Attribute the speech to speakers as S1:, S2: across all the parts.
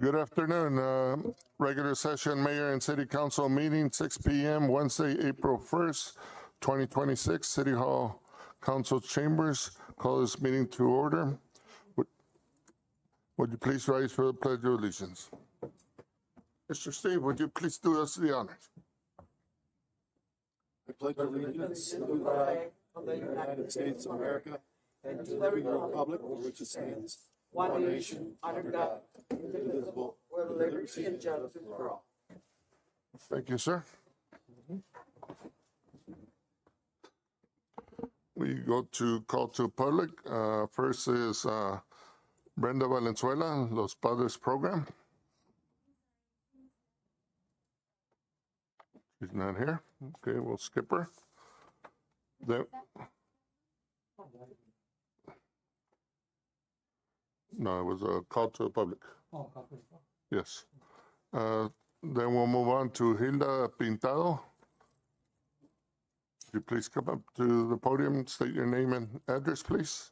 S1: Good afternoon. Regular session Mayor and City Council meeting, 6 p.m., Wednesday, April 1st, 2026, City Hall Council Chambers. Call this meeting to order. Would you please rise for the Pledge of Allegiance? Mr. Steve, would you please do us the honors?
S2: I pledge allegiance to the flag of the United States of America and to the republic for which it stands, one nation, under God, indivisible, with liberty and justice for all.
S1: Thank you, sir. We go to call to public. First is Brenda Valenzuela, Los Padres Program. She's not here. Okay, we'll skip her. Then, no, it was a call to the public. Yes. Then we'll move on to Hilda Pintado. Could you please come up to the podium, state your name and address, please?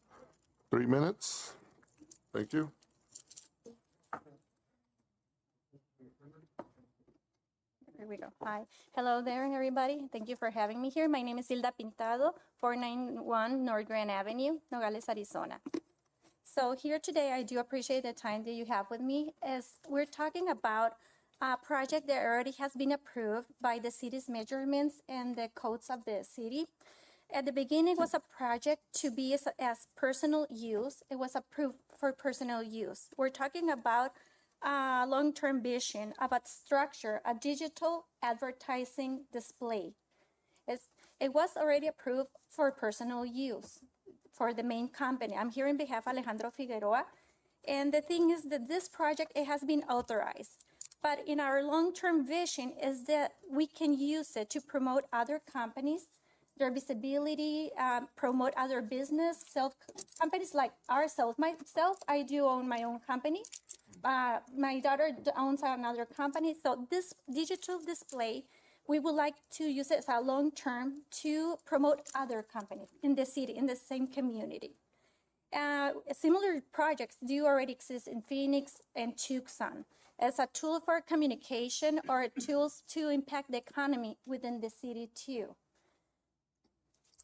S1: 3 minutes. Thank you.
S3: Here we go. Hi. Hello there, everybody. Thank you for having me here. My name is Hilda Pintado, 491 North Grand Avenue, Nogales, Arizona. So here today, I do appreciate the time that you have with me as we're talking about a project that already has been approved by the city's measurements and the codes of the city. At the beginning, it was a project to be as personal use. It was approved for personal use. We're talking about a long-term vision of a structure, a digital advertising display. It was already approved for personal use for the main company. I'm here on behalf of Alejandro Figueroa. And the thing is that this project, it has been authorized. But in our long-term vision is that we can use it to promote other companies, their visibility, promote other business, companies like ourselves. Myself, I do own my own company. My daughter owns another company. So this digital display, we would like to use it as a long-term to promote other companies in the city, in the same community. Similar projects do already exist in Phoenix and Tucson as a tool for communication or tools to impact the economy within the city too.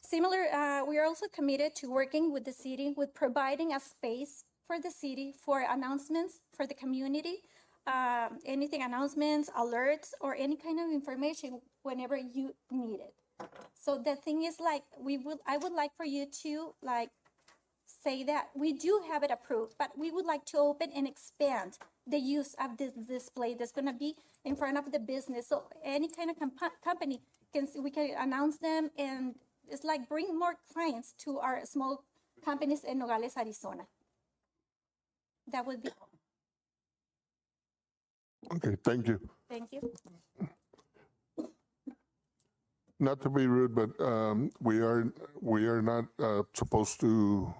S3: Similar, we are also committed to working with the city with providing a space for the city for announcements for the community, anything announcements, alerts, or any kind of information whenever you need it. So the thing is like, I would like for you to like say that we do have it approved, but we would like to open and expand the use of this display that's gonna be in front of the business. So any kind of company, we can announce them and it's like bring more clients to our small companies in Nogales, Arizona. That would be all.
S1: Okay, thank you.
S3: Thank you.
S1: Not to be rude, but we are not supposed to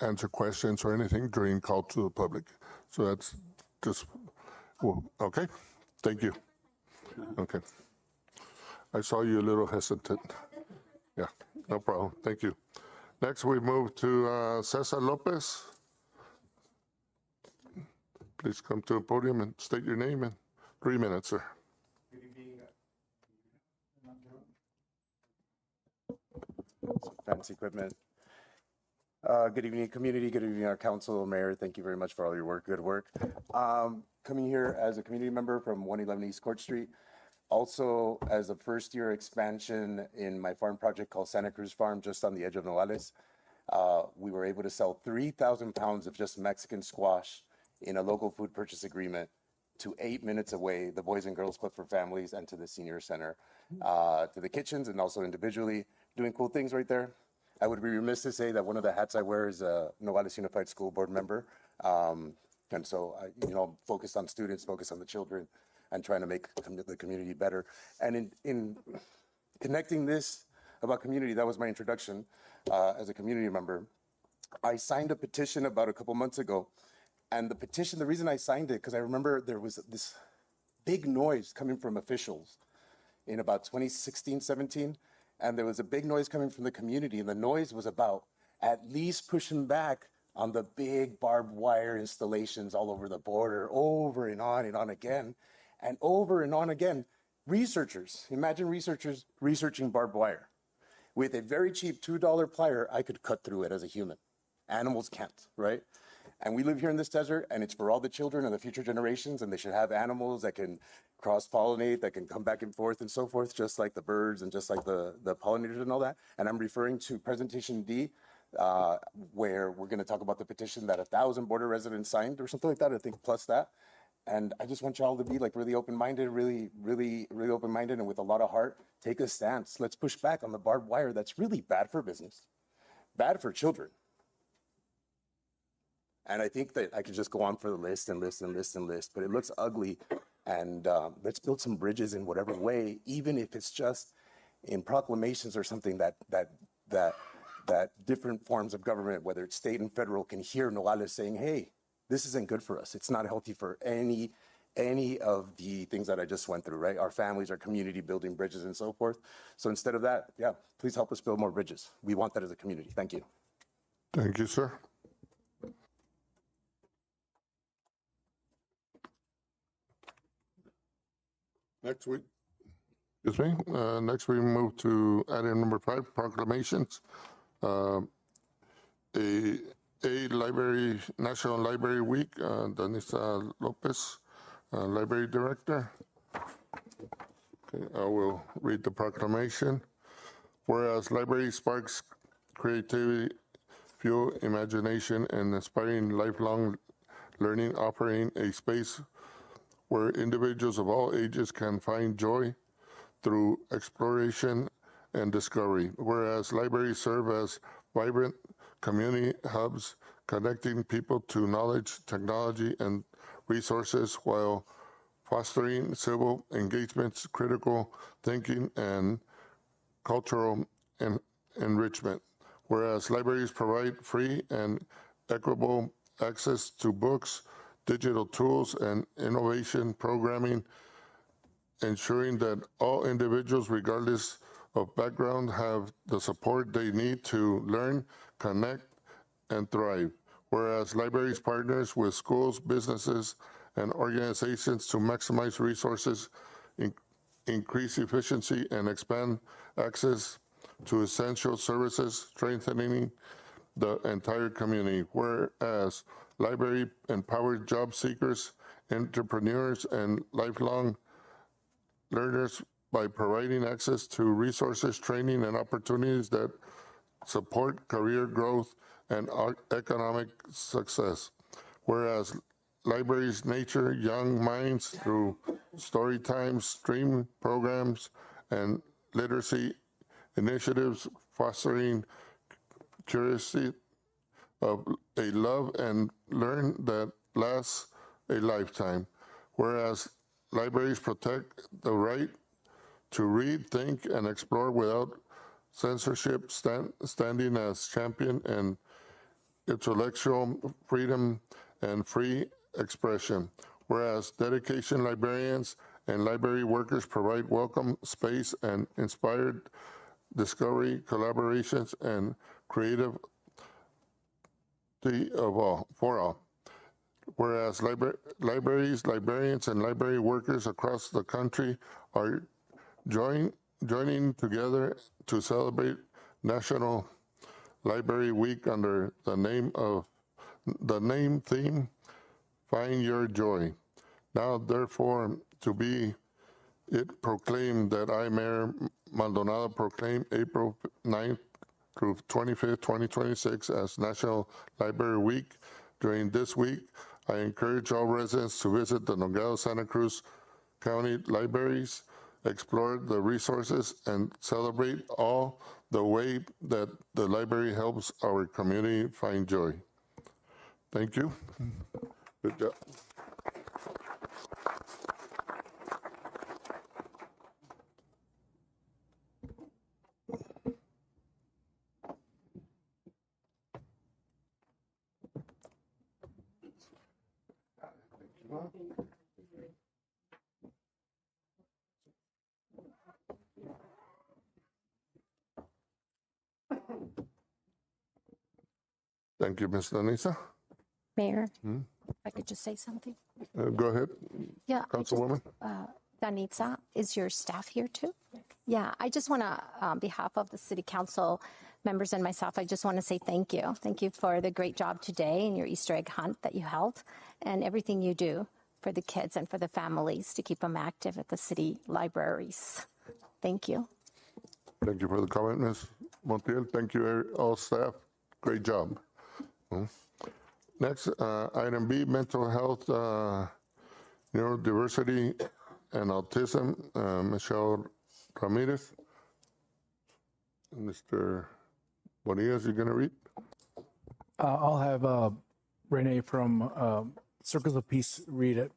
S1: answer questions or anything during call to the public. So that's just, well, okay, thank you. Okay. I saw you a little hesitant. Yeah, no problem, thank you. Next, we move to Cesar Lopez. Please come to the podium and state your name in 3 minutes, sir.
S4: Good evening. Fancy equipment. Good evening, community. Good evening, our council, mayor. Thank you very much for all your work. Good work. Coming here as a community member from 111 East Court Street. Also, as a first-year expansion in my farm project called Santa Cruz Farm, just on the edge of Nogales, we were able to sell 3,000 pounds of just Mexican squash in a local food purchase agreement to 8 minutes away, the Boys and Girls Club for Families, and to the Senior Center, to the kitchens, and also individually doing cool things right there. I would be remiss to say that one of the hats I wear is a Nogales Unified School Board member. And so, focused on students, focused on the children, and trying to make the community better. And in connecting this about community, that was my introduction as a community member. I signed a petition about a couple months ago. And the petition, the reason I signed it, because I remember there was this big noise coming from officials in about 2016, 17. And there was a big noise coming from the community. And the noise was about at least pushing back on the big barbed wire installations all over the border, over and on and on again. And over and on again, researchers, imagine researchers researching barbed wire. With a very cheap $2 plier, I could cut through it as a human. Animals can't, right? And we live here in this desert, and it's for all the children and the future generations, and they should have animals that can cross-pollinate, that can come back and so forth, just like the birds and just like the pollinators and all that. And I'm referring to presentation D, where we're going to talk about the petition that 1,000 border residents signed or something like that, I think, plus that. And I just want y'all to be like really open-minded, really open-minded, and with a lot of heart, take a stance. Let's push back on the barbed wire that's really bad for business, bad for children. And I think that I could just go on for the list and list and list and list, but it looks ugly. And let's build some bridges in whatever way, even if it's just in proclamations or something that different forms of government, whether it's state and federal, can hear Nogales saying, hey, this isn't good for us. It's not healthy for any of the things that I just went through, right? Our families, our community, building bridges and so forth. So instead of that, yeah, please help us build more bridges. We want that as a community. Thank you.
S1: Thank you, sir. Next week. Excuse me. Next, we move to item number 5, proclamations. A library, National Library Week. Danisa Lopez, Library Director. Okay, I will read the proclamation. Whereas library sparks creativity, fuel imagination, and inspiring lifelong learning, offering a space where individuals of all ages can find joy through exploration and discovery. Whereas libraries serve as vibrant community hubs, connecting people to knowledge, technology, and resources while fostering civil engagements, critical thinking, and cultural enrichment. Whereas libraries provide free and equitable access to books, digital tools, and innovation programming, ensuring that all individuals, regardless of background, have the support they need to learn, connect, and thrive. Whereas libraries partners with schools, businesses, and organizations to maximize resources, increase efficiency, and expand access to essential services, strengthening the entire community. Whereas library empower job seekers, entrepreneurs, and lifelong learners by providing access to resources, training, and opportunities that support career growth and economic success. Whereas libraries nurture young minds through story times, stream programs, and literacy initiatives, fostering curiosity of a love and learn that lasts a lifetime. Whereas libraries protect the right to read, think, and explore without censorship, standing as champion and intellectual freedom and free expression. Whereas dedication librarians and library workers provide welcome space and inspired discovery, collaborations, and creative for all. Whereas libraries, librarians, and library workers across the country are joining together to celebrate National Library Week under the name theme, Find Your Joy. Now, therefore, to be it proclaimed that I, Mayor Maldonado, proclaim April 9th through 25th, 2026 as National Library Week. During this week, I encourage all residents to visit the Nogales Santa Cruz County libraries, explore the resources, and celebrate all the way that the library helps our community find joy. Thank you. Good job. Thank you, Ms. Danisa.
S3: Mayor, if I could just say something.
S1: Go ahead.
S5: Yeah,
S1: Councilwoman?
S5: Danitza, is your staff here too? Yeah, I just want to, on behalf of the city council members and myself, I just want to say thank you. Thank you for the great job today and your Easter egg hunt that you held and everything you do for the kids and for the families to keep them active at the city libraries. Thank you.
S1: Thank you for the comment, Ms. Montiel. Thank you, all staff. Great job. Next, item B, mental health, neurodiversity, and autism. Michelle Ramirez. Mr. Bonilla, you going to read?
S6: I'll have Renee from Circles of Peace read it,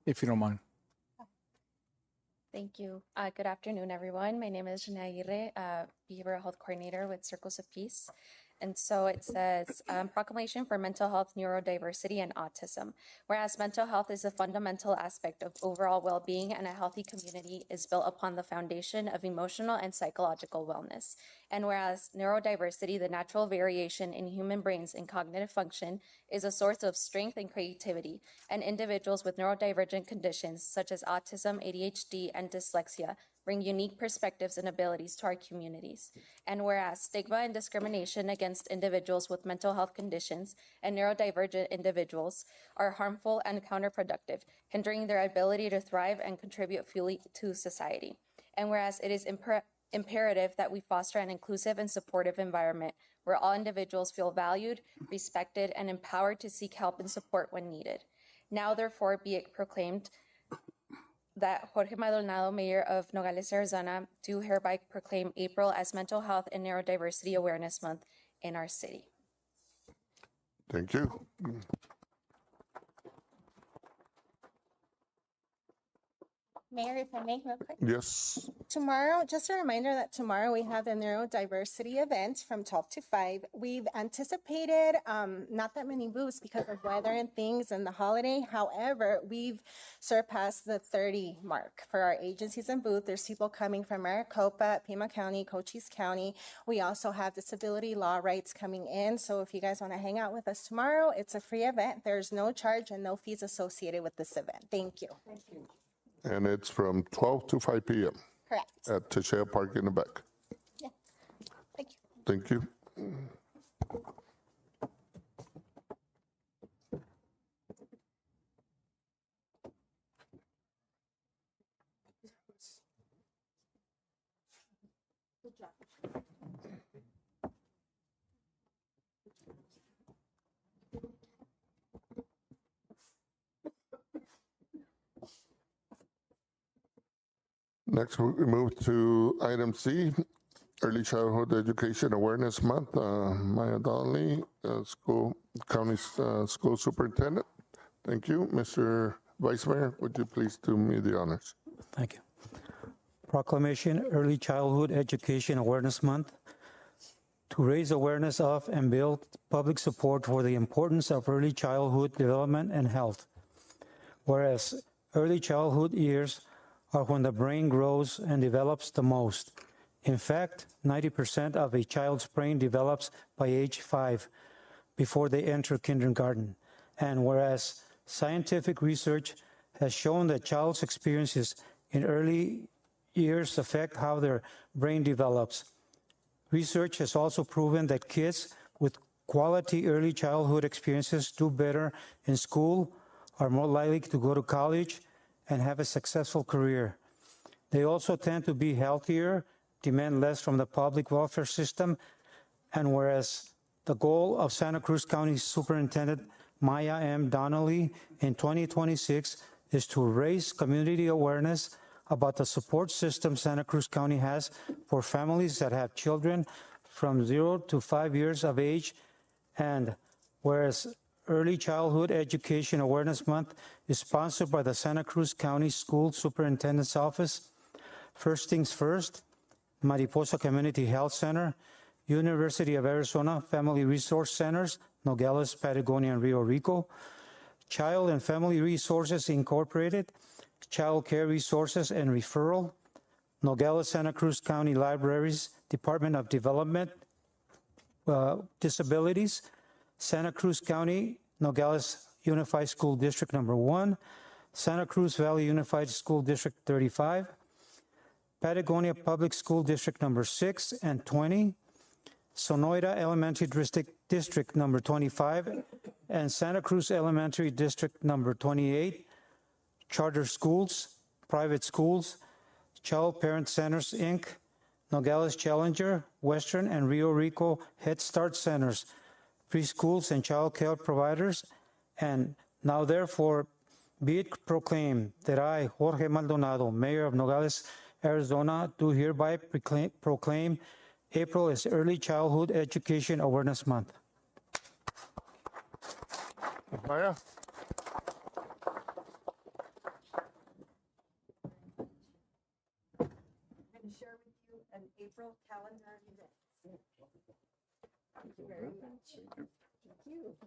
S6: if you don't mind.
S7: Thank you. Good afternoon, everyone. My name is Janae Aguirre, Behavioral Health Coordinator with Circles of Peace. And so it says, Proclamation for Mental Health, Neurodiversity, and Autism. Whereas mental health is a fundamental aspect of overall well-being, and a healthy community is built upon the foundation of emotional and psychological wellness. And whereas neurodiversity, the natural variation in human brains and cognitive function, is a source of strength and creativity, and individuals with neurodivergent conditions such as autism, ADHD, and dyslexia bring unique perspectives and abilities to our communities. And whereas stigma and discrimination against individuals with mental health conditions and neurodivergent individuals are harmful and counterproductive, hindering their ability to thrive and contribute fully to society. And whereas it is imperative that we foster an inclusive and supportive environment where all individuals feel valued, respected, and empowered to seek help and support when needed. Now, therefore, be it proclaimed that Jorge Maldonado, Mayor of Nogales, Arizona, do hereby proclaim April as Mental Health and Neurodiversity Awareness Month in our city.
S1: Thank you.
S8: Mayor, if I may, real quick.
S1: Yes.
S8: Tomorrow, just a reminder that tomorrow we have the neurodiversity event from 12 to 5. We've anticipated not that many booths because of weather and things and the holiday. However, we've surpassed the 30 mark for our agencies and booth. There's people coming from Maricopa, Pima County, Cochise County. We also have disability law rights coming in. So if you guys want to hang out with us tomorrow, it's a free event. There's no charge and no fees associated with this event. Thank you. Thank you.
S1: And it's from 12 to 5 p.m.
S8: Correct.
S1: at Teixeira Park in the back.
S8: Yeah. Thank you.
S1: Thank you. Next, we move to item C, Early Childhood Education Awareness Month. Maya Donnelly, County School Superintendent. Thank you. Mr. Vice Mayor, would you please do me the honors?
S9: Thank you. Proclamation Early Childhood Education Awareness Month to raise awareness of and build public support for the importance of early childhood development and health. Whereas early childhood years are when the brain grows and develops the most. In fact, 90% of a child's brain develops by age 5 before they enter kindergarten. And whereas scientific research has shown that child's experiences in early years affect how their brain develops, research has also proven that kids with quality early childhood experiences do better in school, are more likely to go to college, and have a successful career. They also tend to be healthier, demand less from the public welfare system, and whereas the goal of Santa Cruz County Superintendent Maya M. Donnelly in 2026 is to raise community awareness about the support system Santa Cruz County has for families that have children from 0 to 5 years of age, and whereas Early Childhood Education Awareness Month is sponsored by the Santa Cruz County School Superintendent's Office, First Things First, Mariposa Community Health Center, University of Arizona Family Resource Centers, Nogales, Patagonia, and Rio Rico, Child and Family Resources Incorporated, Child Care Resources and Referral, Nogales Santa Cruz County Libraries, Department of Development, Disabilities, Santa Cruz County Nogales Unified School District Number 1, Santa Cruz Valley Unified School District 35, Patagonia Public School District number 6 and 20, Sonoita Elementary District number 25, and Santa Cruz Elementary District number 28, charter schools, private schools, Child Parent Centers, Inc., Nogales Challenger, Western, and Rio Rico Head Start Centers, preschools, and child care providers. And now therefore be it proclaimed that I, Jorge Maldonado, Mayor of Nogales, Arizona, do hereby proclaim April as Early Childhood Education Awareness Month.
S1: Maya?
S8: I'm going to share with you an April calendar of events. Thank you very much. Thank you.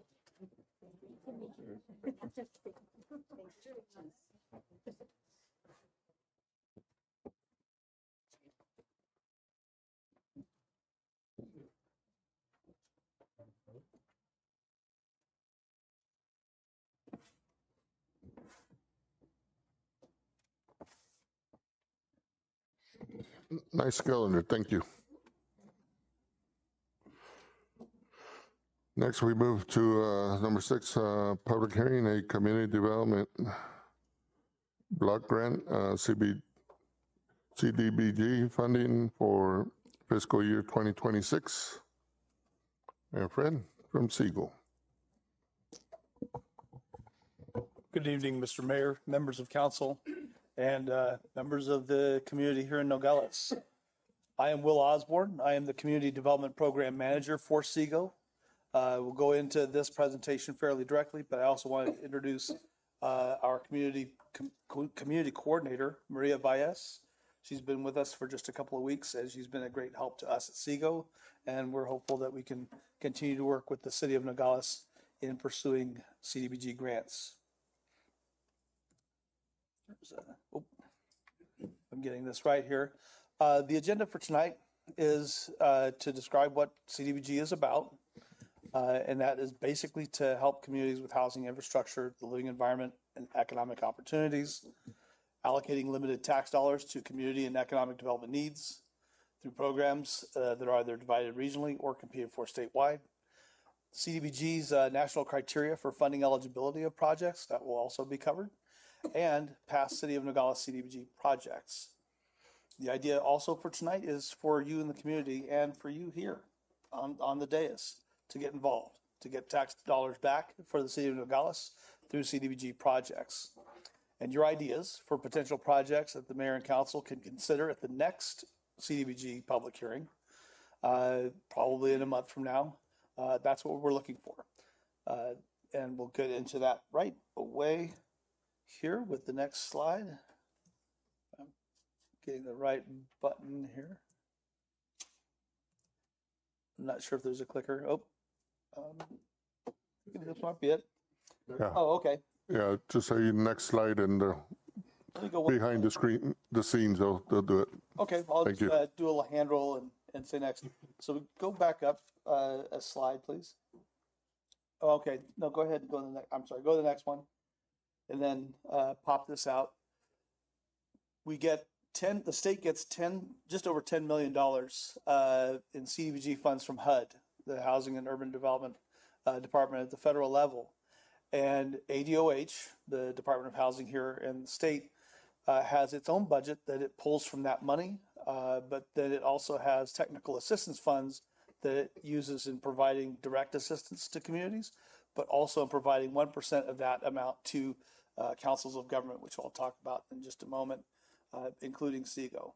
S1: Nice calendar, thank you. Next, we move to number 6, public hearing, a community development block grant, CDBG funding for fiscal year 2026. Mayor Fred from Siegel.
S10: Good evening, Mr. Mayor, members of council, and members of the community here in Nogales. I am Will Osborne. I am the Community Development Program Manager for SEGO. We'll go into this presentation fairly directly, but I also want to introduce our community coordinator, Maria Valles. She's been with us for just a couple of weeks, and she's been a great help to us at SEGO, and we're hopeful that we can continue to work with the city of Nogales in pursuing CDBG grants. I'm getting this right here. The agenda for tonight is to describe what CDBG is about, and that is basically to help communities with housing infrastructure, the living environment, and economic opportunities, allocating limited tax dollars to community and economic development needs through programs that are either divided regionally or competed for statewide. CDBG's national criteria for funding eligibility of projects, that will also be covered, and past City of Nogales CDBG projects. The idea also for tonight is for you in the community and for you here on the dais to get involved, to get tax dollars back for the City of Nogales through CDBG projects. And your ideas for potential projects that the mayor and council can consider at the next CDBG public hearing, probably in a month from now. That's what we're looking for. And we'll get into that right away here with the next slide. I'm getting the right button here. I'm not sure if there's a clicker. Oh, this might be it.
S1: Yeah.
S10: Oh, okay.
S1: Yeah, just say next slide and
S10: Let me go
S1: behind the screen, the scenes, they'll do it.
S10: Okay, I'll
S1: Thank
S10: just
S1: you.
S10: do a hand roll and say next. So we go back up a slide, please. Oh, okay, no, go ahead and go to the next. I'm sorry, go to the next one. And then pop this out. We get the state gets just over $10 million in CDBG funds from HUD, the Housing and Urban Development Department at the federal level. And ADOH, the Department of Housing here in the state, has its own budget that it pulls from that money, but then it also has technical assistance funds that it uses in providing direct assistance to communities, but also in providing 1% of that amount to councils of government, which I'll talk about in just a moment, including SEGO.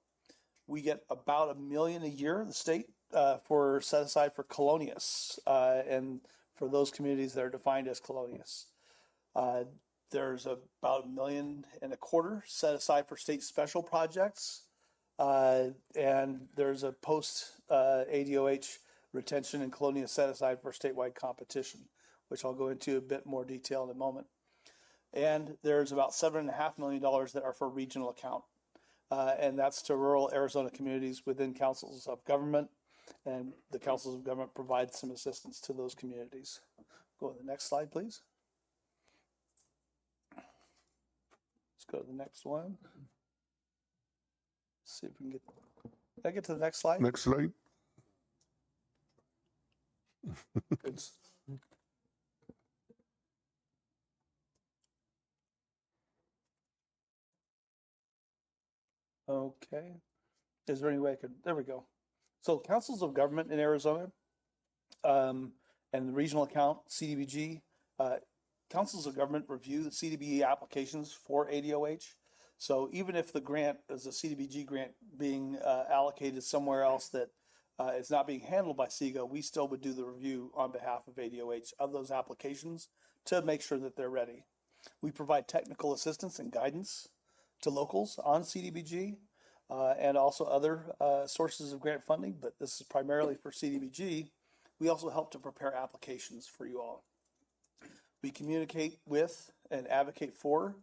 S10: We get about $1 million a year, the state, for set aside for colonias, and for those communities that are defined as colonias. There's about $1.25 million set aside for state special projects, and there's a post ADOH retention and colonia set aside for statewide competition, which I'll go into a bit more detail in a moment. And there's about $7.5 million that are for regional account, and that's to rural Arizona communities within councils of government, and the councils of government provide some assistance to those communities. Go to the next slide, please. Let's go to the next one. See if we can get, did I get to the next slide?
S1: Next slide.
S10: It's- Okay. Is there any way I could, there we go. So councils of government in Arizona, and the regional account, CDBG, councils of government review the CDBG applications for ADOH. So even if the grant is a CDBG grant being allocated somewhere else that is not being handled by CEGA, we still would do the review on behalf of ADOH of those applications to make sure that they're ready. We provide technical assistance and guidance to locals on CDBG and also other sources of grant funding, but this is primarily for CDBG. We also help to prepare applications for you all. We communicate with and advocate for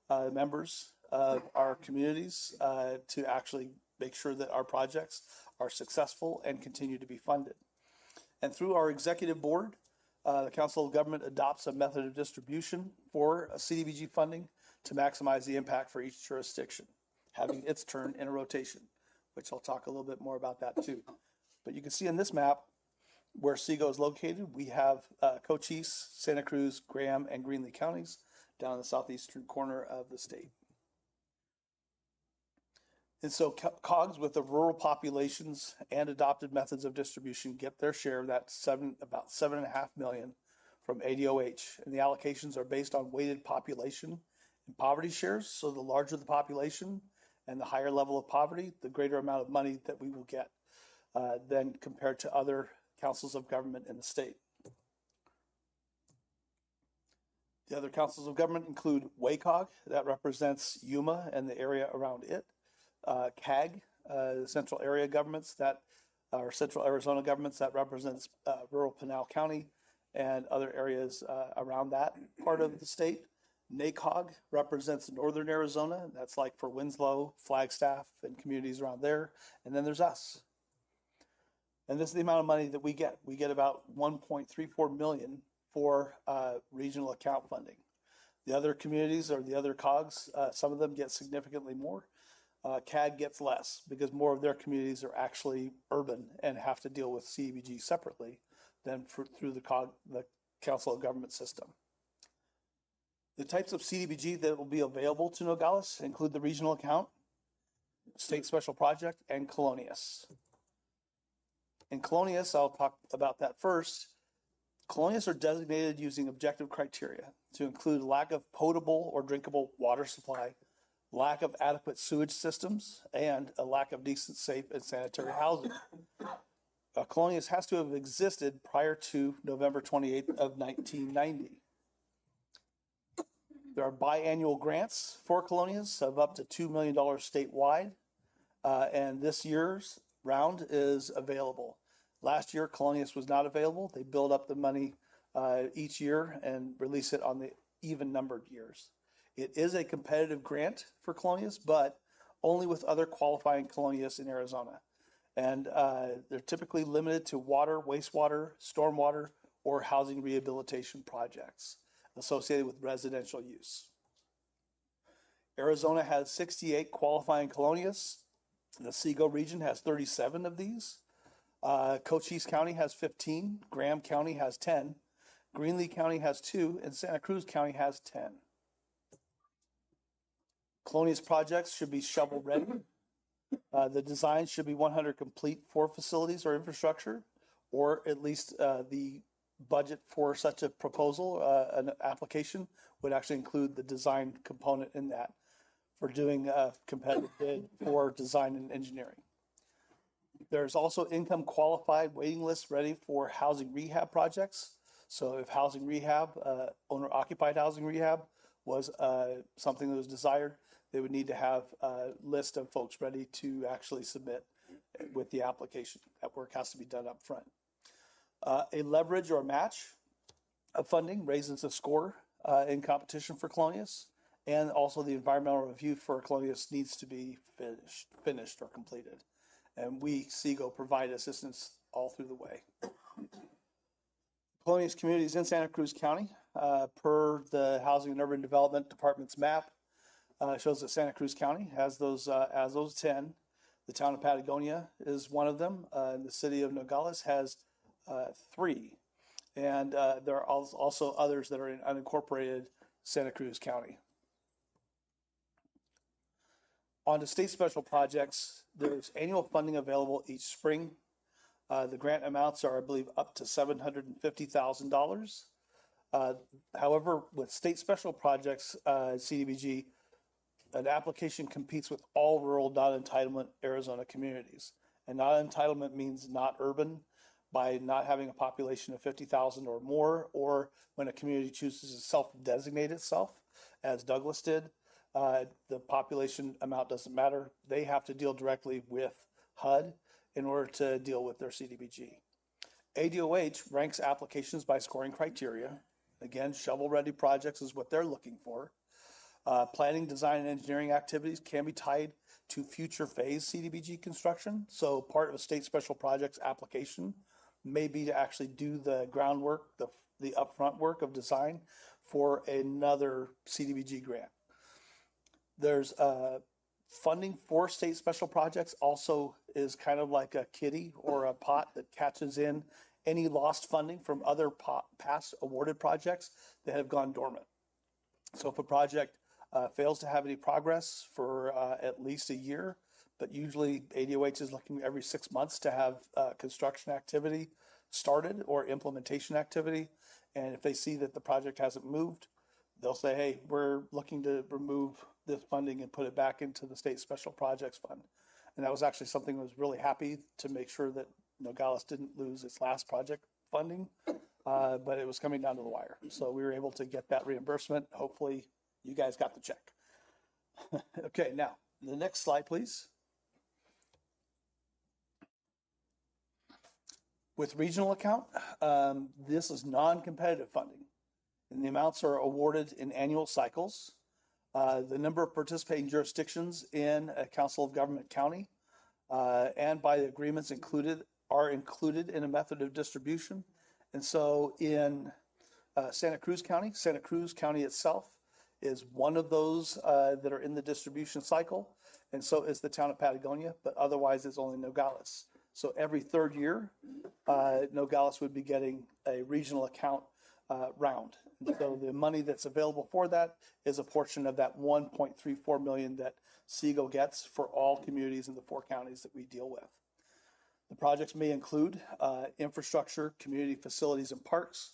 S10: members of our communities to actually make sure that our projects are successful and continue to be funded. And through our executive board, the Council of Government adopts a method of distribution for CDBG funding to maximize the impact for each jurisdiction, having its turn in a rotation, which I'll talk a little bit more about that too. But you can see in this map where CEGA is located, we have Cochise, Santa Cruz, Graham, and Greenlee counties down in the southeastern corner of the state. And so COGS with the rural populations and adopted methods of distribution get their share of that about $7.5 million from ADOH. And the allocations are based on weighted population and poverty shares. So the larger the population and the higher level of poverty, the greater amount of money that we will get than compared to other councils of government in the state. The other councils of government include WACOG, that represents Yuma and the area around it. CAG, the Central Area Governments that are Central Arizona Governments that represents rural Pinal County and other areas around that part of the state. NACOG represents Northern Arizona. That's like for Winslow, Flagstaff, and communities around there. And then there's us. And this is the amount of money that we get. We get about $1.34 million for regional account funding. The other communities or the other COGs, some of them get significantly more. CAG gets less because more of their communities are actually urban and have to deal with CDBG separately than through the Council of Government system. The types of CDBG that will be available to Nogales include the regional account, state special project, and Colonias. In Colonias, I'll talk about that first. Colonias are designated using objective criteria to include lack of potable or drinkable water supply, lack of adequate sewage systems, and a lack of decent, safe, and sanitary housing. Colonias has to have existed prior to November 28th of 1990. There are biannual grants for Colonias of up to $2 million statewide, and this year's round is available. Last year, Colonias was not available. They build up the money each year and release it on the even numbered years. It is a competitive grant for Colonias, but only with other qualifying Colonias in Arizona. And they're typically limited to water, wastewater, stormwater, or housing rehabilitation projects associated with residential use. Arizona has 68 qualifying Colonias. The CEGA region has 37 of these. Cochise County has 15. Graham County has 10. Greenlee County has 2. And Santa Cruz County has 10. Colonias projects should be shovel ready. The design should be 100 complete for facilities or infrastructure, or at least the budget for such a proposal, an application would actually include the design component in that for doing a competitive bid for design and engineering. There's also income qualified waiting lists ready for housing rehab projects. So if housing rehab, owner occupied housing rehab was something that was desired, they would need to have a list of folks ready to actually submit with the application. That work has to be done up front. A leverage or match of funding raises the score in competition for Colonias, and also the environmental review for Colonias needs to be finished or completed. And we, CEGA, provide assistance all through the way. Colonias communities in Santa Cruz County, per the Housing and Urban Development Department's map, Shows that Santa Cruz County has those 10. The town of Patagonia is one of them. And the city of Nogales has 3. And there are also others that are in unincorporated Santa Cruz County. On to state special projects, there's annual funding available each spring. The grant amounts are, I believe, up to $750,000. However, with state special projects, CDBG, an application competes with all rural non-entitlement Arizona communities. And non-entitlement means not urban, by not having a population of 50,000 or more, or when a community chooses to self-designate itself, as Douglas did. The population amount doesn't matter. They have to deal directly with HUD in order to deal with their CDBG. ADOH ranks applications by scoring criteria. Again, shovel-ready projects is what they're looking for. Planning, design, and engineering activities can be tied to future phase CDBG construction. So part of a state special projects application may be to actually do the groundwork, the upfront work of design for another CDBG grant. There's funding for state special projects also is kind of like a kitty or a pot that catches in any lost funding from other past awarded projects that have gone dormant. So if a project fails to have any progress for at least a year, but usually ADOH is looking every 6 months to have construction activity started or implementation activity. And if they see that the project hasn't moved, they'll say, hey, we're looking to remove this funding and put it back into the state special projects fund. And that was actually something I was really happy to make sure that Nogales didn't lose its last project funding, but it was coming down to the wire. So we were able to get that reimbursement. Hopefully you guys got the check. Okay, now the next slide, please. With regional account, this is non-competitive funding, and the amounts are awarded in annual cycles. The number of participating jurisdictions in a council of government county and by the agreements are included in a method of distribution. And so in Santa Cruz County itself is one of those that are in the distribution cycle, and so is the town of Patagonia, but otherwise it's only Nogales. So every third year, Nogales would be getting a regional account round. And so the money that's available for that is a portion of that $1.34 million that SEGO gets for all communities in the 4 counties that we deal with. The projects may include infrastructure, community facilities and parks,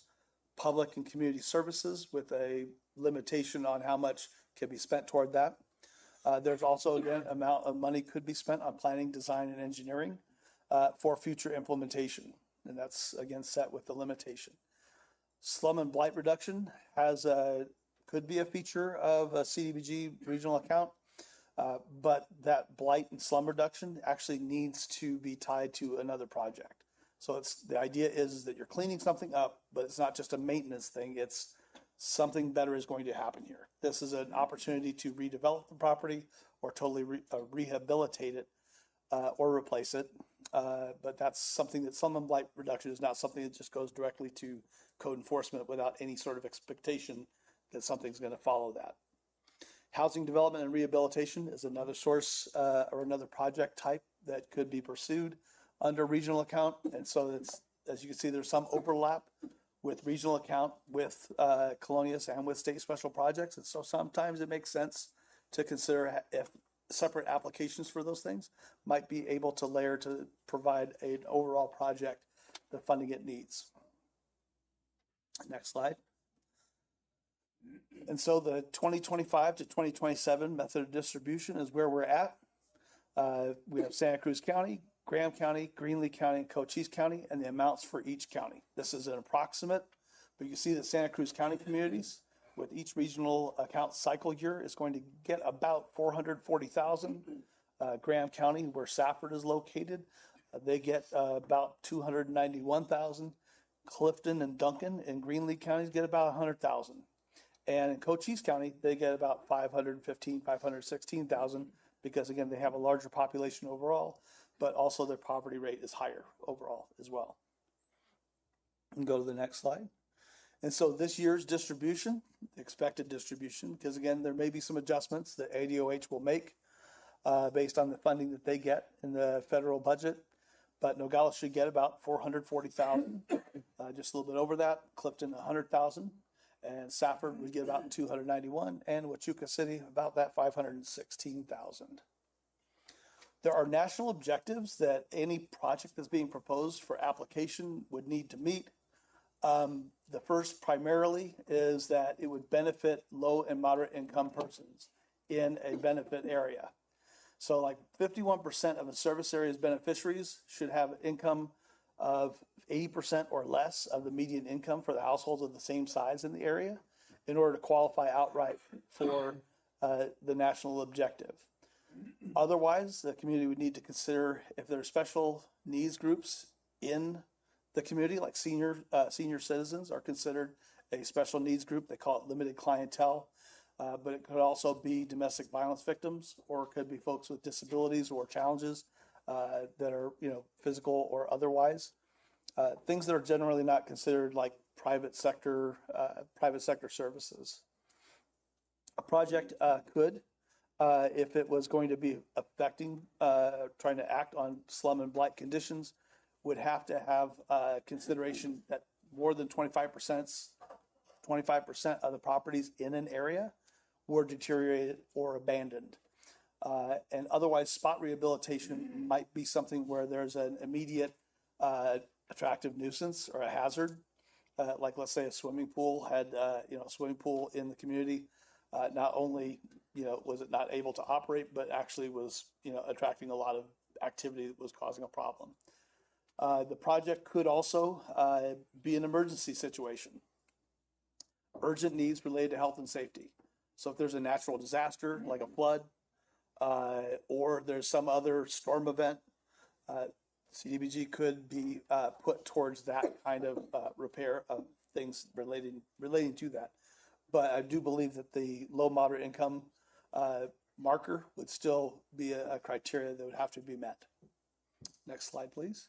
S10: public and community services with a limitation on how much can be spent toward that. There's also an amount of money could be spent on planning, design, and engineering for future implementation. And that's, again, set with the limitation. Slum and blight reduction could be a feature of a CDBG regional account, but that blight and slum reduction actually needs to be tied to another project. So the idea is that you're cleaning something up, but it's not just a maintenance thing. It's something better is going to happen here. This is an opportunity to redevelop the property or totally rehabilitate it or replace it. But that's something that slum and blight reduction is not something that just goes directly to code enforcement without any sort of expectation that something's going to follow that. Housing development and rehabilitation is another source or another project type that could be pursued under regional account. And so it's, as you can see, there's some overlap with regional account with Colonias and with state special projects. And so sometimes it makes sense to consider if separate applications for those things might be able to layer to provide an overall project the funding it needs. Next slide. And so the 2025 to 2027 method of distribution is where we're at. We have Santa Cruz County, Graham County, Greenlee County, and Cochise County, and the amounts for each county. This is an approximate, but you see that Santa Cruz County communities with each regional account cycle year is going to get about 440,000. Graham County, where Safford is located, they get about 291,000. Clifton and Duncan in Greenlee counties get about 100,000. And in Cochise County, they get about 516,000 because, again, they have a larger population overall, but also their poverty rate is higher overall as well. And go to the next slide. And so this year's distribution, expected distribution, because again, there may be some adjustments that ADOH will make based on the funding that they get in the federal budget. But Nogales should get about 440,000, just a little bit over that. Clifton 100,000, and Safford would get about 291, and Huachuca City about that 516,000. There are national objectives that any project that's being proposed for application would need to meet. The first primarily is that it would benefit low and moderate income persons in a benefit area. So like 51% of the service area's beneficiaries should have income of 80% or less of the median income for the households of the same size in the area in order to qualify outright for the national objective. Otherwise, the community would need to consider if there are special needs groups in the community, like senior citizens are considered a special needs group. They call it limited clientele. But it could also be domestic violence victims, or it could be folks with disabilities or challenges that are, physical or otherwise. Things that are generally not considered like private sector services. A project could, if it was going to be affecting, trying to act on slum and blight conditions, would have to have consideration that more than 25% of the properties in an area were deteriorated or abandoned. And otherwise, spot rehabilitation might be something where there's an immediate attractive nuisance or a hazard. Like let's say a swimming pool had, a swimming pool in the community. Not only, was it not able to operate, but actually was, attracting a lot of activity that was causing a problem. The project could also be an emergency situation. Urgent needs related to health and safety. So if there's a natural disaster like a flood, or there's some other storm event, CDBG could be put towards that kind of repair of things relating to that. But I do believe that the low moderate income marker would still be a criteria that would have to be met. Next slide, please.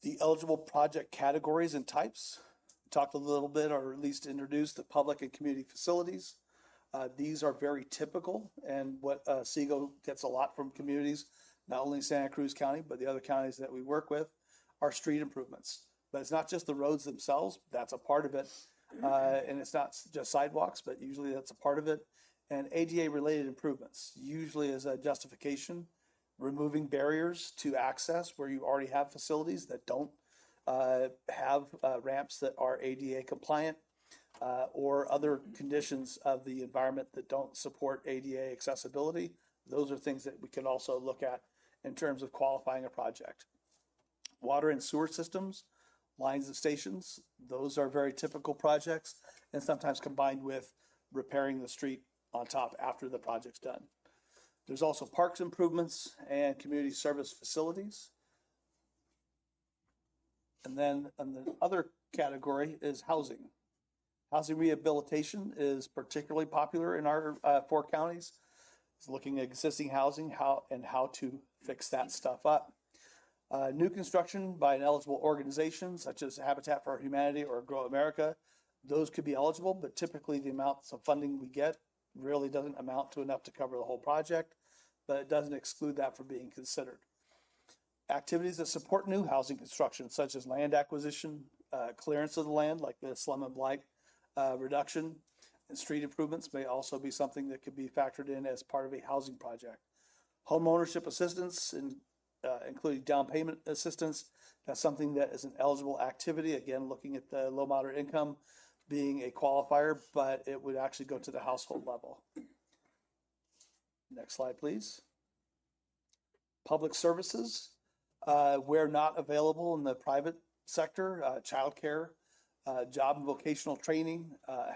S10: The eligible project categories and types. We talked a little bit, or at least introduced the public and community facilities. These are very typical, and what SEGO gets a lot from communities, not only Santa Cruz County, but the other counties that we work with, are street improvements. But it's not just the roads themselves, that's a part of it. And it's not just sidewalks, but usually that's a part of it. And ADA related improvements, usually as a justification, removing barriers to access where you already have facilities that don't have ramps that are ADA compliant, or other conditions of the environment that don't support ADA accessibility. Those are things that we can also look at in terms of qualifying a project. Water and sewer systems, lines and stations, those are very typical projects, and sometimes combined with repairing the street on top after the project's done. There's also parks improvements and community service facilities. And then the other category is housing. Housing rehabilitation is particularly popular in our 4 counties. It's looking at existing housing, how to fix that stuff up. New construction by an eligible organization such as Habitat for Humanity or Grow America, those could be eligible, but typically the amounts of funding we get really doesn't amount to enough to cover the whole project, but it doesn't exclude that from being considered. Activities that support new housing construction, such as land acquisition, clearance of the land, like the slum and blight reduction, and street improvements may also be something that could be factored in as part of a housing project. Home ownership assistance, including down payment assistance, that's something that is an eligible activity. Again, looking at the low moderate income being a qualifier, but it would actually go to the household level. Next slide, please. Public services, where not available in the private sector, childcare, job and vocational training,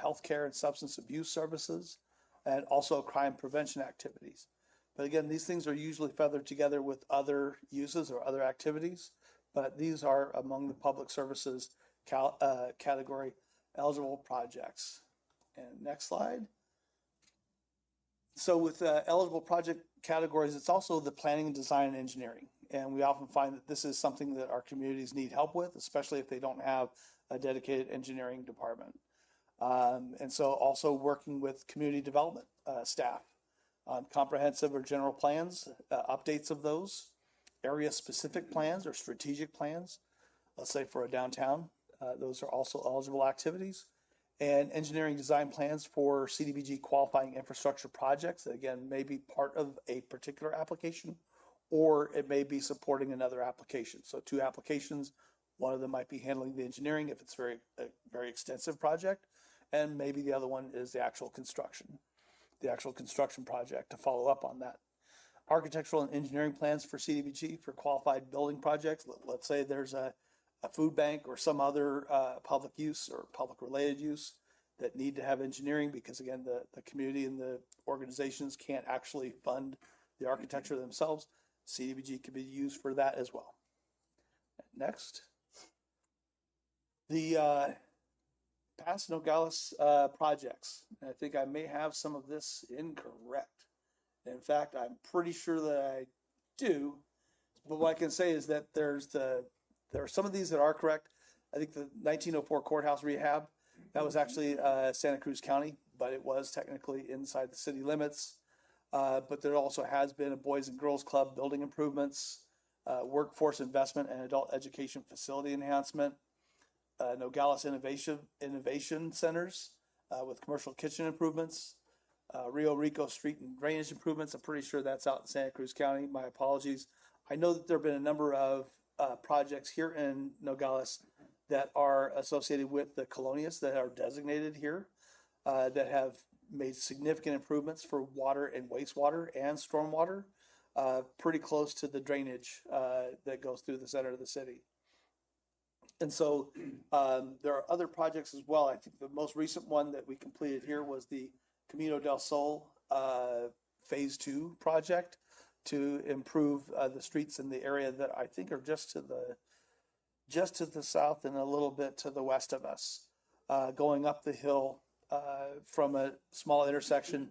S10: healthcare and substance abuse services, and also crime prevention activities. But again, these things are usually feathered together with other uses or other activities, but these are among the public services category eligible projects. And next slide. So with eligible project categories, it's also the planning and design and engineering. And we often find that this is something that our communities need help with, especially if they don't have a dedicated engineering department. And so also working with community development staff on comprehensive or general plans, updates of those, area-specific plans or strategic plans, let's say for a downtown, those are also eligible activities. And engineering design plans for CDBG qualifying infrastructure projects that again may be part of a particular application, or it may be supporting another application. So two applications, one of them might be handling the engineering if it's a very extensive project, and maybe the other one is the actual construction project to follow up on that. Architectural and engineering plans for CDBG for qualified building projects. Let's say there's a food bank or some other public use or public related use that need to have engineering because again, the community and the organizations can't actually fund the architecture themselves. CDBG can be used for that as well. Next. The past Nogales projects. And I think I may have some of this incorrect. In fact, I'm pretty sure that I do. But what I can say is that there are some of these that are correct. I think the 1904 courthouse rehab, that was actually Santa Cruz County, but it was technically inside the city limits. But there also has been a Boys and Girls Club building improvements, workforce investment and adult education facility enhancement, Nogales Innovation Centers with commercial kitchen improvements, Rio Rico street and drainage improvements. I'm pretty sure that's out in Santa Cruz County. My apologies. I know that there have been a number of projects here in Nogales that are associated with the colonias that are designated here that have made significant improvements for water and wastewater and stormwater, pretty close to the drainage that goes through the center of the city. And so there are other projects as well. I think the most recent one that we completed here was the Camino del Sol Phase 2 project to improve the streets in the area that I think are just to the south and a little bit to the west of us. Going up the hill from a small intersection,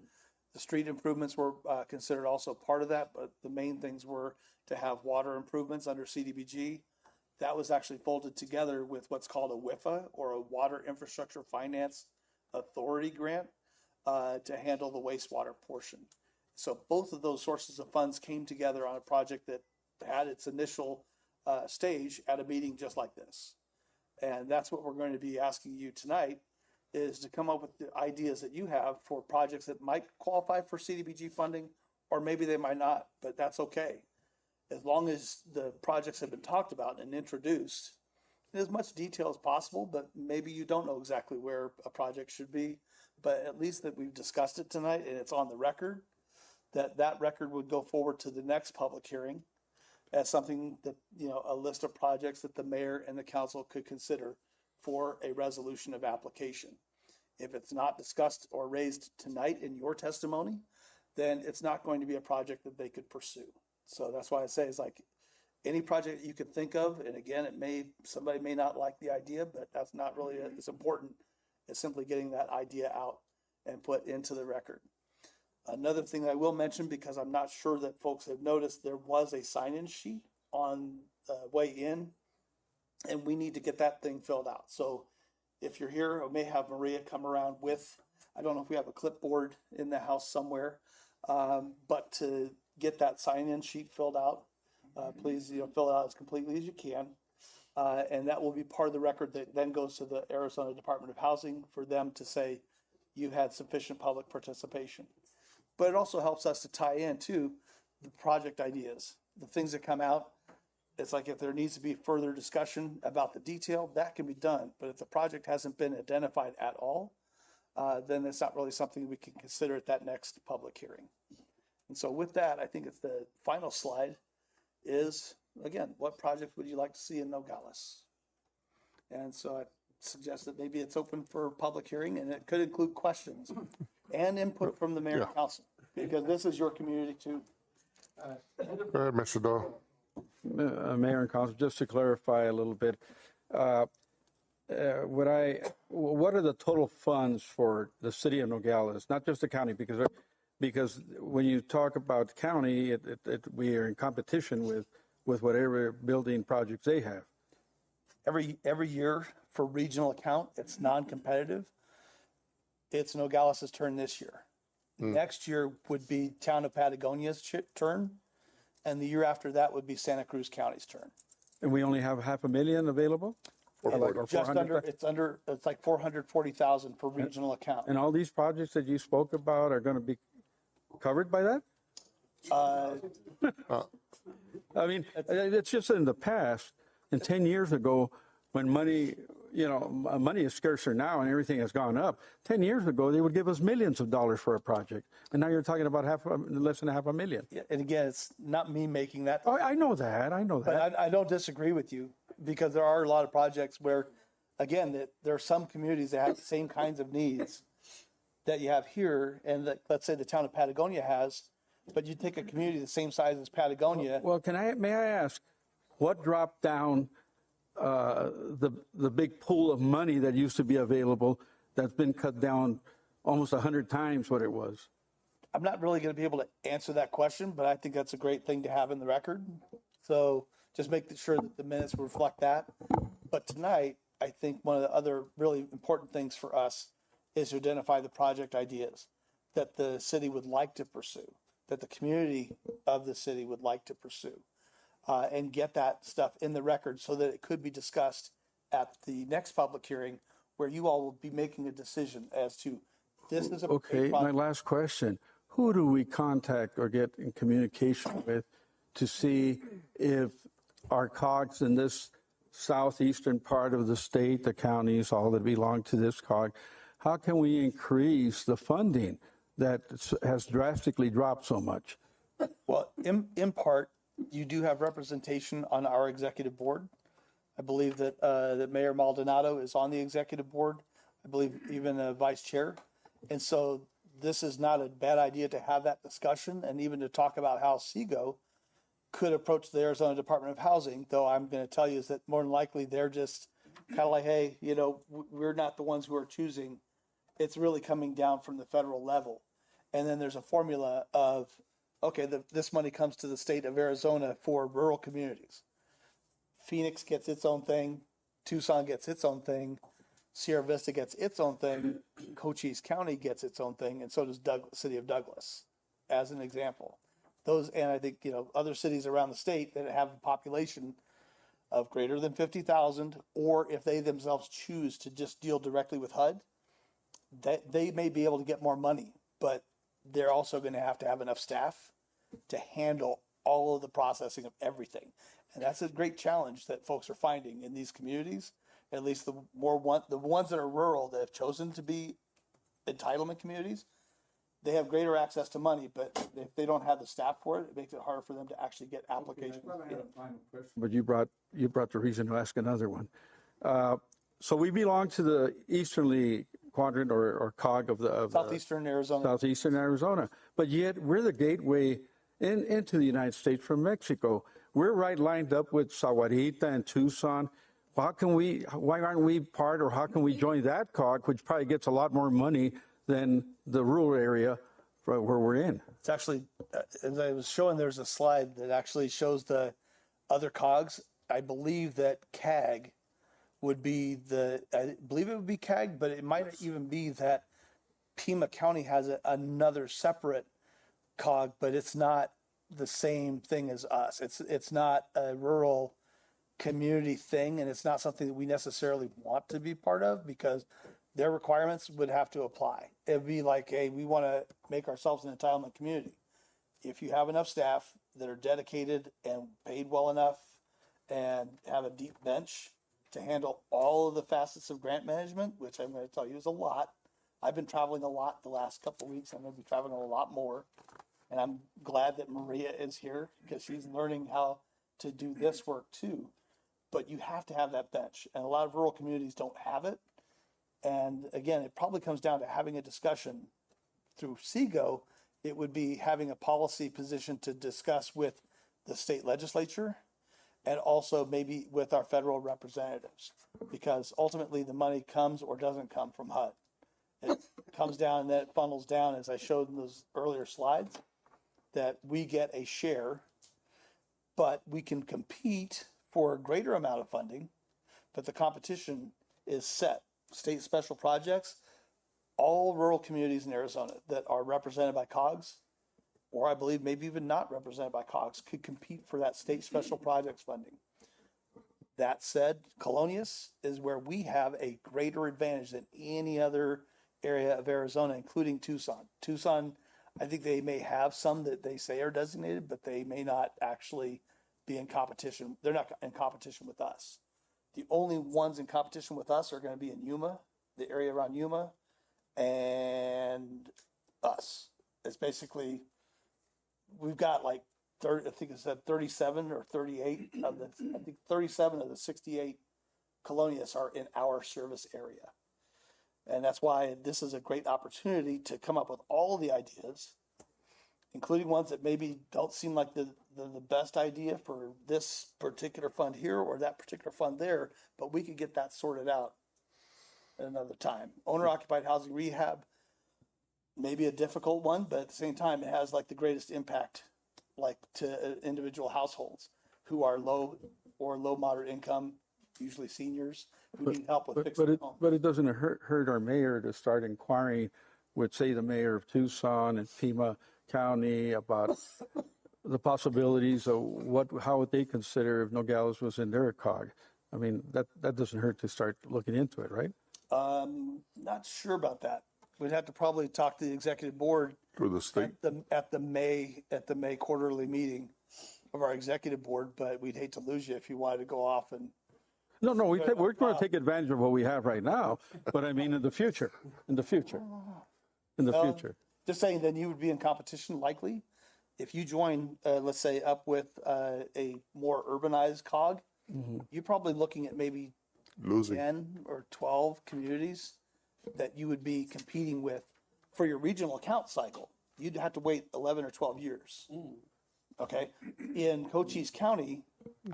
S10: the street improvements were considered also part of that, but the main things were to have water improvements under CDBG. That was actually folded together with what's called a WIFA, or a Water Infrastructure Finance Authority grant, to handle the wastewater portion. So both of those sources of funds came together on a project that had its initial stage at a meeting just like this. And that's what we're going to be asking you tonight, is to come up with the ideas that you have for projects that might qualify for CDBG funding, or maybe they might not, but that's okay. As long as the projects have been talked about and introduced in as much detail as possible, but maybe you don't know exactly where a project should be, but at least that we've discussed it tonight and it's on the record, that record would go forward to the next public hearing as something that, a list of projects that the mayor and the council could consider for a resolution of application. If it's not discussed or raised tonight in your testimony, then it's not going to be a project that they could pursue. So that's why I say it's like any project that you could think of, and again, somebody may not like the idea, but that's not really as important as simply getting that idea out and put into the record. Another thing I will mention, because I'm not sure that folks have noticed, there was a sign-in sheet on the way in, and we need to get that thing filled out. So if you're here, I may have Maria come around with, I don't know if we have a clipboard in the house somewhere, but to get that sign-in sheet filled out, please fill it out as completely as you can. And that will be part of the record that then goes to the Arizona Department of Housing for them to say you had sufficient public participation. But it also helps us to tie in to the project ideas, the things that come out. It's like if there needs to be further discussion about the detail, that can be done. But if the project hasn't been identified at all, then it's not really something we can consider at that next public hearing. And so with that, I think it's the final slide is, again, what project would you like to see in Nogales? And so I suggest that maybe it's open for public hearing, and it could include questions and input from the mayor and council, because this is your community too.
S1: Go ahead, Mr. Doyle.
S11: Mayor and Council, just to clarify a little bit, what are the total funds for the city of Nogales, not just the county, because Because when you talk about county, we are in competition with whatever building projects they have.
S10: Every year for regional account, it's non-competitive. It's Nogales' turn this year. Next year would be Town of Patagonia's turn, and the year after that would be Santa Cruz County's turn.
S11: And we only have 500,000 available? Or
S10: Just
S11: 400,000?
S10: it's like 440,000 for regional account.
S11: And all these projects that you spoke about are going to be covered by that? I mean, it's just in the past, and 10 years ago, when money is scarcer now and everything has gone up. 10 years ago, they would give us millions of dollars for a project. And now you're talking about less than $500,000.
S10: Yeah, and again, it's not me making that.
S11: Oh, I know that.
S10: But I don't disagree with you, because there are a lot of projects where, again, that there are some communities that have the same kinds of needs that you have here, and that, let's say the town of Patagonia has, but you take a community the same size as Patagonia.
S11: Well, may I ask, what dropped down the big pool of money that used to be available that's been cut down almost 100 times what it was?
S10: I'm not really going to be able to answer that question, but I think that's a great thing to have in the record. So just make sure that the minutes reflect that. But tonight, I think one of the other really important things for us is to identify the project ideas that the city would like to pursue, that the community of the city would like to pursue, and get that stuff in the record so that it could be discussed at the next public hearing, where you all will be making a decision as to this is a
S11: Okay, my last question. Who do we contact or get in communication with to see if our COGs in this southeastern part of the state, the counties, all that belong to this COG, how can we increase the funding that has drastically dropped so much?
S10: Well, in part, you do have representation on our executive board. I believe that that Mayor Maldonado is on the executive board. I believe even a vice chair. And so this is not a bad idea to have that discussion, and even to talk about how SEGO could approach the Arizona Department of Housing, though I'm going to tell you is that more than likely they're just kind of like, hey, we're not the ones who are choosing. It's really coming down from the federal level. And then there's a formula of, okay, this money comes to the state of Arizona for rural communities. Phoenix gets its own thing. Tucson gets its own thing. Sierra Vista gets its own thing. Cochise County gets its own thing. And so does City of Douglas, as an example. And I think, other cities around the state that have a population of greater than 50,000, or if they themselves choose to just deal directly with HUD, that they may be able to get more money, but they're also going to have enough staff to handle all of the processing of everything. And that's a great challenge that folks are finding in these communities, at least the ones that are rural that have chosen to be entitlement communities. They have greater access to money, but if they don't have the staff for it, it makes it harder for them to actually get applications.
S11: But you brought the reason to ask another one. So we belong to the easterly quadrant or cog of
S10: Southeastern Arizona.
S11: Southeastern Arizona, but yet we're the gateway into the United States from Mexico. We're right lined up with Sahuarita and Tucson. Why aren't we part, or how can we join that cog, which probably gets a lot more money than the rural area where we're in?
S10: It's actually, as I was showing, there's a slide that actually shows the other cogs. I believe that CAG would be I believe it would be CAG, but it might even be that Pima County has another separate cog, but it's not the same thing as us. It's not a rural community thing, and it's not something that we necessarily want to be part of, because their requirements would have to apply. It'd be like, hey, we want to make ourselves an entitlement community. If you have enough staff that are dedicated and paid well enough and have a deep bench to handle all of the facets of grant management, which I'm going to tell you is a lot. I've been traveling a lot the last couple of weeks. I'm going to be traveling a lot more. And I'm glad that Maria is here, because she's learning how to do this work too. But you have to have that bench, and a lot of rural communities don't have it. And again, it probably comes down to having a discussion through SEGO. It would be having a policy position to discuss with the state legislature, and also maybe with our federal representatives, because ultimately the money comes or doesn't come from HUD. it comes down and then it funnels down, as I showed in those earlier slides, that we get a share, but we can compete for a greater amount of funding, but the competition is set. State special projects, all rural communities in Arizona that are represented by COGS, or I believe maybe even not represented by COGS, could compete for that state special projects funding. That said, Colonias is where we have a greater advantage than any other area of Arizona, including Tucson. Tucson, I think they may have some that they say are designated, but they may not actually be in competition. They're not in competition with us. The only ones in competition with us are going to be in Yuma, the area around Yuma, and us. It's basically, we've got like 30, I think it said 37 or 38 of the, I think 37 of the 68 colonias are in our service area. And that's why this is a great opportunity to come up with all the ideas, including ones that maybe don't seem like the best idea for this particular fund here or that particular fund there, but we could get that sorted out at another time. Owner occupied housing rehab, maybe a difficult one, but at the same time, it has like the greatest impact, like to individual households who are low or low moderate income, usually seniors who need help with fixing homes.
S11: But it doesn't hurt our mayor to start inquiring with, say, the mayor of Tucson and Pima County about the possibilities of how would they consider if Nogales was in their cog. I mean, that doesn't hurt to start looking into it, right?
S10: Not sure about that. We'd have to probably talk to the executive board
S1: Through the state.
S10: at the May quarterly meeting of our executive board, but we'd hate to lose you if you wanted to go off and.
S11: No, we're going to take advantage of what we have right now, but I mean in the future.
S10: Just saying, then you would be in competition likely if you join, let's say, up with a more urbanized cog. You're probably looking at maybe
S1: Losing.
S10: 10 or 12 communities that you would be competing with for your regional account cycle. You'd have to wait 11 or 12 years. Okay. In Cochise County,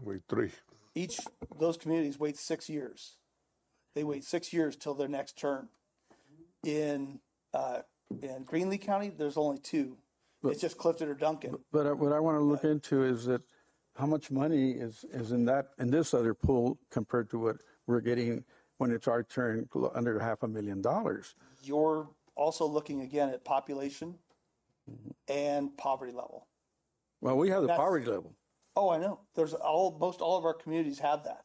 S1: Wait, 3.
S10: each of those communities wait 6 years. They wait 6 years till their next turn. In Greenlee County, there's only 2. It's just Clifton or Duncan.
S11: But what I want to look into is that how much money is in this other pool compared to what we're getting when it's our turn, under $500,000.
S10: You're also looking again at population and poverty level.
S11: Well, we have the poverty level.
S10: Oh, I know. Most all of our communities have that.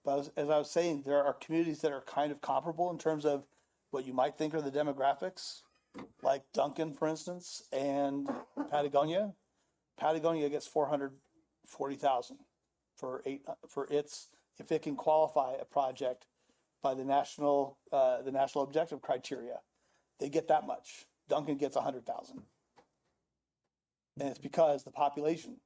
S10: But as I was saying, there are communities that are kind of comparable in terms of what you might think are the demographics, like Duncan, for instance, and Patagonia. Patagonia gets $440,000 for its, if it can qualify a project by the national objective criteria, they get that much. Duncan gets $100,000, and it's because the population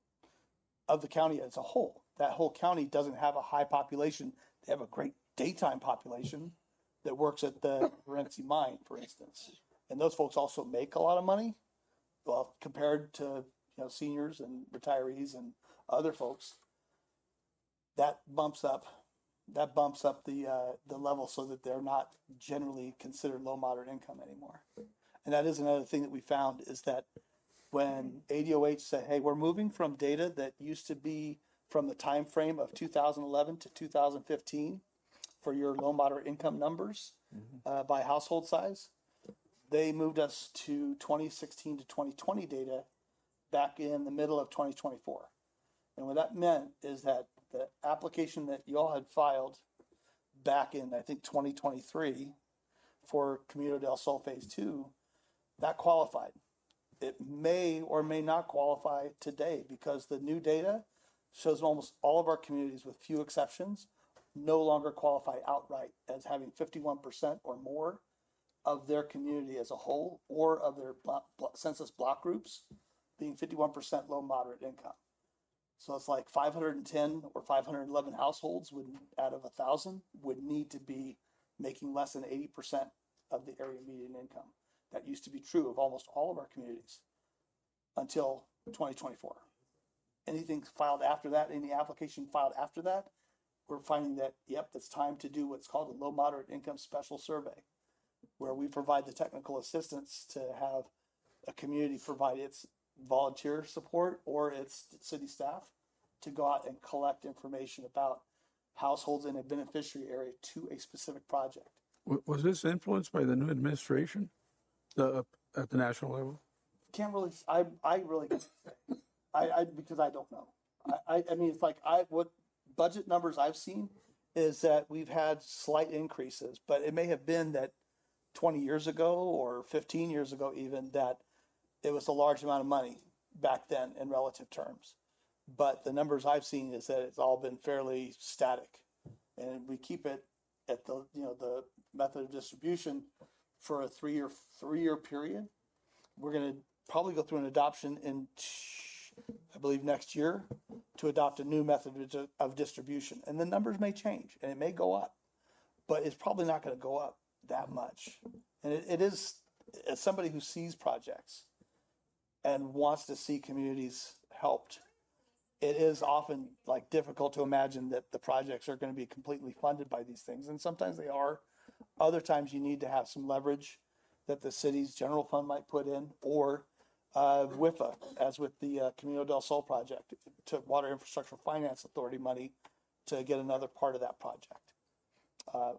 S10: of the county as a whole, that whole county doesn't have a high population. They have a great daytime population that works at the Renzi mine, for instance, and those folks also make a lot of money. Well, compared to seniors and retirees and other folks, that bumps up the level so that they're not generally considered low moderate income anymore. And that is another thing that we found, is that when ADOH said, hey, we're moving from data that used to be from the time frame of 2011 to 2015 for your low moderate income numbers by household size, they moved us to 2016 to 2020 data back in the middle of 2024. And what that meant is that the application that you all had filed back in, I think, 2023 for Camino del Sol Phase 2, that qualified. It may or may not qualify today because the new data shows almost all of our communities, with few exceptions, no longer qualify outright as having 51% or more of their community as a whole, or of their census block groups being 51% low moderate income. So it's like 510 or 511 households out of 1,000 would need to be making less than 80% of the area median income. That used to be true of almost all of our communities until 2024. Anything filed after that, any application filed after that, we're finding that, yep, it's time to do what's called a low moderate income special survey. where we provide the technical assistance to have a community provide its volunteer support or its city staff to go out and collect information about households in a beneficiary area to a specific project.
S11: Was this influenced by the new administration at the national level?
S10: Can't really, I really can't say. Because I don't know. I mean, it's like what budget numbers I've seen is that we've had slight increases, but it may have been that 20 years ago or 15 years ago even that it was a large amount of money back then in relative terms. But the numbers I've seen is that it's all been fairly static, and we keep it at the the method of distribution for a three-year period. We're going to probably go through an adoption in, I believe, next year to adopt a new method of distribution, and the numbers may change and it may go up, but it's probably not going to go up that much. And it is, as somebody who sees projects and wants to see communities helped, it is often like difficult to imagine that the projects are going to be completely funded by these things. And sometimes they are. Other times you need to have some leverage that the city's general fund might put in, or WIFA, as with the Camino del Sol project, took Water Infrastructure Finance Authority money to get another part of that project.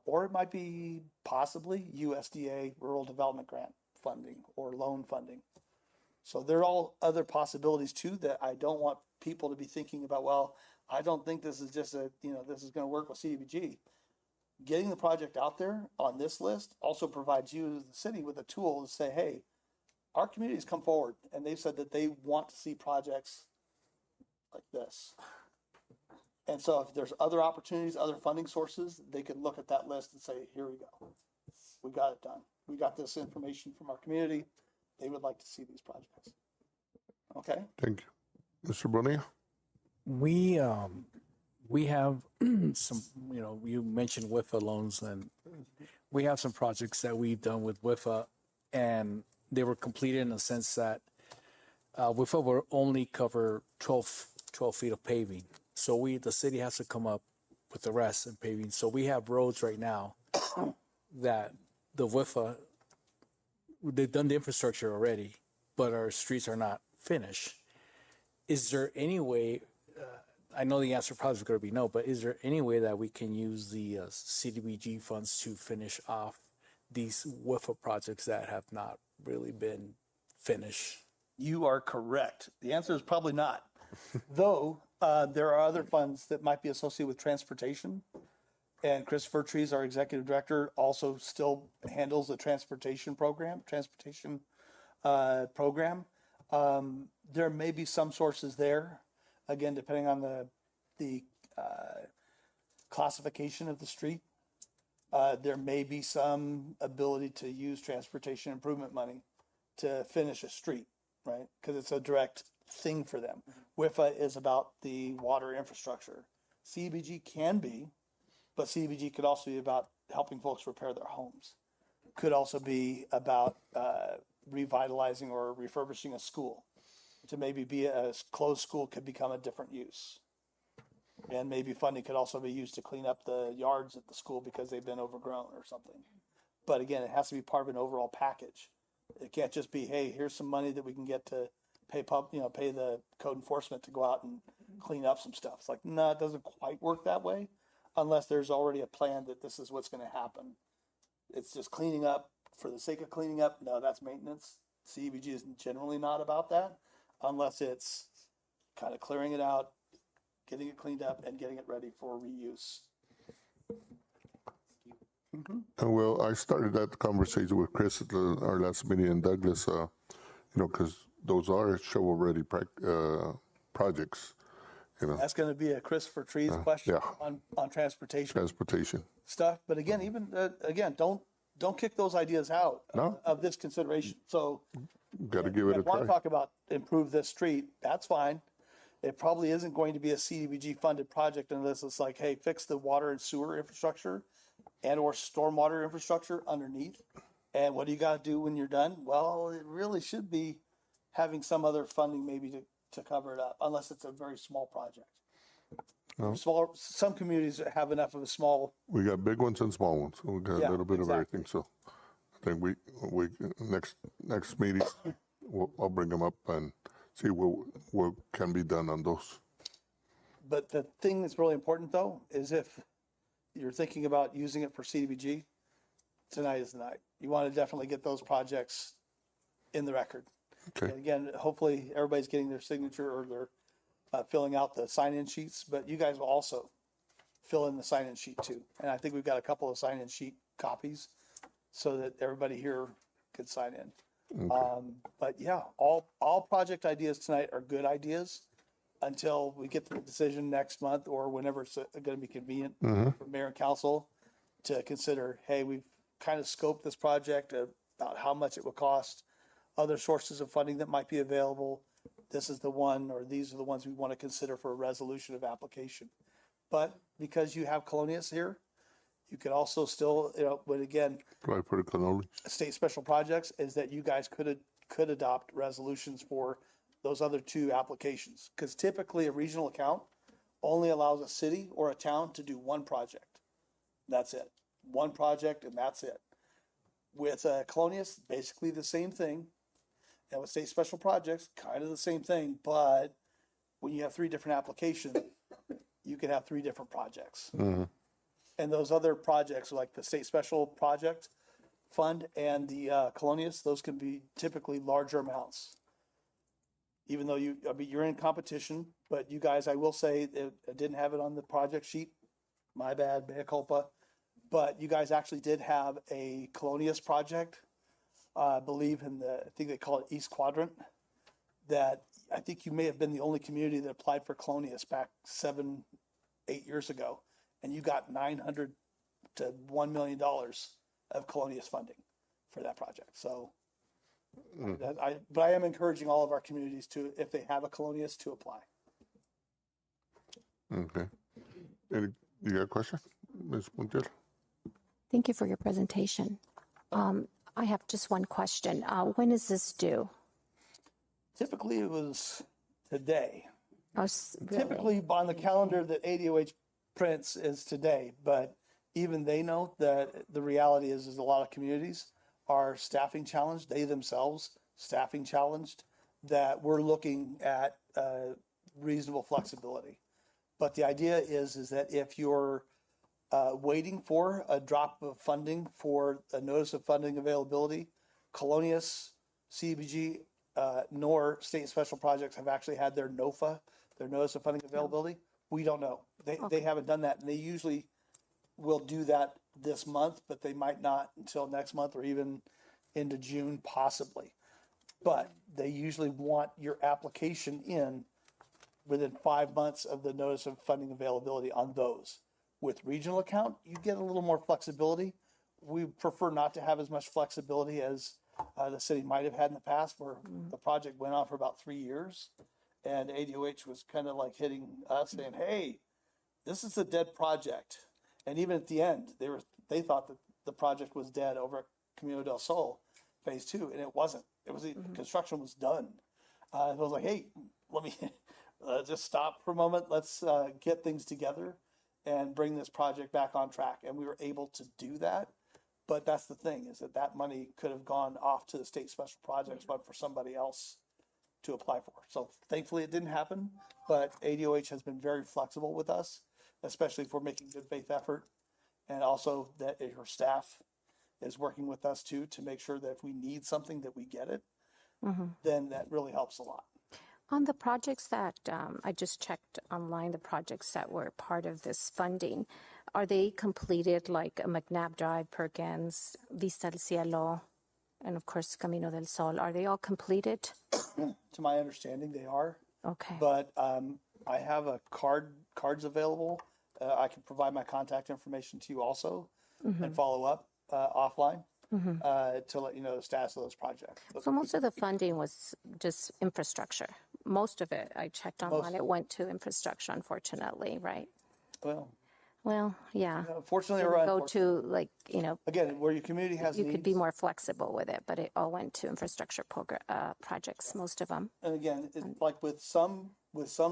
S10: Or it might be possibly USDA Rural Development Grant funding or loan funding. So there are all other possibilities too that I don't want people to be thinking about, well, I don't think this is just this is going to work with CDBG. Getting the project out there on this list also provides you as the city with a tool to say, hey, our communities come forward and they've said that they want to see projects like this. And so if there's other opportunities, other funding sources, they can look at that list and say, here we go. We got it done. We got this information from our community. They would like to see these projects. Okay.
S1: Thank you. Mr. Bonilla?
S6: We have some, you mentioned WIFA loans, and we have some projects that we've done with WIFA, and they were completed in the sense that WIFA will only cover 12 feet of paving. So the city has to come up with the rest in paving. So we have roads right now that the WIFA, they've done the infrastructure already, but our streets are not finished. Is there any way, I know the answer probably is going to be no, but is there any way that we can use the CDBG funds to finish off these WIFA projects that have not really been finished?
S10: You are correct. The answer is probably not. Though there are other funds that might be associated with transportation. And Christopher Trees, our executive director, also still handles the transportation program. There may be some sources there, again, depending on the classification of the street. There may be some ability to use transportation improvement money to finish a street, right? Because it's a direct thing for them. WIFA is about the water infrastructure. CDBG can be, but CDBG could also be about helping folks repair their homes. Could also be about revitalizing or refurbishing a school to maybe be a closed school could become a different use. And maybe funding could also be used to clean up the yards at the school because they've been overgrown or something. But again, it has to be part of an overall package. It can't just be, hey, here's some money that we can get to pay the code enforcement to go out and clean up some stuff. It's like, no, it doesn't quite work that way unless there's already a plan that this is what's going to happen. It's just cleaning up for the sake of cleaning up. No, that's maintenance. CDBG is generally not about that unless it's kind of clearing it out, getting it cleaned up, and getting it ready for reuse.
S1: And well, I started that conversation with Chris at our last meeting in Douglas, because those are shovel-ready projects.
S10: That's going to be a Christopher Trees question on transportation stuff. But again, don't kick those ideas out of this consideration. So,
S1: got to give it a try.
S10: Want to talk about improve this street? That's fine. It probably isn't going to be a CDBG funded project unless it's like, hey, fix the water and sewer infrastructure and or stormwater infrastructure underneath. And what do you got to do when you're done? Well, it really should be having some other funding maybe to cover it up, unless it's a very small project. Some communities have enough of a small.
S1: We got big ones and small ones. We got a little bit of everything. So then we next meeting, I'll bring them up and see what can be done on those.
S10: But the thing that's really important though, is if you're thinking about using it for CDBG, tonight is the night. You want to definitely get those projects in the record.
S1: Okay.
S10: And again, hopefully everybody's getting their signature or they're filling out the sign-in sheets, but you guys will also fill in the sign-in sheet too. And I think we've got a couple of sign-in sheet copies so that everybody here could sign in. But yeah, all project ideas tonight are good ideas until we get the decision next month or whenever it's going to be convenient for mayor and council to consider, hey, we've kind of scoped this project about how much it will cost, other sources of funding that might be available. This is the one, or these are the ones we want to consider for a resolution of application. But because you have Colonias here, you could also still, but again,
S1: Apply for the cannoli.
S10: state special projects is that you guys could adopt resolutions for those other two applications. Because typically a regional account only allows a city or a town to do one project. That's it. One project and that's it. With Colonias, basically the same thing. And with state special projects, kind of the same thing. But when you have three different applications, you can have three different projects. And those other projects, like the state special project fund and the Colonias, those can be typically larger amounts. Even though you're in competition, but you guys, I will say, I didn't have it on the project sheet. My bad, mea culpa. But you guys actually did have a Colonias project, I believe I think they call it East Quadrant, that I think you may have been the only community that applied for Colonias back 7-8 years ago. And you got $900 to $1 million of Colonias funding for that project. So, but I am encouraging all of our communities to, if they have a Colonias, to apply.
S1: Okay. You got a question, Ms. Montiel?
S5: Thank you for your presentation. I have just one question. When is this due?
S10: Typically, it was today.
S5: Really?
S10: Typically, on the calendar that ADOH prints is today, but even they know that the reality is a lot of communities are staffing challenged. They themselves staffing challenged. That we're looking at reasonable flexibility. But the idea is that if you're waiting for a drop of funding for a notice of funding availability, Colonias, CDBG, nor state and special projects have actually had their NOFA, their notice of funding availability. We don't know. They haven't done that, and they usually will do that this month, but they might not until next month or even into June possibly. But they usually want your application in within 5 months of the notice of funding availability on those. With regional account, you get a little more flexibility. We prefer not to have as much flexibility as the city might have had in the past, where the project went on for about 3 years. And ADOH was kind of like hitting us saying, hey, this is a dead project. And even at the end, they thought that the project was dead over at Camino del Sol phase 2, and it wasn't. It was construction was done. I was like, hey, let me just stop for a moment. Let's get things together and bring this project back on track. And we were able to do that. But that's the thing, is that money could have gone off to the state special projects, but for somebody else to apply for. So thankfully it didn't happen, but ADOH has been very flexible with us, especially if we're making good faith effort. And also that her staff is working with us too, to make sure that if we need something that we get it, then that really helps a lot.
S5: On the projects that I just checked online, the projects that were part of this funding, are they completed, like McNabb Drive, Perkins, Vista del Cielo, and of course Camino del Sol? Are they all completed?
S10: To my understanding, they are.
S5: Okay.
S10: But I have cards available. I can provide my contact information to you also and follow up offline to let you know the status of those projects.
S5: So most of the funding was just infrastructure. Most of it, I checked online, it went to infrastructure, unfortunately, right? Well, yeah.
S10: Fortunately or
S5: Go
S10: unfortunately.
S5: to,
S10: Again, where your community has
S5: you
S10: needs.
S5: could be more flexible with it, but it all went to infrastructure projects, most of them.
S10: And again, it's like with some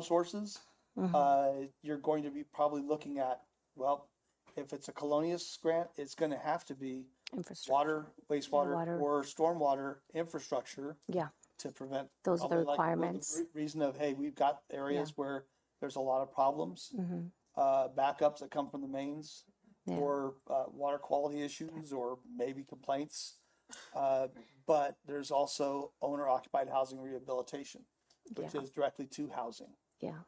S10: sources, you're going to be probably looking at, well, if it's a Colonias grant, it's going to have to be
S5: Infrastructure.
S10: water, wastewater,
S5: Water.
S10: or stormwater infrastructure
S5: Yeah,
S10: to prevent.
S5: those are the
S10: probably like
S5: requirements.
S10: Reason of, hey, we've got areas where there's a lot of problems,
S5: Mm-hmm.
S10: backups that come from the mains,
S5: Yeah.
S10: or water quality issues, or maybe complaints. But there's also owner-occupied housing rehabilitation, which
S5: Yeah.
S10: is directly to housing.
S5: Yeah,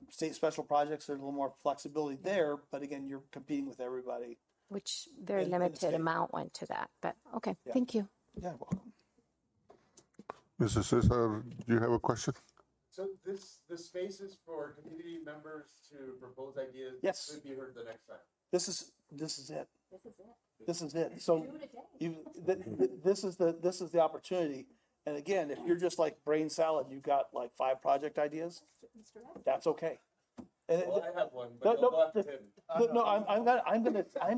S10: State special projects, there's a little more flexibility there, but again, you're competing with everybody.
S5: which very
S10: In the
S5: limited
S10: state.
S5: amount went to that, but okay,
S10: Yeah.
S5: thank you.
S10: Yeah, welcome.
S1: Mrs. Cesar, do you have a question?
S4: So the spaces for community members to propose ideas
S10: Yes.
S4: could be heard the next time.
S10: This is it. This is it. So this is the opportunity. And again, if you're just like brain salad, you've got like 5 project ideas, that's okay. And
S4: Well, I have one,
S10: No,
S4: but
S10: no,
S4: go after him.
S10: I'm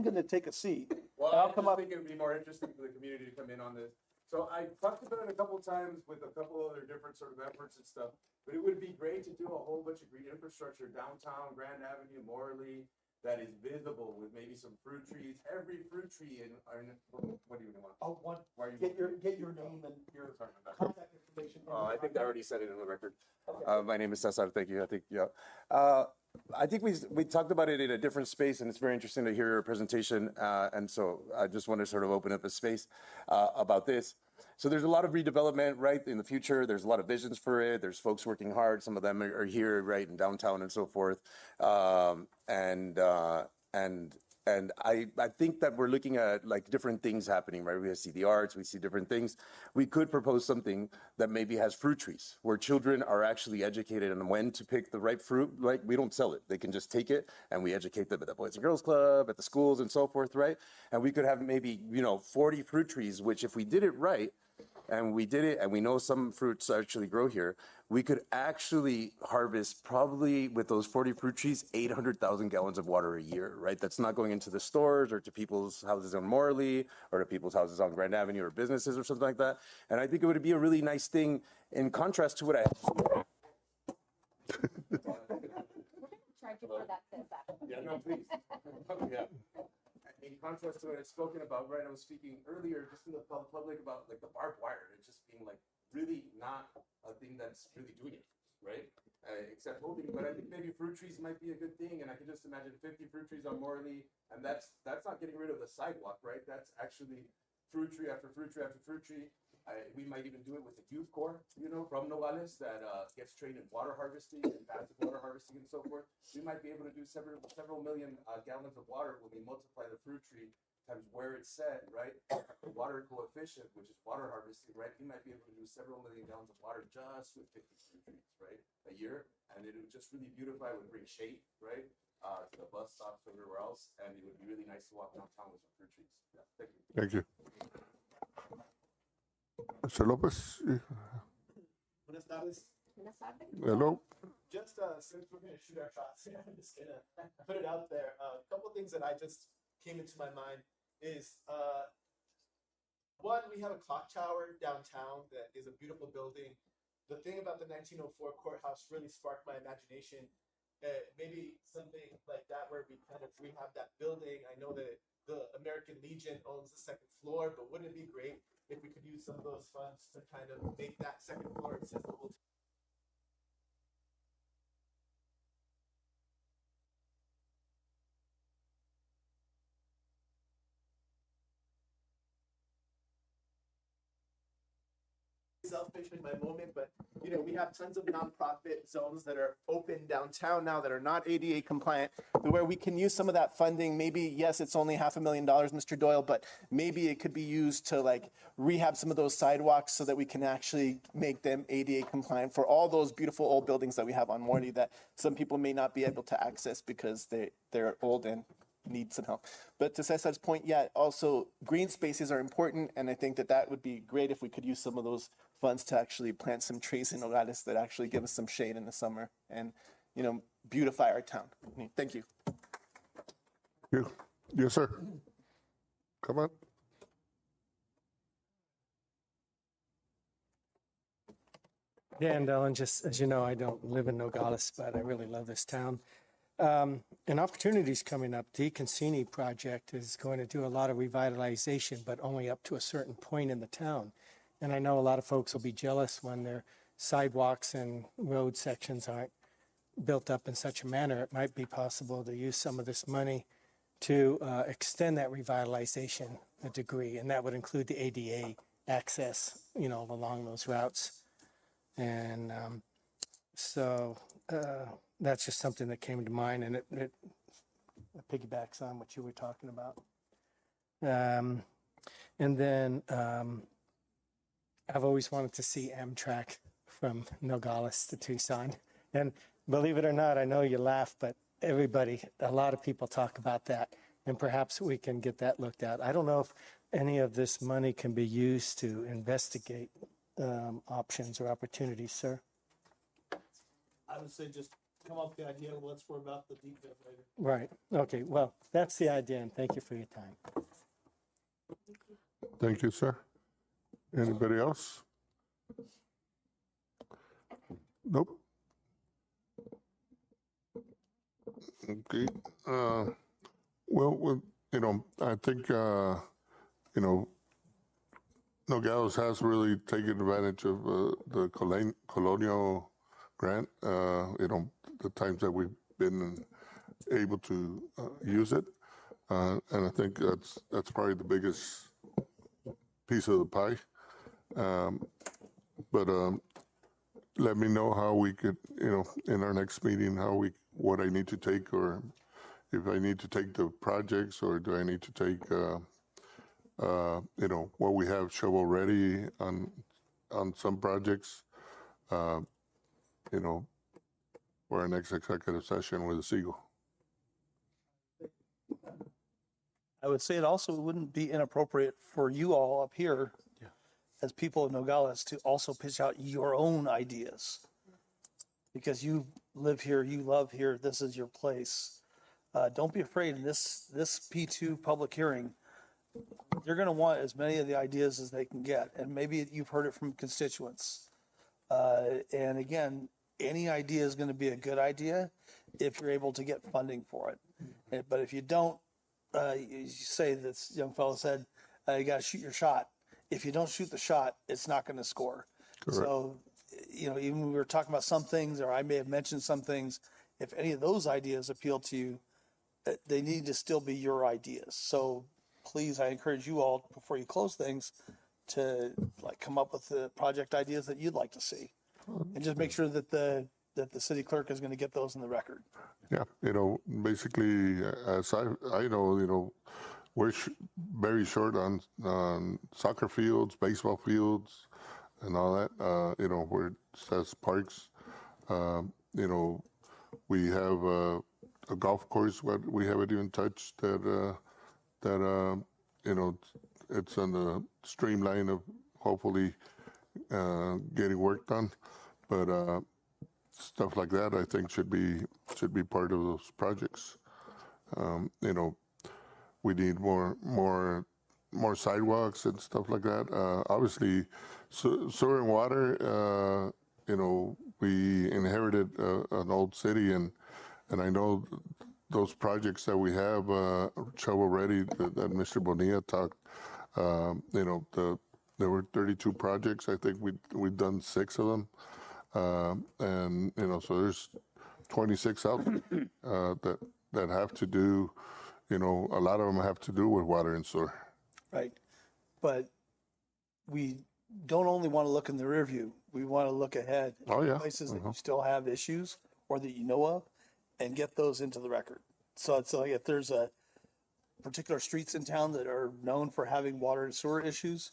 S10: gonna take a seat.
S4: Well,
S10: I'll
S4: I
S10: come
S4: just
S10: up.
S4: think it would be more interesting for the community to come in on this. So I talked about it a couple times with a couple other different sort of efforts and stuff, but it would be great to do a whole bunch of green infrastructure downtown, Grand Avenue, Morley, that is visible with maybe some fruit trees. Every fruit tree what do you want?
S10: Oh, one,
S4: Why are you?
S10: get your name and your
S4: Sorry about that.
S10: contact information.
S4: I think I already said it in the record. My name is Cesar. Thank you. I think we talked about it in a different space, and it's very interesting to hear your presentation. And so I just want to sort of open up a space about this. So there's a lot of redevelopment, right, in the future. There's a lot of visions for it. There's folks working hard. Some of them are here, right, in downtown and so forth. And I think that we're looking at like different things happening, right? We see the arts, we see different things. We could propose something that maybe has fruit trees where children are actually educated on when to pick the right fruit. Like we don't sell it. They can just take it and we educate them at the Boys and Girls Club, at the schools and so forth, right? And we could have maybe, 40 fruit trees, which if we did it right, and we did it, and we know some fruits actually grow here, we could actually harvest probably with those 40 fruit trees, 800,000 gallons of water a year, right? That's not going into the stores or to people's houses on Morley or to people's houses on Grand Avenue or businesses or something like that. And I think it would be a really nice thing in contrast to what I
S5: Charge you for that, Cesar.
S4: Yeah, no, please. Yeah. In contrast to what I've spoken about, right, I was speaking earlier just in the public about like the barbed wire and just being like really not a thing that's really doing it, right? Except holding, but I think maybe fruit trees might be a good thing, and I can just imagine 50 fruit trees on Morley, and that's not getting rid of the sidewalk, right? That's actually fruit tree after fruit tree after fruit tree. We might even do it with the youth corps, from Nogales that gets trained in water harvesting and passive water harvesting and so forth. We might be able to do several million gallons of water when we multiply the fruit tree times where it's set, right? The water coefficient, which is water harvesting, right? We might be able to do several million gallons of water just with 50 fruit trees, right? A year, and it would just really beautify. It would bring shade, right? To the bus stops everywhere else, and it would be really nice to walk downtown with some fruit trees. Yeah, thank you.
S1: Thank you. Mr. Lopez,
S2: Buenas tardes.
S1: hello?
S2: Just since we're gonna shoot our shots, I'm just gonna put it out there. A couple things that I just came into my mind is one, we have a clock tower downtown that is a beautiful building. The thing about the 1904 courthouse really sparked my imagination. Maybe something like that where we kind of rehab that building. I know that the American Legion owns the second floor, but wouldn't it be great if we could use some of those funds to kind of make that second floor accessible? Selfish in my moment, but we have tons of nonprofit zones that are open downtown now that are not ADA compliant, where we can use some of that funding. Maybe, yes, it's only $500,000, Mr. Doyle, but maybe it could be used to like rehab some of those sidewalks so that we can actually make them ADA compliant for all those beautiful old buildings that we have on Morley that some people may not be able to access because they're old and need some help. But to Cesar's point, yeah, also green spaces are important, and I think that would be great if we could use some of those funds to actually plant some trees in Nogales that actually give us some shade in the summer and, beautify our town. Thank you.
S1: You. Yes, sir. Come on.
S12: Dan Dellen, just as you know, I don't live in Nogales, but I really love this town. An opportunity's coming up. The Cassini project is going to do a lot of revitalization, but only up to a certain point in the town. And I know a lot of folks will be jealous when their sidewalks and road sections aren't built up in such a manner. It might be possible to use some of this money to extend that revitalization a degree, and that would include the ADA access, along those routes. And so that's just something that came to mind, and it piggybacks on what you were talking about. And then I've always wanted to see Amtrak from Nogales to Tucson. And believe it or not, I know you laugh, but a lot of people talk about that, and perhaps we can get that looked at. I don't know if any of this money can be used to investigate options or opportunities, sir.
S10: I would say just come up with the idea. Let's worry about the details later.
S12: Right. Okay. Well, that's the idea, and thank you for your time.
S1: Thank you, sir. Anybody else? Nope. Okay. Well, I think, Nogales has really taken advantage of the colonial grant, the times that we've been able to use it. And I think that's probably the biggest piece of the pie. But let me know how we could, in our next meeting, what I need to take, or if I need to take the projects, or do I need to take, what we have shovel ready on some projects, for our next executive session with the Seagull.
S10: I would say it also wouldn't be inappropriate for you all up here, as people of Nogales, to also pitch out your own ideas. Because you live here, you love here, this is your place. Don't be afraid in this P2 public hearing. They're going to want as many of the ideas as they can get. And maybe you've heard it from constituents. And again, any idea is going to be a good idea if you're able to get funding for it. But if you don't, you say this young fellow said, you got to shoot your shot. If you don't shoot the shot, it's not going to score.
S1: Correct.
S10: So, even when we were talking about some things, or I may have mentioned some things, if any of those ideas appeal to you, they need to still be your ideas. So please, I encourage you all, before you close things, to come up with the project ideas that you'd like to see. And just make sure that the city clerk is going to get those in the record.
S1: Yeah, basically, as I know, we're very short on soccer fields, baseball fields, and all that. Where it says parks. We have a golf course what we haven't even touched that it's on the streamline of hopefully getting work done. But stuff like that, I think, should be part of those projects. We need more sidewalks and stuff like that. Obviously, sewer and water. We inherited an old city, and I know those projects that we have shovel ready that Mr. Bonilla talked. There were 32 projects. I think we've done 6 of them. And so there's 26 out there that have to do, a lot of them have to do with water and sewer.
S10: Right. But we don't only want to look in the rear view. We want to look ahead.
S1: Oh, yeah.
S10: Places that you still have issues or that you know of, and get those into the record. So it's like if there's a particular streets in town that are known for having water and sewer issues,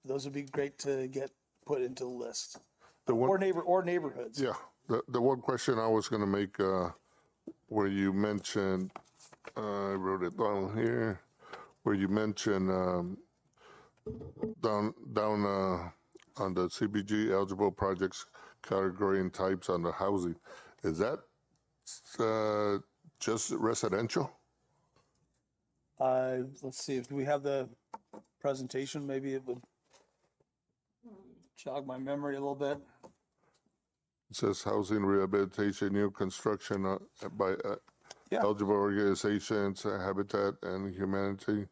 S10: those would be great to get put into the list. Or neighborhoods.
S1: Yeah. The one question I was going to make, where you mentioned, I wrote it down here, where you mentioned down on the CBG eligible projects category and types on the housing. Is that just residential?
S10: Let's see, if we have the presentation, maybe it would jog my memory a little bit.
S1: It says housing rehabilitation, new construction by
S10: Yeah.
S1: eligible organizations, Habitat and Humanity,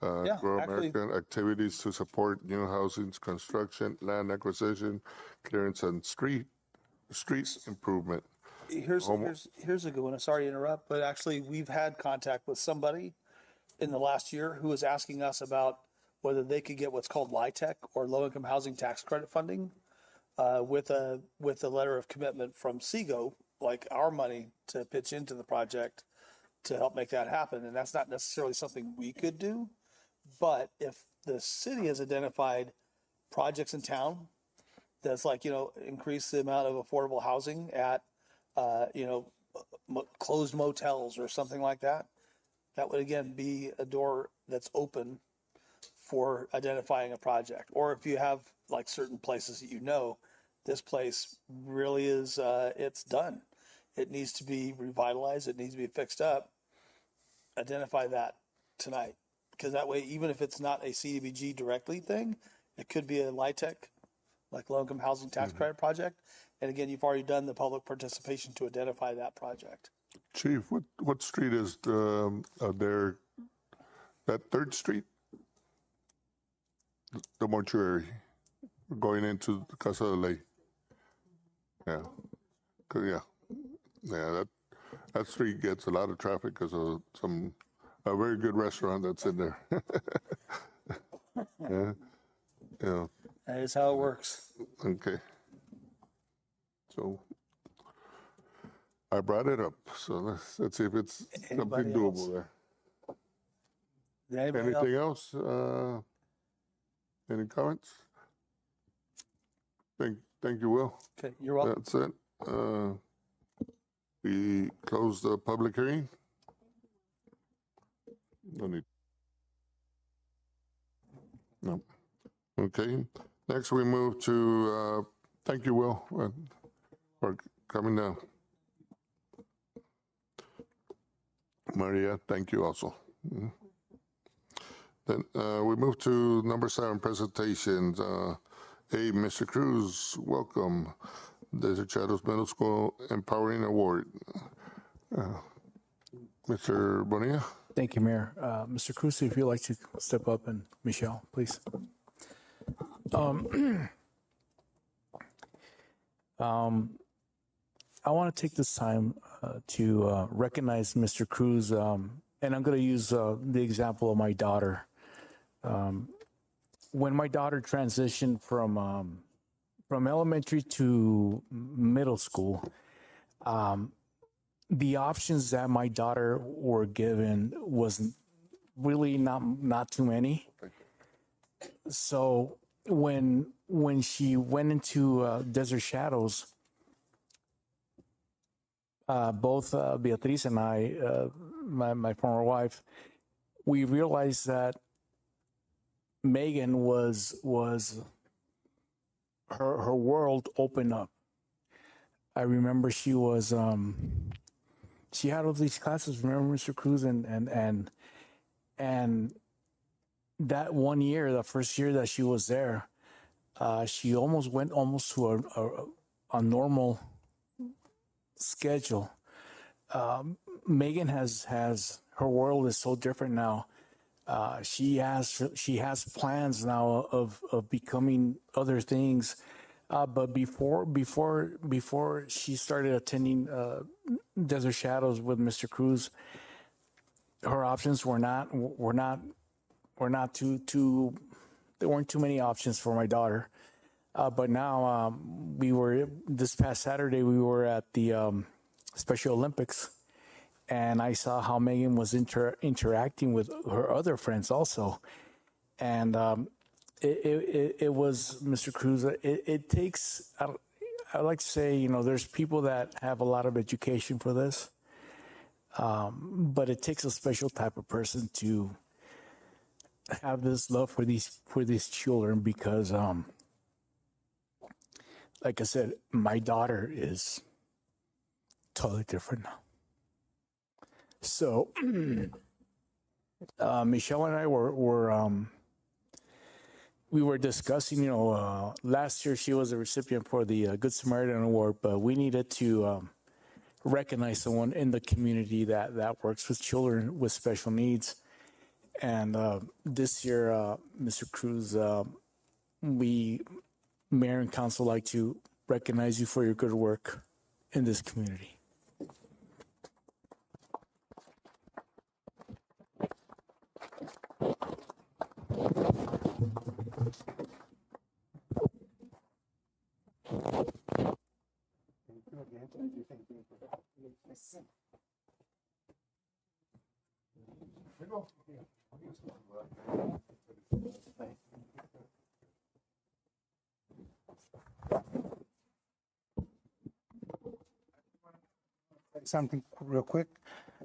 S10: Yeah,
S1: Grow
S10: actually-
S1: American activities to support new housing construction, land acquisition, clearance, and street improvement.
S10: Here's a good one. I'm sorry to interrupt, but actually we've had contact with somebody in the last year who was asking us about whether they could get what's called LIHTC or low income housing tax credit funding with a letter of commitment from SEGO, like our money to pitch into the project to help make that happen. And that's not necessarily something we could do, but if the city has identified projects in town that's like, increase the amount of affordable housing at, closed motels or something like that, that would again be a door that's open for identifying a project. Or if you have like certain places that this place really is, it's done. It needs to be revitalized. It needs to be fixed up. Identify that tonight. Because that way, even if it's not a CDBG directly thing, it could be a LIHTC, like low income housing tax credit project. And again, you've already done the public participation to identify that project.
S1: Chief, what street is there? That 3rd Street? The mortuary going into the Casa de Ley. Yeah. Yeah, that street gets a lot of traffic because of a very good restaurant that's in there. Yeah.
S10: That is how it works.
S1: Okay. So I brought it up. So let's see if it's
S10: Anybody
S1: something
S10: else?
S1: doable there.
S10: Anybody
S1: Anything else? Any comments? Thank you, Will.
S10: Okay, you're welcome.
S1: That's it. We close the public hearing. No need. No. Okay. Next, we move to, thank you, Will, for coming down. Maria, thank you also. Then we move to number 7, presentations. Hey, Mr. Cruz, welcome. Desert Shadows Middle School Empowering Award. Mr. Bonilla?
S6: Thank you, Mayor. Mr. Cruz, if you'd like to step up, and Michelle, please. I want to take this time to recognize Mr. Cruz, and I'm going to use the example of my daughter. When my daughter transitioned from elementary to middle school, the options that my daughter were given was really not too many. So when she went into Desert Shadows, both Beatriz and I, my former wife, we realized that Megan was her world opened up. I remember she was she had all these classes. Remember, Mr. Cruz, and that one year, the first year that she was there, she went to a normal schedule. Megan has her world is so different now. She has plans now of becoming other things. But before she started attending Desert Shadows with Mr. Cruz, her options were not too there weren't too many options for my daughter. But now this past Saturday we were at the Special Olympics, and I saw how Megan was interacting with her other friends also, and it was, Mr. Cruz. It takes. I like to say, there's people that have a lot of education for this, but it takes a special type of person to have this love for these children, because, like I said, my daughter is totally different now. So Michelle and I we were discussing, last year she was a recipient for the Good Samaritan Award, but we needed to recognize someone in the community that works with children with special needs. And this year, Mr. Cruz, we, Mayor and Council, like to recognize you for your good work in this community.
S13: Something real quick,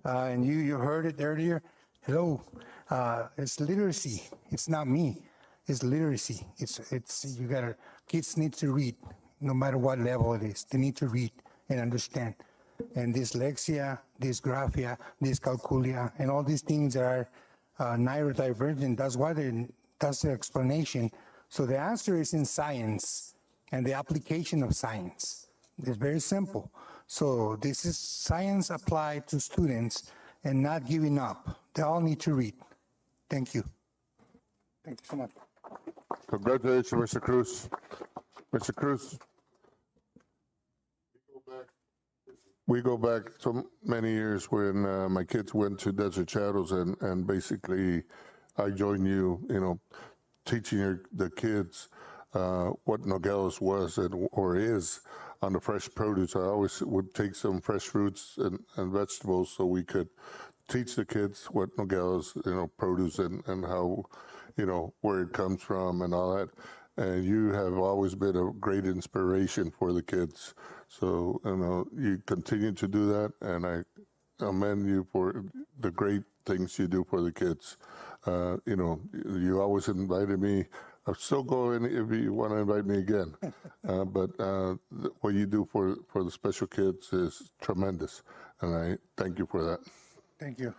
S13: and you heard it earlier. Hello, it's literacy. It's not me. It's literacy. It's you gotta. Kids need to read, no matter what level it is. They need to read and understand. And dyslexia, dysgraphia, dyscalculia, and all these things are neurodivergent. That's the explanation. So the answer is in science and the application of science. It's very simple. So this is science applied to students and not giving up. They all need to read. Thank you. Thank you so much.
S1: Congratulations, Mr. Cruz. Mr. Cruz, we go back so many years when my kids went to Desert Shadows, and basically I joined you, teaching the kids what Nogales was or is on the fresh produce. I always would take some fresh fruits and vegetables so we could teach the kids what Nogales, produce and how, where it comes from and all that. And you have always been a great inspiration for the kids. So, you continue to do that, and I commend you for the great things you do for the kids. You always invited me. I'm still going if you want to invite me again. But what you do for the special kids is tremendous, and I thank you for that.
S13: Thank you.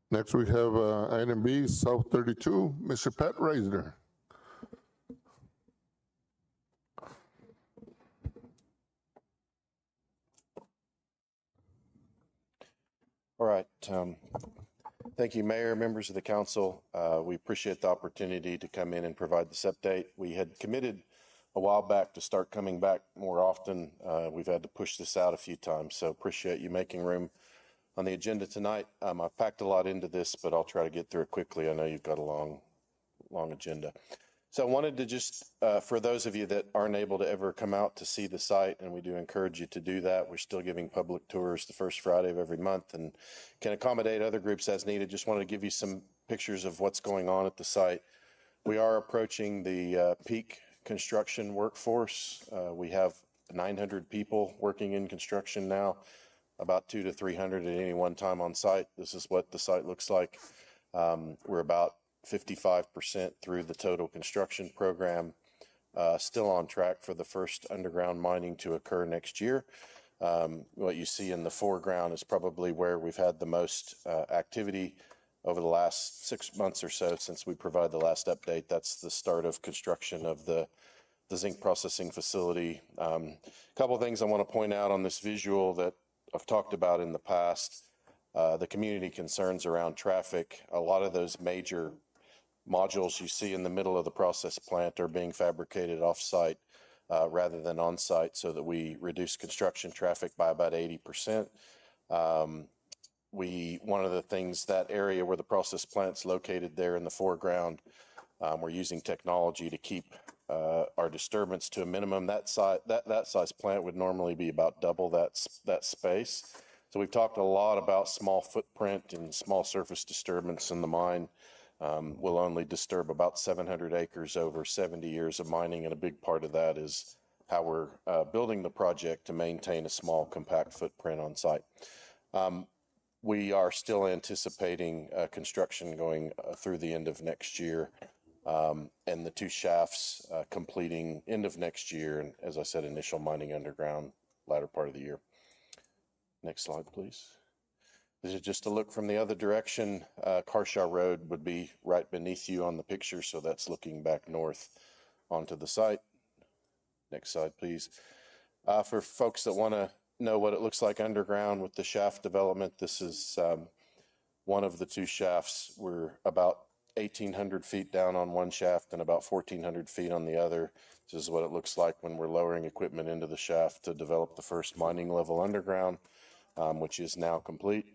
S1: Next, we have item B, South 32, Mr. Pat Reisner.
S14: All right. Thank you, Mayor, members of the council. We appreciate the opportunity to come in and provide this update. We had committed a while back to start coming back more often. We've had to push this out a few times, so appreciate you making room on the agenda tonight. I've packed a lot into this, but I'll try to get through it quickly. I know you've got a long agenda. So I wanted to just, for those of you that aren't able to ever come out to see the site, and we do encourage you to do that, we're still giving public tours the first Friday of every month and can accommodate other groups as needed. Just wanted to give you some pictures of what's going on at the site. We are approaching the peak construction workforce. We have 900 people working in construction now, about 200 to 300 at any one time on site. This is what the site looks like. We're about 55% through the total construction program, still on track for the first underground mining to occur next year. What you see in the foreground is probably where we've had the most activity over the last 6 months or so since we provided the last update. That's the start of construction of the zinc processing facility. A couple of things I want to point out on this visual that I've talked about in the past, the community concerns around traffic. A lot of those major modules you see in the middle of the process plant are being fabricated off-site rather than on-site, so that we reduce construction traffic by about 80%. One of the things, that area where the process plant's located there in the foreground, we're using technology to keep our disturbance to a minimum. That size plant would normally be about double that space. So we've talked a lot about small footprint and small surface disturbance in the mine. We'll only disturb about 700 acres over 70 years of mining, and a big part of that is how we're building the project to maintain a small, compact footprint on site. We are still anticipating construction going through the end of next year, and the 2 shafts completing end of next year, and as I said, initial mining underground latter part of the year. Next slide, please. Just to look from the other direction, Carshaw Road would be right beneath you on the picture, so that's looking back north onto the site. Next slide, please. For folks that want to know what it looks like underground with the shaft development, this is one of the two shafts. We're about 1,800 feet down on one shaft and about 1,400 feet on the other. This is what it looks like when we're lowering equipment into the shaft to develop the first mining level underground, which is now complete.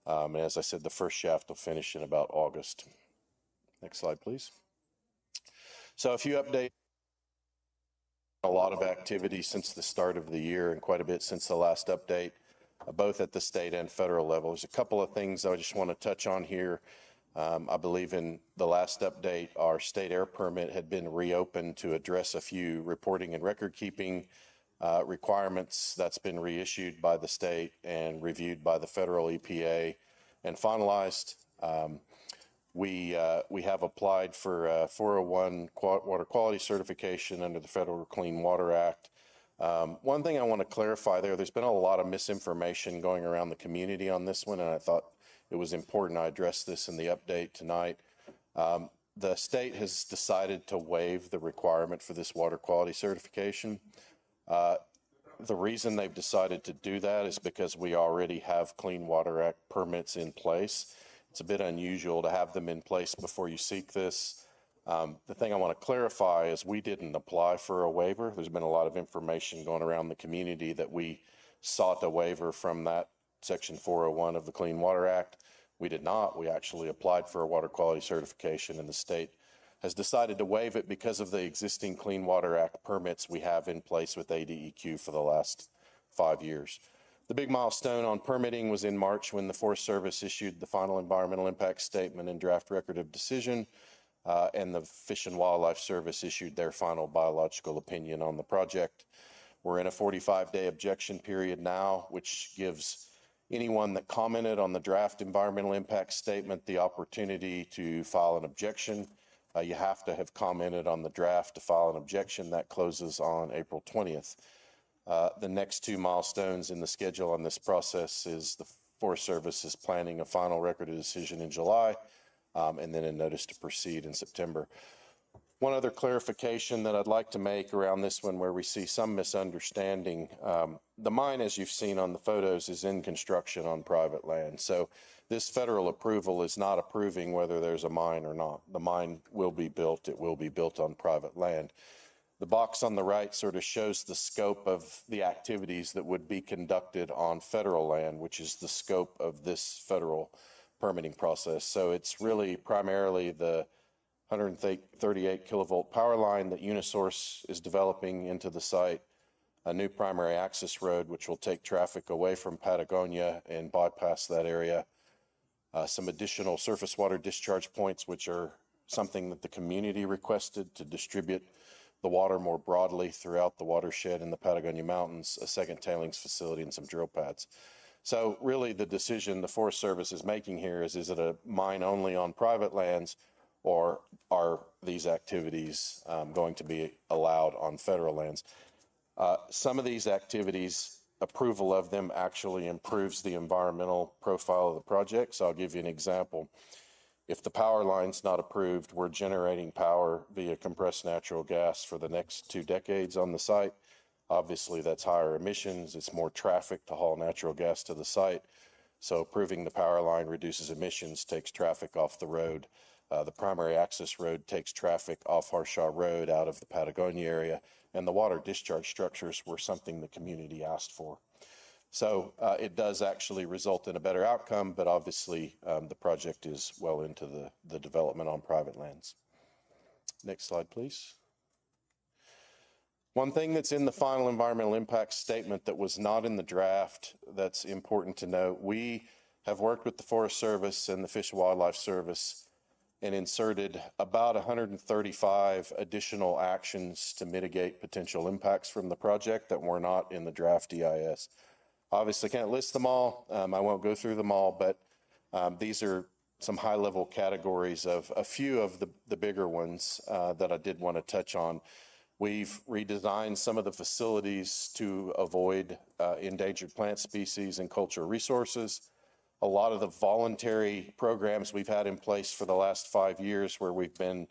S14: And as I said, the first shaft will finish in about August. Next slide, please. So a few updates. A lot of activity since the start of the year and quite a bit since the last update, both at the state and federal level. There's a couple of things I just want to touch on here. I believe in the last update, our state air permit had been reopened to address a few reporting and record keeping requirements. That's been reissued by the state and reviewed by the federal EPA and finalized. We have applied for 401 water quality certification under the Federal Clean Water Act. One thing I want to clarify there's been a lot of misinformation going around the community on this one, and I thought it was important I address this in the update tonight. The state has decided to waive the requirement for this water quality certification. The reason they've decided to do that is because we already have Clean Water Act permits in place. It's a bit unusual to have them in place before you seek this. The thing I want to clarify is we didn't apply for a waiver. There's been a lot of information going around the community that we sought a waiver from that Section 401 of the Clean Water Act. We did not. We actually applied for a water quality certification, and the state has decided to waive it because of the existing Clean Water Act permits we have in place with ADEQ for the last 5 years. The big milestone on permitting was in March when the Forest Service issued the final environmental impact statement and draft record of decision, and the Fish and Wildlife Service issued their final biological opinion on the project. We're in a 45-day objection period now, which gives anyone that commented on the draft environmental impact statement the opportunity to file an objection. You have to have commented on the draft to file an objection. That closes on April 20th. The next two milestones in the schedule on this process is the Forest Service is planning a final record of decision in July, and then a notice to proceed in September. One other clarification that I'd like to make around this one where we see some misunderstanding. The mine, as you've seen on the photos, is in construction on private land. So this federal approval is not approving whether there's a mine or not. The mine will be built. It will be built on private land. The box on the right sort of shows the scope of the activities that would be conducted on federal land, which is the scope of this federal permitting process. So it's really primarily the 138 kilovolt power line that Unisource is developing into the site, a new primary access road, which will take traffic away from Patagonia and bypass that area, some additional surface water discharge points, which are something that the community requested to distribute the water more broadly throughout the watershed in the Patagonia Mountains, a second tailings facility, and some drill pads. So really the decision the Forest Service is making here is it a mine only on private lands, or are these activities going to be allowed on federal lands? Some of these activities, approval of them actually improves the environmental profile of the project. So I'll give you an example. If the power line's not approved, we're generating power via compressed natural gas for the next 2 decades on the site. Obviously, that's higher emissions. It's more traffic to haul natural gas to the site. So approving the power line reduces emissions, takes traffic off the road. The primary access road takes traffic off Harshaw Road out of the Patagonia area, and the water discharge structures were something the community asked for. So it does actually result in a better outcome, but obviously the project is well into the development on private lands. Next slide, please. One thing that's in the final environmental impact statement that was not in the draft that's important to note, we have worked with the Forest Service and the Fish and Wildlife Service and inserted about 135 additional actions to mitigate potential impacts from the project that were not in the draft EIS. Obviously, can't list them all. I won't go through them all, but these are some high-level categories of a few of the bigger ones that I did want to touch on. We've redesigned some of the facilities to avoid endangered plant species and cultural resources. a lot of the voluntary programs we've had in place for the last 5 years, where we've been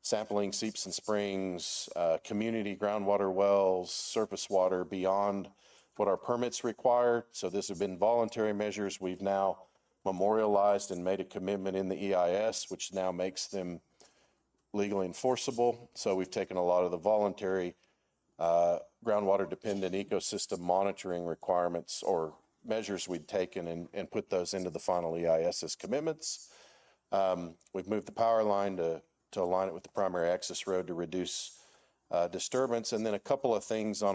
S14: sampling seeps and springs, community groundwater wells, surface water beyond what our permits require. So this have been voluntary measures. We've now memorialized and made a commitment in the EIS, which now makes them legally enforceable. So we've taken a lot of the voluntary groundwater dependent ecosystem monitoring requirements or measures we'd taken and put those into the final EIS as commitments. We've moved the power line to align it with the primary access road to reduce disturbance. And then a couple of things on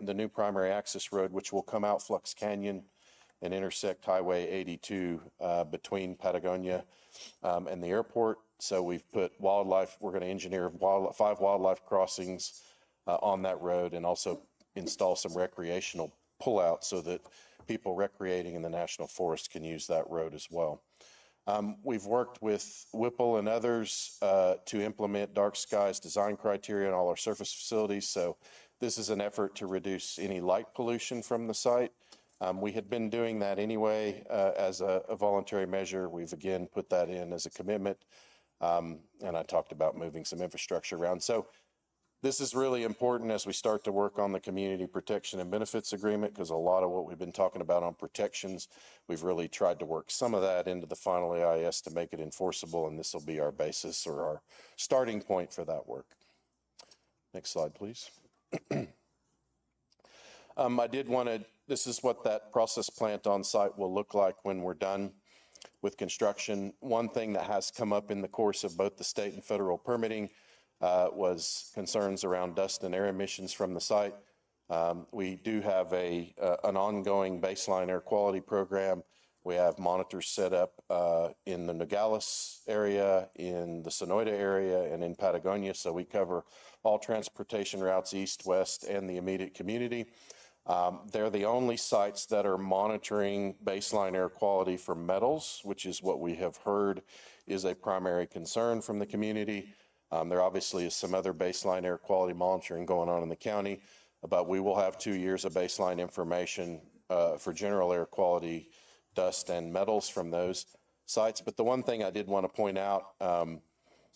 S14: the new primary access road, which will come out Flux Canyon and intersect Highway 82 between Patagonia and the airport. So we've put wildlife, we're going to engineer 5 wildlife crossings on that road, and also install some recreational pullouts so that people recreating in the national forest can use that road as well. We've worked with Whipple and others to implement dark skies design criteria in all our surface facilities. So this is an effort to reduce any light pollution from the site. We had been doing that anyway as a voluntary measure. We've again put that in as a commitment. And I talked about moving some infrastructure around. So this is really important as we start to work on the community protection and benefits agreement, because a lot of what we've been talking about on protections, we've really tried to work some of that into the final EIS to make it enforceable, and this will be our basis or our starting point for that work. Next slide, please. I did want to, this is what that process plant on site will look like when we're done with construction. One thing that has come up in the course of both the state and federal permitting was concerns around dust and air emissions from the site. We do have an ongoing baseline air quality program. We have monitors set up in the Nogales area, in the Sonoyta area, and in Patagonia. So we cover all transportation routes east, west, and the immediate community. They're the only sites that are monitoring baseline air quality for metals, which is what we have heard is a primary concern from the community. There obviously is some other baseline air quality monitoring going on in the county, but we will have 2 years of baseline information for general air quality, dust, and metals from those sites. But the one thing I did want to point out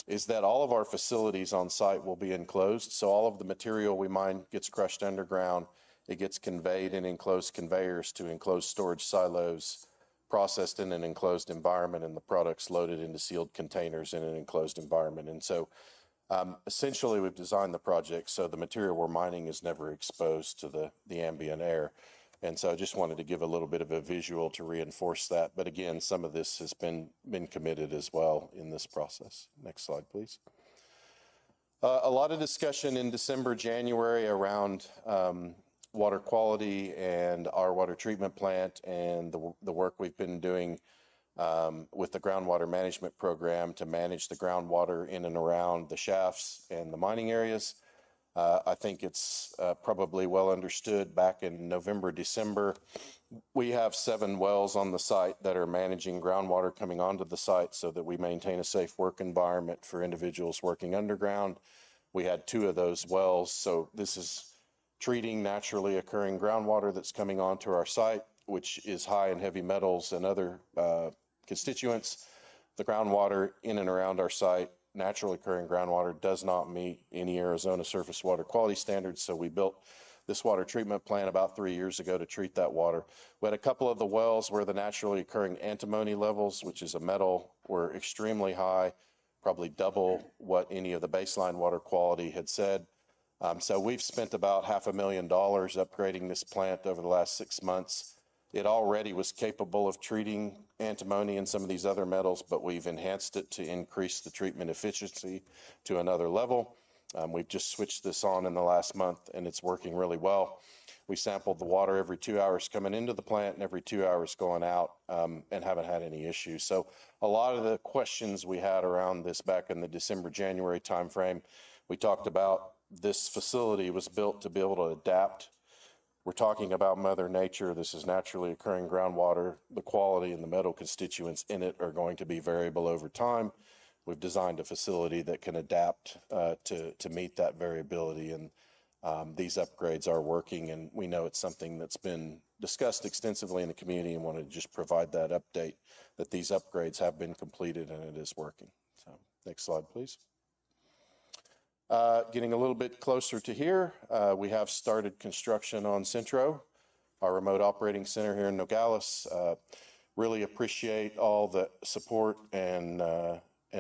S14: is that all of our facilities on site will be enclosed. So all of the material we mine gets crushed underground. It gets conveyed in enclosed conveyors to enclosed storage silos, processed in an enclosed environment, and the products loaded into sealed containers in an enclosed environment. And so essentially we've designed the project so the material we're mining is never exposed to the ambient air. And so I just wanted to give a little bit of a visual to reinforce that. But again, some of this has been committed as well in this process. Next slide, please. A lot of discussion in December, January around water quality and our water treatment plant and the work we've been doing with the groundwater management program to manage the groundwater in and around the shafts and the mining areas. I think it's probably well understood back in November, December, we have 7 wells on the site that are managing groundwater coming onto the site so that we maintain a safe work environment for individuals working underground. We had 2 of those wells. So this is treating naturally occurring groundwater that's coming onto our site, which is high in heavy metals and other constituents. The groundwater in and around our site, naturally occurring groundwater, does not meet any Arizona surface water quality standards. So we built this water treatment plant about 3 years ago to treat that water. We had a couple of the wells where the naturally occurring antimony levels, which is a metal, were extremely high, probably double what any of the baseline water quality had said. So we've spent about $500,000 upgrading this plant over the last 6 months. It already was capable of treating antimony and some of these other metals, but we've enhanced it to increase the treatment efficiency to another level. We've just switched this on in the last month, and it's working really well. We sampled the water every 2 hours coming into the plant and every 2 hours going out, and haven't had any issues. So a lot of the questions we had around this back in the December, January timeframe, we talked about this facility was built to be able to adapt. We're talking about Mother Nature. This is naturally occurring groundwater. The quality and the metal constituents in it are going to be variable over time. We've designed a facility that can adapt to meet that variability, and these upgrades are working, and we know it's something that's been discussed extensively in the community and wanted to just provide that update that these upgrades have been completed and it is working. So next slide, please. Getting a little bit closer to here, we have started construction on Centro, our remote operating center here in Nogales. Really appreciate all the support and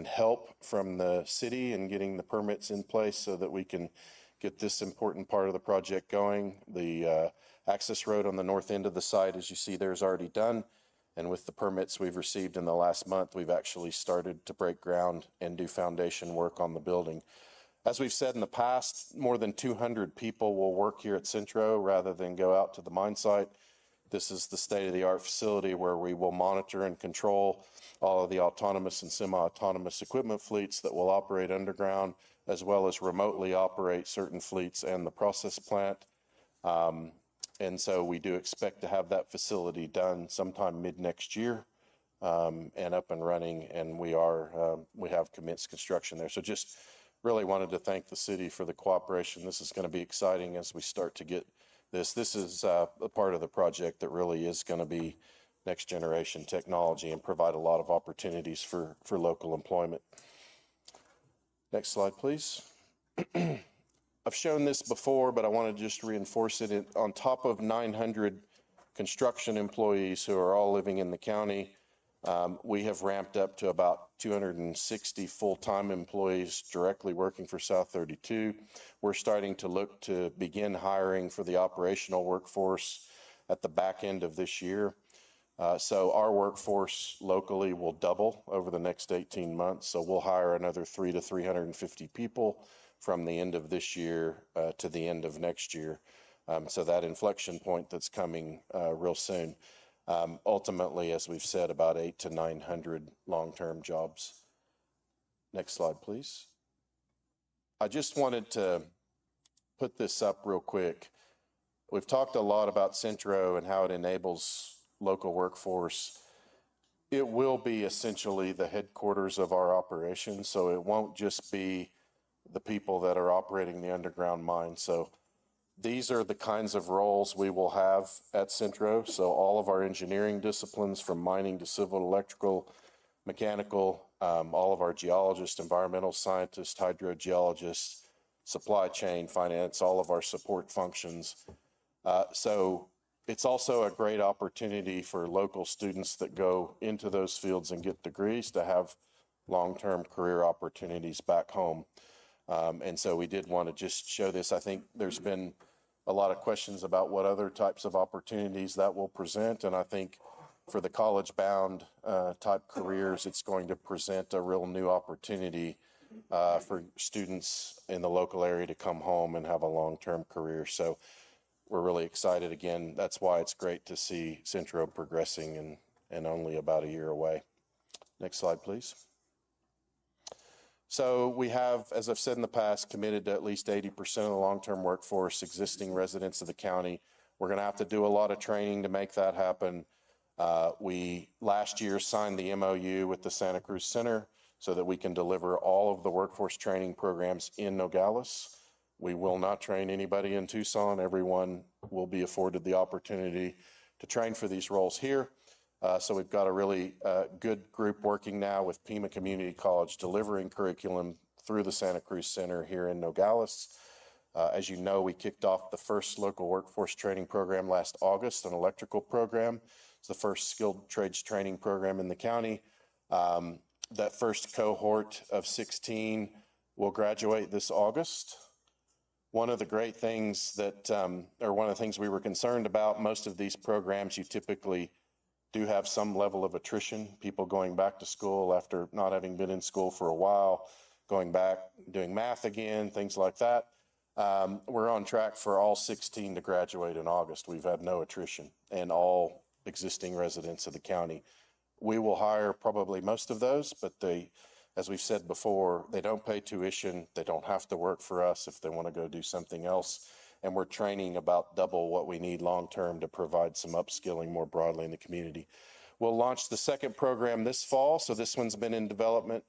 S14: help from the city in getting the permits in place so that we can get this important part of the project going. The access road on the north end of the site, as you see there, is already done. And with the permits we've received in the last month, we've actually started to break ground and do foundation work on the building. As we've said in the past, more than 200 people will work here at Centro rather than go out to the mine site. This is the state-of-the-art facility where we will monitor and control all of the autonomous and semi-autonomous equipment fleets that will operate underground, as well as remotely operate certain fleets and the process plant. And so we do expect to have that facility done sometime mid-next year and up and running, and we have commenced construction there. So just really wanted to thank the city for the cooperation. This is going to be exciting as we start to get this. This is a part of the project that really is going to be next generation technology and provide a lot of opportunities for local employment. Next slide, please. I've shown this before, but I want to just reinforce it. On top of 900 construction employees who are all living in the county, we have ramped up to about 260 full-time employees directly working for South 32. We're starting to look to begin hiring for the operational workforce at the back end of this year. So our workforce locally will double over the next 18 months. So we'll hire another 300 to 350 people from the end of this year to the end of next year. So that inflection point that's coming real soon. Ultimately, as we've said, about 800 to 900 long-term jobs. Next slide, please. I just wanted to put this up real quick. We've talked a lot about Centro and how it enables local workforce. It will be essentially the headquarters of our operation, so it won't just be the people that are operating the underground mine. So these are the kinds of roles we will have at Centro. So all of our engineering disciplines, from mining to civil, electrical, mechanical, all of our geologists, environmental scientists, hydrogeologists, supply chain, finance, all of our support functions. So it's also a great opportunity for local students that go into those fields and get degrees to have long-term career opportunities back home. And so we did want to just show this. I think there's been a lot of questions about what other types of opportunities that will present. And I think for the college-bound type careers, it's going to present a real new opportunity for students in the local area to come home and have a long-term career. So we're really excited. Again, that's why it's great to see Centro progressing and only about a year away. Next slide, please. So we have, as I've said in the past, committed to at least 80% of the long-term workforce, existing residents of the county. We're going to have to do a lot of training to make that happen. We last year signed the MOU with the Santa Cruz Center so that we can deliver all of the workforce training programs in Nogales. We will not train anybody in Tucson. Everyone will be afforded the opportunity to train for these roles here. So we've got a really good group working now with Pima Community College, delivering curriculum through the Santa Cruz Center here in Nogales. As you know, we kicked off the first local workforce training program last August, an electrical program. It's the first skilled trades training program in the county. That first cohort of 16 will graduate this August. One of the great things that, or one of the things we were concerned about, most of these programs, you typically do have some level of attrition, people going back to school after not having been in school for a while, going back, doing math again, things like that. We're on track for all 16 to graduate in August. We've had no attrition, and all existing residents of the county. We will hire probably most of those, but they, as we've said before, they don't pay tuition. They don't have to work for us if they want to go do something else. And we're training about double what we need long-term to provide some upskilling more broadly in the community. We'll launch the second program this fall. So this one's been in development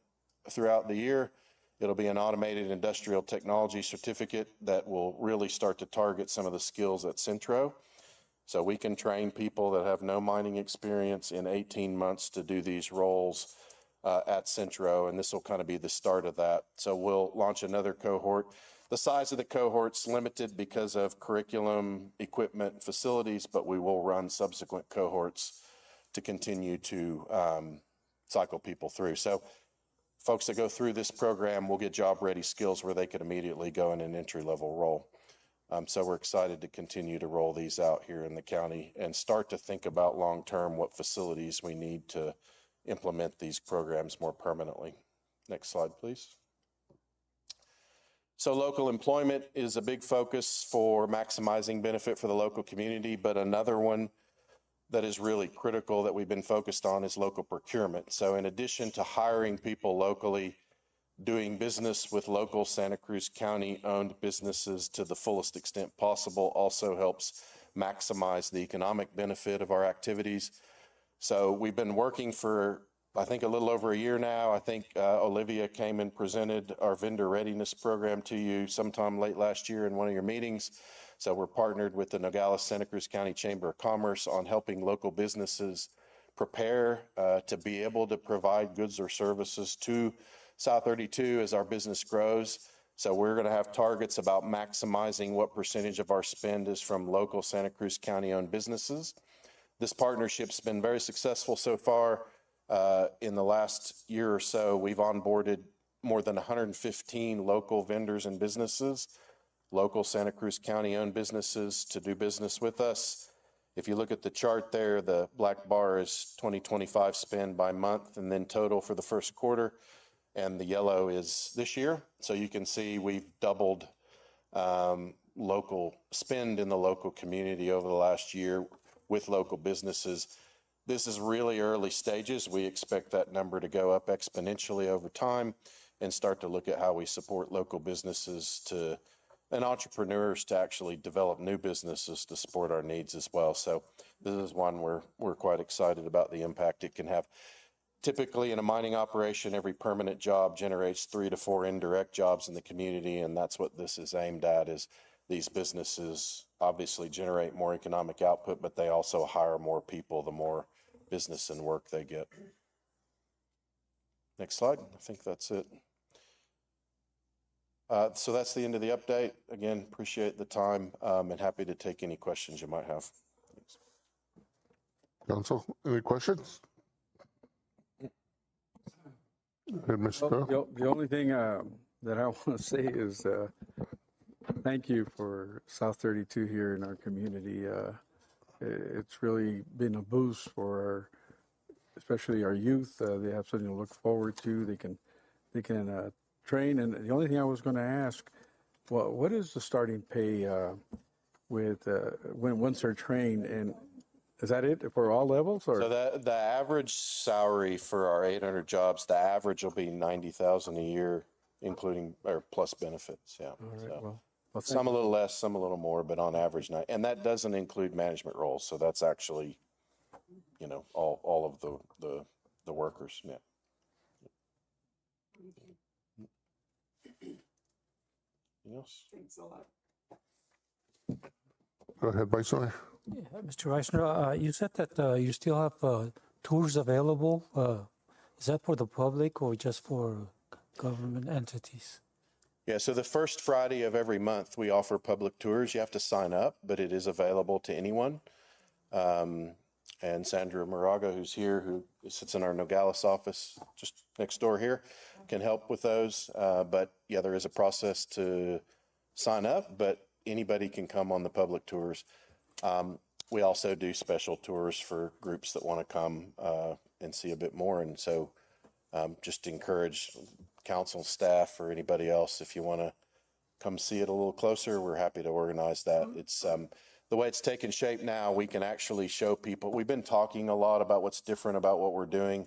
S14: throughout the year. It'll be an automated industrial technology certificate that will really start to target some of the skills at Centro. So we can train people that have no mining experience in 18 months to do these roles at Centro, and this will kind of be the start of that. So we'll launch another cohort. The size of the cohort's limited because of curriculum, equipment, facilities, but we will run subsequent cohorts to continue to cycle people through. So folks that go through this program will get job-ready skills where they could immediately go in an entry-level role. So we're excited to continue to roll these out here in the county and start to think about long-term what facilities we need to implement these programs more permanently. Next slide, please. So local employment is a big focus for maximizing benefit for the local community, but another one that is really critical that we've been focused on is local procurement. So in addition to hiring people locally, doing business with local Santa Cruz County owned businesses to the fullest extent possible also helps maximize the economic benefit of our activities. So we've been working for, I think, a little over a year now. I think Olivia came and presented our vendor readiness program to you sometime late last year in one of your meetings. So we're partnered with the Nogales Santa Cruz County Chamber of Commerce on helping local businesses prepare to be able to provide goods or services to South 32 as our business grows. So we're going to have targets about maximizing what percentage of our spend is from local Santa Cruz County owned businesses. This partnership's been very successful so far. In the last year or so, we've onboarded more than 115 local vendors and businesses, local Santa Cruz County owned businesses to do business with us. If you look at the chart there, the black bar is 2025 spend by month and then total for the first quarter. And the yellow is this year. So you can see we've doubled local spend in the local community over the last year with local businesses. This is really early stages. We expect that number to go up exponentially over time and start to look at how we support local businesses and entrepreneurs to actually develop new businesses to support our needs as well. So this is one we're quite excited about the impact it can have. Typically in a mining operation, every permanent job generates 3 to 4 indirect jobs in the community, and that's what this is aimed at. Is these businesses obviously generate more economic output, but they also hire more people the more business and work they get. Next slide. I think that's it. So that's the end of the update. Again, appreciate the time and happy to take any questions you might have. Thanks.
S1: Council, any questions?
S11: The only thing that I want to say is thank you for South 32 here in our community. It's really been a boost for especially our youth. They have something to look forward to. They can train. And the only thing I was going to ask, well, what is the starting pay once they're trained? And is that it for all levels? Or?
S14: So the average salary for our 800 jobs, the average will be $90,000 a year, including or plus benefits. Yeah.
S11: All right,
S14: so
S11: well,
S14: some a little less, some a little more, but on average, and that doesn't include management roles. So that's actually, all of the workers. Yeah. Anything else?
S2: Thanks a lot.
S1: Go ahead, Vice Mayor.
S9: Yeah, Mr. Reisner, you said that you still have tours available. Is that for the public or just for government entities?
S14: Yeah, so the first Friday of every month, we offer public tours. You have to sign up, but it is available to anyone. And Sandra Moraga, who's here, who sits in our Nogales office just next door here, can help with those. But yeah, there is a process to sign up, but anybody can come on the public tours. We also do special tours for groups that want to come and see a bit more. And so just encourage council staff or anybody else, if you want to come see it a little closer, we're happy to organize that. It's the way it's taken shape now, we can actually show people. We've been talking a lot about what's different about what we're doing.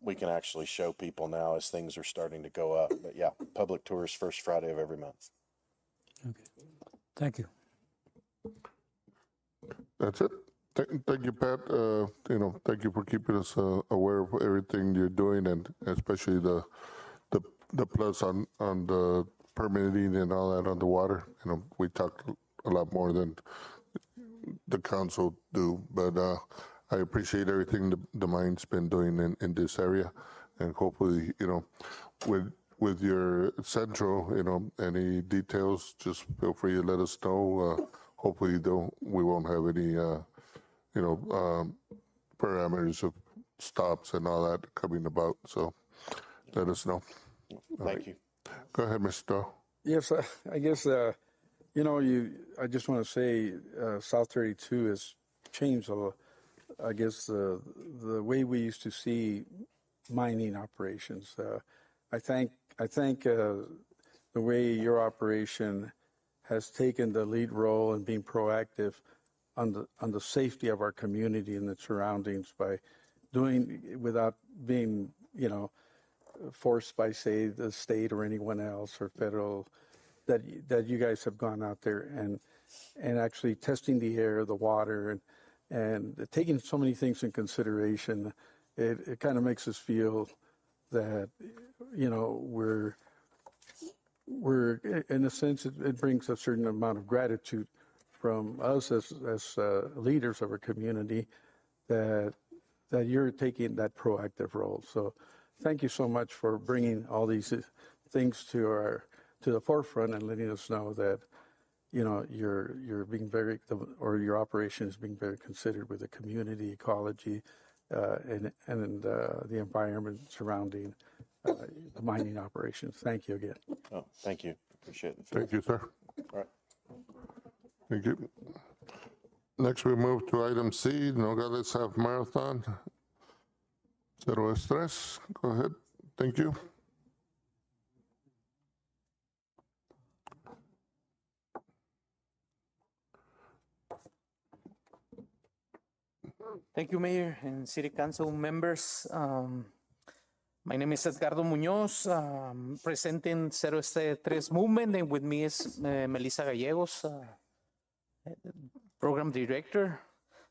S14: We can actually show people now as things are starting to go up. But yeah, public tours first Friday of every month.
S9: Okay. Thank you.
S1: That's it. Thank you, Pat. Thank you for keeping us aware of everything you're doing, and especially the plus on the permitting and all that on the water. We talked a lot more than the council do. But I appreciate everything the mine's been doing in this area, and hopefully, with your central, any details, just feel free to let us know. Hopefully, we won't have any, parameters of stops and all that coming about. So let us know.
S14: Thank you.
S1: Go ahead, Mr. Doe.
S11: Yes, I guess, I just want to say South 32 has changed a lot. I guess the way we used to see mining operations. I think the way your operation has taken the lead role in being proactive on the safety of our community and the surroundings by doing without being, forced by, say, the state or anyone else or federal, that you guys have gone out there and actually testing the air, the water, and taking so many things in consideration. It kind of makes us feel that, we're in a sense, it brings a certain amount of gratitude from us as leaders of our community that you're taking that proactive role. So thank you so much for bringing all these things to the forefront and letting us know that, you're being your operation is being very considered with the community ecology and the environment surrounding the mining operations. Thank you again.
S14: Oh, thank you. Appreciate it.
S1: Thank you, sir.
S14: All right.
S1: Thank you. Next, we move to item C, Nogales Half Marathon. Cero Estrés. Go ahead. Thank you.
S15: Thank you, Mayor and City Council members. My name is Edgardo Muñoz, presenting Cero Estrés Movement, and with me is Melissa Gallegos, Program Director.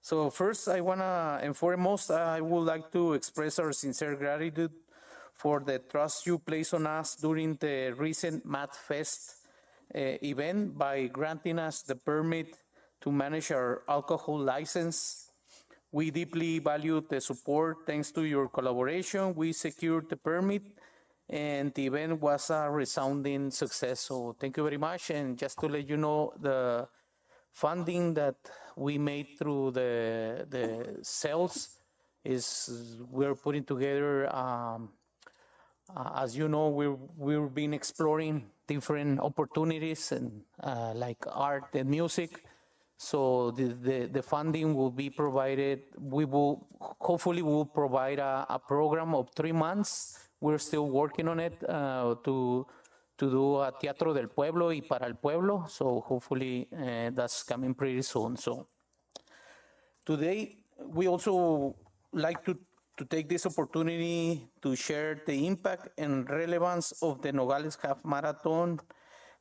S15: So first, I want to, and foremost, I would like to express our sincere gratitude for the trust you place on us during the recent Math Fest event by granting us the permit to manage our alcohol license. We deeply value the support. Thanks to your collaboration, we secured the permit, and the event was a resounding success. So thank you very much. And just to let you know, the funding that we made through the sales is we're putting together. As you know, we've been exploring different opportunities and like art and music. So the funding will be provided. We will hopefully provide a program of 3 months. We're still working on it to do a Teatro del Pueblo y para el Pueblo. So hopefully that's coming pretty soon. So today we also like to take this opportunity to share the impact and relevance of the Nogales Half Marathon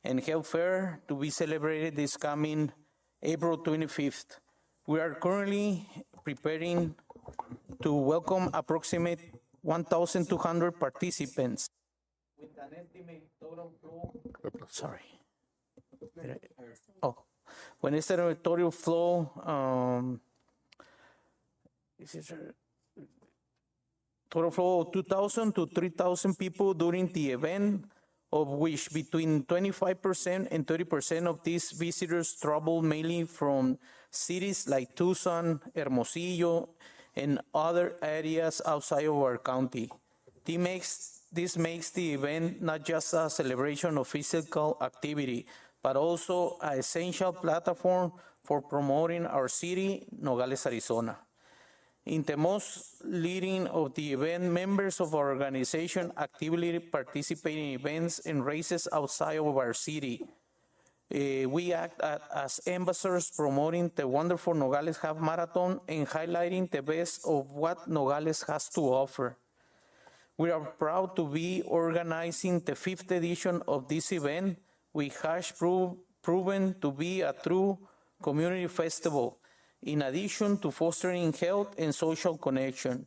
S15: and Health Fair to be celebrated this coming April 25th. We are currently preparing to welcome approximately 1,200 participants with an estimated total flow. When estimated total flow, total flow of 2,000 to 3,000 people during the event, of which between 25% and 30% of these visitors travel mainly from cities like Tucson, Hermosillo, and other areas outside of our county. This makes the event not just a celebration of physical activity, but also an essential platform for promoting our city, Nogales, Arizona. In the most leading of the event, members of our organization actively participate in events and races outside of our city. We act as ambassadors promoting the wonderful Nogales Half Marathon and highlighting the best of what Nogales has to offer. We are proud to be organizing the 5th edition of this event, which has proven to be a true community festival, in addition to fostering health and social connection.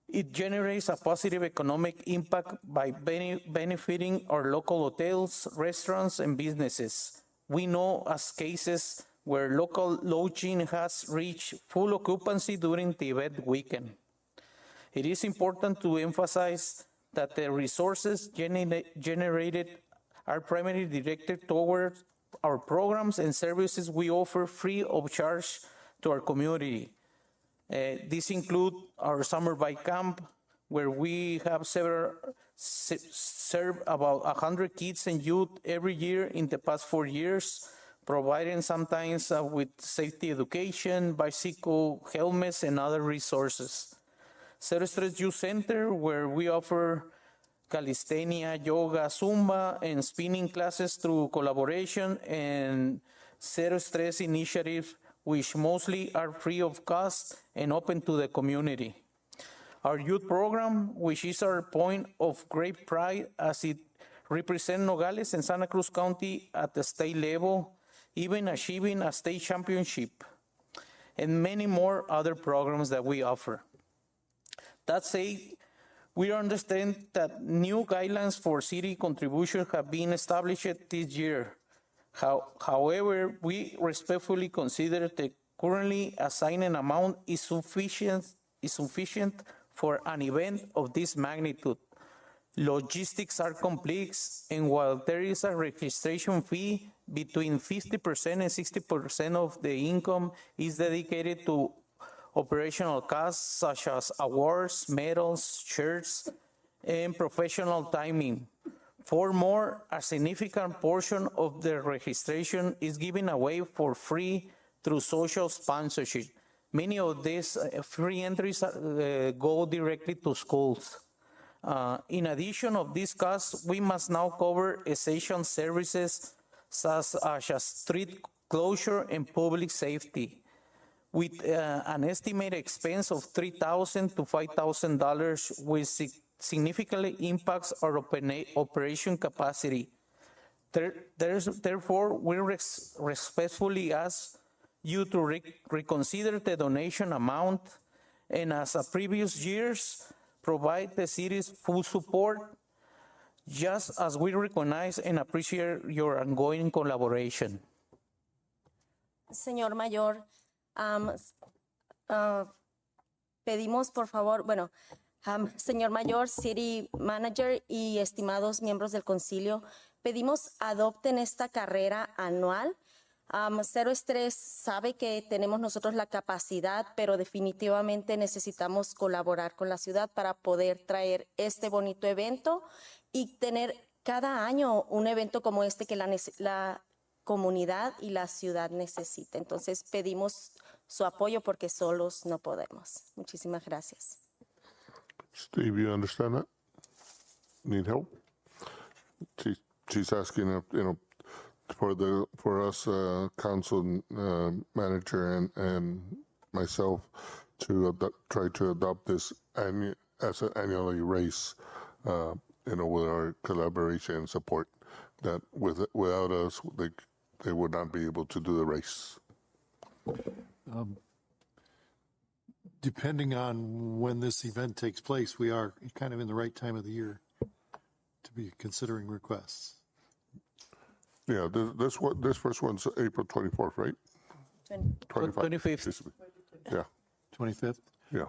S15: It generates a positive economic impact by benefiting our local hotels, restaurants, and businesses. We know as cases where local lodging has reached full occupancy during the event weekend. It is important to emphasize that the resources generated are primarily directed towards our programs and services we offer free of charge to our community. These include our summer bike camp, where we have served about 100 kids and youth every year in the past 4 years, providing sometimes with safety education, bicycle helmets, and other resources. Zero Stress Youth Center, where we offer calisthenia, yoga, Zumba, and spinning classes through collaboration, and Zero Stress Initiative, which mostly are free of cost and open to the community. Our youth program, which is our point of great pride as it represents Nogales and Santa Cruz County at the state level, even achieving a state championship, and many more other programs that we offer. That said, we understand that new guidelines for city contribution have been established this year. However, we respectfully consider the currently assigned amount is sufficient for an event of this magnitude. Logistics are complex, and while there is a registration fee, between 50% and 60% of the income is dedicated to operational costs such as awards, medals, shirts, and professional timing. Furthermore, a significant portion of the registration is given away for free through social sponsorship. Many of these free entries go directly to schools. In addition of these costs, we must now cover essential services such as street closure and public safety, with an estimated expense of $3,000 to $5,000, which significantly impacts our operation capacity. Therefore, we respectfully ask you to reconsider the donation amount, and as in previous years, provide the city's full support, just as we recognize and appreciate your ongoing collaboration.
S16: Señor Mayor, pedimos por favor, señor Mayor, City Manager y estimados miembros del concilio, pedimos adopten esta carrera anual. Cero Estrés sabe que tenemos nosotros la capacidad, pero definitivamente necesitamos colaborar con la ciudad para poder traer este bonito evento y tener cada año un evento como este que la comunidad y la ciudad necesita. Entonces pedimos su apoyo porque solos no podemos. Muchísimas gracias.
S1: Steve, you understand that? Need help? She's asking, for us, council manager and myself to try to adopt this as an annually race, with our collaboration and support. That without us, they would not be able to do the race.
S17: Depending on when this event takes place, we are kind of in the right time of the year to be considering requests.
S1: Yeah, this first one's April 24th, right?
S15: 25th.
S1: Yeah.
S17: 25th?
S1: Yeah.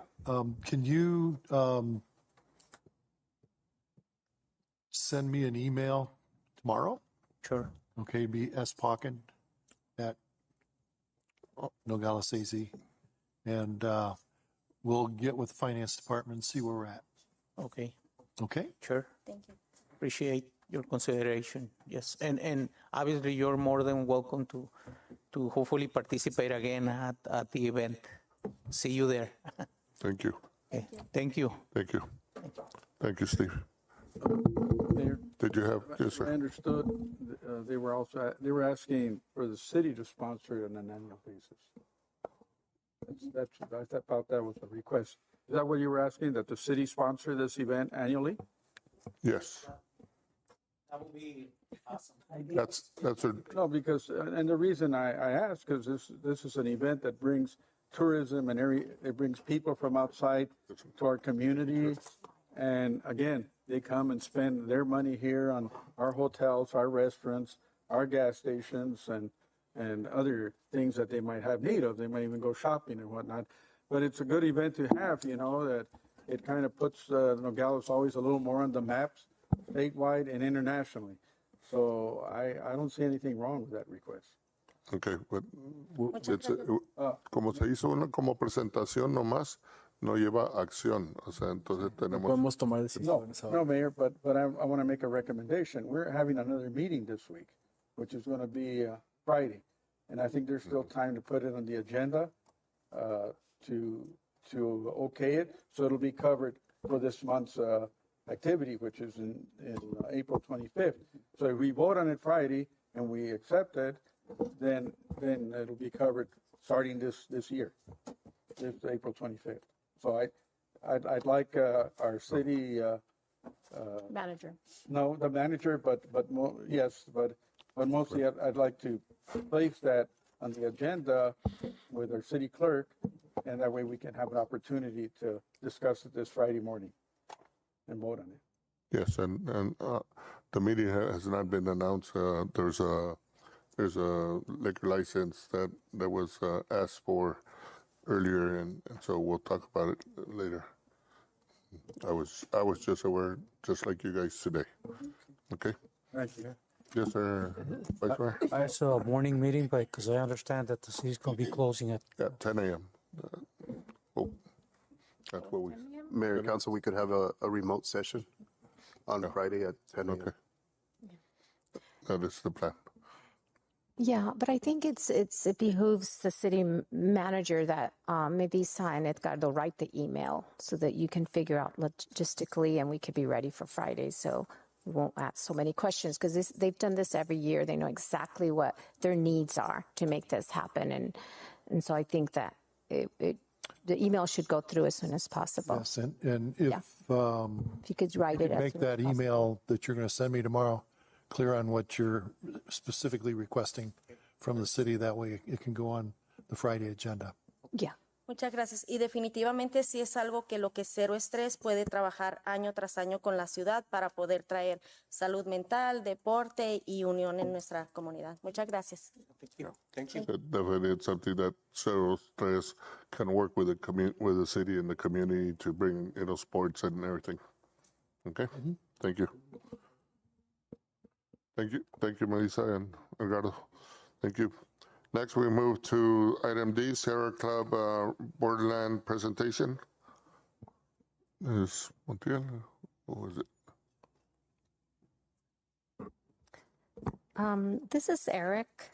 S17: Can you send me an email tomorrow?
S15: Sure.
S17: Okay, be spockin at Nogales AZ, and we'll get with the finance department and see where we're at.
S15: Okay.
S17: Okay?
S15: Sure.
S16: Thank you.
S15: Appreciate your consideration. Yes, and obviously you're more than welcome to hopefully participate again at the event. See you there.
S1: Thank you.
S15: Okay. Thank you.
S1: Thank you. Thank you, Steve.
S11: Mayor,
S1: Did you have, yes,
S11: I
S1: sir?
S11: understood they were asking for the city to sponsor it on an annual basis. I thought that was a request. Is that what you were asking, that the city sponsor this event annually?
S1: Yes.
S15: That would be awesome.
S1: That's a,
S11: No, because, and the reason I ask, because this is an event that brings tourism and it brings people from outside to our community. And again, they come and spend their money here on our hotels, our restaurants, our gas stations. And and other things that they might have need of. They might even go shopping and whatnot. But it's a good event to have, that it kind of puts Nogales always a little more on the maps, statewide and internationally. So I don't see anything wrong with that request.
S1: Okay, but como se hizo una como presentación nomás, no lleva acción. O sea, entonces tenemos.
S6: Podemos tomar decisiones.
S11: No, Mayor, but I want to make a recommendation. We're having another meeting this week, which is going to be Friday. And I think there's still time to put it on the agenda to okay it. So it'll be covered for this month's activity, which is in April 25th. So if we vote on it Friday and we accept it, then it'll be covered starting this year, this April 25th. So I'd like our city
S5: Manager.
S11: no, the manager, but mostly I'd like to place that on the agenda with our city clerk, and that way we can have an opportunity to discuss it this Friday morning and vote on it.
S1: Yes, and the meeting has not been announced. There's a liquor license that was asked for earlier, and so we'll talk about it later. I was just aware, just like you guys today. Okay.
S11: Thank you.
S1: Yes, sir. Vice Mayor.
S9: I saw a morning meeting, because I understand that the city's going to be closing at.
S1: Yeah, 10 a.m. That's what we.
S18: Mayor, Council, we could have a remote session on Friday at 10 a.m.
S1: Okay. That is the plan.
S5: Yeah, but I think it behooves the city manager that maybe sign Edgardo, write the email so that you can figure out logistically and we could be ready for Friday. So we won't ask so many questions because they've done this every year. They know exactly what their needs are to make this happen. And so I think that the email should go through as soon as possible.
S17: Yes, and if
S5: you could write it,
S17: make that email that you're going to send me tomorrow clear on what you're specifically requesting from the city. That way it can go on the Friday agenda.
S5: Yeah.
S16: Muchas gracias. Y definitivamente sí es algo que lo que Cero Estrés puede trabajar año tras año con la ciudad para poder traer salud mental, deporte y unión en nuestra comunidad. Muchas gracias.
S10: Thank you.
S1: Definitely, it's something that Cerro Tres can work with the city and the community to bring, sports and everything. Okay. Thank you. Thank you, Melissa and Edgardo. Thank you. Next, we move to item D, Sierra Club Borderland presentation. Is Montiel, or is it?
S5: This is Eric,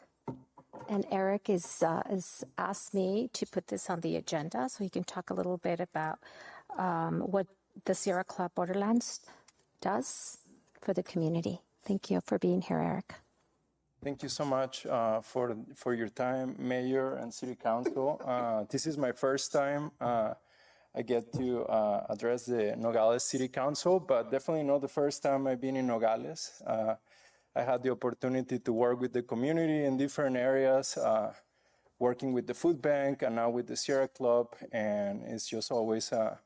S5: and Eric is asked me to put this on the agenda so he can talk a little bit about what the Sierra Club Borderlands does for the community. Thank you for being here, Eric.
S19: Thank you so much for your time, Mayor and City Council. This is my first time I get to address the Nogales City Council, but definitely not the first time I've been in Nogales. I had the opportunity to work with the community in different areas, working with the food bank and now with the Sierra Club, and it's just always a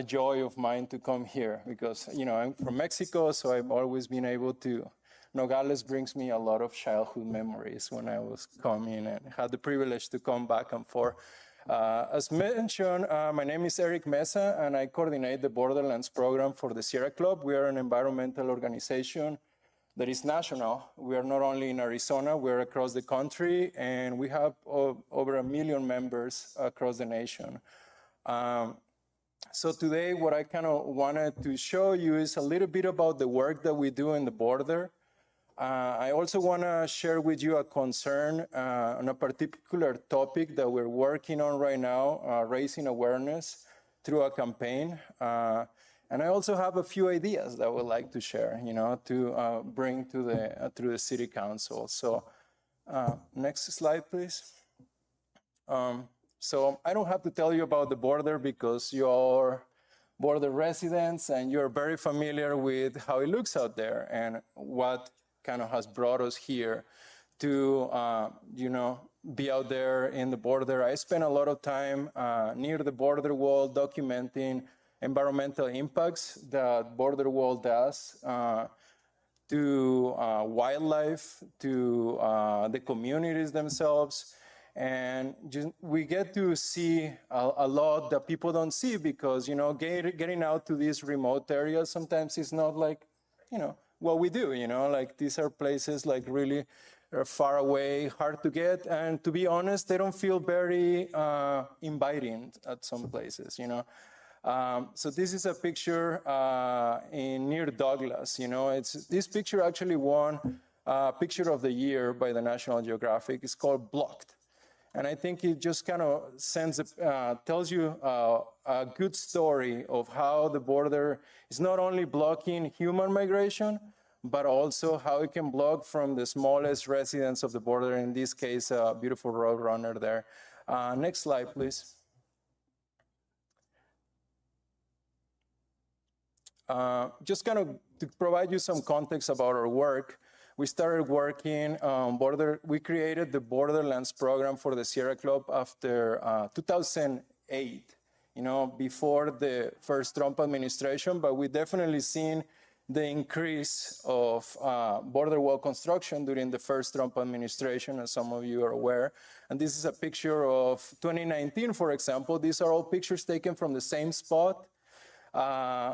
S19: joy of mine to come here because, I'm from Mexico, so I've always been able to. Nogales brings me a lot of childhood memories when I was coming and had the privilege to come back and forth. As mentioned, my name is Eric Mesa, and I coordinate the Borderlands program for the Sierra Club. We are an environmental organization that is national. We are not only in Arizona, we're across the country, and we have over 1 million members across the nation. So today, what I kind of wanted to show you is a little bit about the work that we do in the border. I also want to share with you a concern on a particular topic that we're working on right now, raising awareness through a campaign. And I also have a few ideas that I would like to share, to bring to the City Council. So next slide, please. So I don't have to tell you about the border because you're border residents and you're very familiar with how it looks out there and what kind of has brought us here to, be out there in the border. I spent a lot of time near the border wall documenting environmental impacts that border wall does to wildlife, to the communities themselves. And we get to see a lot that people don't see because, you know, getting out to these remote areas sometimes is not like, you know, what we do, you know, like these are places like really far away, hard to get. And to be honest, they don't feel very inviting at some places, you know. So this is a picture near Douglas, you know. This picture actually won Picture of the Year by the National Geographic. It's called Blocked. And I think it just kind of tells you a good story of how the border is not only blocking human migration, but also how it can block from the smallest residents of the border, in this case, a beautiful road runner there. Next slide, please. Just kind of to provide you some context about our work, we started working on we created the Borderlands program for the Sierra Club after 2008, you know, before the first Trump administration, but we definitely seen the increase of border wall construction during the first Trump administration, as some of you are aware. And this is a picture of 2019, for example. These are all pictures taken from the same spot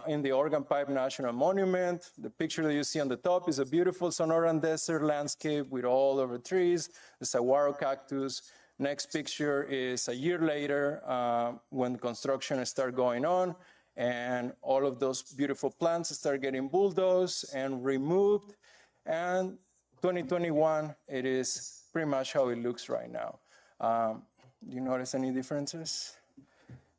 S19: in the Organ Pipe National Monument. The picture that you see on the top is a beautiful Sonoran desert landscape with all over trees, the saguaro cactus. Next picture is a year later when construction started going on, and all of those beautiful plants start getting bulldozed and removed. And 2021, it is pretty much how it looks right now. Do you notice any differences?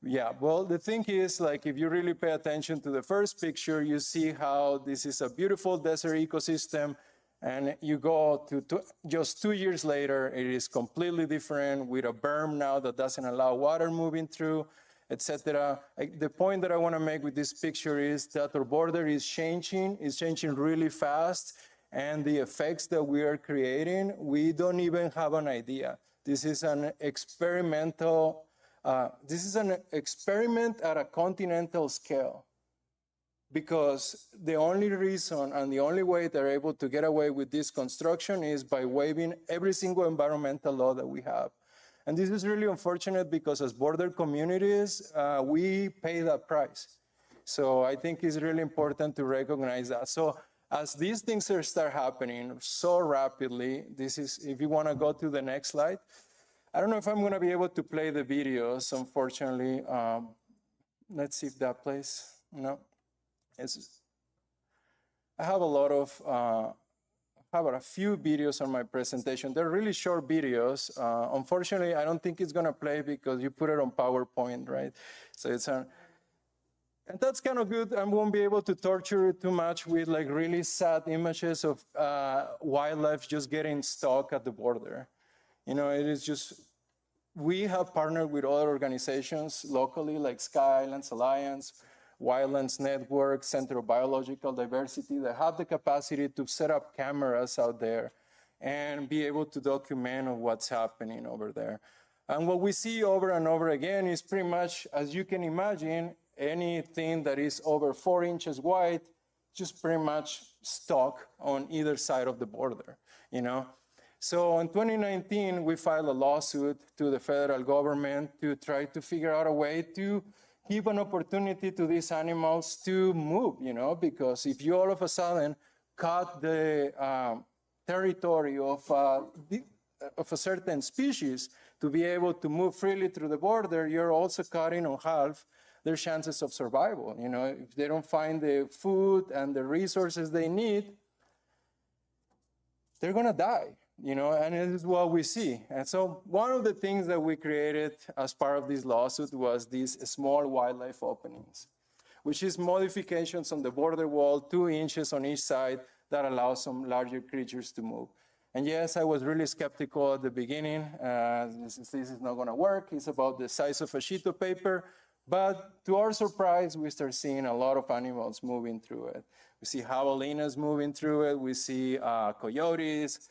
S19: Yeah, well, the thing is, like, if you really pay attention to the first picture, you see how this is a beautiful desert ecosystem, and you go to just 2 years later, it is completely different with a berm now that doesn't allow water moving through, etc. The point that I want to make with this picture is that our border is changing really fast, and the effects that we are creating, we don't even have an idea. This is an experimental. This is an experiment at a continental scale, because the only reason and the only way they're able to get away with this construction is by waiving every single environmental law that we have. And this is really unfortunate because as border communities, we pay that price. So I think it's really important to recognize that. So as these things start happening so rapidly, this is, if you want to go to the next slide, I don't know if I'm going to be able to play the videos, unfortunately. Let's see if that plays. No. I have a few videos on my presentation. They're really short videos. Unfortunately, I don't think it's going to play because you put it on PowerPoint, right? So and that's kind of good. I won't be able to torture it too much with like really sad images of wildlife just getting stuck at the border. You know, it is just, we have partnered with other organizations locally, like Sky Islands Alliance, Wildlands Network, Center of Biological Diversity, that have the capacity to set up cameras out there and be able to document what's happening over there. And what we see over and over again is pretty much, as you can imagine, anything that is over 4 inches wide, just pretty much stuck on either side of the border, you know? So in 2019, we filed a lawsuit to the federal government to try to figure out a way to give an opportunity to these animals to move, you know, because if you all of a sudden cut the territory of a certain species to be able to move freely through the border, you're also cutting on half their chances of survival. You know, if they don't find the food and the resources they need, they're gonna die. You know, and it is what we see. And so one of the things that we created as part of this lawsuit was these small wildlife openings, which is modifications on the border wall, 2 inches on each side, that allow some larger creatures to move. And yes, I was really skeptical at the beginning. This is not going to work. It's about the size of a sheet of paper. But to our surprise, we start seeing a lot of animals moving through it. We see javelinas moving through it. We see coyotes.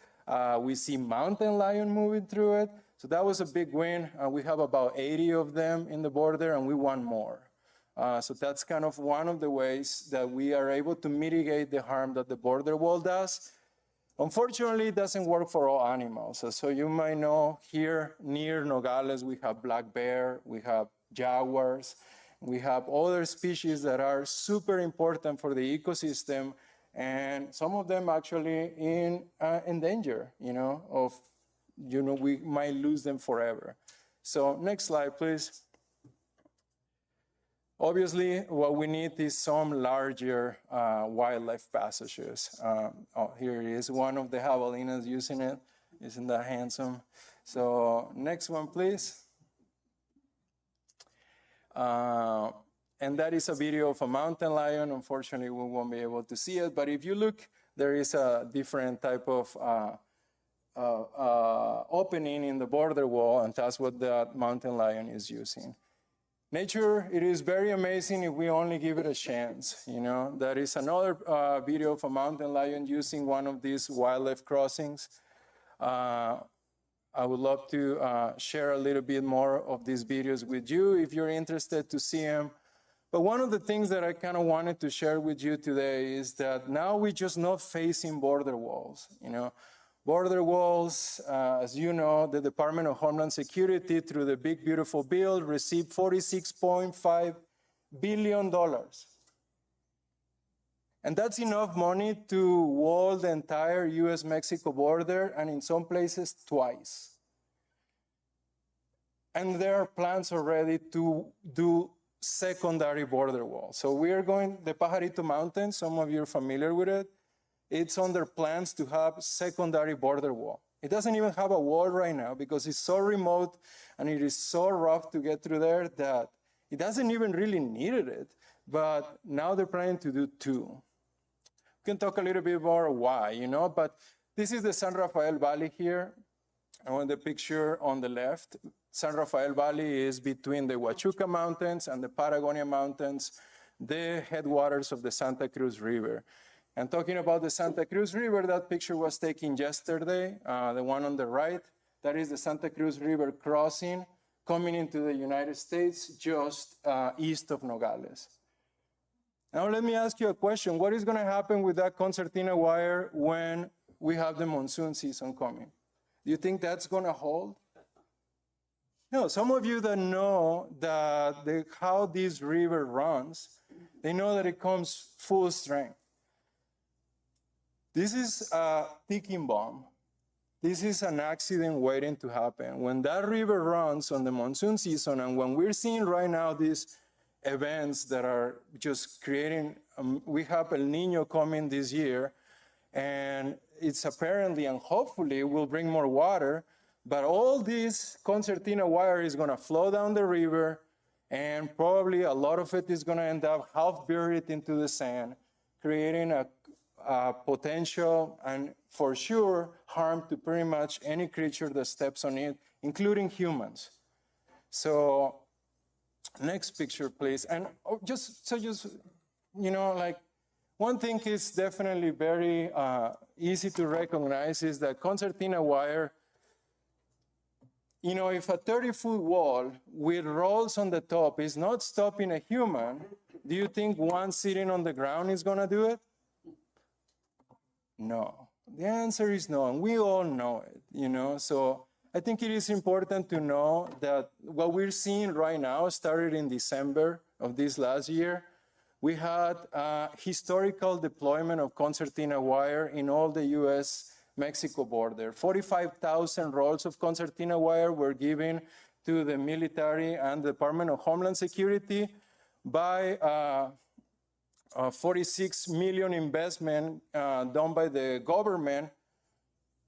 S19: We see mountain lion moving through it. So that was a big win. We have about 80 of them in the border, and we want more. So that's kind of one of the ways that we are able to mitigate the harm that the border wall does. Unfortunately, it doesn't work for all animals. So you might know here near Nogales, we have black bear, we have jaguars, we have other species that are super important for the ecosystem, and some of them actually in danger, we might lose them forever. So next slide, please. Obviously, what we need is some larger wildlife passages. Here it is, one of the javelinas using it. Isn't that handsome? So next one, please. And that is a video of a mountain lion. Unfortunately, we won't be able to see it, but if you look, there is a different type of opening in the border wall, and that's what that mountain lion is using. Nature, it is very amazing if we only give it a chance. That is another video of a mountain lion using one of these wildlife crossings. I would love to share a little bit more of these videos with you if you're interested to see them. But one of the things that I kind of wanted to share with you today is that now we're just not facing border walls. Border walls, as you know, the Department of Homeland Security, through the Big Beautiful Bill, received $46.5 billion. And that's enough money to wall the entire US-Mexico border, and in some places, twice. And there are plans already to do secondary border walls. So we are going, the Pajarito Mountains, some of you are familiar with it. It's on their plans to have secondary border wall. It doesn't even have a wall right now because it's so remote and it is so rough to get through there that it doesn't even really need it. But now they're planning to do two. We can talk a little bit more why, but this is the San Rafael Valley here. On the picture on the left, San Rafael Valley is between the Huachuca Mountains and the Patagonia Mountains, the headwaters of the Santa Cruz River. And talking about the Santa Cruz River, that picture was taken yesterday, the one on the right. That is the Santa Cruz River crossing coming into the United States just east of Nogales. Now let me ask you a question. What is going to happen with that concertina wire when we have the monsoon season coming? Do you think that's going to hold? No, some of you that know that how this river runs, they know that it comes full strength. This is a ticking bomb. This is an accident waiting to happen. When that river runs on the monsoon season, and when we're seeing right now these events that are just creating, we have El Nino coming this year, and it's apparently and hopefully will bring more water, but all this concertina wire is going to flow down the river, and probably a lot of it is going to end up half buried into the sand, creating a potential and for sure harm to pretty much any creature that steps on it, including humans. So next picture, please. And one thing is definitely very easy to recognize is that concertina wire, if a 30-foot wall with rolls on the top is not stopping a human, do you think one sitting on the ground is going to do it? No. The answer is no, and we all know it, So I think it is important to know that what we're seeing right now started in December of this last year. We had a historical deployment of concertina wire in all the US-Mexico border. 45,000 rolls of concertina wire were given to the military and the Department of Homeland Security by $46 million investment done by the government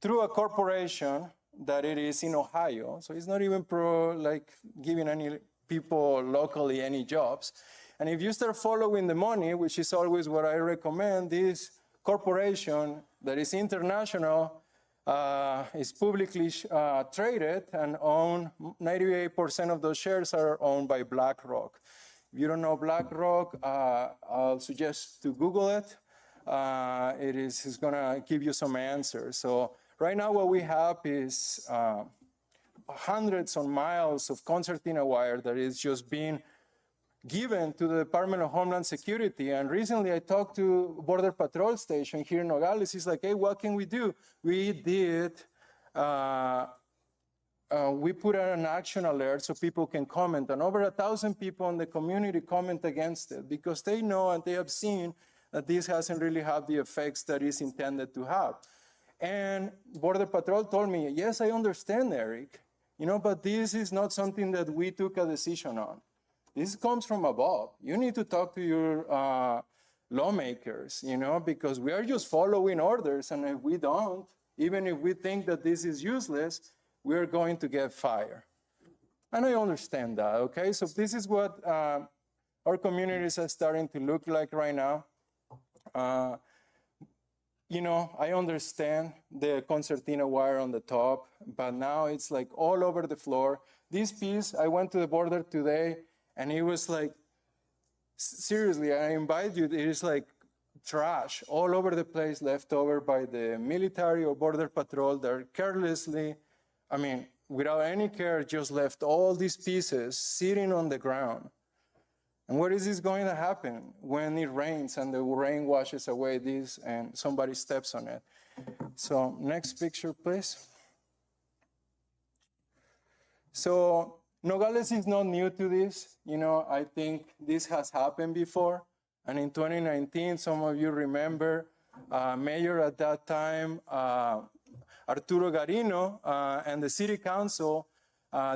S19: through a corporation that it is in Ohio. So it's not even giving any people locally any jobs. And if you start following the money, which is always what I recommend, this corporation that is international is publicly traded and owned. 98% of those shares are owned by BlackRock. If you don't know BlackRock, I'll suggest to Google it. It's going to give you some answers. So right now what we have is hundreds of miles of concertina wire that is just being given to the Department of Homeland Security. And recently I talked to Border Patrol Station here in Nogales. It's like, hey, what can we do? We put out an action alert so people can comment, and over 1,000 people in the community comment against it because they know and they have seen that this hasn't really had the effects that it's intended to have. And Border Patrol told me, yes, I understand, Eric, but this is not something that we took a decision on. This comes from above. You need to talk to your lawmakers, because we are just following orders, and if we don't, even if we think that this is useless, we're going to get fired. And I understand that, okay? So this is what our communities are starting to look like right now. I understand the concertina wire on the top, but now it's like all over the floor. This piece, I went to the border today, and it was like, seriously, I invite you, it is like trash all over the place left over by the military or border patrol. They're carelessly, without any care, just left all these pieces sitting on the ground. And what is this going to happen when it rains and the rain washes away this and somebody steps on it? So next picture, please. So Nogales is not new to this. I think this has happened before. And in 2019, some of you remember, mayor at that time, Arturo Garino, and the city council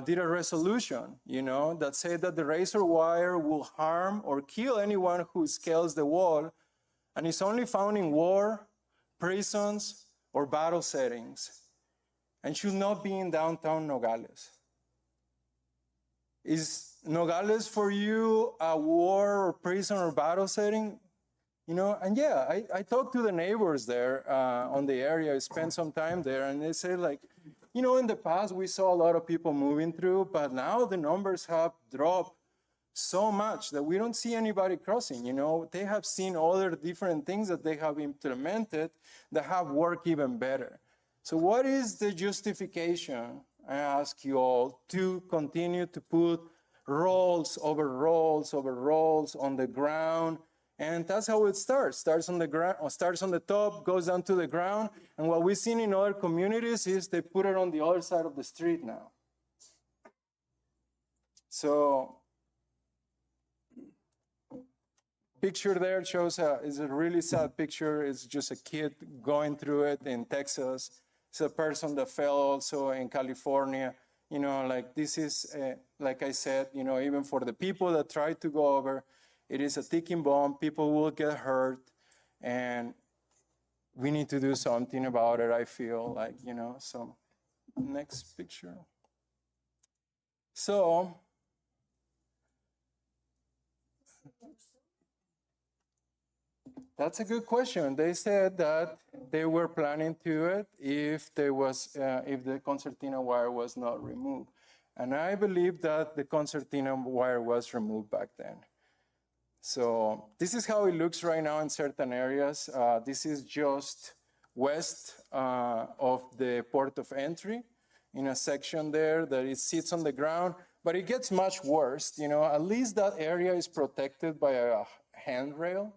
S19: did a resolution, that said that the razor wire will harm or kill anyone who scales the wall, and is only found in war, prisons, or battle settings, and should not be in downtown Nogales. Is Nogales for you a war or prison or battle setting? And yeah, I talked to the neighbors there on the area. I spent some time there, and they say like, in the past we saw a lot of people moving through, but now the numbers have dropped so much that we don't see anybody crossing. They have seen other different things that they have implemented that have worked even better. So what is the justification, I ask you all, to continue to put rolls over rolls over rolls on the ground? And that's how it starts. Starts on the ground, or starts on the top, goes down to the ground. And what we've seen in other communities is they put it on the other side of the street now. So, picture there shows is a really sad picture. It's just a kid going through it in Texas. It's a person that fell also in California. This is, like I said, even for the people that try to go over, it is a ticking bomb. People will get hurt, and we need to do something about it, I feel like, So, next picture. So, that's a good question. They said that they were planning to it if the concertina wire was not removed. And I believe that the concertina wire was removed back then. So this is how it looks right now in certain areas. This is just west of the port of entry in a section there that it sits on the ground, but it gets much worse. At least that area is protected by a handrail.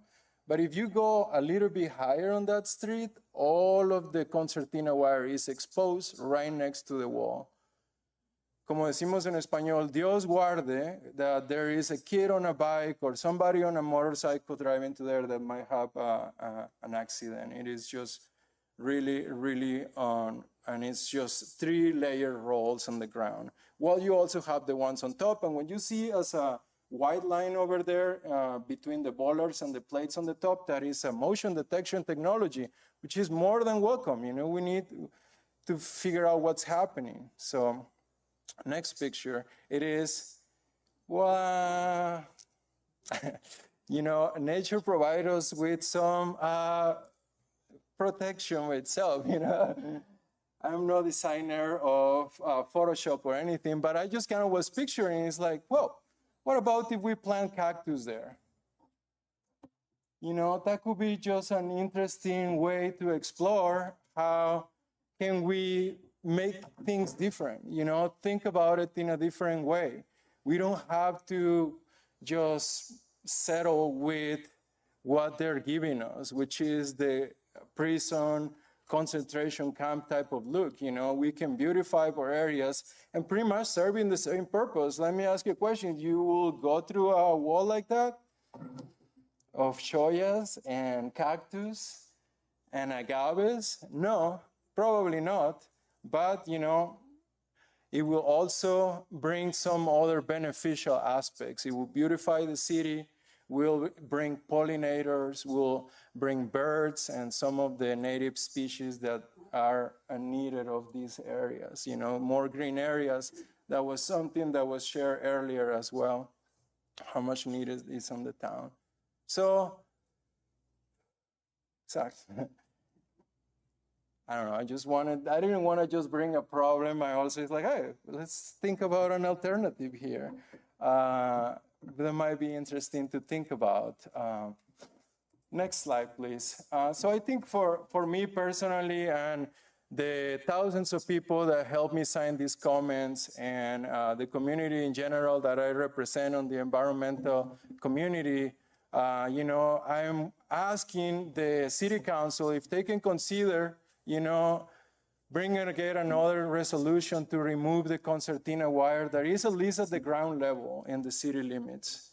S19: But if you go a little bit higher on that street, all of the concertina wire is exposed right next to the wall. Como decimos en español, Dios guarde that there is a kid on a bike or somebody on a motorcycle driving to there that might have an accident. It is just really, really and it's just 3-layer rolls on the ground. Well, you also have the ones on top, and when you see as a white line over there between the bollards and the plates on the top, that is a motion detection technology, which is more than welcome. We need to figure out what's happening. So, next picture, it is, nature provides us with some protection itself, I'm no designer of Photoshop or anything, but I just kind of was picturing, it's like, well, what about if we plant cactus there? That could be just an interesting way to explore how can we make things different, think about it in a different way. We don't have to just settle with what they're giving us, which is the prison concentration camp type of look. You know, we can beautify our areas and pretty much serving the same purpose. Let me ask you a question. You will go through a wall like that of choyas and cactus and agaves? No, probably not. But, you know, it will also bring some other beneficial aspects. It will beautify the city, will bring pollinators, will bring birds and some of the native species that are needed of these areas. You know, more green areas. That was something that was shared earlier as well, how much needed is on the town. So, exactly. I don't know, I didn't want to just bring a problem. I also was like, hey, let's think about an alternative here. That might be interesting to think about. Next slide, please. So I think for me personally and the thousands of people that helped me sign these comments and the community in general that I represent on the environmental community, you know, I'm asking the city council if they can consider, you know, bringing again another resolution to remove the concertina wire that is at least at the ground level in the city limits.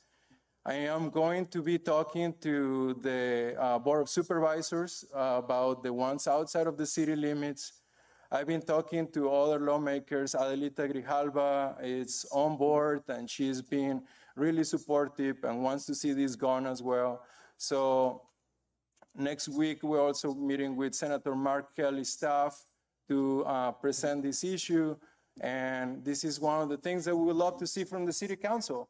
S19: I am going to be talking to the Board of Supervisors about the ones outside of the city limits. I've been talking to other lawmakers. Adelita Grijalva is on board and she's been really supportive and wants to see this gone as well. So next week, we're also meeting with Senator Mark Kelly's staff to present this issue. And this is one of the things that we would love to see from the City Council.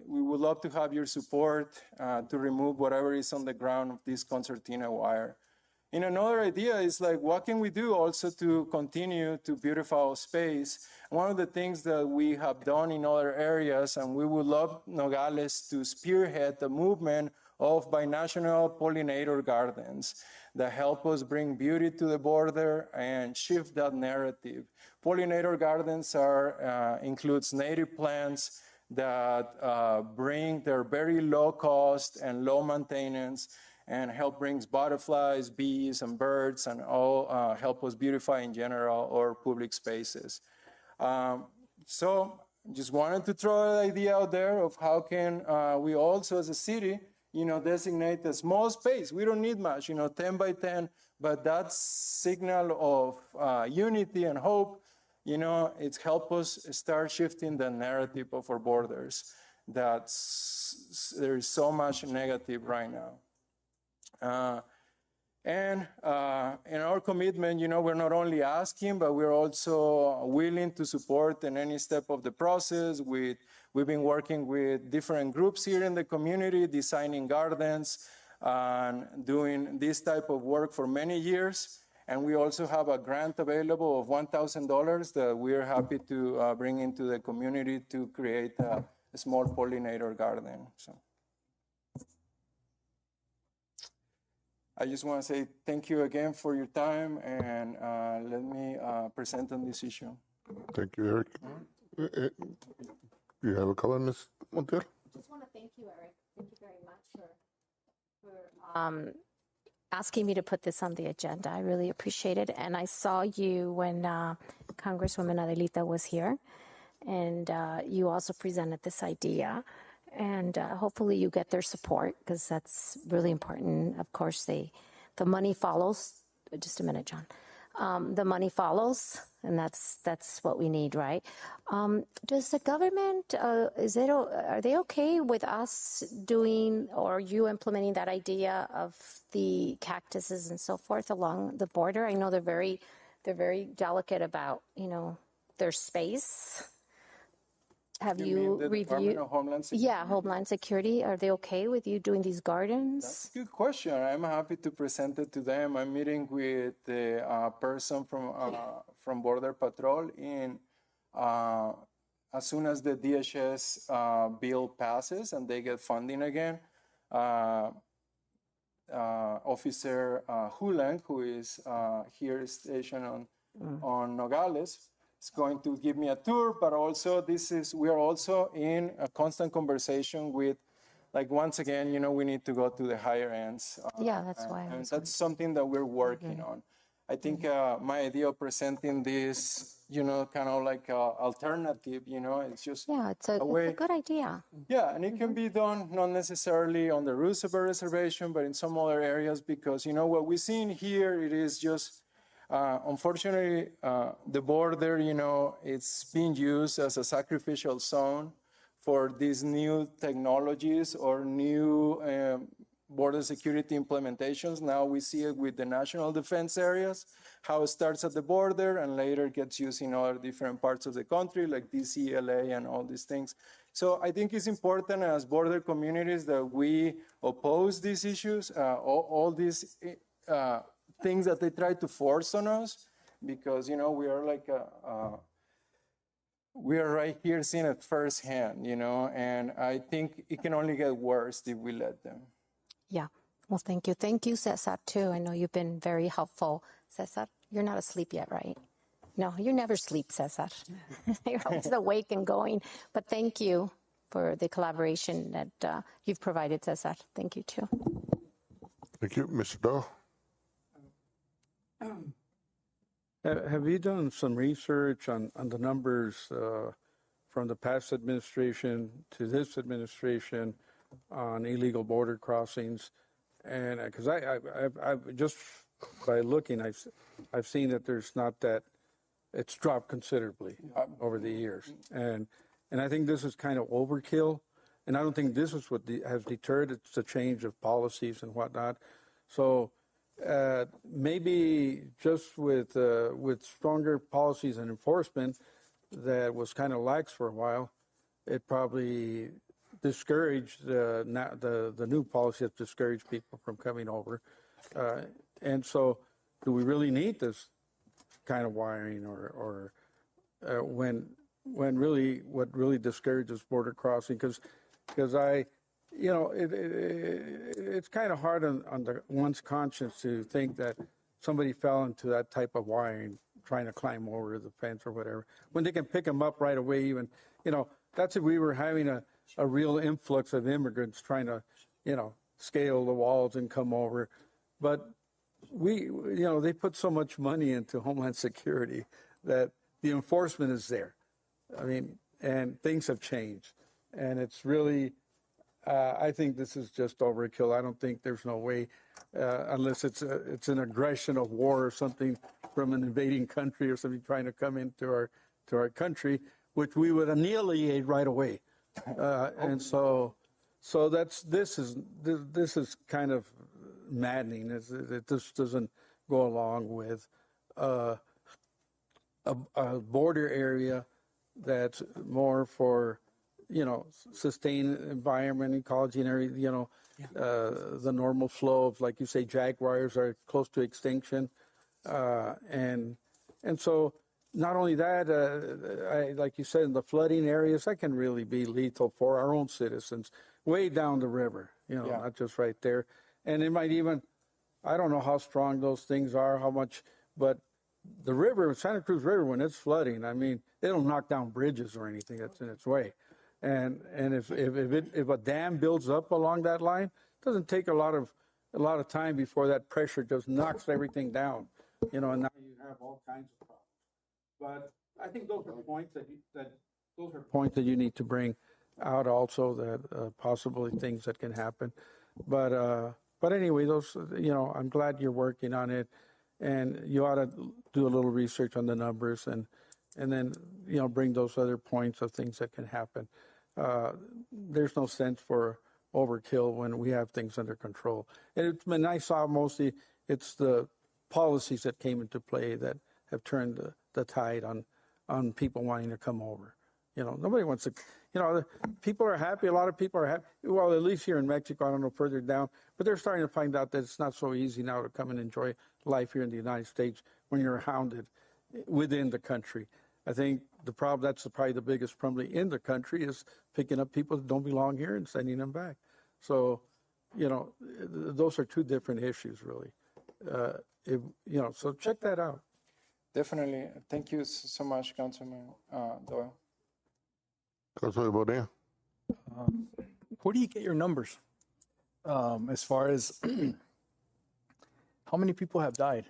S19: We would love to have your support to remove whatever is on the ground of this concertina wire. And another idea is like, what can we do also to continue to beautify our space? One of the things that we have done in other areas, and we would love Nogales to spearhead the movement of binational pollinator gardens that help us bring beauty to the border and shift that narrative. Pollinator gardens includes native plants that they're very low cost and low maintenance and help brings butterflies, bees, and birds, and all help us beautify in general our public spaces. So just wanted to throw an idea out there of how can we also as a city, you know, designate a small space. We don't need much, you know, 10 by 10, but that signal of unity and hope, you know, it's helped us start shifting the narrative of our borders. That there is so much negative right now. And in our commitment, you know, we're not only asking, but we're also willing to support in any step of the process. We've been working with different groups here in the community, designing gardens and doing this type of work for many years. And we also have a grant available of $1,000 that we're happy to bring into the community to create a small pollinator garden. So I just want to say thank you again for your time, and let me present on this issue.
S1: Thank you, Eric. You have a comment, Ms. Montero?
S5: I just want to thank you, Eric. Thank you very much for asking me to put this on the agenda. I really appreciate it. And I saw you when Congresswoman Adelita was here, and you also presented this idea. And hopefully you get their support, because that's really important. Of course, the money follows. Just a minute, John. The money follows, and that's what we need, right? Does the government, are they okay with us doing, or you implementing that idea of the cactuses and so forth along the border? I know they're very delicate about, you know, their space. Have you
S19: the
S5: reviewed?
S19: Department of Homeland Security?
S5: Yeah, Homeland Security. Are they okay with you doing these gardens?
S19: That's a good question. I'm happy to present it to them. I'm meeting with the person from Border Patrol in as soon as the DHS bill passes and they get funding again. Officer Hulang, who is here stationed on Nogales, is going to give me a tour, but also we are also in a constant conversation with, like, once again, we need to go to the higher ends.
S5: Yeah, that's why I
S19: And
S5: was
S19: that's something that we're working on. I think my idea of presenting this, kind of like a alternative, it's just
S5: it's a good idea.
S19: yeah, and it can be done not necessarily on the roots of a reservation, but in some other areas, because what we're seeing here, it is just, unfortunately, the border, it's being used as a sacrificial zone for these new technologies or new border security implementations. Now we see it with the national defense areas, how it starts at the border and later gets used in other different parts of the country, like DC, LA, and all these things. So I think it's important as border communities that we oppose these issues, all these things that they try to force on us, because, we are like we are right here seeing it firsthand, and I think it can only get worse if we let them.
S5: Yeah. Well, thank you. Thank you, Cesar, too. I know you've been very helpful. Cesar, you're not asleep yet, right? No, you never sleep, Cesar. You're always awake and going. But thank you for the collaboration that you've provided, Cesar. Thank you, too.
S1: Thank you. Mr. Doe?
S11: Have you done some research on the numbers from the past administration to this administration on illegal border crossings? And because I've just by looking, I've seen that there's not that, it's dropped considerably over the years, and I think this is kind of overkill, and I don't think this is what has deterred. It's a change of policies and whatnot. So maybe just with stronger policies and enforcement that was kind of lax for a while, it probably discouraged the new policy has discouraged people from coming over. And so do we really need this kind of wiring or when really what really discourages border crossing? Because it's kind of hard on one's conscience to think that somebody fell into that type of wiring trying to climb over the fence or whatever, when they can pick them up right away. Even, that's if we were having a real influx of immigrants trying to, scale the walls and come over. But they put so much money into Homeland Security that the enforcement is there. I mean, and things have changed. And it's really, I think this is just overkill. I don't think there's no way, unless it's an aggression of war or something from an invading country or something trying to come into our country, which we would annihilate right away. And so this is kind of maddening. It just doesn't go along with a border area that's more for sustained environment, ecology, and everything. The normal flow of, like you say, jaguars are close to extinction, and so not only that, like you said, in the flooding areas, that can really be lethal for our own citizens, way down the river. Not just right there. And it might even, I don't know how strong those things are, how much, but the river, Santa Cruz River, when it's flooding, I mean, it'll knock down bridges or anything that's in its way. And if a dam builds up along that line, it doesn't take a lot of time before that pressure just knocks everything down, and now you have all kinds of problems. But I think those are points that you need to bring out also, that possibly things that can happen. But anyway, those, I'm glad you're working on it, and you ought to do a little research on the numbers and then, bring those other points of things that can happen. There's no sense for overkill when we have things under control. And I saw mostly it's the policies that came into play that have turned the tide on people wanting to come over. Nobody wants to, people are happy. A lot of people are happy. Well, at least here in Mexico, I don't know further down, but they're starting to find out that it's not so easy now to come and enjoy life here in the United States when you're hounded within the country. I think that's probably the biggest problem in the country is picking up people that don't belong here and sending them back. So, those are two different issues, really. So check that out.
S19: Definitely. Thank you so much, Councilman Doyle.
S1: Councilor Bonilla?
S6: Where do you get your numbers? As far as how many people have died?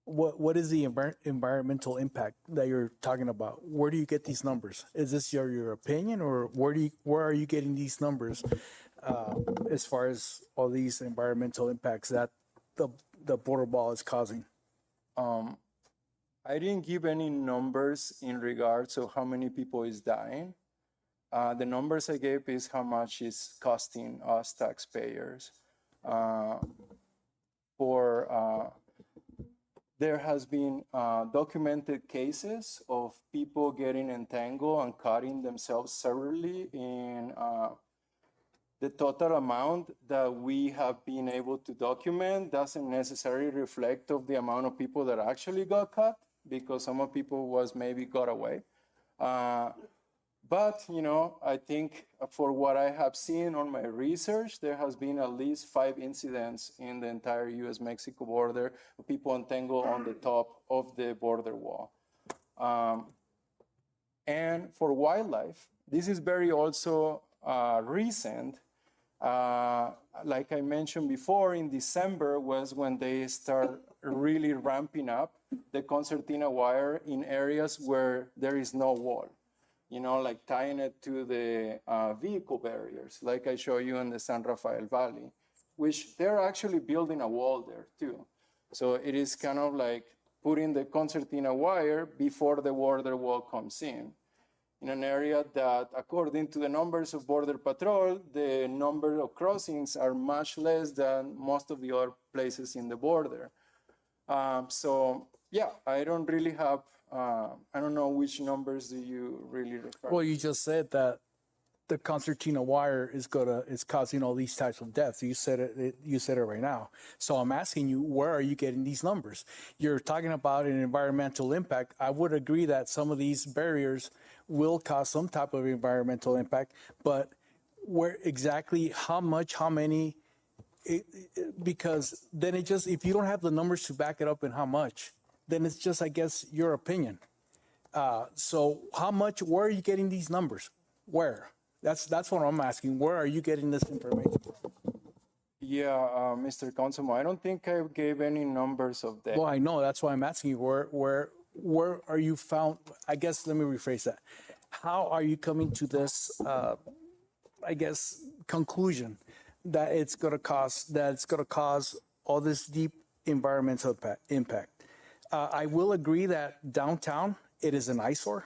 S6: What is the environmental impact that you're talking about? Where do you get these numbers? Is this your opinion, or where are you getting these numbers as far as all these environmental impacts that the border wall is causing?
S19: I didn't give any numbers in regards to how many people is dying. The numbers I gave is how much is costing us taxpayers. There has been documented cases of people getting entangled and cutting themselves severely in the total amount that we have been able to document doesn't necessarily reflect of the amount of people that actually got cut, because some of people was maybe got away. But, you know, I think for what I have seen on my research, there has been at least 5 incidents in the entire U.S.-Mexico border, people entangled on the top of the border wall. And for wildlife, this is very also recent. Like I mentioned before, in December was when they start really ramping up the concertina wire in areas where there is no wall. You know, like tying it to the vehicle barriers, like I show you in the San Rafael Valley, which they're actually building a wall there too. So it is kind of like putting the concertina wire before the border wall comes in an area that, according to the numbers of Border Patrol, the number of crossings are much less than most of the other places in the border. So yeah, I don't really have, I don't know which numbers do you really refer to.
S6: Well, you just said that the concertina wire is causing all these types of deaths. You said it right now. So I'm asking you, where are you getting these numbers? You're talking about an environmental impact. I would agree that some of these barriers will cause some type of environmental impact, but where exactly, how much, how many? Because then it just, if you don't have the numbers to back it up and how much, then it's just, I guess, your opinion. So how much, where are you getting these numbers? Where? That's what I'm asking. Where are you getting this information from?
S19: Yeah, Mr. Councilman, I don't think I gave any numbers of that.
S6: Well, I know. That's why I'm asking you. Where are you found? I guess, let me rephrase that. How are you coming to this, I guess, conclusion that it's going to cause all this deep environmental impact? I will agree that downtown, it is an eyesore.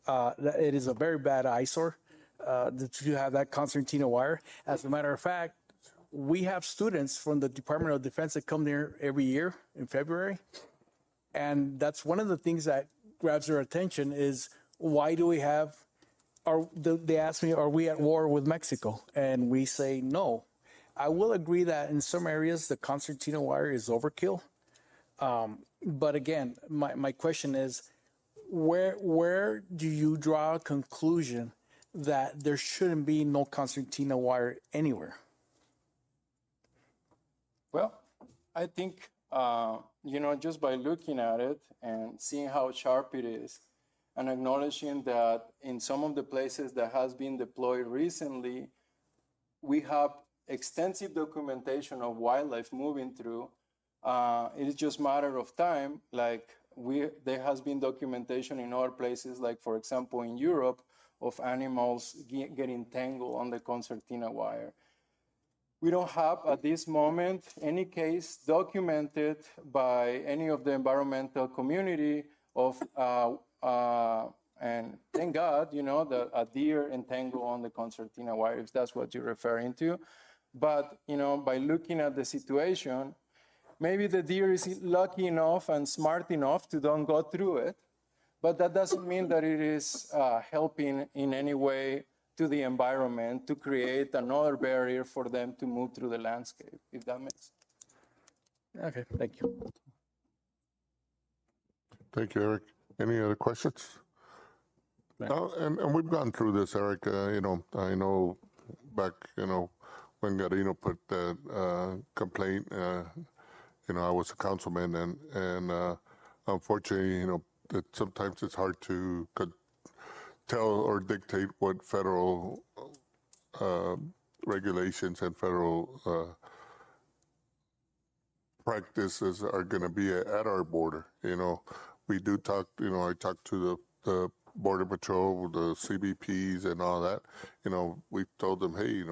S6: That it is a very bad eyesore to have that concertina wire. As a matter of fact, we have students from the Department of Defense that come there every year in February. And that's one of the things that grabs their attention is, why do we have, they ask me, are we at war with Mexico? And we say no. I will agree that in some areas, the concertina wire is overkill. But again, my question is, where do you draw a conclusion that there shouldn't be no concertina wire anywhere?
S19: Well, I think, just by looking at it and seeing how sharp it is, and acknowledging that in some of the places that has been deployed recently, we have extensive documentation of wildlife moving through. It is just a matter of time. Like there has been documentation in other places, like for example in Europe, of animals getting tangled on the concertina wire. We don't have at this moment any case documented by any of the environmental community of, and thank God, that a deer entangled on the concertina wire, if that's what you're referring to. But, by looking at the situation, maybe the deer is lucky enough and smart enough to don't go through it, but that doesn't mean that it is helping in any way to the environment to create another barrier for them to move through the landscape, if that makes sense.
S6: Okay, thank you.
S1: Thank you, Eric. Any other questions? And we've gone through this, Eric. I know back, when Garino put that complaint, I was a councilman, and unfortunately, sometimes it's hard to tell or dictate what federal regulations and federal practices are going to be at our border. We do talk, I talk to the Border Patrol, the CBPs and all that. We've told them, hey,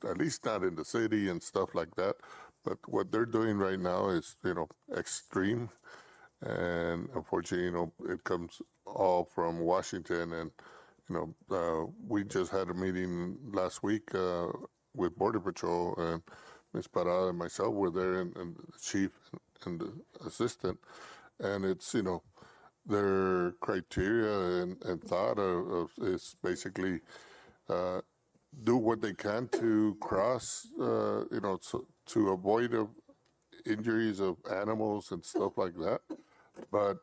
S1: at least not in the city and stuff like that. But what they're doing right now is, extreme. And unfortunately, it comes all from Washington. And, we just had a meeting last week with Border Patrol, and Ms. Parada and myself were there, and the chief and the assistant. And it's, their criteria and thought of is basically do what they can to cross, to avoid injuries of animals and stuff like that. But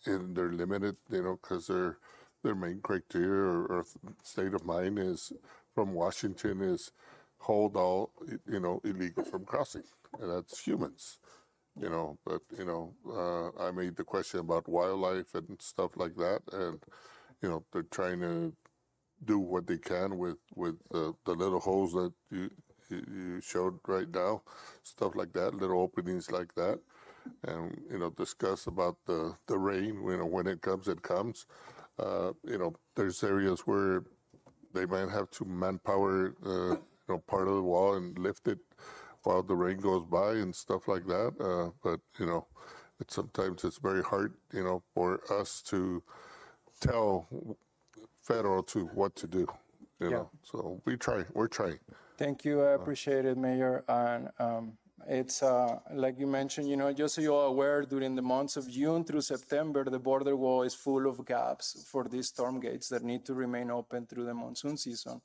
S1: they're limited, because their main criteria or state of mind is from Washington is hold all, illegal from crossing, and that's humans. But I made the question about wildlife and stuff like that, and they're trying to do what they can with the little holes that you showed right now, stuff like that, little openings like that, and discuss about the rain. When it comes, it comes. There's areas where they might have to manpower, part of the wall and lift it while the rain goes by and stuff like that. But, sometimes it's very hard, for us to tell federal to what to do, So we're trying.
S19: Thank you. I appreciate it, Mayor. And it's like you mentioned, just so you're aware, during the months of June through September, the border wall is full of gaps for these storm gates that need to remain open through the monsoon season.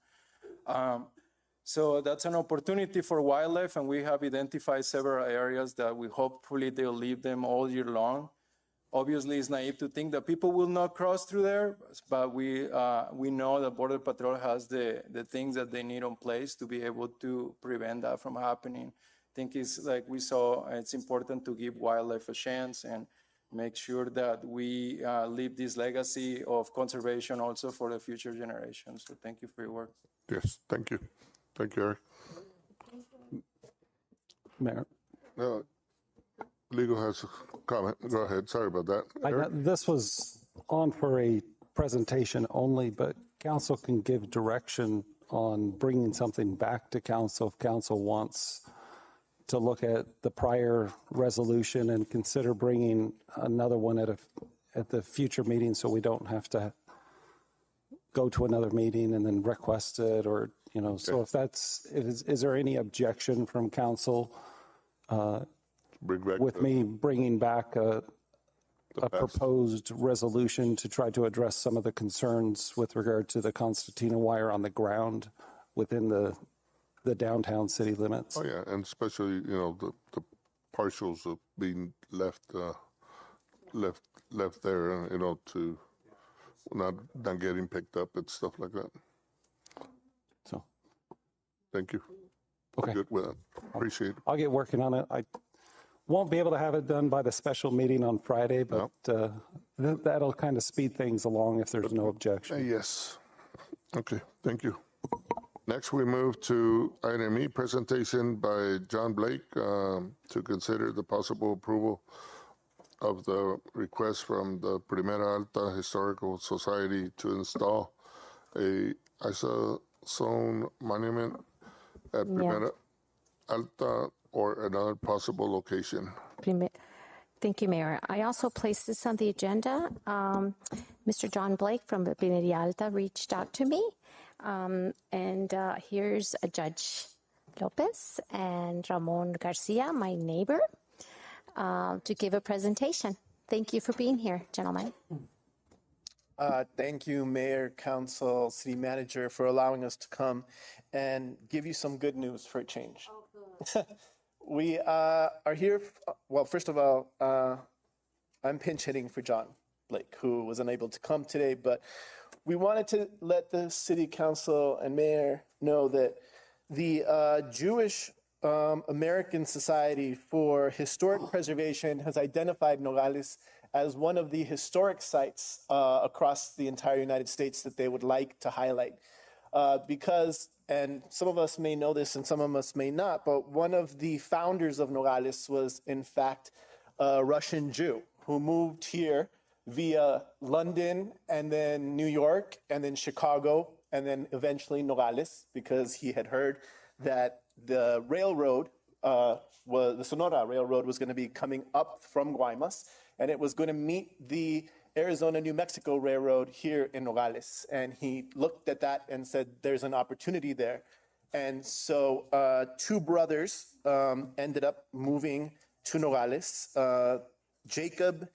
S19: So that's an opportunity for wildlife, and we have identified several areas that we hopefully they'll leave them all year long. Obviously, it's naive to think that people will not cross through there, but we know that Border Patrol has the things that they need in place to be able to prevent that from happening. I think it's like we saw, it's important to give wildlife a chance and make sure that we leave this legacy of conservation also for the future generations. So thank you for your work.
S1: Yes, thank you. Thank you, Eric.
S11: Mayor.
S1: No, legal has a comment. Go ahead. Sorry about that.
S11: This was on for a presentation only, but council can give direction on bringing something back to council if council wants to look at the prior resolution and consider bringing another one at the future meeting, so we don't have to go to another meeting and then request it, or So if is there any objection from council with me bringing back a proposed resolution to try to address some of the concerns with regard to the concertina wire on the ground within the downtown city limits?
S1: Oh yeah, and especially the partials of being left there, to not getting picked up and stuff like that.
S11: So,
S1: thank you.
S11: Okay,
S1: good with that. Appreciate it.
S11: I'll get working on it. I won't be able to have it done by the special meeting on Friday, but that'll kind of speed things along if there's no objection.
S1: Yes. Okay. Thank you. Next, we move to item E, presentation by John Blake to consider the possible approval of the request from the Primera Alta Historical Society to install a ISA-zone monument at Primera Alta or another possible location.
S5: Thank you, Mayor. I also placed this on the agenda. Mr. John Blake from Primera Alta reached out to me. And here's Judge Lopez and Ramon Garcia, my neighbor, to give a presentation. Thank you for being here, gentlemen.
S20: Thank you, Mayor, Council, City Manager, for allowing us to come and give you some good news for a change. We are here. Well, first of all, I'm pinch hitting for John Blake, who was unable to come today, but we wanted to let the City Council and Mayor know that the Jewish American Society for Historic Preservation has identified Nogales as one of the historic sites across the entire United States that they would like to highlight. Because, and some of us may know this and some of us may not, but one of the founders of Nogales was in fact a Russian Jew who moved here via London and then New York and then Chicago and then eventually Nogales, because he had heard that the railroad, the Sonora Railroad, was going to be coming up from Guaymas, and it was going to meet the Arizona-New Mexico Railroad here in Nogales. And he looked at that and said, there's an opportunity there. And so two brothers ended up moving to Nogales, Jacob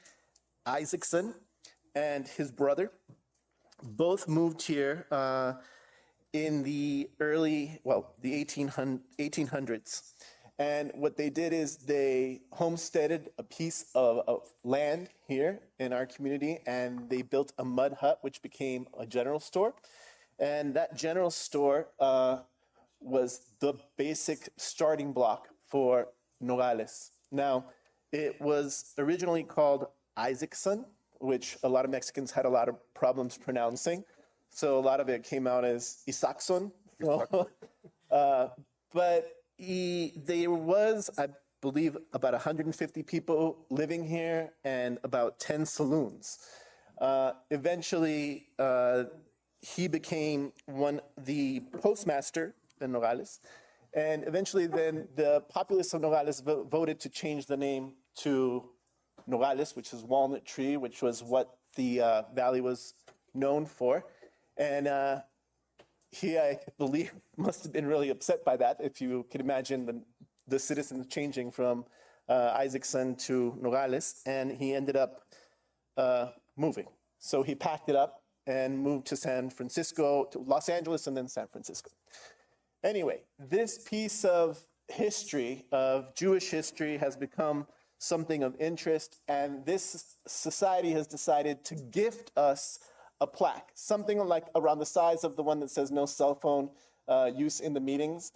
S20: Isaacson and his brother. Both moved here in the early, the 1800s. And what they did is they homesteaded a piece of land here in our community, and they built a mud hut, which became a general store. And that general store was the basic starting block for Nogales. Now, it was originally called Isaacson, which a lot of Mexicans had a lot of problems pronouncing. So a lot of it came out as Isaacson. But there was, I believe, about 150 people living here and about 10 saloons. Eventually, he became the postmaster in Nogales. And eventually then the populace of Nogales voted to change the name to Nogales, which is walnut tree, which was what the valley was known for. And he, I believe, must have been really upset by that, if you can imagine the citizens changing from Isaacson to Nogales, and he ended up moving. So he packed it up and moved to San Francisco, to Los Angeles, and then San Francisco. Anyway, this piece of history, of Jewish history, has become something of interest, and this society has decided to gift us a plaque, something like around the size of the one that says no cell phone use in the meetings.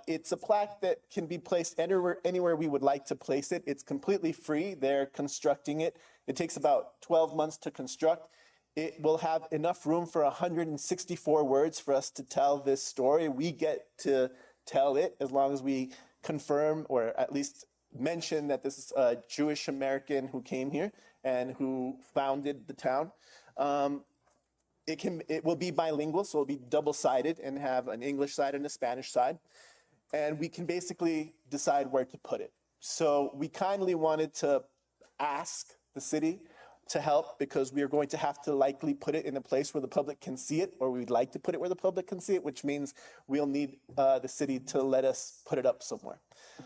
S20: It's a plaque that can be placed anywhere we would like to place it. It's completely free. They're constructing it. It takes about 12 months to construct. It will have enough room for 164 words for us to tell this story. We get to tell it as long as we confirm or at least mention that this is a Jewish American who came here and who founded the town. It will be bilingual, so it'll be double-sided and have an English side and a Spanish side. And we can basically decide where to put it. So we kindly wanted to ask the city to help, because we are going to have to likely put it in a place where the public can see it, or we'd like to put it where the public can see it, which means we'll need the city to let us put it up somewhere.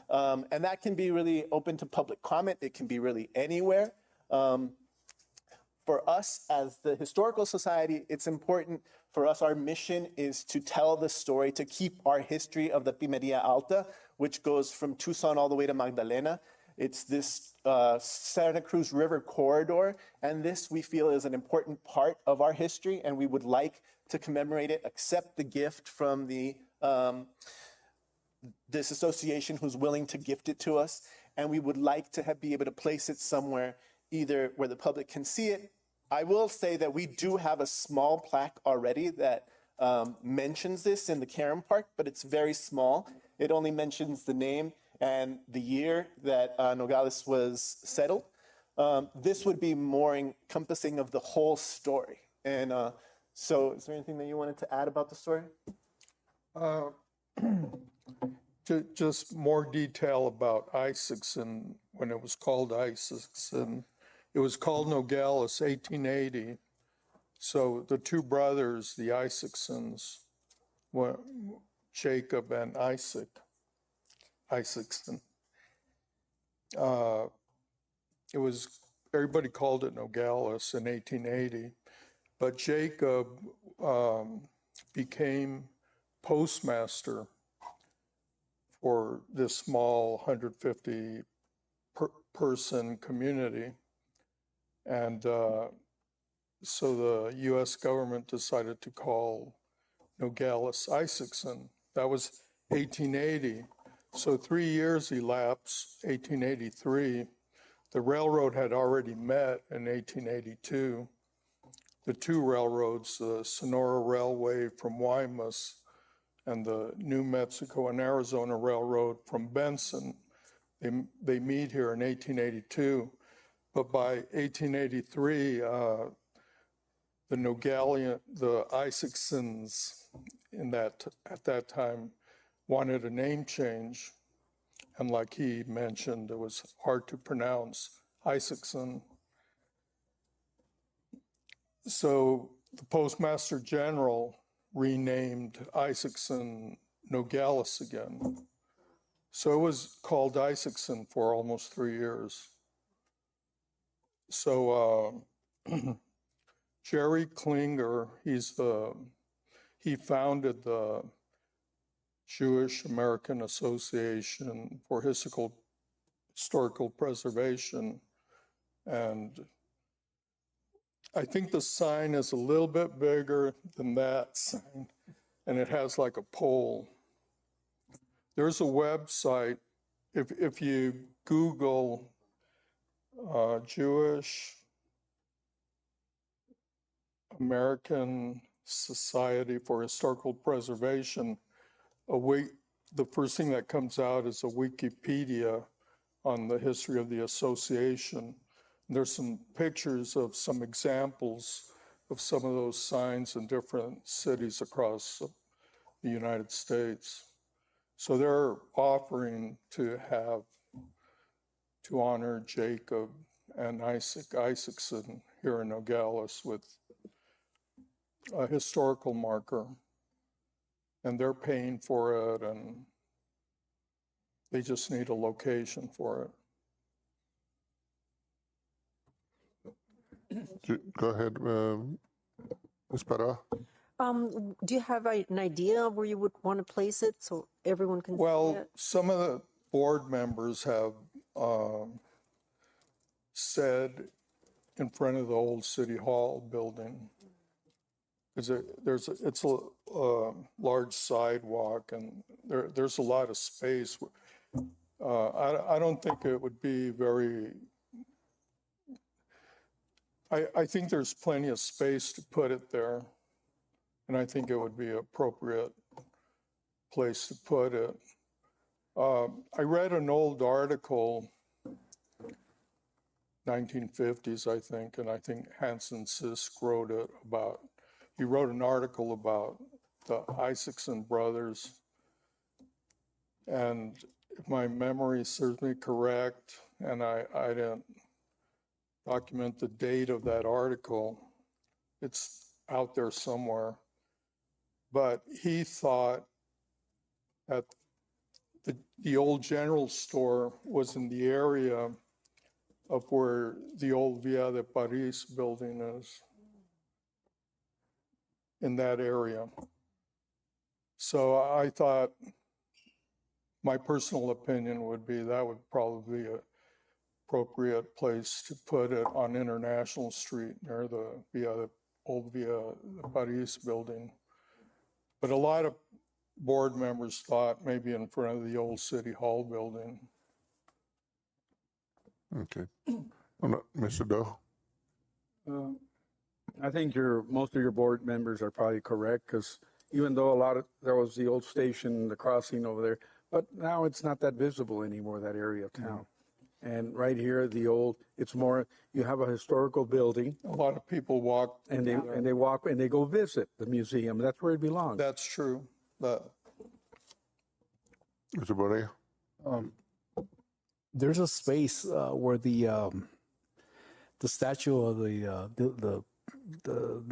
S20: And that can be really open to public comment. It can be really anywhere. For us as the Historical Society, it's important for us, our mission is to tell the story, to keep our history of the Pimeria Alta, which goes from Tucson all the way to Magdalena. It's this Santa Cruz River corridor, and this we feel is an important part of our history, and we would like to commemorate it, accept the gift from this association who's willing to gift it to us, and we would like to be able to place it somewhere, either where the public can see it. I will say that we do have a small plaque already that mentions this in the Karen Park, but it's very small. It only mentions the name and the year that Nogales was settled. This would be more encompassing of the whole story. And so is there anything that you wanted to add about the story?
S21: Just more detail about Isaacson, when it was called Isaacson. It was called Nogales, 1880. So the two brothers, the Isaacsons, were Jacob and Isaacson. Everybody called it Nogales in 1880, but Jacob became postmaster for this small 150 person community. And so the US government decided to call Nogales Isaacson. That was 1880. So 3 years elapsed, 1883. The railroad had already met in 1882. The two railroads, the Sonora Railway from Guaymas and the New Mexico and Arizona Railroad from Benson, they meet here in 1882. But by 1883, the Isaacsons at that time wanted a name change. And like he mentioned, it was hard to pronounce, Isaacson. So the Postmaster General renamed Isaacson Nogales again. So it was called Isaacson for almost 3 years. So Jerry Klinger, he founded the Jewish American Association for Historical Preservation. And I think the sign is a little bit bigger than that sign, and it has like a pole. There's a website, if you Google Jewish American Society for Historical Preservation, the first thing that comes out is a Wikipedia on the history of the association. There's some pictures of some examples of some of those signs in different cities across the United States. So they're offering to honor Jacob and Isaacson here in Nogales with a historical marker. And they're paying for it, and they just need a location for
S1: it. Go ahead, Ms. Parra.
S2: Do you have an idea of where you would want to place it so everyone can see it?
S21: Some of the board members have said in front of the old City Hall building, because it's a large sidewalk and there's a lot of space. I don't think it would be very. I think there's plenty of space to put it there, and I think it would be an appropriate place to put it. I read an old article, 1950s, I think, and I think Hanson Sisk wrote it about. He wrote an article about the Isaacson brothers, and if my memory serves me correct, and I didn't document the date of that article, it's out there somewhere, but he thought that the old general store was in the area of where the old Via de Paris building is, in that area. So I thought, my personal opinion would be that would probably be an appropriate place to put it on International Street near the old Via de Paris building. But a lot of board members thought maybe in front of the old City Hall building.
S1: Okay. Mr. Doe?
S11: I think most of your board members are probably correct, because even though there was the old station, the crossing over there, but now it's not that visible anymore, that area of town. And right here, it's more, you have a historical building.
S21: A lot of people walk.
S11: And they walk and they go visit the museum. That's where it belongs.
S21: That's true.
S1: Mr. Borea?
S6: There's a space where the statue of the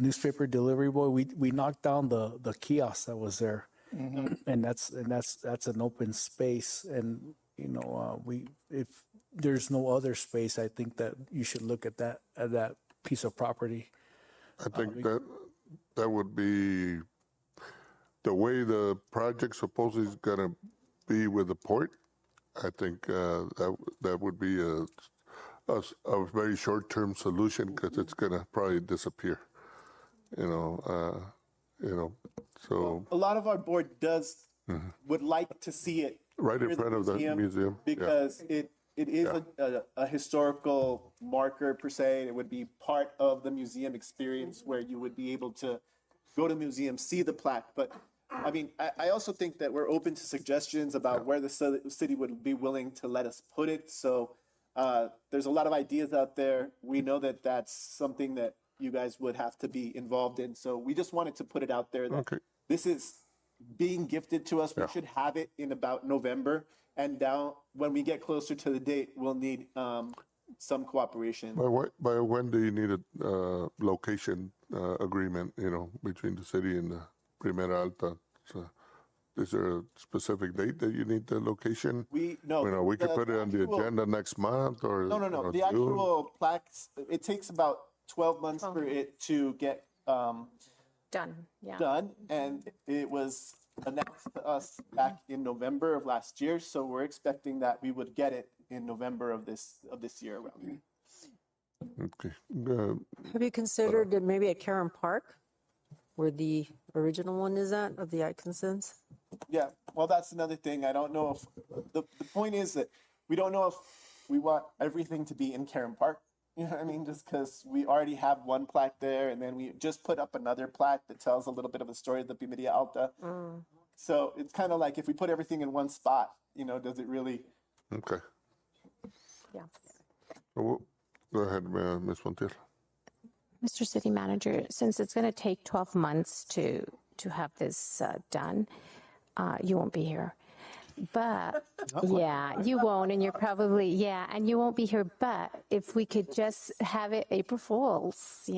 S6: newspaper delivery boy, we knocked down the kiosk that was there. Mm-hmm. And that's an open space, and if there's no other space, I think that you should look at that piece of property.
S1: I think that would be the way the project supposedly is going to be with the port. I think that would be a very short-term solution, because it's going to probably disappear. So
S20: a lot of our board would like to see it
S1: Right in
S20: near
S1: front of the museum. Yeah.
S20: because it is a historical marker per se. It would be part of the museum experience where you would be able to go to museum, see the plaque. But I mean, I also think that we're open to suggestions about where the city would be willing to let us put it. So there's a lot of ideas out there. We know that that's something that you guys would have to be involved in. So we just wanted to put it out there that this is being gifted to us. We should have it in about November. And now when we get closer to the date, we'll need some cooperation.
S1: By when do you need a location agreement, between the city and the Primera Alta? So is there a specific date that you need the location?
S20: We
S1: could put it on the agenda next month or
S20: No. The
S1: June?
S20: actual plaques, it takes about 12 months for it to get
S5: Done, yeah.
S20: done. And it was announced to us back in November of last year. So we're expecting that we would get it in November of this year around.
S1: Okay.
S3: Have you considered maybe at Karen Park, where the original one is at, of the Atkinsons?
S20: Yeah, well, that's another thing. I don't know if the point is that we don't know if we want everything to be in Karen Park. You know what I mean? Just because we already have one plaque there, and then we just put up another plaque that tells a little bit of the story of the Pimeria Alta. So it's kind of like if we put everything in one spot, does it really?
S1: Okay.
S5: Yeah.
S1: Go ahead, Ms. Montiel.
S5: Mr. City Manager, since it's going to take 12 months to have this done, you won't be here. But yeah, you won't, and you're probably, and you won't be here. But if we could just have it April Fools,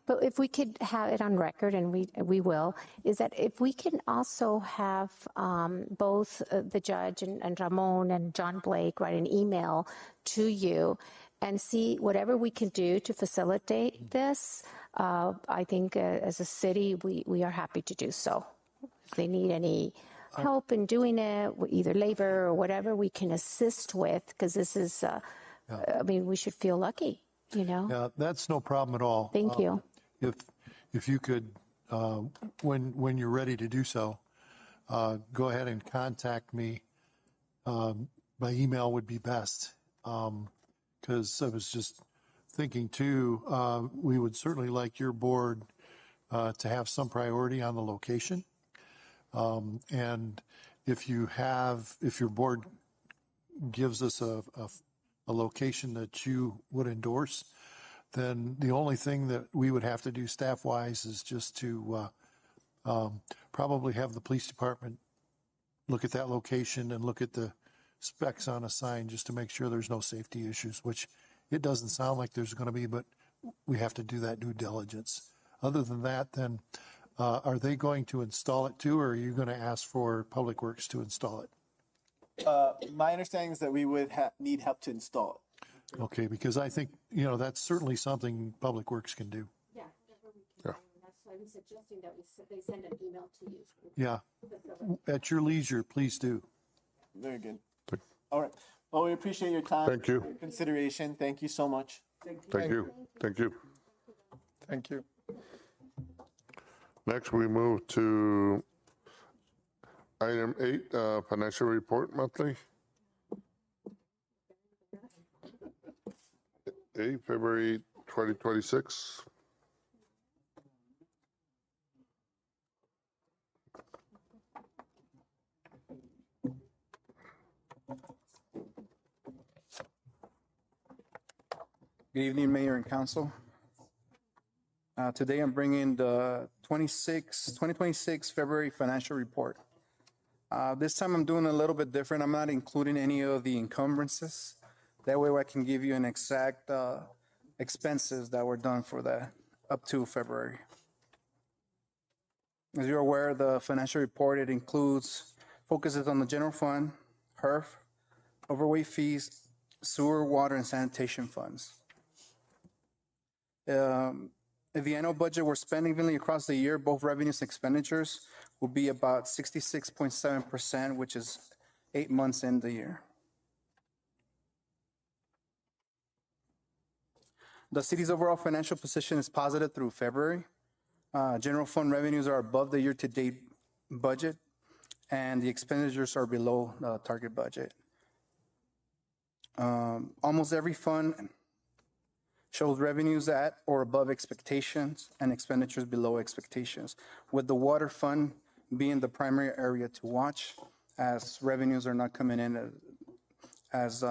S5: But if we could have it on record, and we will, is that if we can also have both the judge and Ramon and John Blake write an email to you and see whatever we can do to facilitate this, I think as a city, we are happy to do so. If they need any help in doing it, either labor or whatever we can assist with, because this is, we should feel lucky,
S17: Yeah, that's no problem at all.
S5: Thank you.
S17: If you could, when you're ready to do so, go ahead and contact me. By email would be best. Because I was just thinking too, we would certainly like your board to have some priority on the location. And if your board gives us a location that you would endorse, then the only thing that we would have to do staff-wise is just to probably have the police department look at that location and look at the specs on a sign just to make sure there's no safety issues, which it doesn't sound like there's going to be, but we have to do that due diligence. Other than that, then are they going to install it too, or are you going to ask for Public Works to install it?
S20: My understanding is that we would need help to install it.
S17: Okay, because I think, that's certainly something Public Works can do.
S5: Yeah. That's why I'm suggesting that they send an email to you.
S17: Yeah. At your leisure, please do.
S20: Very good. All right. Well, we appreciate your time.
S1: Thank you.
S20: Your consideration. Thank you so much.
S1: Thank you. Thank you.
S21: Thank you.
S1: Next, we move to item 8, financial report monthly. February 2026.
S22: Good evening, Mayor and Council. Today I'm bringing the 2026 February financial report. This time I'm doing a little bit different. I'm not including any of the encumbrances. That way I can give you an exact expenses that were done for that up to February. As you're aware, the financial report, it focuses on the general fund, HERF, overweight fees, sewer, water, and sanitation funds. If the annual budget were spent evenly across the year, both revenues and expenditures will be about 66.7%, which is 8 months in the year. The city's overall financial position is positive through February. General fund revenues are above the year-to-date budget. and the expenditures are below the target budget. Almost every fund shows revenues at or above expectations and expenditures below expectations, with the water fund being the primary area to watch, as revenues are not coming in as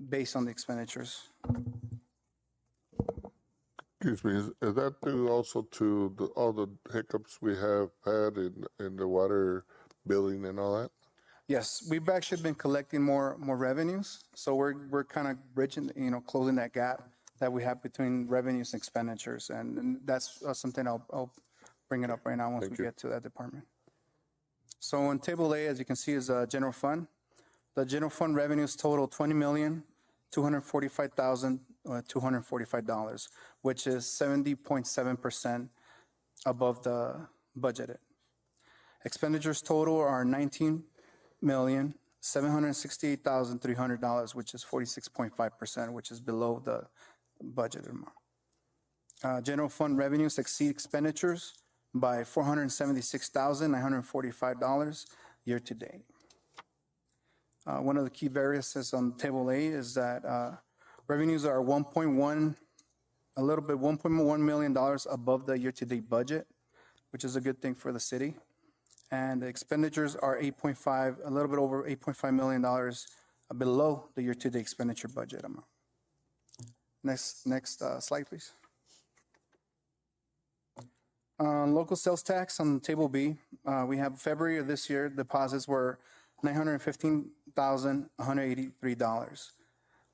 S22: based on the expenditures.
S1: Excuse me, is that due also to all the hiccups we have had in the water billing and all that?
S22: Yes, we've actually been collecting more revenues, so we're kind of bridging, closing that gap that we have between revenues and expenditures, and that's something I'll bring it up right now once we get to that department. So on Table A, as you can see, is general fund. The general fund revenues total $20,245,245, which is 70.7% above the budgeted. Expenditures total are $19,768,300, which is 46.5%, which is below the budgeted amount. General fund revenues exceed expenditures by $476,945 year to date. One of the key variances on Table A is that revenues are $1.1 million above the year-to-date budget, which is a good thing for the city. And the expenditures are a little bit over $8.5 million below the year-to-date expenditure budget amount. Next slide, please. Local sales tax on Table B, we have February of this year, deposits were $915,183,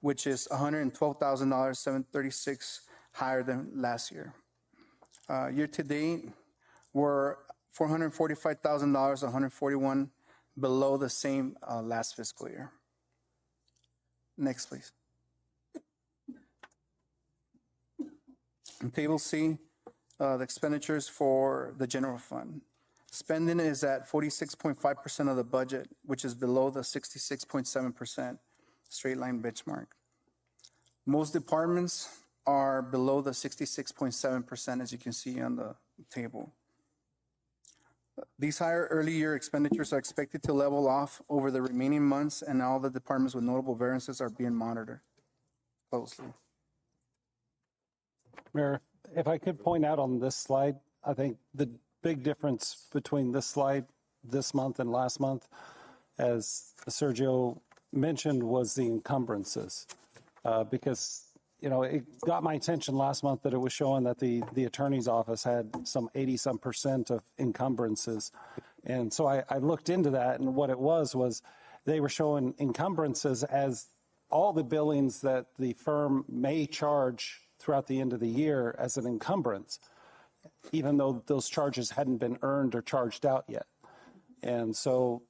S22: which is $112,736 higher than last year. Year to date, we're $445,141 below the same last fiscal year. Next, please. On Table C, the expenditures for the general fund. Spending is at 46.5% of the budget, which is below the 66.7% straight line benchmark. Most departments are below the 66.7%, as you can see on the table. These higher early year expenditures are expected to level off over the remaining months, and all the departments with notable variances are being monitored closely.
S7: Mayor, if I could point out on this slide, I think the big difference between this slide this month and last month, as Sergio mentioned, was the encumbrances. Because, it got my attention last month that it was showing that the attorney's office had some 80% of encumbrances. And so I looked into that, and what it was they were showing encumbrances as all the billings that the firm may charge throughout the end of the year as an encumbrance, even though those charges hadn't been earned or charged out yet. And so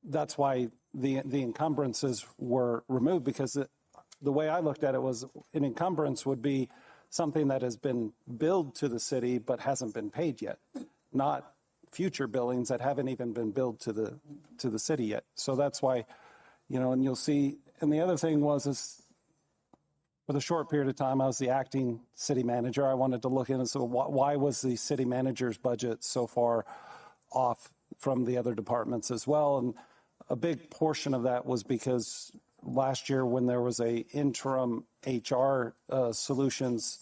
S7: that's why the encumbrances were removed, because the way I looked at it was an encumbrance would be something that has been billed to the city but hasn't been paid yet, not future billings that haven't even been billed to the city yet. So that's why, and you'll see, and the other thing is for the short period of time I was the acting city manager, I wanted to look into why was the city manager's budget so far off from the other departments as well. And a big portion of that was because last year when there was a interim HR solutions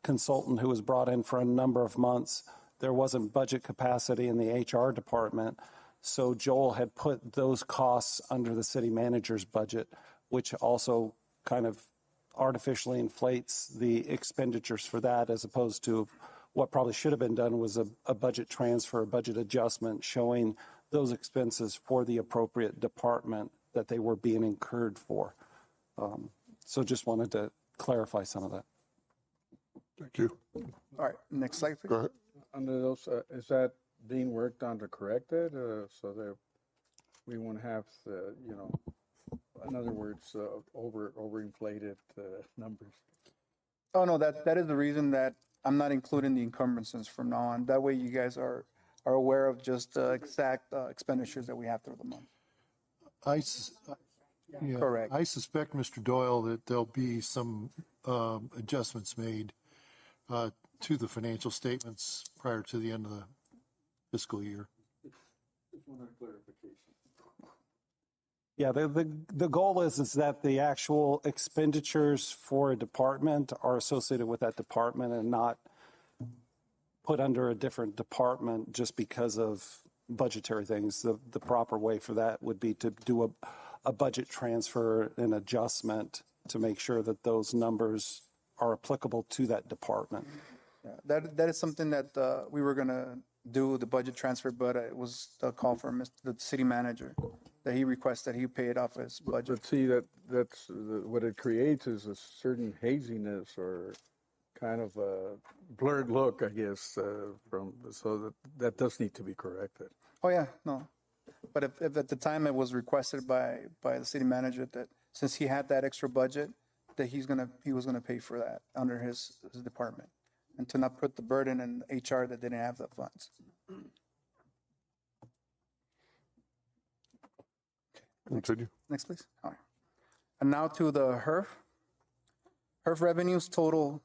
S7: consultant who was brought in for a number of months, there wasn't budget capacity in the HR department. So Joel had put those costs under the city manager's budget, which also kind of artificially inflates the expenditures for that, as opposed to what probably should have been done was a budget transfer, a budget adjustment showing those expenses for the appropriate department that they were being incurred for. So just wanted to clarify some of that.
S1: Thank you.
S22: All right, next slide, please.
S1: Go ahead.
S11: Under those, is that being worked on to correct it, so that we won't have the, in other words, overinflated numbers?
S22: Oh, no, that is the reason that I'm not including the encumbrances from now on. That way you guys are aware of just the exact expenditures that we have through the month. Correct.
S17: I suspect, Mr. Doyle, that there'll be some adjustments made to the financial statements prior to the end of the fiscal year.
S7: Yeah, the goal is that the actual expenditures for a department are associated with that department and not put under a different department just because of budgetary things. The proper way for that would be to do a budget transfer, an adjustment to make sure that those numbers are applicable to that department.
S22: Yeah, that is something that we were gonna do, the budget transfer, but it was a call from the city manager that he requested he pay it off his budget.
S11: But see, what it creates is a certain haziness or kind of a blurred look, I guess, so that does need to be corrected.
S22: Oh, yeah, no. But if at the time it was requested by the city manager that since he had that extra budget, that he was gonna pay for that under his department, and to not put the burden in HR that didn't have the funds.
S1: Continue.
S22: Next, please. All right. And now to the HERF. HERF revenues total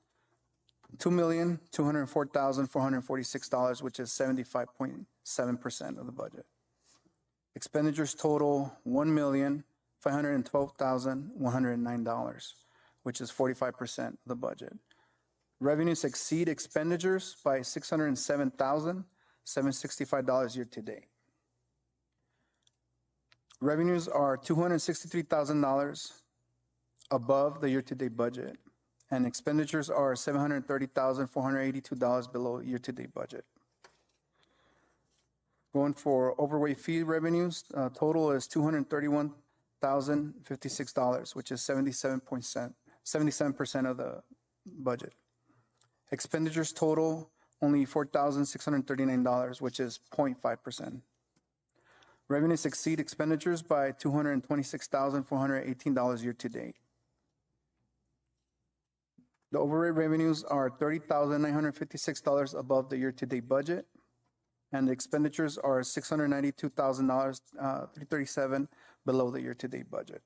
S22: $2,204,446, which is 75.7% of the budget. Expenditures total $1,512,109, which is 45% of the budget. Revenues exceed expenditures by $607,765 year to date. Revenues are $263,000 above the year-to-date budget, and expenditures are $730,482 below year-to-date budget. Going for overweight fee revenues, total is $231,056, which is 77% of the budget. Expenditures total only $4,639, which is 0.5%. Revenues exceed expenditures by $226,418 year to date. The override revenues are $30,956 above the year-to-date budget, and the expenditures are $692,337 below the year-to-date budget.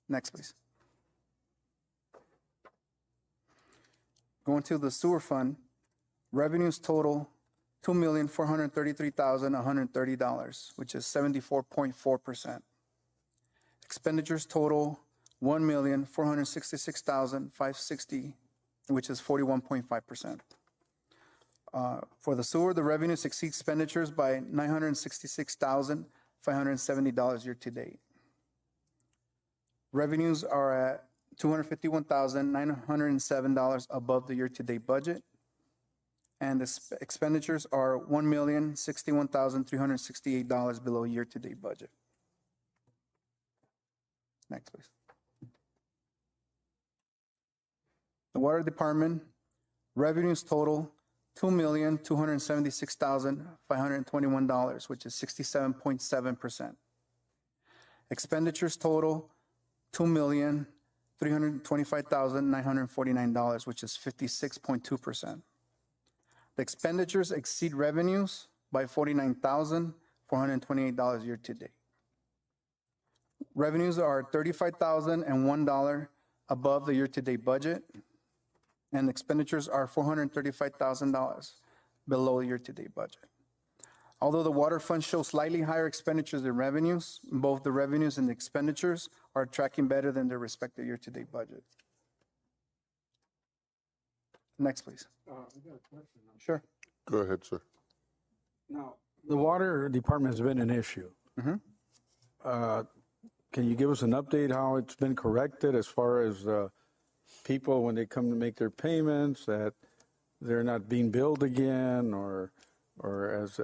S22: Next, please. Going to the sewer fund, revenues total $2,433,130, which is 74.4%. Expenditures total $1,466,560, which is 41.5%. For the sewer, the revenues exceed expenditures by $966,570 year to date. Revenues are at $251,907 above the year-to-date budget, and the expenditures are $1,061,368 below year-to-date budget. Next, please. The water department, revenues total $2,276,521, which is 67.7%. Expenditures total $2,325,949, which is 56.2%. The expenditures exceed revenues by $49,428 year to date. Revenues are $35,001 above the year-to-date budget, and expenditures are $435,000 below the year-to-date budget. Although the water fund shows slightly higher expenditures than revenues, both the revenues and the expenditures are tracking better than their respective year-to-date budget. Next, please. Sure.
S1: Go ahead, sir.
S11: Now, the water department has been an issue. Can you give us an update how it's been corrected as far as people, when they come to make their payments, that they're not being billed again, or as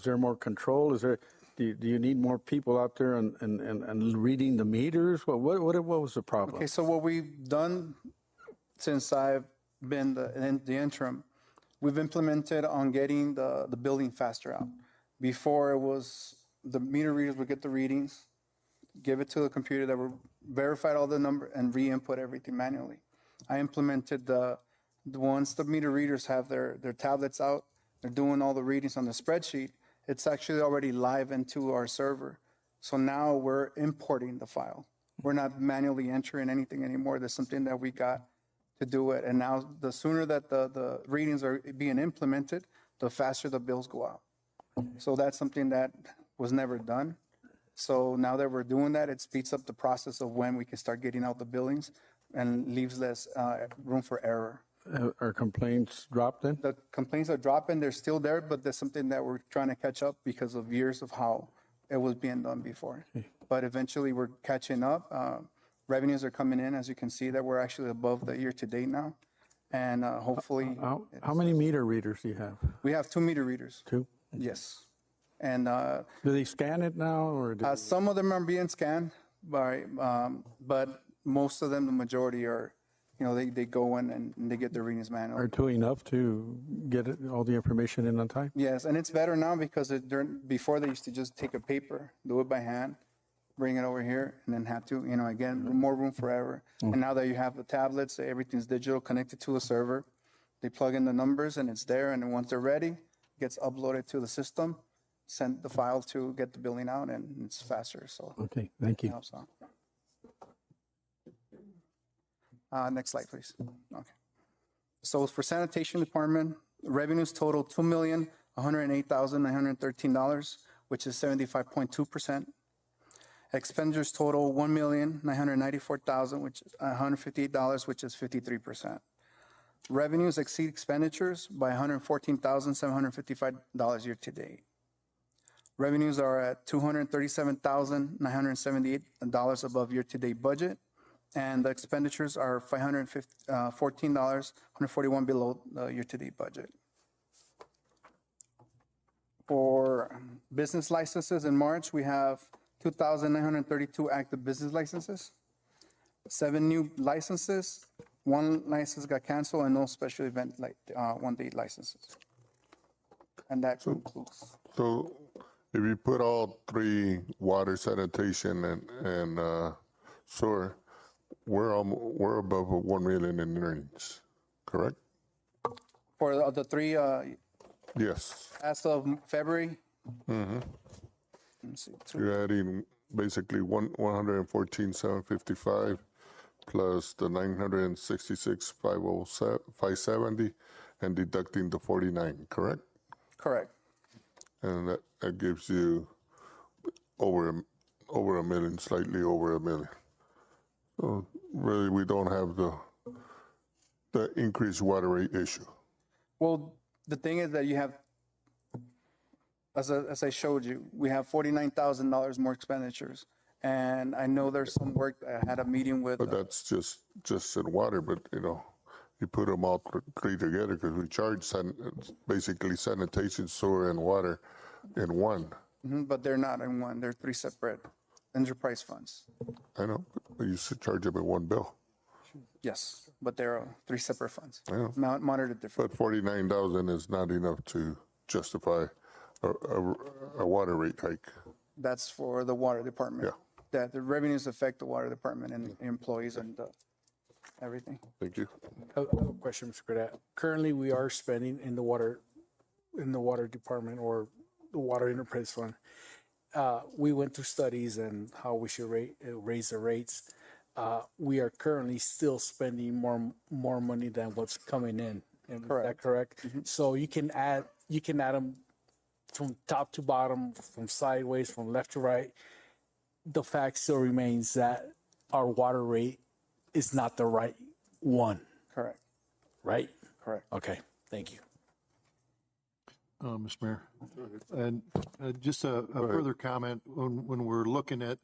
S11: there more control? Is there, do you need more people out there and reading the meters? What was the problem?
S22: Okay, so what we've done since I've been the interim, we've implemented on getting the billing faster out. Before, it was the meter readers would get the readings, give it to the computer that would verify all the number and re-input everything manually. I implemented the once the meter readers have their tablets out, they're doing all the readings on the spreadsheet, it's actually already live into our server. So now we're importing the file. We're not manually entering anything anymore. There's something that we got to do it. And now the sooner that the readings are being implemented, the faster the bills go out. So that's something that was never done. So now that we're doing that, it speeds up the process of when we can start getting out the billings and leaves less room for error.
S11: Are complaints dropped then?
S22: The complaints are dropping, they're still there, but there's something that we're trying to catch up because of years of how it was being done before. But eventually we're catching up. Revenues are coming in, as you can see that we're actually above the year to date now. And hopefully.
S11: How many meter readers do you have?
S22: We have 2 meter readers.
S11: 2?
S22: Yes. And
S11: do they scan it now, or
S22: some of them are being scanned by, but most of them, the majority are, they go in and they get their readings manually.
S11: are 2 enough to get all the information in on time?
S22: Yes, and it's better now because before they used to just take a paper, do it by hand, bring it over here, and then have to, again, more room for error. And now that you have the tablets, everything's digital, connected to a server, they plug in the numbers and it's there. And then once they're ready, it gets uploaded to the system, send the file to get the billing out, and it's faster. So
S11: okay, thank you.
S22: it helps out. Next slide, please. Okay. So for sanitation department, revenues total $2,108,913, which is 75.2%. Expenditures total $1,994,000, which is $158, which is 53%. Revenues exceed expenditures by $114,755 year to date. Revenues are at $237,978 above year to date budget, and the expenditures are $141 below the year to date budget. For business licenses in March, we have 2,932 active business licenses, 7 new licenses, 1 license got canceled, and no special event like 1-day licenses. And that concludes.
S1: So if you put all 3, water, sanitation, and sewer, we're above 1 million in earnings, correct?
S22: For the 3,
S1: Yes.
S22: as of February,
S1: Mm-hmm.
S22: let's see,
S1: You're adding basically 114,755 plus the 966,570 and deducting the 49, correct?
S22: correct.
S1: And that gives you over a million, slightly over a million. So really, we don't have the increased water rate issue.
S22: Well, the thing is that you have, as I showed you, we have $49,000 more expenditures. And I know there's some work, I had a meeting with.
S1: But that's just in water, but you put them all 3 together because we charge basically sanitation, sewer, and water in one.
S22: But they're not in one, they're 3 separate enterprise funds.
S1: I know, but you should charge them in one bill.
S22: Yes, but they're 3 separate funds.
S1: I know.
S22: Monitored differently.
S1: But 49,000 is not enough to justify a water rate hike.
S22: That's for the water department.
S1: Yeah.
S22: That the revenues affect the water department and employees and everything.
S1: Thank you.
S6: I have a question, Mr. Gradette. Currently, we are spending in the water department or the water enterprise fund. We went through studies and how we should raise the rates. We are currently still spending more money than what's coming in. Is that correct? So you can add them from top to bottom, from sideways, from left to right. The fact still remains that our water rate is not the right one.
S22: Correct.
S6: Right?
S22: Correct.
S6: Okay. Thank you.
S17: Mr. Mayor, and just a further comment, when we're looking at,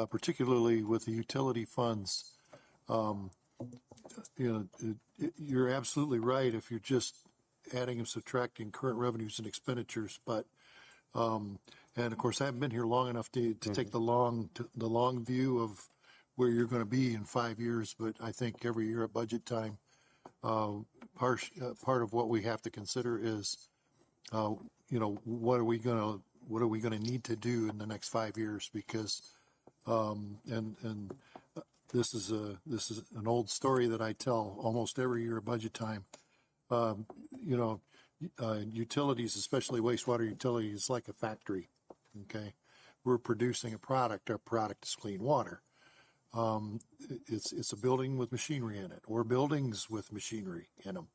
S17: particularly with the utility funds, you're absolutely right if you're just adding and subtracting current revenues and expenditures, but and of course I haven't been here long enough to take the long view of where you're going to be in 5 years, but I think every year at budget time, part of what we have to consider is what are we going to need to do in the next 5 years, because this is an old story that I tell almost every year at budget time. Utilities, especially wastewater utilities, is like a factory. Okay, we're producing a product. Our product is clean water. It's a building with machinery in it, or buildings with machinery in them,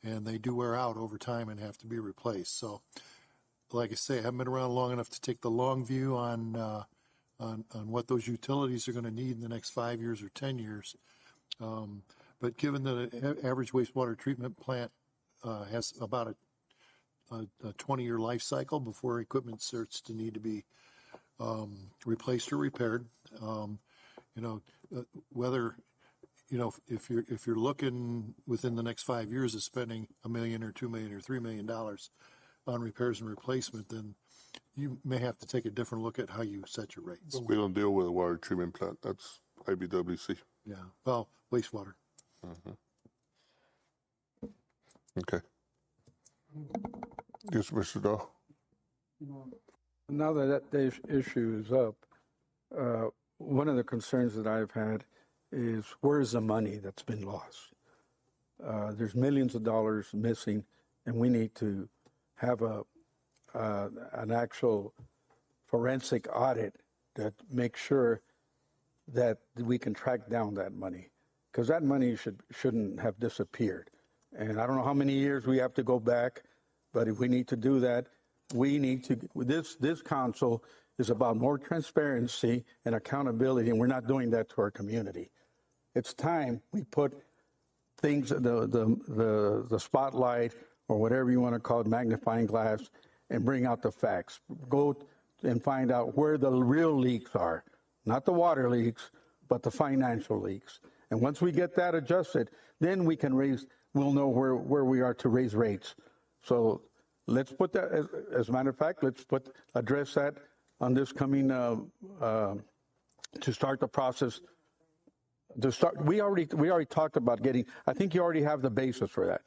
S17: and they do wear out over time and have to be replaced. So like I say, I haven't been around long enough to take the long view on what those utilities are going to need in the next 5 years or 10 years. But given that an average wastewater treatment plant has about a 20-year life cycle before equipment starts to need to be replaced or repaired, whether if you're looking within the next 5 years of spending $1 million or $2 million or $3 million on repairs and replacement, then you may have to take a different look at how you set your rates.
S1: We don't deal with a water treatment plant. That's IBWC.
S17: Yeah, well, wastewater.
S1: Okay. Yes, Mr. Dahl.
S11: Now that issue is up, one of the concerns that I've had is where's the money that's been lost? There's millions of dollars missing, and we need to have an actual forensic audit that makes sure that we can track down that money, because that money shouldn't have disappeared. And I don't know how many years we have to go back, but if we need to do that, we need to. This council is about more transparency and accountability, and we're not doing that to our community. It's time we put things, the spotlight or whatever you want to call it, magnifying glass, and bring out the facts. Go and find out where the real leaks are, not the water leaks, but the financial leaks. And once we get that adjusted, then we'll know where we are to raise rates. So let's put that, as a matter of fact, address that on this coming, to start the process. We already talked about I think you already have the basis for that,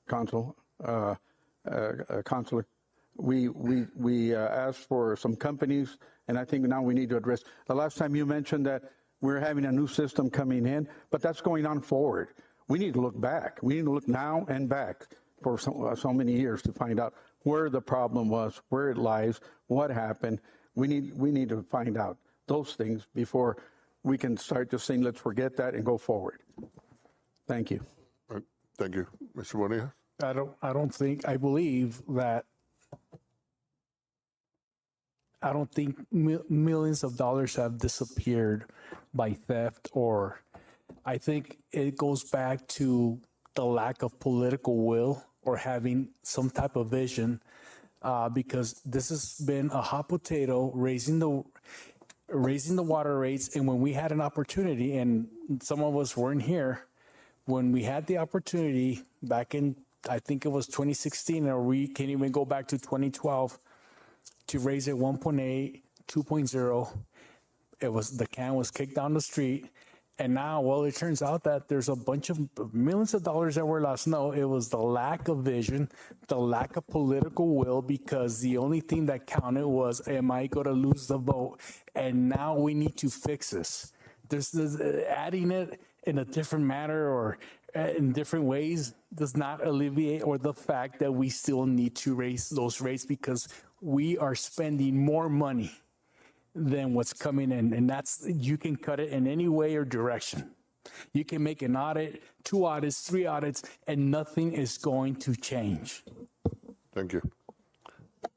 S11: Counselor. We asked for some companies, and I think now we need to address. The last time you mentioned that we're having a new system coming in, but that's going on forward. We need to look back. We need to look now and back for so many years to find out where the problem was, where it lies, what happened. We need to find out those things before we can start just saying, let's forget that and go forward. Thank you.
S1: Thank you. Mr. Bonilla?
S6: I believe that I don't think millions of dollars have disappeared by theft, or I think it goes back to the lack of political will or having some type of vision, because this has been a hot potato, raising the water rates. And when we had an opportunity, and some of us weren't here, when we had the opportunity back in, I think it was 2016, or we can even go back to 2012, to raise it 1.8, 2.0, the can was kicked down the street. And now, well, it turns out that there's a bunch of millions of dollars that were lost. No, it was the lack of vision, the lack of political will, because the only thing that counted was, am I going to lose the vote? And now we need to fix this. There's adding it in a different manner or in different ways does not alleviate or the fact that we still need to raise those rates, because we are spending more money than what's coming in. And you can cut it in any way or direction. You can make an audit, 2 audits, 3 audits, and nothing is going to change.
S1: Thank you.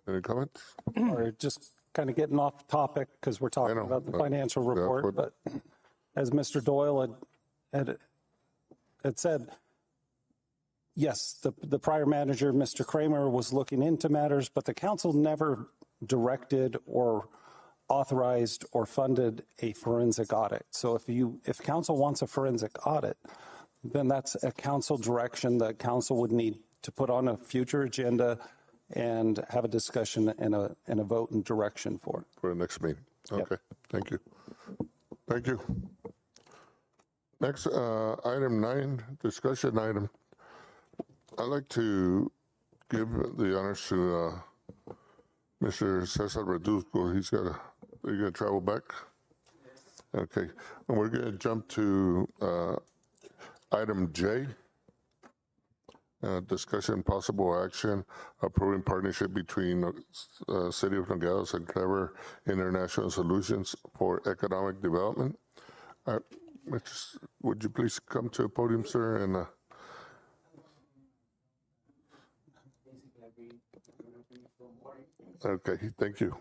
S1: Any comments?
S7: Or just kind of getting off topic because we're talking about the financial report. But as Mr. Doyle had said, yes, the prior manager, Mr. Kramer, was looking into matters, but the council never directed or authorized or funded a forensic audit. So if council wants a forensic audit, then that's a council direction that council would need to put on a future agenda and have a discussion and a vote and direction for.
S1: For the next meeting. Okay. Thank you. Thank you. Next, item 9, discussion item. I'd like to give the honors to Mr. Cesar Reduzco. He's got to travel back. Okay, and we're going to jump to item J. Discussion possible action approving partnership between City of Nogales and Clever International Solutions for Economic Development. Would you please come to the podium, sir? And Okay, thank you.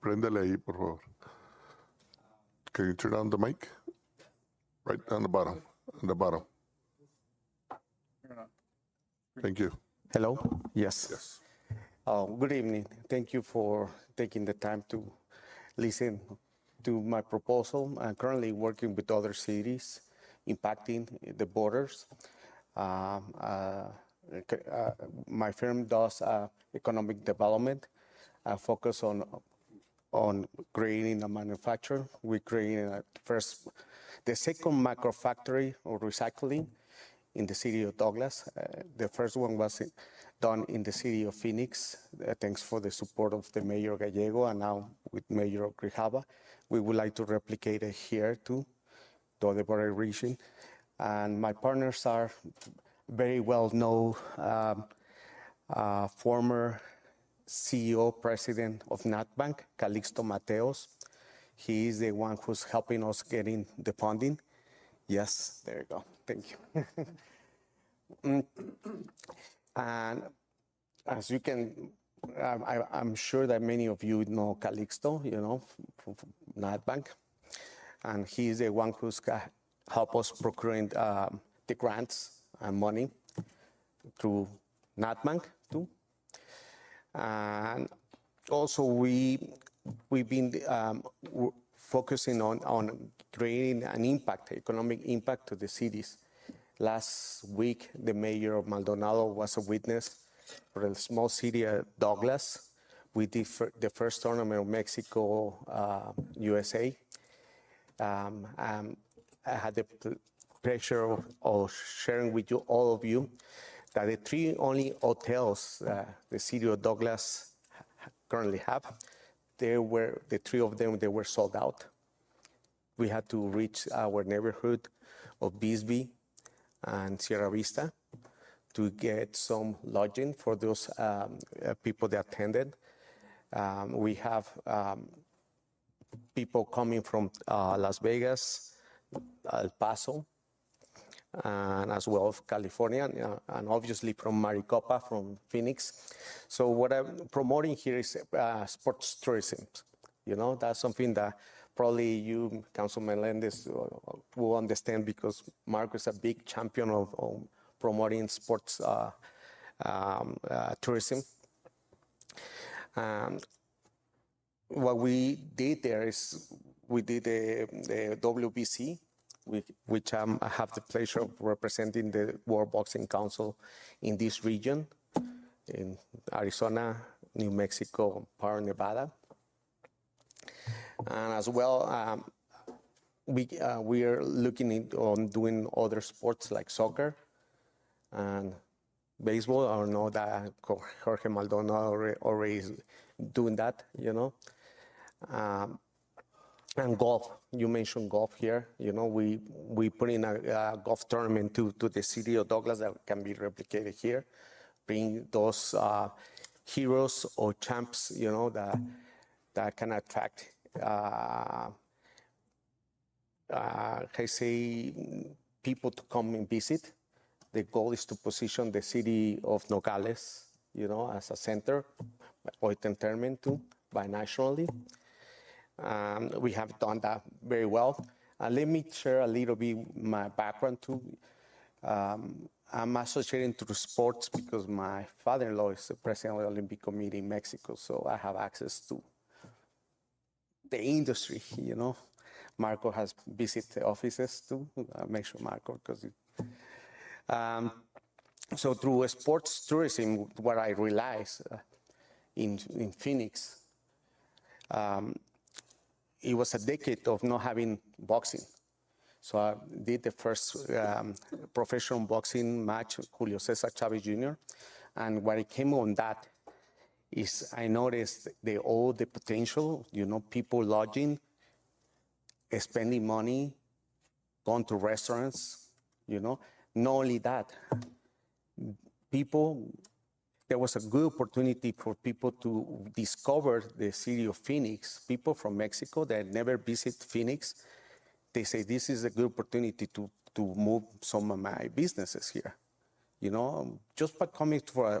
S1: Préndele ahí, por favor. Can you turn on the mic? Right on the bottom, on the bottom. Thank you.
S4: Hello? Yes.
S1: Yes.
S4: Good evening. Thank you for taking the time to listen to my proposal. I'm currently working with other cities impacting the borders. My firm does economic development. I focus on creating a manufacturer. We're creating the second micro factory or recycling in the city of Douglas. The first one was done in the city of Phoenix. Thanks for the support of the Mayor Gallego and now with Mayor Grijalva. We would like to replicate it here too, to the border region. And my partners are very well-known former CEO, president of NatBank, Calixto Mateos. He is the one who's helping us getting the funding. Yes, there you go. Thank you. And as you can, I'm sure that many of you know Calixto, from NatBank. And he is the one who's helped us procuring the grants and money through NatBank too. And also we've been focusing on creating an impact, economic impact to the cities. Last week, the mayor of Maldonado was a witness for a small city of Douglas. We did the first tournament of Mexico, USA. I had the pleasure of sharing with you, all of you, that the three only hotels the city of Douglas currently have, the three of them, they were sold out. We had to reach our neighborhood of Bisbee and Sierra Vista to get some lodging for those people that attended. We have people coming from Las Vegas, El Paso, and as well as California, and obviously from Maricopa, from Phoenix. So what I'm promoting here is sports tourism. That's something that probably you, Councilman Melendez, will understand because Marco is a big champion of promoting sports tourism. What we did there is we did the WBC, which I have the pleasure of representing the World Boxing Council in this region, in Arizona, New Mexico, part of Nevada. And as well, we are looking on doing other sports like soccer and baseball. I know that Jorge Maldonado already is doing that, and golf. You mentioned golf here. We put in a golf tournament to the city of Douglas that can be replicated here. Bring those heroes or champs, that can attract, I say, people to come and visit. The goal is to position the city of Nogales, as a center of entertainment too, nationally. We have done that very well. Let me share a little bit my background too. I'm associated to sports because my father-in-law is the president of the Olympic Committee in Mexico, so I have access to the industry, Marco has visited the offices too. I'll make sure Marco, because so through sports tourism, what I realized in Phoenix, it was a decade of not having boxing. So I did the first professional boxing match, Julio Cesar Chavez Jr. And what I came on that is I noticed all the potential, people lodging, spending money, going to restaurants, Not only that, there was a good opportunity for people to discover the city of Phoenix. People from Mexico that never visit Phoenix they say this is a good opportunity to move some of my businesses here. You know, just by coming for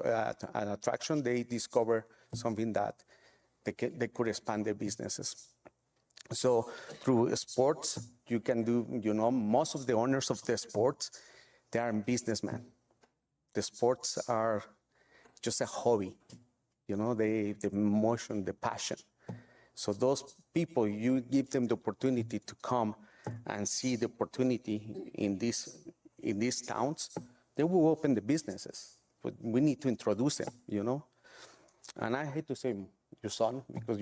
S4: an attraction, they discover something that they could expand their businesses. So through sports, you can do, you know, most of the owners of the sports, they are businessmen. The sports are just a hobby, you know, the emotion, the passion. So those people, you give them the opportunity to come and see the opportunity in these towns, they will open the businesses. But we need to introduce them, you know. And I hate to say your son, because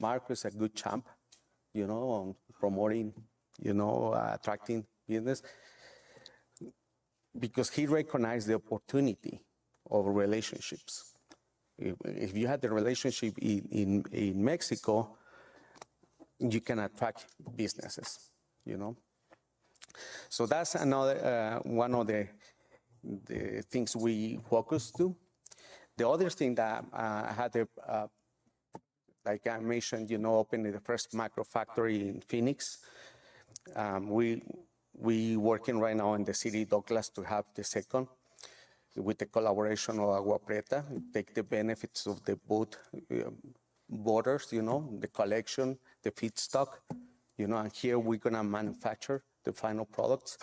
S4: Marco is a good champ, you know, on promoting, you know, attracting business, because he recognized the opportunity of relationships. If you had the relationship in Mexico, you can attract businesses, you know. So that's another one of the things we focus to. The other thing that I had, like I mentioned, you know, opening the first macro factory in Phoenix. We working right now in the city of Nogales to have the second, with the collaboration of Agua Prieta, take the benefits of the both borders, you know, the collection, the feedstock, you know, and here we're gonna manufacture the final products.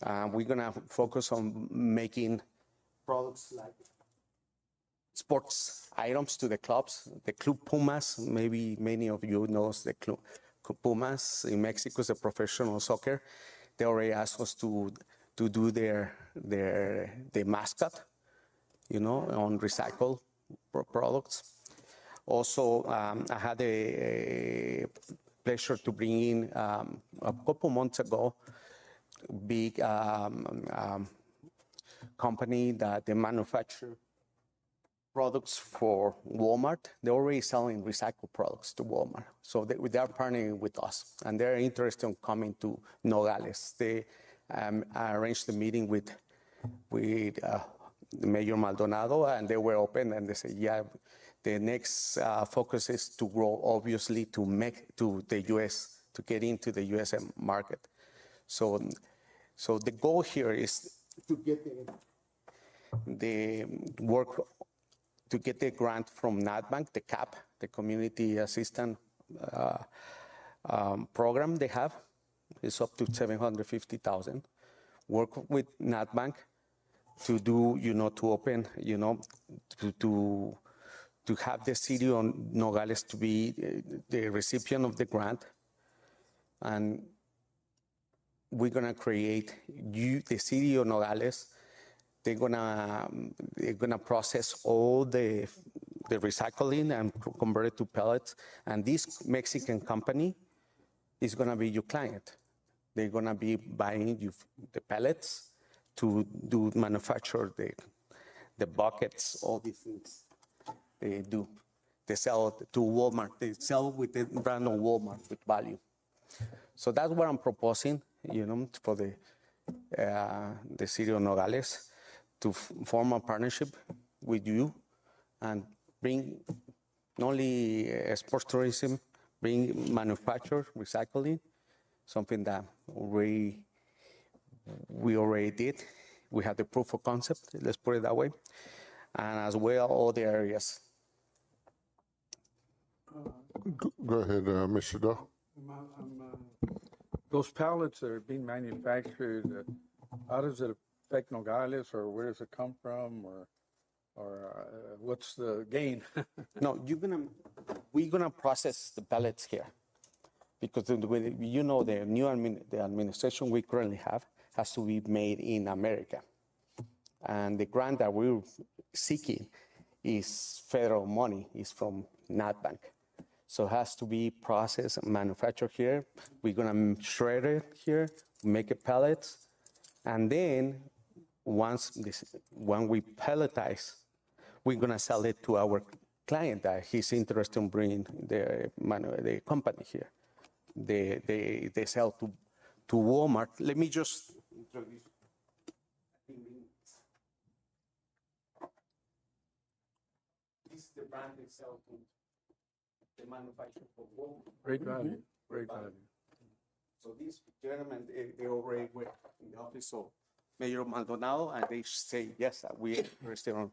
S4: We're gonna focus on making products like sports items to the clubs. The Club Pumas, maybe many of you know the Club Pumas in Mexico is a professional soccer. They already asked us to do their mascot, you know, on recycled products. Also, I had a pleasure to bring in a couple months ago, big company that they manufacture products for Walmart. They're already selling recycled products to Walmart. So they are partnering with us, and they're interested in coming to Nogales. They arranged the meeting with Mayor Maldonado, and they were open, and they said, yeah, the next focus is to grow, obviously, to the U.S., to get into the U.S. market. So the goal here is to get the work, to get the grant from NatBank, the CAP, the Community Assistance Program they have. It's up to $750,000. Work with NatBank to do, you know, to open, you know, to have the city of Nogales to be the recipient of the grant. And we're gonna create the city of Nogales. They're gonna process all the recycling and convert it to pellets. And this Mexican company is gonna be your client. They're gonna be buying you the pellets to manufacture the buckets, all these things they do. They sell to Walmart. They sell with the brand of Walmart with value. So that's what I'm proposing, you know, for the city of Nogales, to form a partnership with you and bring not only sports tourism, bring manufacture, recycling, something that we already did. We have the proof of concept, let's put it that way, and as well all the areas.
S1: Go ahead, Mr. Doe.
S11: Those pallets that are being manufactured, how does it affect Nogales, or where does it come from, or what's the gain?
S4: No, we're gonna process the pellets here, because you know the administration we currently have has to be made in America, and the grant that we're seeking is federal money, is from NatBank. So it has to be processed and manufactured here. We're gonna shred it here, make it pellets, and then when we pelletize, we're gonna sell it to our client that he's interested in bringing the company here. They sell to Walmart. Let me just introduce. This is the brand they sell to the manufacturer for Walmart.
S11: Great value, great value.
S4: So these gentlemen, they already were in the office of Mayor Maldonado, and they say, yes, we're still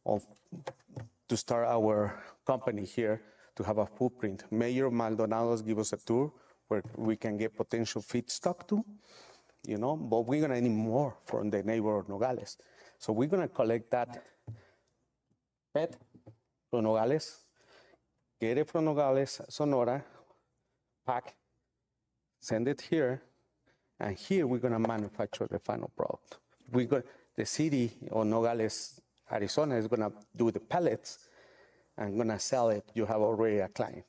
S4: on to start our company here, to have a footprint. Mayor Maldonado's give us a tour where we can get potential feedstock to, but we're gonna need more from the neighbor of Nogales. So we're gonna collect that PET from Nogales, get it from Nogales, Sonora, pack, send it here, and here we're gonna manufacture the final product. The city of Nogales, Arizona is gonna do the pellets and gonna sell it. You have already a client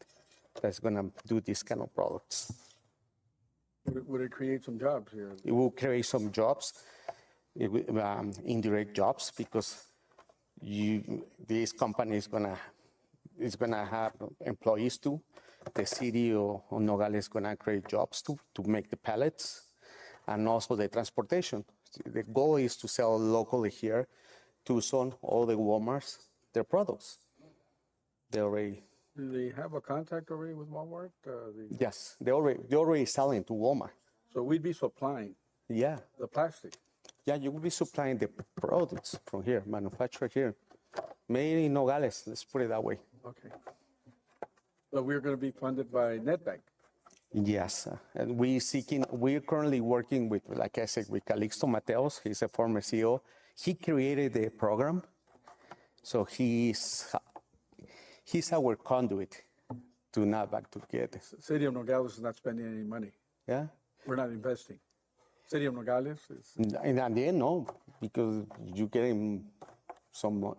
S4: that's gonna do these kind of products.
S11: Would it create some jobs here?
S4: It will create some jobs, indirect jobs, because this company is gonna have employees too. The city of Nogales is gonna create jobs to make the pellets, and also the transportation. The goal is to sell locally here, Tucson, all the Walmarts, their products.
S11: Do they have a contact already with Walmart?
S4: Yes, they're already selling to Walmart.
S11: So we'd be supplying
S4: Yeah.
S11: the plastic.
S4: Yeah, you will be supplying the products from here, manufactured here. Made in Nogales, let's put it that way.
S11: Okay. But we're going to be funded by NetBank.
S4: Yes, and we're currently working with, like I said, with Calixto Mateos. He's a former CEO. He created the program, so he's our conduit to NetBank to get.
S11: City of Nogales is not spending any money.
S4: Yeah.
S11: We're not investing. City of Nogales is.
S4: And at the end, no, because you're getting some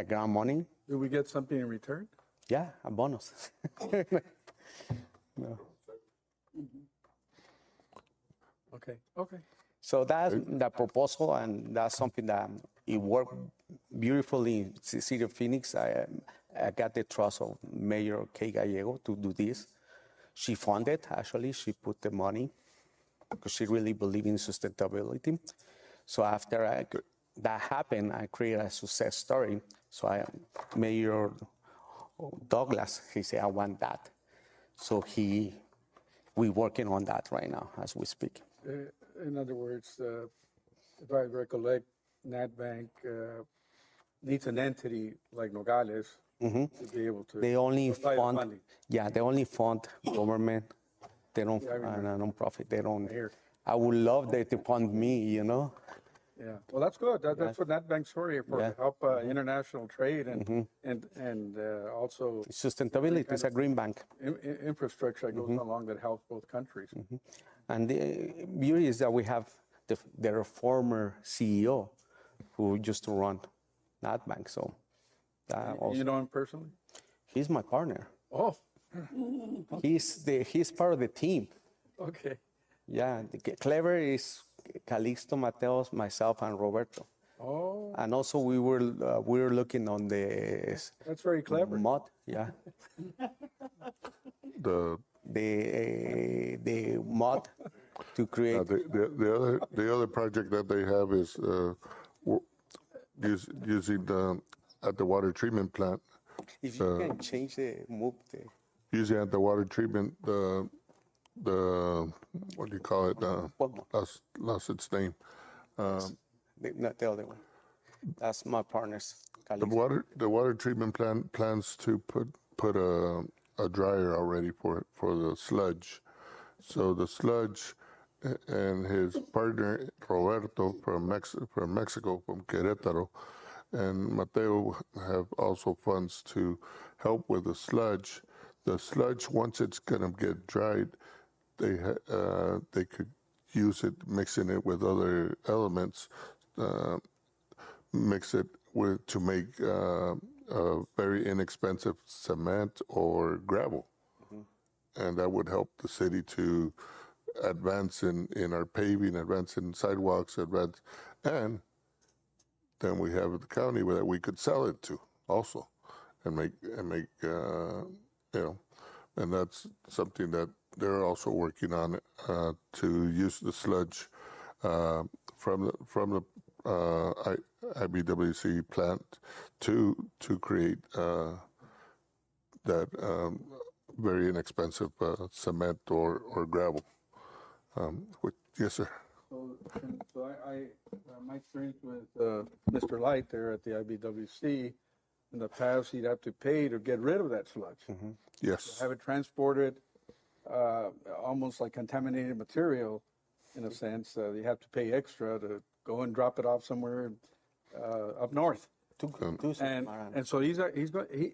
S4: ground money.
S11: Do we get something in return?
S4: Yeah, a bonus. No.
S11: Okay.
S4: So that's the proposal, and that's something that it worked beautifully in the city of Phoenix. I got the trust of Mayor Kay Gallego to do this. She funded, actually, she put the money because she really believed in sustainability. So after that happened, I created a success story. So Mayor Douglas, he said, I want that. So we're working on that right now as we speak.
S11: In other words, if I recollect, NetBank needs an entity like Nogales to be able to.
S4: They only
S11: apply the
S4: fund,
S11: funding.
S4: they only fund government. They don't fund a nonprofit. They don't. I would love them to fund me,
S11: Yeah, well, that's good. That's what NetBank's for, to help international trade and also
S4: sustainability. It's a green bank.
S11: Infrastructure that goes along that helps both countries.
S4: And the beauty is that we have their former CEO who used to run NetBank. So
S11: you know him personally?
S4: He's my partner.
S11: Oh,
S4: he's part of the team.
S11: Okay.
S4: Yeah, Clever is Calixto, Mateos, myself, and Roberto.
S11: Oh.
S4: And also we were looking on the.
S11: That's very clever.
S4: Mod, yeah.
S1: The
S4: mod to create.
S1: The other project that they have is using at the water treatment plant.
S4: If you can change move the.
S1: Using at the water treatment the what do you call it? Lost its name.
S4: Not the other one. That's my partner's.
S1: The water treatment plant plans to put a dryer already for the sludge. So the sludge and his partner Roberto from Mexico, from Querétaro, and Mateo have also funds to help with the sludge. The sludge, once it's gonna get dried, they could use it, mixing it with other elements, mix it to make a very inexpensive cement or gravel. And that would help the city to advance in our paving, advance in sidewalks, and then we have the county that we could sell it to also, and make and that's something that they're also working on to use the sludge from the IBWC plant to create that very inexpensive cement or gravel. Yes, sir.
S11: So my experience with Mr. Light there at the IBWC, in the past, he'd have to pay to get rid of that sludge.
S1: Yes.
S11: Have it transported, almost like contaminated material, in a sense. You have to pay extra to go and drop it off somewhere up north. And so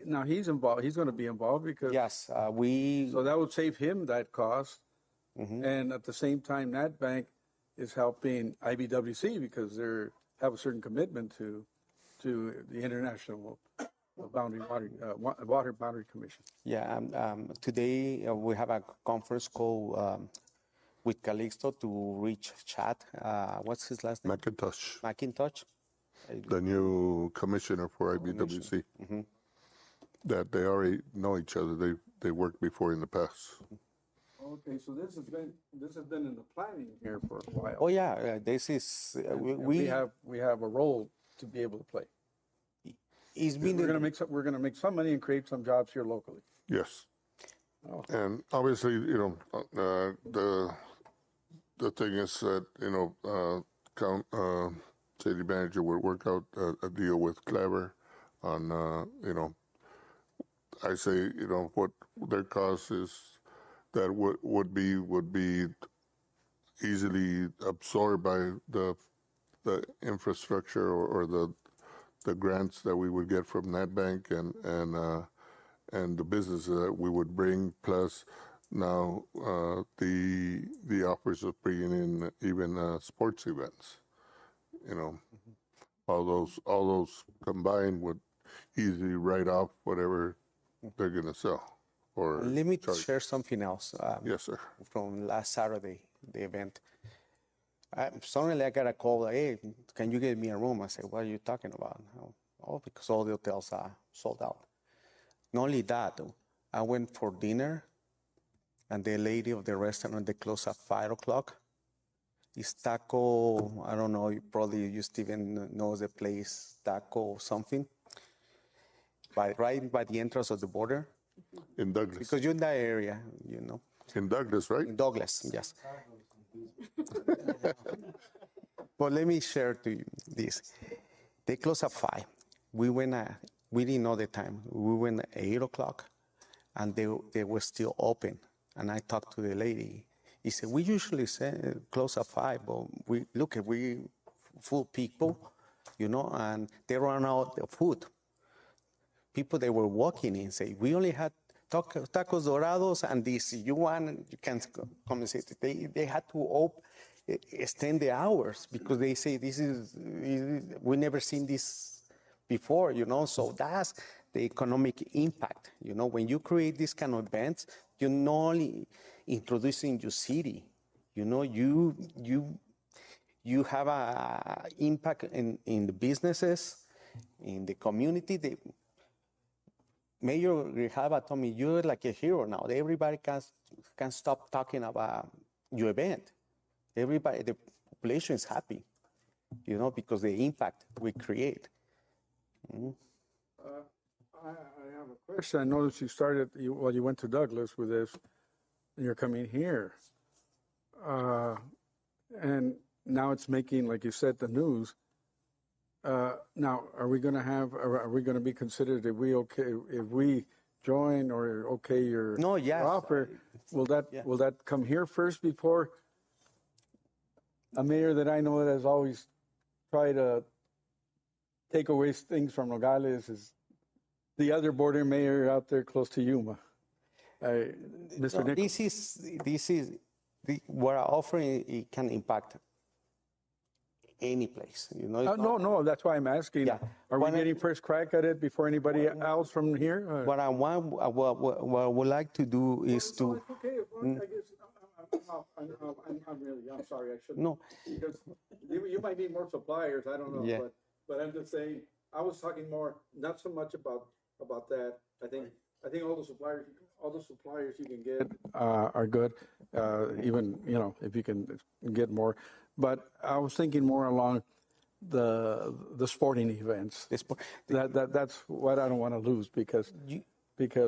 S11: now he's involved. He's going to be involved because
S4: Yes,
S11: so that would save him that cost. And at the same time, that bank is helping IBWC because they have a certain commitment to the International Water Boundary Commission.
S4: Yeah, today we have a conference call with Calixto to reach Chad. What's his last name? McIntosh.
S1: The new commissioner for IBWC. That they already know each other. They worked before in the past.
S11: Okay, so this has been in the planning here for a while.
S4: Oh yeah, this is
S11: We have a role to be able to play. We're going to make some money and create some jobs here locally.
S1: Yes. And obviously, the thing is that, city manager would work out a deal with Clever on, I say, what their cost is that would be easily absorbed by the infrastructure or the grants that we would get from NetBank and the business that we would bring, plus now the offers of bringing in even sports events. All those combined would easily write off whatever they're going to sell. Or
S4: let me share something else.
S1: Yes, sir.
S4: From last Saturday, the event. Suddenly I got a call, hey, can you get me a room? I said, what are you talking about? Oh, because all the hotels are sold out. Not only that, I went for dinner, and the lady of the restaurant, they closed at 5 o'clock. It's Taco, I don't know, you Steven knows the place, Taco something, right by the entrance of the border.
S1: In Douglas.
S4: Because you're in that area,
S1: In Douglas, right?
S4: In Douglas, yes. But let me share to you this. They close at 5. We didn't know the time. We went at 8 o'clock, and they were still open. And I talked to the lady. He said, we usually close at 5, but we full people, and they run out of food. People that were walking in say, we only had tacos dorados and this. You can come and say, they had to extend the hours because they say we never seen this before, so that's the economic impact. When you create these kind of events, you're not only introducing your city, you have a impact in the businesses, in the community. Mayor Grijalva told me, you're like a hero now. Everybody can stop talking about your event. Everybody, the population is happy, because the impact we create.
S11: I have a question. I noticed you went to Douglas with this, and you're coming here. And now it's making, like you said, the news. Now, are we going to be considered if we join or your offer? Will that come here first before a mayor that I know that has always tried to take away things from Nogales is the other border mayor out there close to Yuma, Mr. Nichols?
S4: This is what I'm offering. It can impact any place,
S11: No, that's why I'm asking. Yeah. Are we getting first crack at it before anybody else from here?
S4: What I would like to do is to.
S11: Okay, well, I guess I'm sorry. I shouldn't.
S4: No.
S11: Because you might need more suppliers. I don't know.
S4: Yeah.
S11: But I'm just saying. I was talking more, not so much about that. I think all the suppliers you can get are good. Even if you can get more. But I was thinking more along the sporting events. That's what I don't want to lose because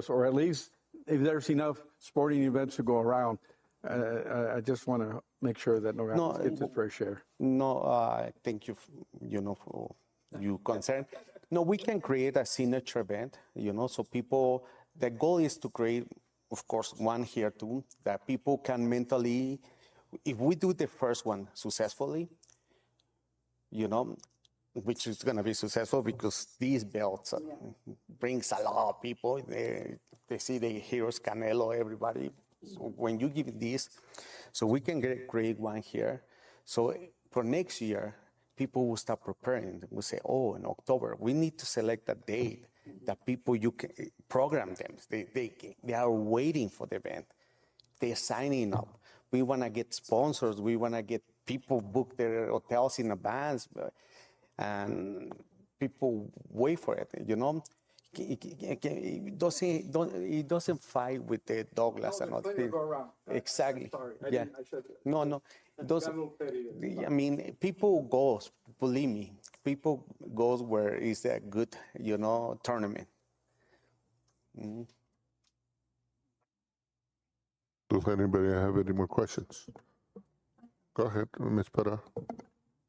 S11: or at least if there's enough sporting events to go around, I just want to make sure that Nogales gets its fair share.
S4: No, thank you, for your concern. No, we can create a signature event, so people, the goal is to create, of course, one here too, that people can mentally, if we do the first one successfully, which is going to be successful because these belts brings a lot of people. They see the heroes, Canelo, everybody. So when you give this, so we can create one here. So for next year, people will start preparing. We'll say, oh, in October, we need to select a date that people, you can program them. They are waiting for the event. They're signing up. We want to get sponsors. We want to get people book their hotels in advance. And people wait for it, It doesn't fight with the Douglas and all that. Exactly. Yeah. No. It doesn't. I mean, people goes. Believe me, people goes where it's a good, tournament. Mm-hmm.
S1: Does anybody have any more questions? Go ahead, Ms. Pera.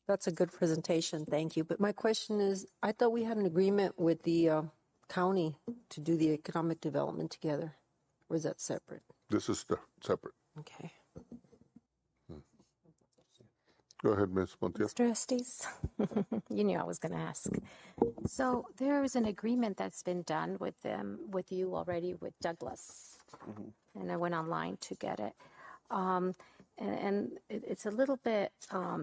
S3: That's a good presentation, thank you. But my question is, I thought we had an agreement with the county to do the economic development together. Or is that separate?
S1: This is separate.
S3: Okay.
S1: Go ahead, Ms. Montiel.
S5: Mr. Estes, you knew I was going to ask. So there is an agreement that's been done with them, with you already, with Douglas. And I went online to get it. And it's a little bit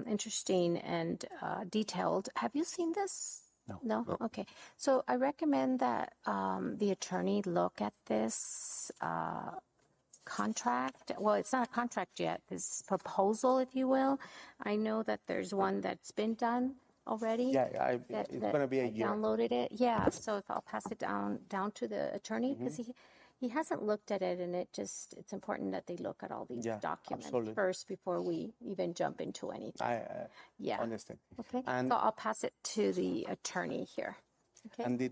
S5: interesting and detailed. Have you seen this? No? Okay. So I recommend that the attorney look at this contract. Well, it's not a contract yet, this proposal, if you will. I know that there's one that's been done already.
S4: Yeah, it's going to be a year.
S5: Downloaded it. Yeah, so if I'll pass it down to the attorney, because he hasn't looked at it, and it's important that they look at all these documents first before we even jump into anything.
S4: I understand.
S5: Okay,
S4: And
S5: so I'll pass it to the attorney here. Okay.
S4: And the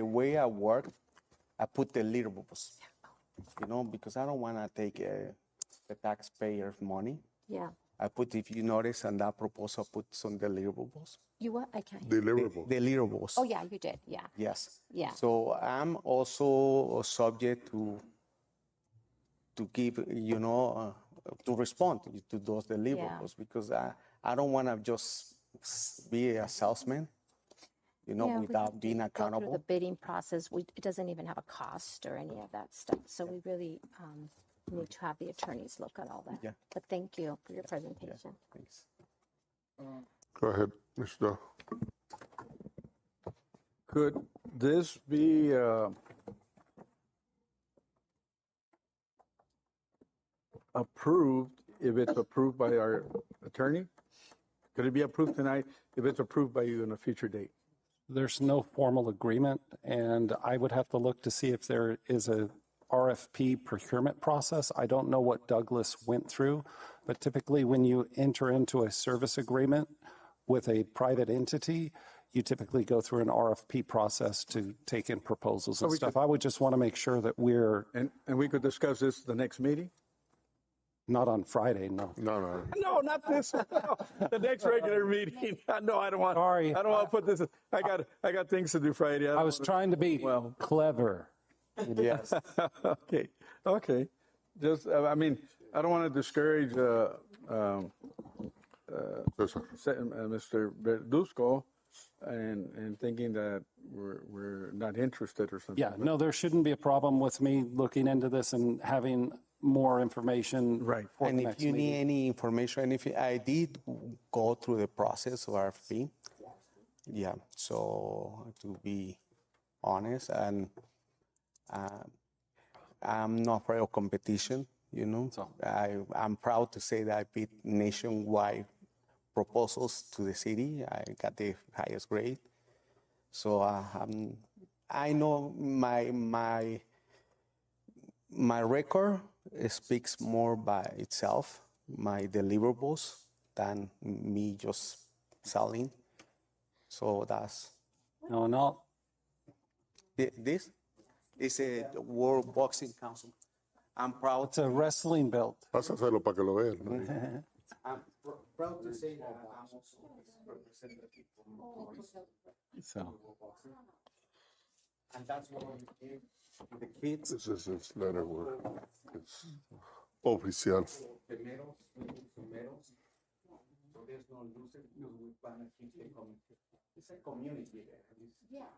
S4: way I work, I put deliverables, because I don't want to take the taxpayer's money.
S5: Yeah.
S4: I put, if you notice, on that proposal, I put some deliverables.
S5: You what? I can't.
S1: Deliverables.
S4: Deliverables.
S5: Oh, yeah, you did. Yeah.
S4: Yes.
S5: Yeah.
S4: So I'm also subject to give, to respond to those deliverables, because I don't want to just be a salesman, without being accountable.
S5: Go through the bidding process. It doesn't even have a cost or any of that stuff. So we really need to have the attorneys look at all that.
S4: Yeah.
S5: But thank you for your presentation.
S4: Yeah, thanks.
S1: Go ahead, Mr. Dow.
S11: Could this be approved if it's approved by our attorney? Could it be approved tonight if it's approved by you in a future date?
S7: There's no formal agreement, and I would have to look to see if there is a RFP procurement process. I don't know what Douglas went through, but typically when you enter into a service agreement with a private entity, you typically go through an RFP process to take in proposals and stuff. I would just want to make sure that we're...
S11: And we could discuss this the next meeting?
S7: Not on Friday, no.
S1: No.
S11: No, not this. No. The next regular meeting. No, I don't want. Sorry. I don't want to put this. I got things to do Friday.
S7: I was trying to be clever.
S4: Yes.
S11: Okay. Just, I mean, I don't want to discourage Mr. Verduzco and thinking that we're not interested or something.
S7: Yeah, no, there shouldn't be a problem with me looking into this and having more information.
S11: Right.
S7: For
S4: And
S7: the
S4: if
S7: next
S4: you
S7: meeting.
S4: need any information, and if I did go through the process of RFP, so to be honest, and I'm not afraid of competition, I'm proud to say that I beat nationwide proposals to the city. I got the highest grade. So I know my record speaks more by itself, my deliverables, than me just selling. So that's...
S7: No.
S4: This is a World Boxing Council. I'm proud.
S7: It's a wrestling belt.
S1: Pásaselo para que lo vean. ¿no?
S4: I'm proud to say that I'm also representative from
S7: So,
S4: and that's what we give to the kids.
S1: This is his letter where it's oficial.
S4: The medals, we give some medals. So there's no loser because we want to keep the community. It's a community there. Yeah.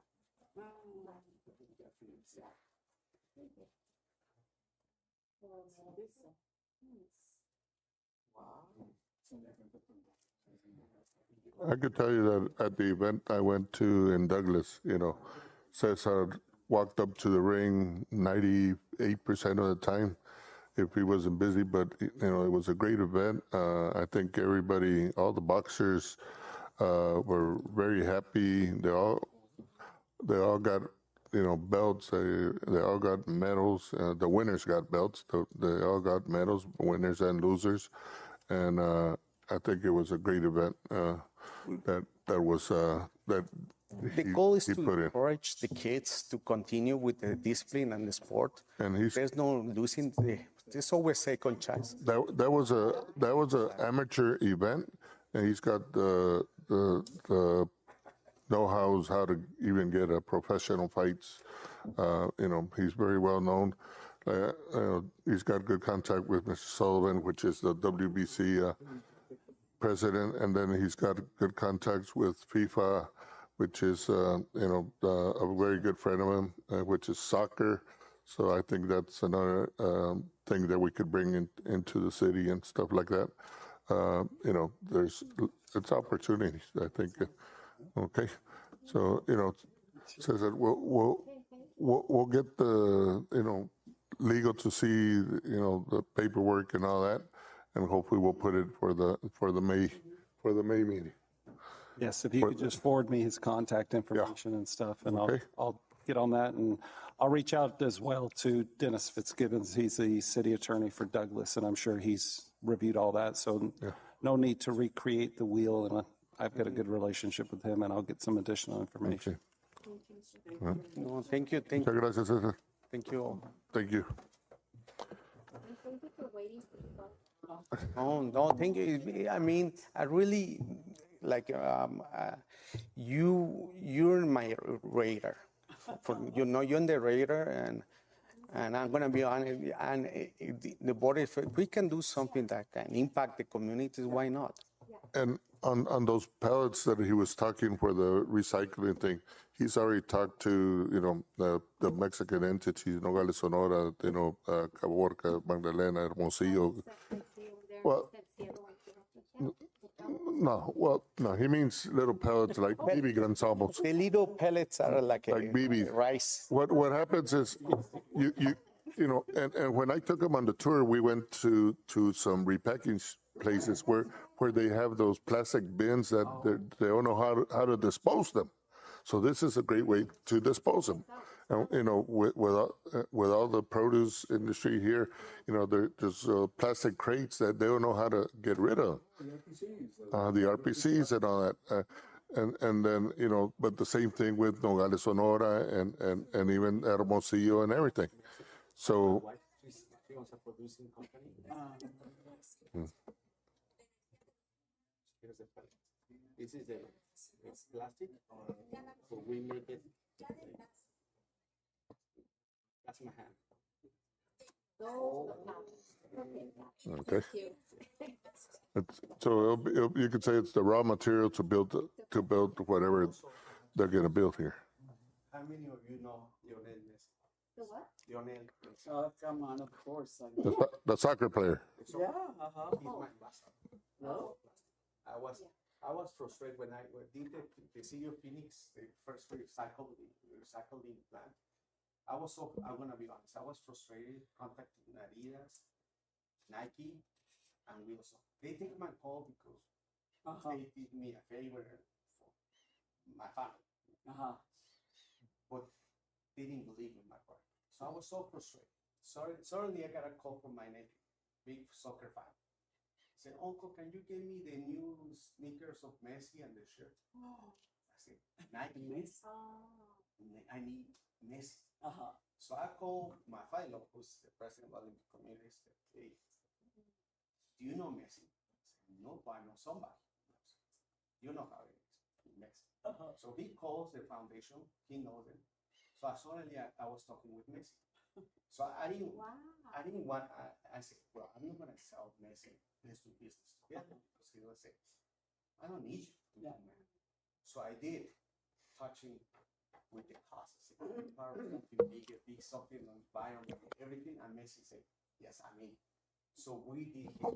S1: I could tell you that at the event I went to in Douglas, Cesar walked up to the ring 98% of the time if he wasn't busy, but it was a great event. I think everybody, all the boxers were very happy. They all got, belts. They all got medals. The winners got belts. They all got medals, winners and losers. And I think it was a great event that
S4: The goal is to encourage the kids to continue with the discipline and the sport.
S1: And
S4: there's no losing. There's always second chance.
S1: That was a amateur event, and he's got the know-hows how to even get a professional fights. He's very well known. He's got good contact with Mr. Sullivan, which is the WBC president, and then he's got good contacts with FIFA, which is a very good friend of him, which is soccer. So I think that's another thing that we could bring into the city and stuff like that. It's opportunities, I think. Okay, so says that we'll get the legal to see the paperwork and all that, and hopefully we'll put it for the May meeting.
S7: yes, if you could just forward me his contact information and stuff, and I'll get on that, and I'll reach out as well to Dennis Fitzgibbons. He's the city attorney for Douglas, and I'm sure he's reviewed all that, so no need to recreate the wheel, and I've got a good relationship with him, and I'll get some additional information.
S4: No, thank you.
S1: Muchas gracias, César.
S4: Thank you all.
S1: Thank you.
S4: Oh, no, thank you. I mean, I really like you're in my radar. You're in the radar, and I'm gonna be honest. And the board, if we can do something that can impact the communities, why not?
S1: And on those pallets that he was talking for the recycling thing, he's already talked to the Mexican entities, Nogales, Sonora, Caborca, Magdalena, Hermosillo. Well, no, he means little pellets like BB ensembles.
S4: The little pellets are like
S1: BB
S4: rice.
S1: What happens is and when I took him on the tour, we went to some repacking places where they have those plastic bins that they don't know how to dispose them. So this is a great way to dispose them. And, with all the produce industry here, there's plastic crates that they don't know how to get rid of. The RPCs and all that. And then, but the same thing with Nogales, Sonora, and even Hermosillo and everything. So.
S4: This is it's plastic, so we make it. That's my hand.
S1: Okay. So you could say it's the raw material to build whatever they're going to build here.
S4: How many of you know Lionel Messi?
S16: The what?
S4: Lionel Messi.
S10: Oh, come on, of course.
S1: The soccer player.
S4: He's my ambassador.
S16: No.
S4: I was frustrated when I did the city of Phoenix, the first recycling plant. I'm gonna be honest, I was frustrated contacting Adidas, Nike, and Wilson. They take my call because they did me a favor for my family. But they didn't believe in my part. So I was so frustrated. Suddenly I got a call from my nephew, big soccer fan. He said, Uncle, can you give me the new sneakers of Messi and the shirt? I said, Nike Messi? I need Messi. So I called my father, who's the president of the community, said, hey, do you know Messi? I said, no, but I know somebody. You know how it is in Mexico. So he calls the foundation, he knows them. So suddenly I was talking with Messi. So I didn't want, I said, well, I'm not gonna sell Messi, let's do business together. Because he would say, I don't need you to do that. So I did, touching with the costs. Part of something bigger, big something on environment, everything. And Messi said, yes, I'm in. So we did his book.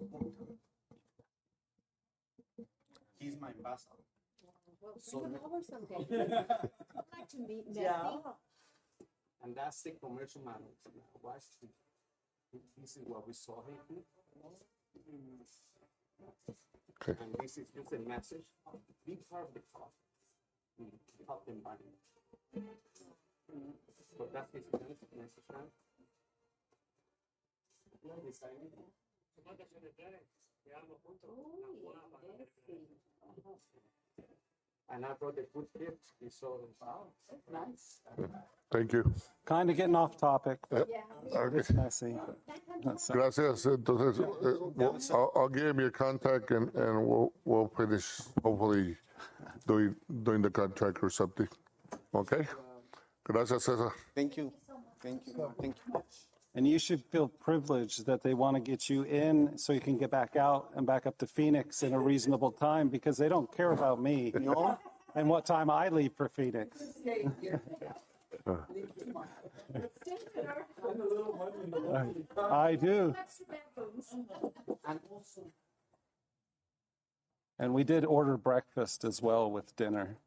S4: He's my ambassador. So
S3: Bring him over someday. I'd like to meet Messi.
S4: Yeah. And that's the commercial model. This is what we saw here.
S1: Okay.
S4: And this is just a message. Be part of the cost. Help them buy it. So that's his message now. And I brought the food kit. You saw them. Wow, that's nice.
S1: Thank you.
S7: Kind of getting off topic, but
S1: Okay.
S7: it's messy. That's-
S1: Gracias. Entonces, I'll give him your contact and we'll finish hopefully doing the contract or something. Okay? Gracias, Cesar.
S4: Thank you. Thank you. Thank you.
S7: And you should feel privileged that they want to get you in so you can get back out and back up to Phoenix in a reasonable time because they don't care about me and what time I leave for Phoenix. I do. And we did order breakfast as well with dinner.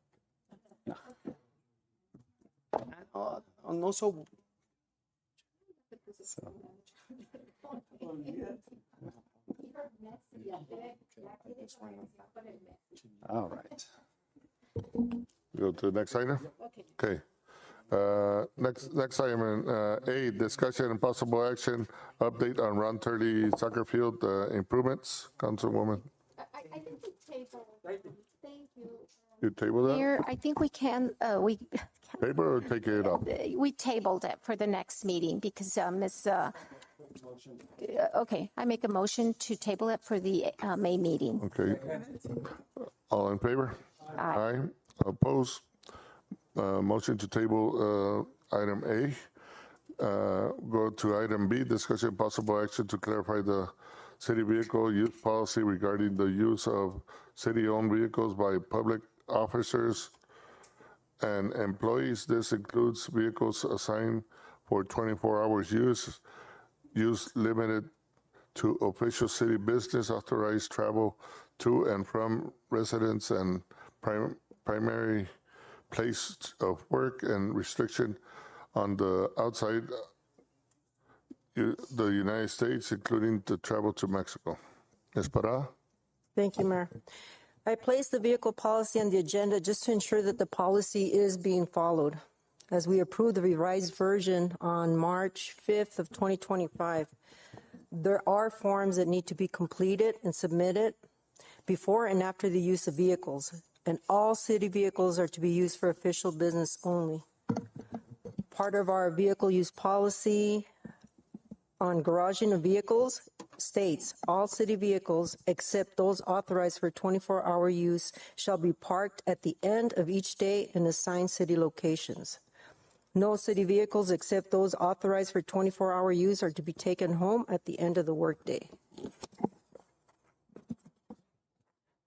S4: And also,
S7: All right.
S1: Go to the next item? Okay. Next item, A, discussion and possible action, update on Round 30 soccer field improvements. Councilwoman,
S5: I think we tabled. Thank you.
S1: you table that?
S5: Mayor, I think we can,
S1: Table or take it up?
S5: we tabled it for the next meeting because okay, I make a motion to table it for the May meeting.
S1: Okay. All in favor? Aye. Oppose? Motion to table item A. Go to item B, discussion possible action to clarify the city vehicle use policy regarding the use of city-owned vehicles by public officers and employees. This includes vehicles assigned for 24 hours use limited to official city business, authorized travel to and from residents and primary place of work, and restriction on the outside the United States, including the travel to Mexico. Ms. Parada?
S3: Thank you, Mayor. I placed the vehicle policy on the agenda just to ensure that the policy is being followed, as we approved the revised version on March 5th of 2025. There are forms that need to be completed and submitted before and after the use of vehicles, and all city vehicles are to be used for official business only. Part of our vehicle use policy on garaging of vehicles states all city vehicles except those authorized for 24-hour use shall be parked at the end of each day in assigned city locations. No city vehicles except those authorized for 24-hour use are to be taken home at the end of the workday.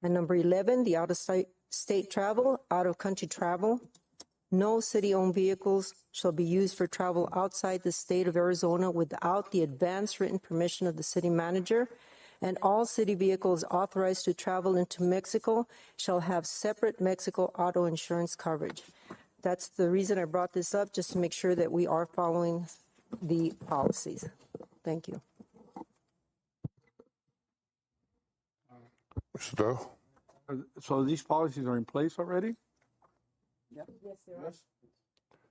S3: And number 11, the out-of-state travel, out-of-country travel. No city-owned vehicles shall be used for travel outside the state of Arizona without the advance written permission of the city manager. And all city vehicles authorized to travel into Mexico shall have separate Mexico auto insurance coverage. That's the reason I brought this up, just to make sure that we are following the policies. Thank you.
S1: Mr. Doyle?
S11: So these policies are in place already?
S3: Yes, they are.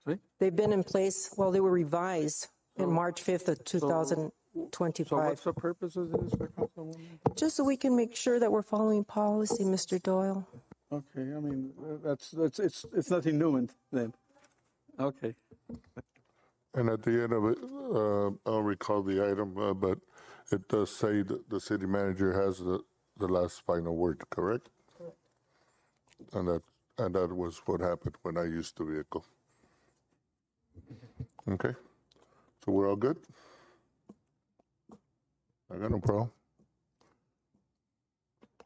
S11: See?
S3: They've been in place, well, they were revised in March 5th of 2025.
S11: So what's the purpose of this, Councilwoman?
S3: Just so we can make sure that we're following policy, Mr. Doyle.
S11: Okay, I mean, it's nothing new then. Okay.
S1: And at the end of it, I'll recall the item, but it does say that the city manager has the last final word, correct?
S3: Correct.
S1: And that was what happened when I used the vehicle. Okay, so we're all good? I got no problem.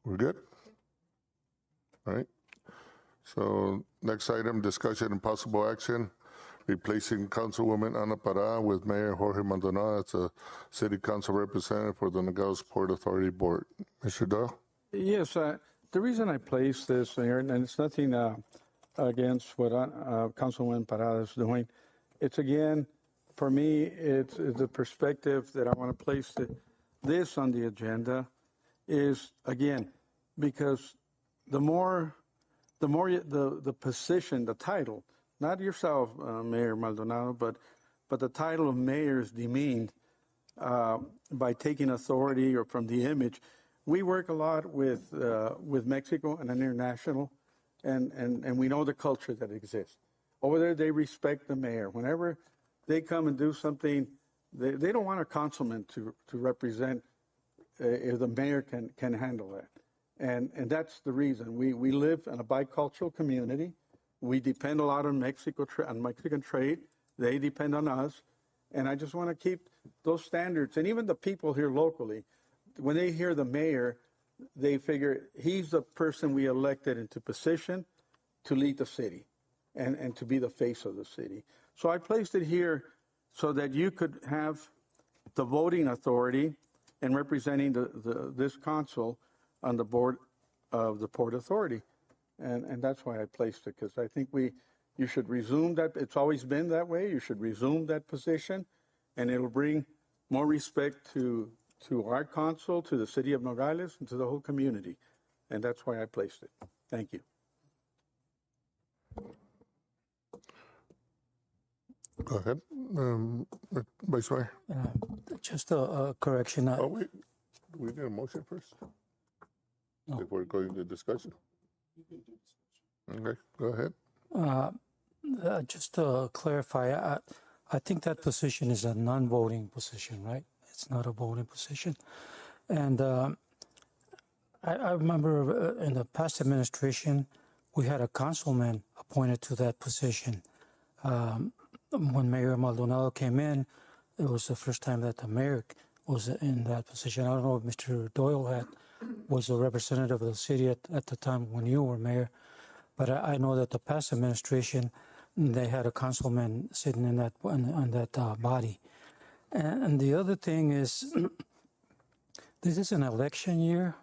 S1: We're good? All right. So next item, discussion and possible action, replacing Councilwoman Ana Pará with Mayor Jorge Maldonado as a City Council representative for the Nogales Port Authority Board. Mr. Doyle?
S11: Yes, the reason I placed this, Mayor, and it's nothing against what Councilwoman Parada is doing. It's again, for me, it's the perspective that I want to place this on the agenda is, again, because the position, the title, not yourself, Mayor Maldonado, but the title of mayor is demeaned by taking authority or from the image. We work a lot with Mexico and international, and we know the culture that exists. Over there, they respect the mayor. Whenever they come and do something, they don't want a councilman to represent if the mayor can handle that. And that's the reason. We live in a bicultural community. We depend a lot on Mexican trade. They depend on us. And I just want to keep those standards. And even the people here locally, when they hear the mayor, they figure he's the person we elected into position to lead the city and to be the face of the city. So I placed it here so that you could have the voting authority and representing this council on the board of the Port Authority. And that's why I placed it, because I think you should resume that. It's always been that way. You should resume that position, and it'll bring more respect to our council, to the city of Nogales, and to the whole community. And that's why I placed it. Thank you.
S1: Go ahead, Vice Mayor.
S9: Just a correction.
S1: We need a motion first? No. If we're going to discussion? Okay, go ahead.
S9: Just to clarify, I think that position is a non-voting position, right? It's not a voting position. And I remember in the past administration, we had a councilman appointed to that position. When Mayor Maldonado came in, it was the first time that the mayor was in that position. I don't know if Mr. Doyle was a representative of the city at the time when you were mayor, but I know that the past administration, they had a councilman sitting in that on that body. And the other thing is, this is an election year,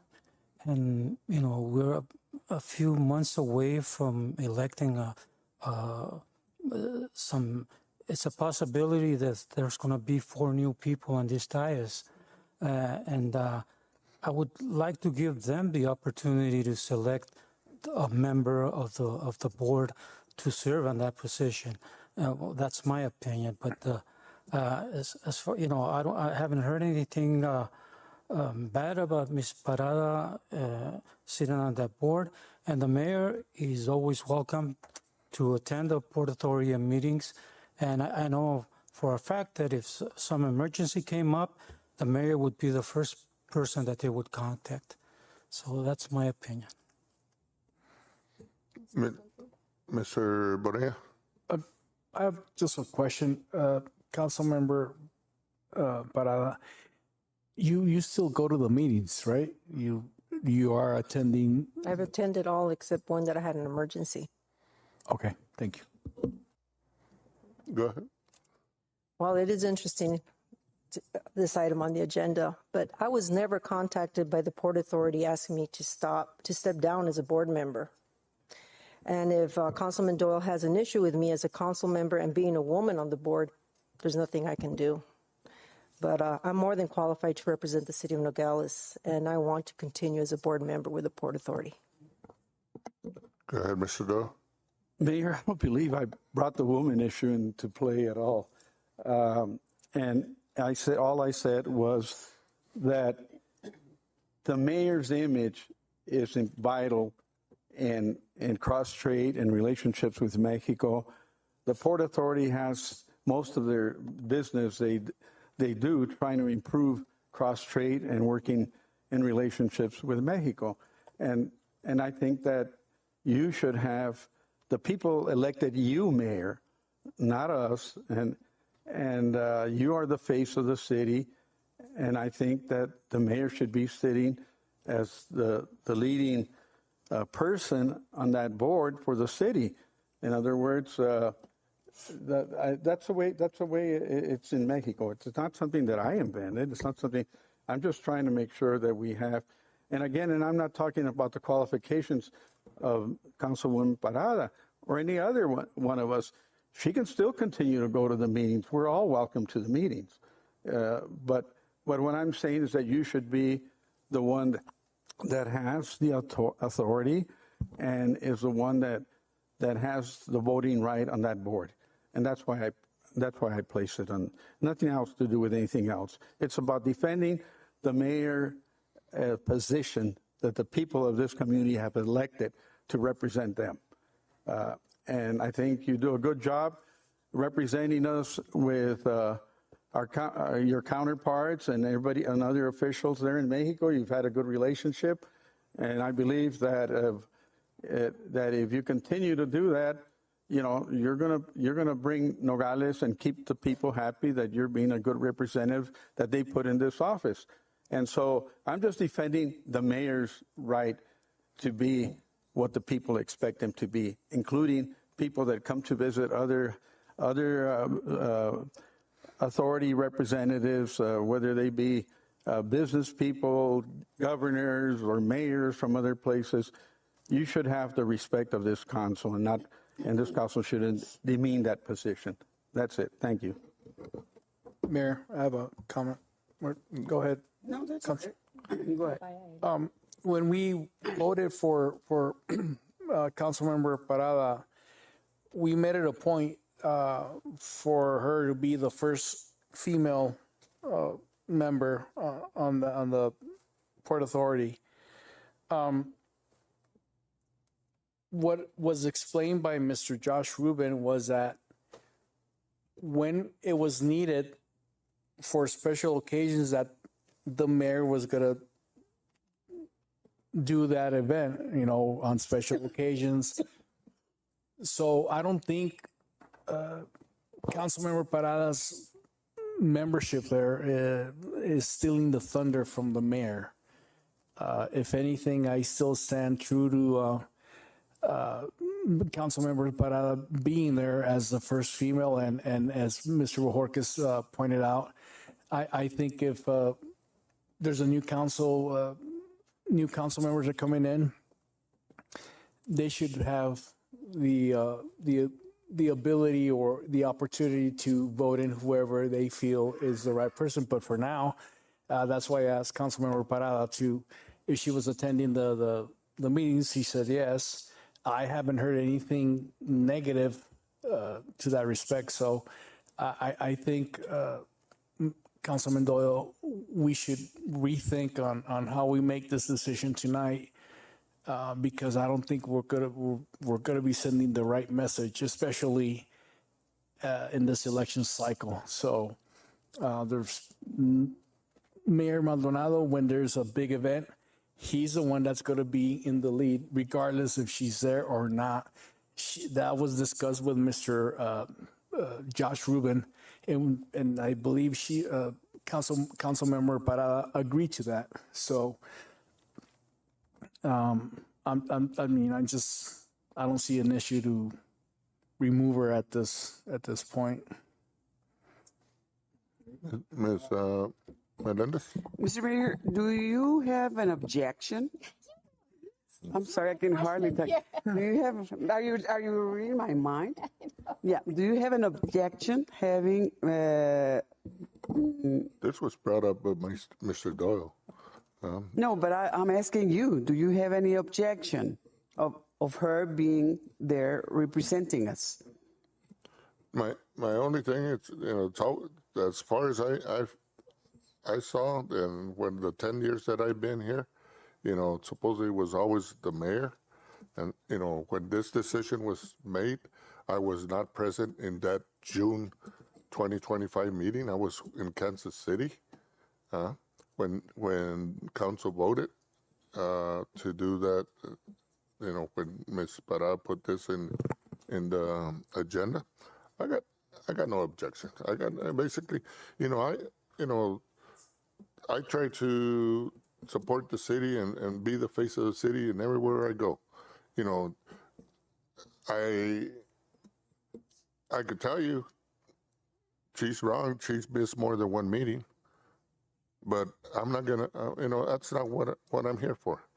S9: and we're a few months away from electing it's a possibility that there's going to be 4 new people on this dais, and I would like to give them the opportunity to select a member of the board to serve on that position. That's my opinion, but as for I haven't heard anything bad about Ms. Parada sitting on that board, and the mayor is always welcome to attend the Port Authority meetings. And I know for a fact that if some emergency came up, the mayor would be the first person that they would contact. So that's my opinion.
S1: Mr. Bonilla?
S8: I have just a question. Councilmember Parada, you still go to the meetings, right? You are attending?
S3: I've attended all except one that I had an emergency.
S8: Okay, thank you.
S1: Go ahead.
S3: Well, it is interesting, this item on the agenda, but I was never contacted by the Port Authority asking me to step down as a board member. And if Councilman Doyle has an issue with me as a council member and being a woman on the board, there's nothing I can do. But I'm more than qualified to represent the city of Nogales, and I want to continue as a board member with the Port Authority.
S1: Go ahead, Mr. Doyle.
S11: Mayor, I don't believe I brought the woman issue into play at all. And all I said was that the mayor's image is vital in cross-trade and relationships with Mexico. The Port Authority has most of their business they do trying to improve cross trade and working in relationships with Mexico. And I think that you should have the people elected you, Mayor, not us, and you are the face of the city, and I think that the mayor should be sitting as the leading person on that board for the city. In other words, that's the way it's in Mexico. It's not something that I invented. It's not something. I'm just trying to make sure that we have. And again, I'm not talking about the qualifications of Councilwoman Parada or any other one of us. She can still continue to go to the meetings. We're all welcome to the meetings. But what I'm saying is that you should be the one that has the authority and is the one that has the voting right on that board. And that's why I place it on. Nothing else to do with anything else. It's about defending the mayor position that the people of this community have elected to represent them. And I think you do a good job representing us with your counterparts and everybody and other officials there in Mexico. You've had a good relationship, and I believe that if you continue to do that, you know, you're gonna bring Nogales and keep the people happy that you're being a good representative that they put in this office. And so I'm just defending the mayor's right to be what the people expect him to be, including people that come to visit other authority representatives, whether they be business people, governors, or mayors from other places. You should have the respect of this council, and this council shouldn't demean that position. That's it. Thank you.
S8: Mayor, I have a comment. Go ahead.
S12: No, that's okay. Go ahead.
S8: When we voted for Councilmember Parada, we made it a point for her to be the first female member on the Port Authority. What was explained by Mr. Josh Rubin was that when it was needed for special occasions, that the mayor was going to do that event, you know, on special occasions. So I don't think Councilmember Parada's membership there is stealing the thunder from the mayor. If anything, I still stand true to Councilmember Parada being there as the first female, and as Mr. Bojorquez pointed out, I think if there's a new council members are coming in, they should have the ability or the opportunity to vote in whoever they feel is the right person. But for now, that's why I asked Councilmember Parada if she was attending the meetings. She said yes. I haven't heard anything negative to that respect. So I think, Councilman Doyle, we should rethink on how we make this decision tonight, because I don't think we're gonna be sending the right message, especially in this election cycle. So there's Mayor Maldonado. When there's a big event, he's the one that's going to be in the lead, regardless if she's there or not. That was discussed with Mr. Josh Rubin, and I believe Councilmember Parada agreed to that. So, I don't see an issue to remove her at this point.
S1: Ms. Melendez?
S12: Mr. Mayor, do you have an objection? I'm sorry, I can hardly talk. Do you have? Are you reading my mind? Yeah. Do you have an objection having?
S1: This was brought up by Mr. Doyle.
S12: No, but I'm asking you. Do you have any objection of her being there representing us?
S1: My only thing is, it's as far as I saw, and when the 10 years that I've been here, supposedly it was always the mayor. And, when this decision was made, I was not present in that June 2025 meeting. I was in Kansas City when council voted to do that. When Ms. Parra put this in the agenda, I got no objection. I got basically, I try to support the city and be the face of the city, and everywhere I go, I could tell you she's wrong. She's missed more than one meeting, but I'm not gonna. That's not what I'm here for.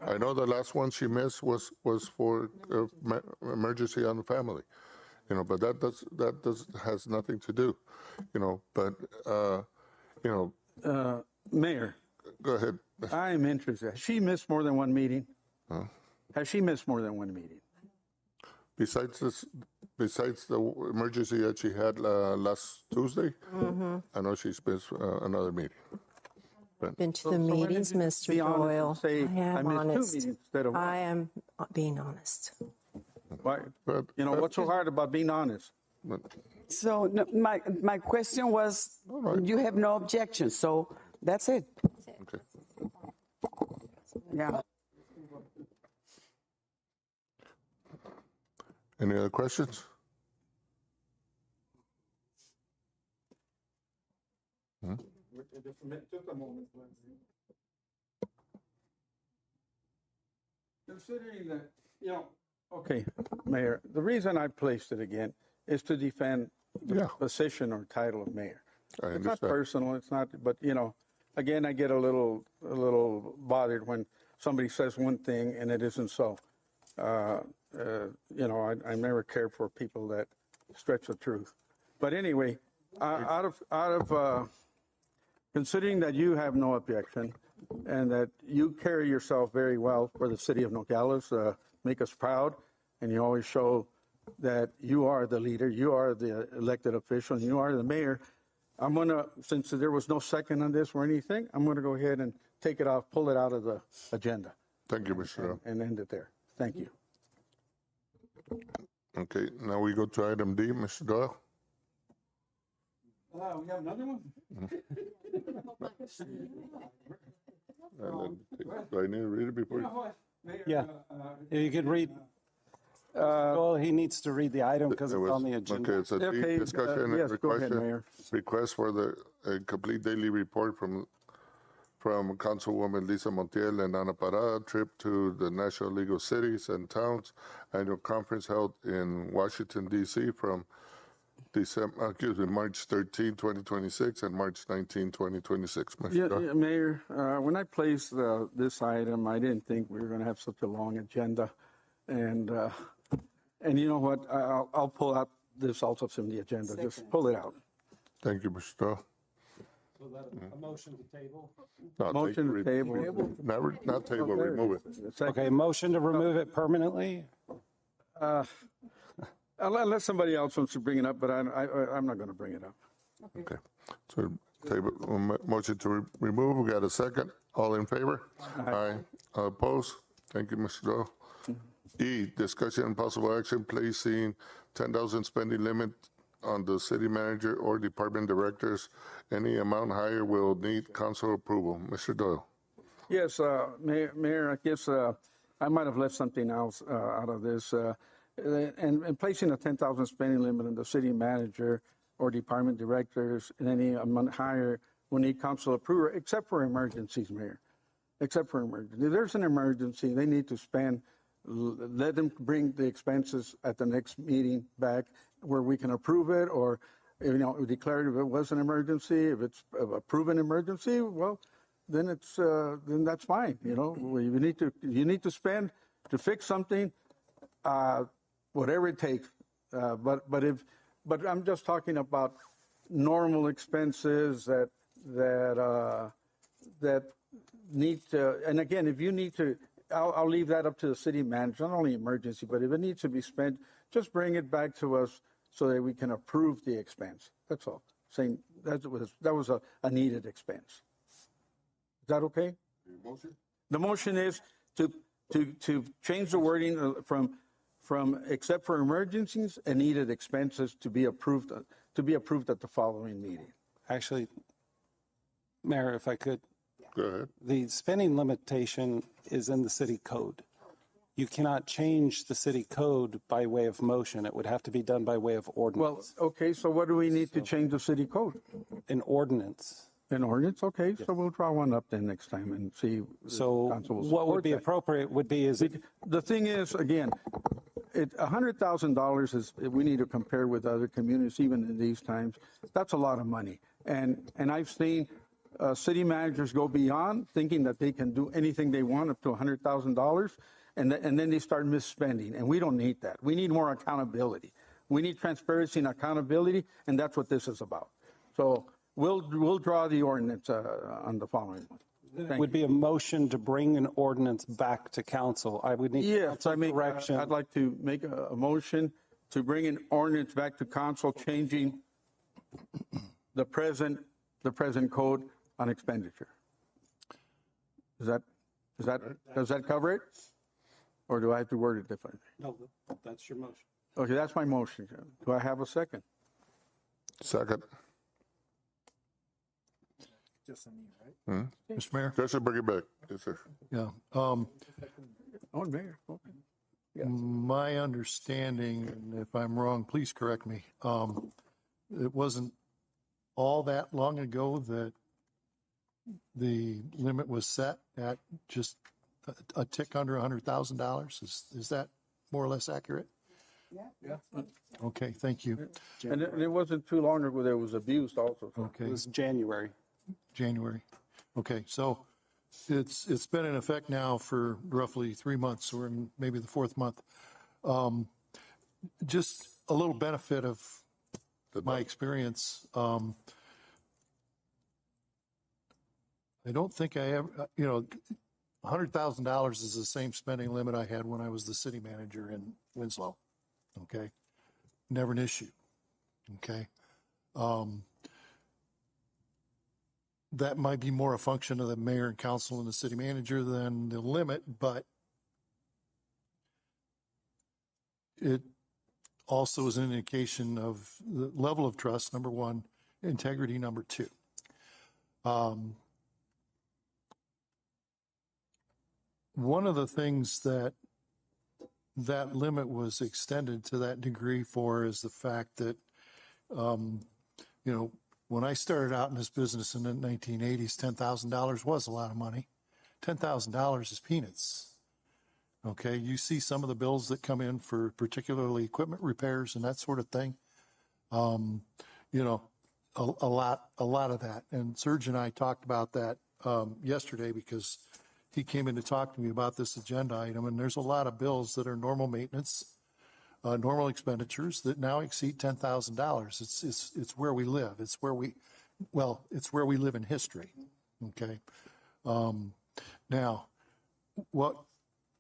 S1: I know the last one she missed was for emergency on the family, but that has nothing to do, But
S11: Mayor,
S1: go ahead.
S11: I'm interested. Has she missed more than one meeting? Has she missed more than one meeting?
S1: Besides the emergency that she had last Tuesday, I know she's missed another meeting.
S3: Been to the meetings, Mr. Doyle. I am honest. I am being honest.
S11: Why? What's so hard about being honest?
S12: So no, my question was, you have no objection, so that's it.
S1: Okay.
S12: Yeah.
S1: Any other questions?
S11: Considering that, okay, Mayor, the reason I placed it again is to defend the position or title of mayor. It's not personal, it's not, but again, I get a little bothered when somebody says one thing and it isn't so. I never cared for people that stretch the truth. But anyway, out of considering that you have no objection and that you carry yourself very well for the city of Nogales, make us proud, and you always show that you are the leader, you are the elected official, and you are the mayor. I'm going to, since there was no second on this or anything, I'm going to go ahead and take it off, pull it out of the agenda.
S1: Thank you, Mr.
S11: And end it there. Thank you.
S1: Okay, now we go to item D, Mr. Doyle.
S11: We have another one?
S1: Do I need to read it before?
S7: Yeah, you could read. Well, he needs to read the item because it's on the agenda.
S1: Okay, it's a D discussion and request for a complete daily report from Councilwoman Lisa Montiel and Ana Parada, trip to the National League of Cities and Towns annual conference held in Washington, D.C. from March 13, 2026 and March 19, 2026.
S11: Mayor, when I placed this item, I didn't think we were going to have such a long agenda. And you know what? I'll pull out this also from the agenda. Just pull it out.
S1: Thank you, Mr. Doyle.
S7: So a motion to table?
S11: Motion to table.
S1: Not table, remove it.
S7: Okay, motion to remove it permanently?
S11: Unless somebody else wants to bring it up, but I'm not going to bring it up.
S1: Okay. So table, motion to remove. We got a second. All in favor? Aye. Opposed? Thank you, Mr. Doyle. E, discussion and possible action placing 10,000 spending limit on the city manager or department directors. Any amount higher will need council approval. Mr. Doyle.
S11: Yes, Mayor, I guess I might have left something else out of this. And placing a 10,000 spending limit on the city manager or department directors and any amount higher will need council approval, except for emergencies, Mayor. Except for emergency. If there's an emergency, they need to spend. Let them bring the expenses at the next meeting back where we can approve it, or declare it if it was an emergency. If it's a proven emergency, well, then it's then that's fine. You need to spend to fix something, whatever it takes. But I'm just talking about normal expenses that need to. And again, if you need to. I'll leave that up to the city manager, not only emergency, but if it needs to be spent, just bring it back to us so that we can approve the expense. That's all. Saying that was a needed expense. Is that okay? The motion is to change the wording from except for emergencies and needed expenses to be approved to be approved at the following meeting.
S7: Actually, Mayor, if I could,
S1: Go ahead.
S7: the spending limitation is in the city code. You cannot change the city code by way of motion. It would have to be done by way of
S11: Well,
S7: ordinance.
S11: okay, so what do we need to change the city code?
S7: An ordinance.
S11: An ordinance? Okay, so we'll draw one up then next time and see. if
S7: So
S11: council will
S7: what would
S11: support
S7: be
S11: that.
S7: appropriate would be is
S11: The thing is, again, $100,000 is, we need to compare with other communities, even in these times. That's a lot of money. And I've seen city managers go beyond thinking that they can do anything they want up to $100,000, and then they start misspending. And we don't need that. We need more accountability. We need transparency and accountability, and that's what this is about. So we'll draw the ordinance on the following one.
S7: It would be a motion to bring an ordinance back to council. I would need
S11: Yes,
S7: direction.
S11: I'd like to make a motion to bring an ordinance back to council, changing the present code on expenditure. Does that cover it? Or do I have to word it differently?
S7: No, that's your motion.
S11: Okay, that's my motion. Do I have a second?
S1: Second.
S21: Just a me, right? Mr. Mayor?
S1: Just to bring it back. Yes, sir.
S21: Yeah.
S11: Oh, Mayor, okay.
S21: My understanding, and if I'm wrong, please correct me, it wasn't all that long ago that the limit was set at just a tick under $100,000. Is that more or less accurate?
S11: Yeah.
S21: Okay, thank you.
S11: And it wasn't too long ago that it was abused also.
S21: Okay.
S7: It was January.
S21: Okay, so it's been in effect now for roughly 3 months. We're in maybe the fourth month. Just a little benefit of my experience. I don't think I ever, $100,000 is the same spending limit I had when I was the city manager in Winslow. Okay, never an issue. Okay. That might be more a function of the mayor and council and the city manager than the limit, but it also is an indication of the level of trust, number one, integrity, number two. One of the things that limit was extended to that degree for is the fact that, when I started out in this business in the 1980s, $10,000 was a lot of money. $10,000 is peanuts. Okay, you see some of the bills that come in for particularly equipment repairs and that sort of thing. A lot of that. And Serge and I talked about that yesterday because he came in to talk to me about this agenda item, and there's a lot of bills that are normal maintenance, normal expenditures that now exceed $10,000. It's where we live. It's where we live in history. Okay. Now, what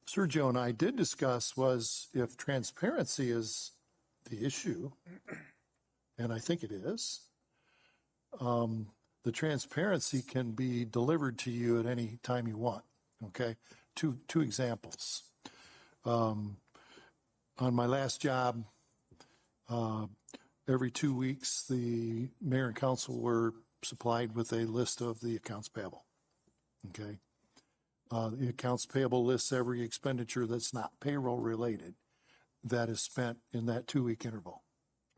S21: Sergio and I did discuss was if transparency is the issue, and I think it is, the transparency can be delivered to you at any time you want. Okay. Two examples. On my last job, every 2 weeks, the mayor and council were supplied with a list of the accounts payable. Okay. The accounts payable lists every expenditure that's not payroll related that is spent in that 2 week interval.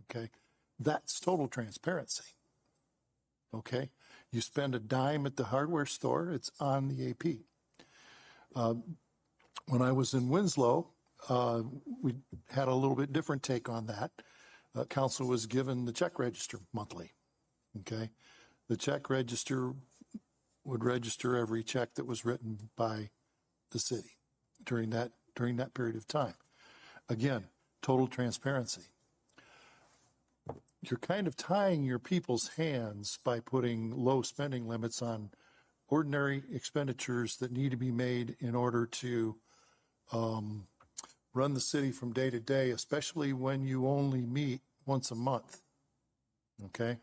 S21: Okay. That's total transparency. Okay. You spend a dime at the hardware store, it's on the AP. When I was in Winslow, we had a little bit different take on that. Council was given the check register monthly. Okay. The check register would register every check that was written by the city during that period of time. Again, total transparency. You're kind of tying your people's hands by putting low spending limits on ordinary expenditures that need to be made in order to run the city from day to day, especially when you only meet once a month. Okay.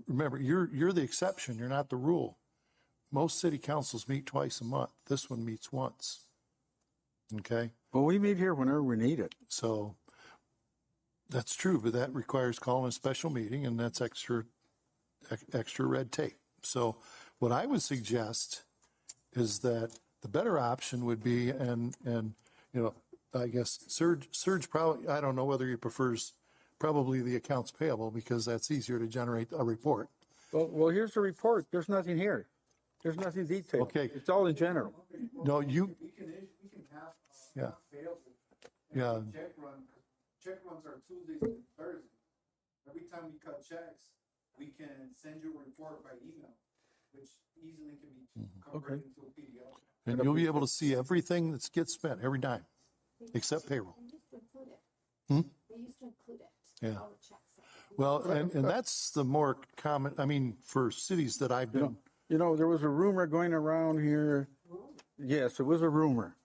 S21: Remember, you're the exception. You're not the rule. Most city councils meet twice a month. This one meets once. Okay.
S11: Well, we meet here whenever we need it.
S21: So
S17: That's true, but that requires calling a special meeting, and that's extra red tape. So what I would suggest is that the better option would be, and I guess Serge probably, I don't know whether he prefers probably the accounts payable because that's easier to generate a report.
S11: Well, here's the report. There's nothing here. There's nothing detailed.
S17: Okay.
S11: It's all in general.
S17: No,
S10: We can have
S17: Yeah.
S10: fails.
S17: Yeah.
S10: Check runs are Tuesdays and Thursdays. Every time we cut checks, we can send you a report by email, which easily can be converted into a PDF.
S17: And you'll be able to see everything that gets spent every dime, except payroll.
S5: We used to include it.
S17: Yeah. Well, and that's the more common, I mean, for cities that I've been.
S11: There was a rumor going around here. Yes, it was a rumor.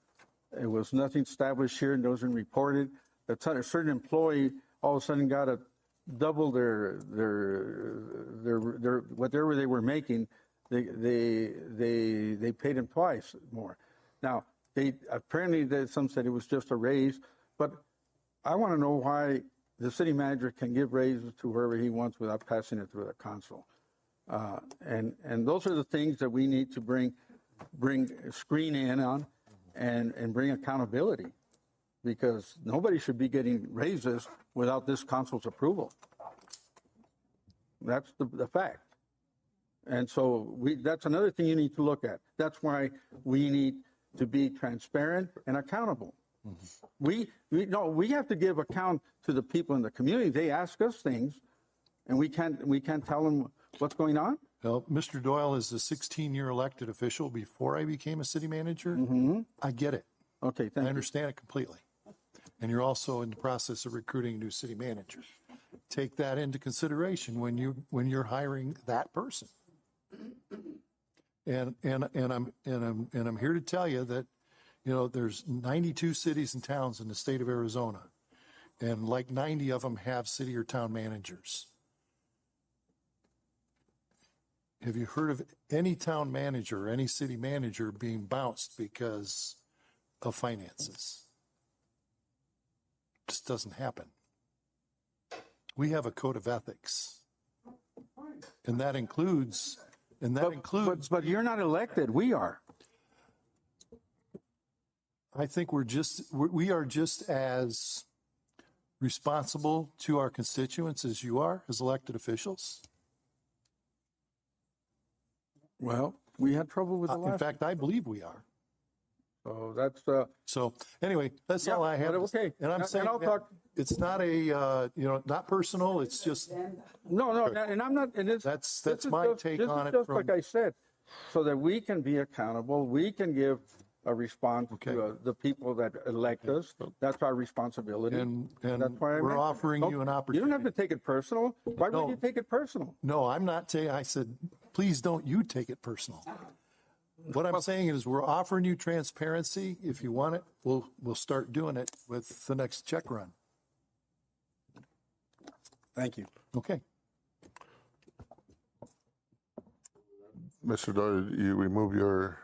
S11: It was nothing established here and wasn't reported. That a certain employee all of a sudden got a double their whatever they were making. They paid him twice more. Now some said it was just a raise, but I want to know why the city manager can give raises to whoever he wants without passing it through the council. And those are the things that we need to bring screen in on and bring accountability, because nobody should be getting raises without this council's approval. That's the fact. And so that's another thing you need to look at. That's why we need to be transparent and accountable. We have to give account to the people in the community. They ask us things, and we can't tell them what's going on.
S17: Well, Mr. Doyle is a 16-year elected official before I became a city manager. I get it.
S11: Okay, thank you.
S17: I understand it completely. And you're also in the process of recruiting a new city manager. Take that into consideration when you're hiring that person. And I'm here to tell you that, there's 92 cities and towns in the state of Arizona, and like 90 of them have city or town managers. Have you heard of any town manager or any city manager being bounced because of finances? Just doesn't happen. We have a code of ethics, and that includes.
S11: But you're not elected. We are.
S17: I think we are just as responsible to our constituents as you are as elected officials.
S11: Well, we had trouble with the last.
S17: In fact, I believe we are.
S11: So that's.
S17: So anyway, that's all I have.
S11: Okay,
S17: and I'm saying
S11: I'll talk.
S17: It's not a not personal. It's just
S11: no, and I'm not. And
S17: that's my take on it.
S11: Just like I said, so that we can be accountable, we can give a response to the people that elect us. That's our responsibility.
S17: And
S11: that's why
S17: we're offering you an opportunity.
S11: You don't have to take it personal. Why would you take it personal?
S17: No, I'm not saying. I said, please don't you take it personal. What I'm saying is we're offering you transparency. If you want it, we'll start doing it with the next check run.
S11: Thank you.
S17: Okay.
S1: Mr. Doyle, you remove your.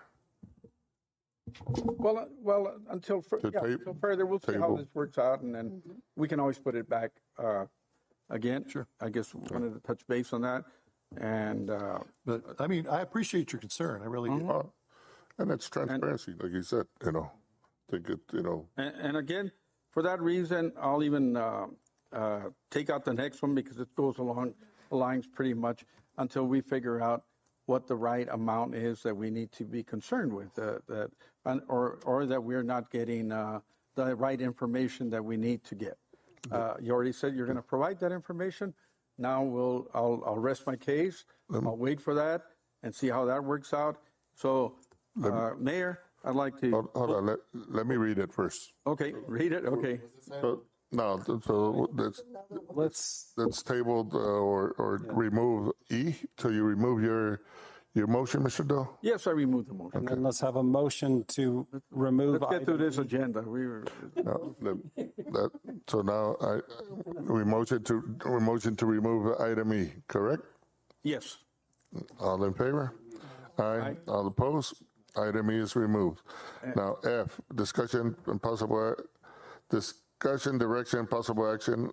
S11: Well, until further, we'll see how this works out, and then we can always put it back again.
S17: Sure.
S11: I guess we wanted to touch base on that. And
S17: but I mean, I appreciate your concern. I really do.
S1: And it's transparency, like you said. Think it.
S11: And again, for that reason, I'll even take out the next one because it goes along the lines pretty much until we figure out what the right amount is that we need to be concerned with, or that we're not getting the right information that we need to get. You already said you're going to provide that information. Now I'll rest my case. I'll wait for that and see how that works out. So, Mayor, I'd like to.
S1: Hold on. Let me read it first.
S11: Okay, read it. Okay.
S1: So let's table or remove E. So you remove your motion, Mr. Doe?
S11: Yes, I removed the motion.
S7: And then let's have a motion to remove.
S11: Let's get through this agenda.
S1: So now we motion to remove item E, correct?
S11: Yes.
S1: All in favor? Aye. All opposed? Item E is removed. Now F, discussion, direction, possible action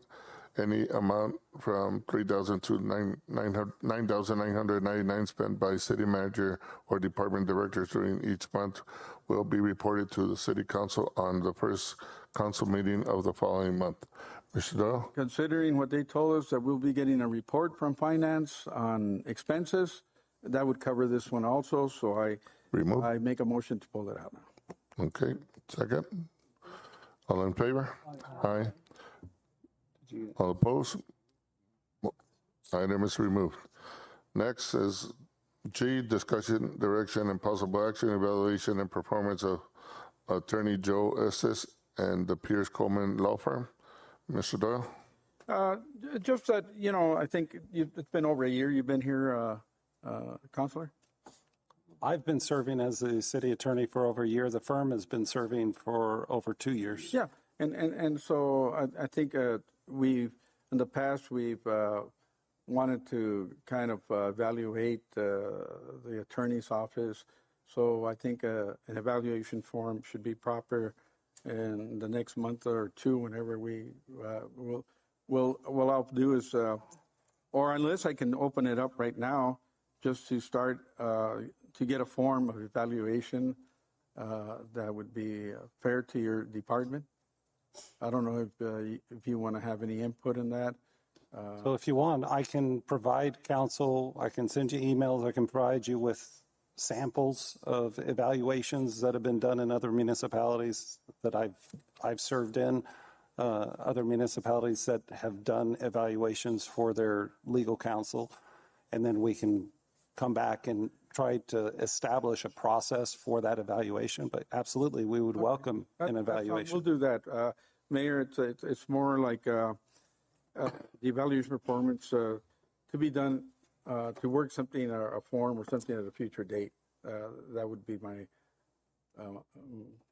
S1: any amount from 3,000 to 9,999 spent by city manager or department directors during each month will be reported to the city council on the first council meeting of the following month. Mr. Doyle?
S11: Considering what they told us that we'll be getting a report from finance on expenses, that would cover this one also. So I make a motion to pull it out now.
S1: Okay, second. All in favor? Aye. All opposed? Item is removed. Next is G, discussion, direction, and possible action, evaluation, and performance of Attorney Joe Estes and the Pierce Coleman Law Firm. Mr. Doyle?
S11: Just that, I think it's been over a year you've been here, Counselor?
S7: I've been serving as the city attorney for over a year. The firm has been serving for over 2 years.
S11: Yeah, and so I think in the past, we've wanted to kind of evaluate the attorney's office. So I think an evaluation form should be proper in the next month or two, whenever what I'll do is, or unless I can open it up right now, just to start to get a form of evaluation that would be fair to your department. I don't know if you want to have any input in that.
S7: So if you want, I can provide counsel, I can send you emails, I can provide you with samples of evaluations that have been done in other municipalities that I've served in, other municipalities that have done evaluations for their legal counsel, and then we can come back and try to establish a process for that evaluation. But absolutely, we would welcome an evaluation.
S11: We'll do that. Mayor, it's more like the evaluation performance to be done, to work something, a form or something at a future date. That would be my,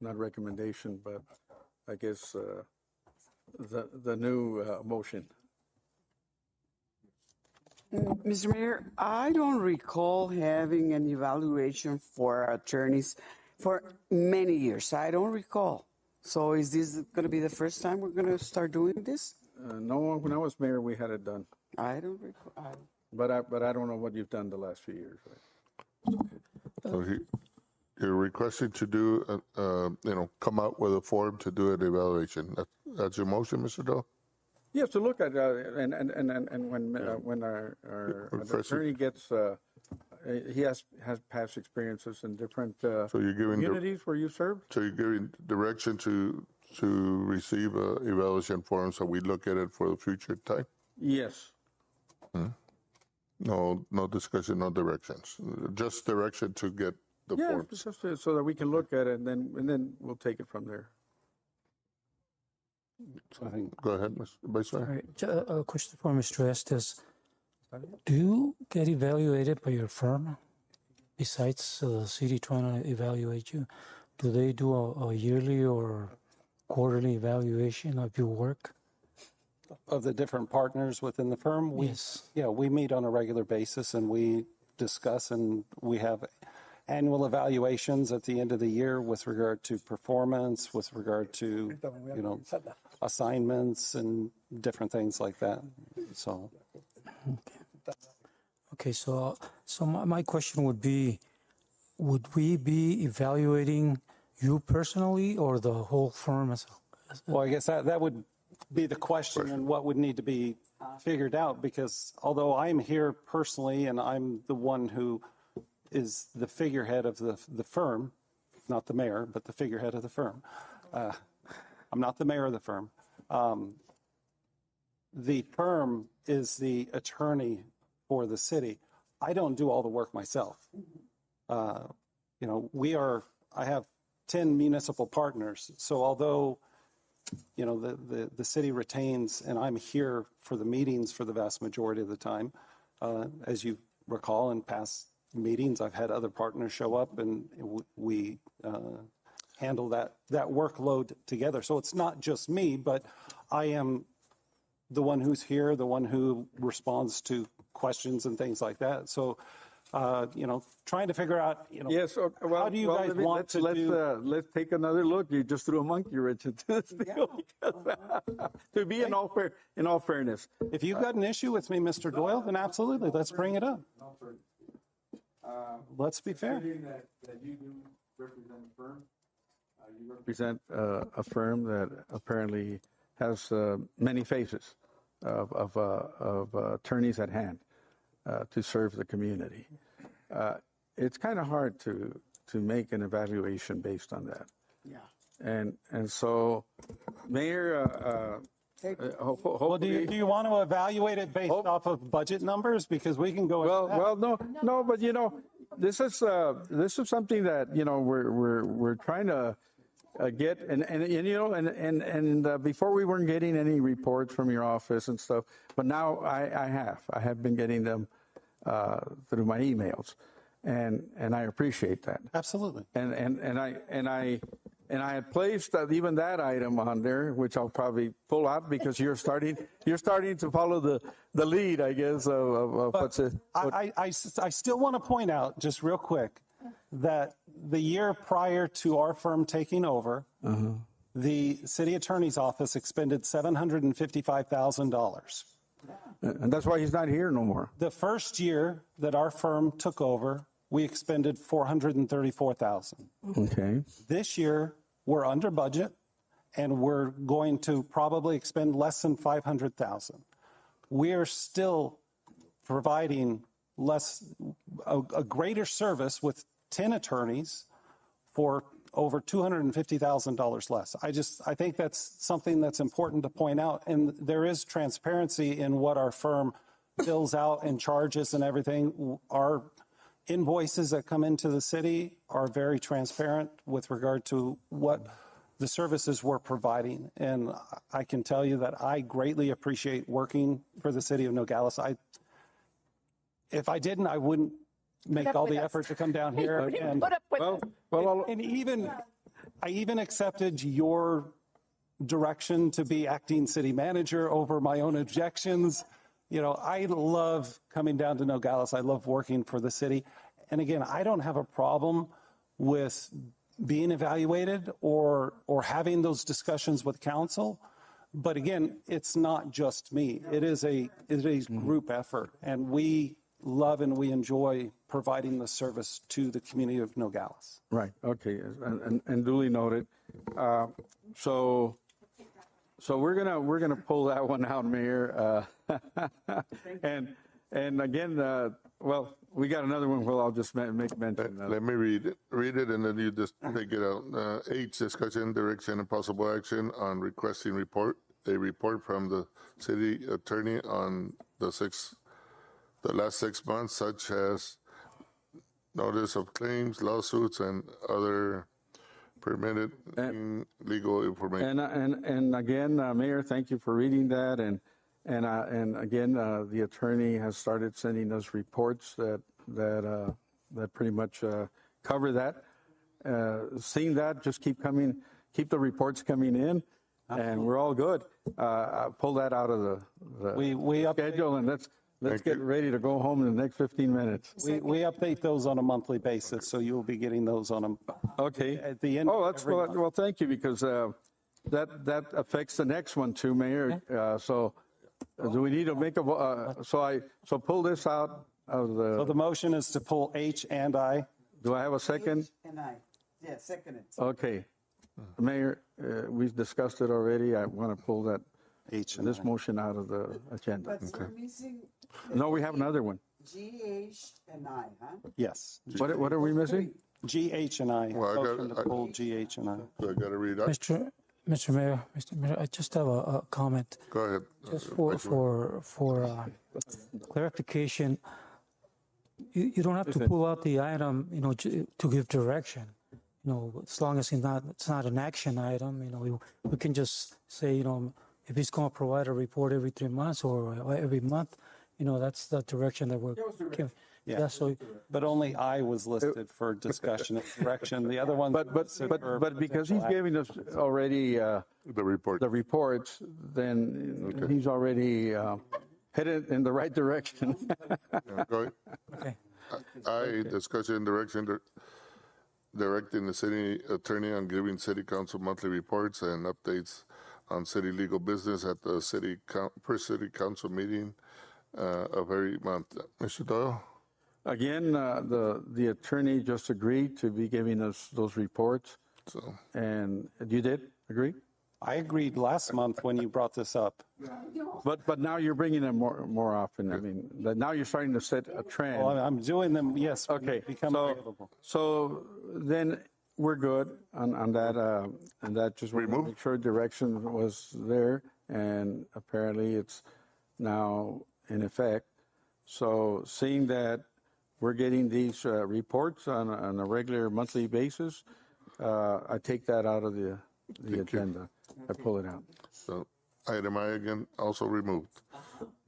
S11: not recommendation, but I guess the new motion.
S12: Mr. Mayor, I don't recall having an evaluation for attorneys for many years. I don't recall. So is this going to be the first time we're going to start doing this?
S11: No, when I was mayor, we had it done.
S12: I don't recall.
S11: But I don't know what you've done the last few years.
S1: So you're requesting to do, come out with a form to do an evaluation. That's your motion, Mr. Doyle?
S11: Yes, to look at and when our attorney gets, he has past experiences in different
S1: so you're giving
S11: communities where you served.
S1: So you're giving direction to receive a evaluation form, so we look at it for the future time.
S11: Yes.
S1: No discussion, no directions. Just direction to get the forms.
S11: Just so that we can look at it, and then we'll take it from there.
S1: Go ahead, Mr. Vice Mayor.
S9: All right, a question for Mr. Estes. Do you get evaluated by your firm? Besides the city trying to evaluate you, do they do a yearly or quarterly evaluation of your work?
S7: Of the different partners within the firm?
S9: Yes.
S7: Yeah, we meet on a regular basis and we discuss, and we have annual evaluations at the end of the year with regard to performance, with regard to, assignments and different things like that. So.
S9: Okay, so my question would be, would we be evaluating you personally or the whole firm as a?
S7: Well, I guess that would be the question and what would need to be figured out, because although I'm here personally and I'm the one who is the figurehead of the firm, not the mayor, but the figurehead of the firm. I'm not the mayor of the firm. The firm is the attorney for the city. I don't do all the work myself. I have 10 municipal partners. So although, the city retains, and I'm here for the meetings for the vast majority of the time, as you recall in past meetings, I've had other partners show up and we handle that workload together. So it's not just me, but I am the one who's here, the one who responds to questions and things like that. So trying to figure out,
S11: Yes. Well,
S7: how do you guys want to do?
S11: Let's take another look. You just threw a monkey wrench into this deal. To be in all fairness,
S7: If you've got an issue with me, Mr. Doyle, then absolutely, let's bring it up. Let's be fair.
S11: That you do represent a firm. You represent a firm that apparently has many faces of attorneys at hand to serve the community. It's kind of hard to make an evaluation based on that.
S12: Yeah.
S11: And so, Mayor,
S7: Well, do you want to evaluate it based off of budget numbers? Because we can go.
S11: No, but this is something that we're trying to get, and before we weren't getting any reports from your office and stuff, but now I have been getting them through my emails, and I appreciate that.
S7: Absolutely.
S11: And I had placed even that item on there, which I'll probably pull out because you're starting to follow the lead, I guess, of what's it.
S7: I still want to point out, just real quick, that the year prior to our firm taking over, the city attorney's office expended $755,000.
S11: And that's why he's not here no more.
S7: The first year that our firm took over, we expended $434,000.
S11: Okay.
S7: This year, we're under budget, and we're going to probably expend less than $500,000. We're still providing a greater service with 10 attorneys for over $250,000 less. I think that's something that's important to point out, and there is transparency in what our firm bills out and charges and everything. Our invoices that come into the city are very transparent with regard to what the services we're providing. And I can tell you that I greatly appreciate working for the city of Nogales. If I didn't, I wouldn't make all the effort to come down here. And I even accepted your direction to be acting city manager over my own objections. I love coming down to Nogales. I love working for the city. And again, I don't have a problem with being evaluated or having those discussions with council. But again, it's not just me. It is a group effort. And we love and we enjoy providing the service to the community of Nogales.
S11: Right. Okay. And duly noted. So we're gonna pull that one out, Mayor. And again, well, we got another one. Well, I'll just make mention.
S1: Let me read it, and then you just take it out. H, discussion, direction, and possible action on requesting a report from the city attorney on the last 6 months, such as notice of claims, lawsuits, and other permitted legal information.
S11: And again, Mayor, thank you for reading that. And again, the attorney has started sending us reports that pretty much cover that. Seeing that, just keep the reports coming in, and we're all good. Pull that out of the schedule, and let's get ready to go home in the next 15 minutes.
S7: We update those on a monthly basis, so you'll be getting those on a at the end.
S11: Oh, well, thank you, because that affects the next one too, Mayor. So do we need to make so pull this out of the?
S7: So the motion is to pull H and I.
S11: Do I have a second?
S12: H and I. Yeah, second it.
S11: Okay, Mayor, we've discussed it already. I want to pull that this motion out of the agenda.
S12: But we're missing.
S11: No, we have another one.
S12: G, H, and I, huh?
S7: Yes.
S11: What are we missing?
S7: G, H, and I.
S1: Well,
S7: Motion to pull G, H, and I.
S1: So I got to read out.
S9: Mr. Mayor, I just have a comment.
S1: Go ahead.
S9: Just for clarification, you don't have to pull out the item, to give direction. As long as it's not an action item, we can just say, if he's going to provide a report every 3 months or every month, that's the direction that we're giving.
S7: Yeah.
S9: So,
S7: but only I was listed for discussion and direction. The other one,
S11: but because he's giving us already
S1: the
S11: reports, then he's already headed in the right direction.
S1: Go ahead.
S9: okay.
S1: I, discussion directing the city attorney on giving city council monthly reports and updates on city legal business at the first city council meeting of every month. Mr. Doyle?
S11: Again, the attorney just agreed to be giving us those reports.
S1: So,
S11: and you did agree?
S7: I agreed last month when you brought this up.
S11: But now you're bringing them more often. I mean, now you're starting to set a trend.
S7: Well, I'm doing them, yes. when
S11: Okay,
S7: they become available.
S11: so then we're good on that, and that just wanted to make sure direction was there, and apparently it's now in effect. So seeing that we're getting these reports on a regular monthly basis, I take that out of the agenda. I pull it out.
S1: So item I again also removed.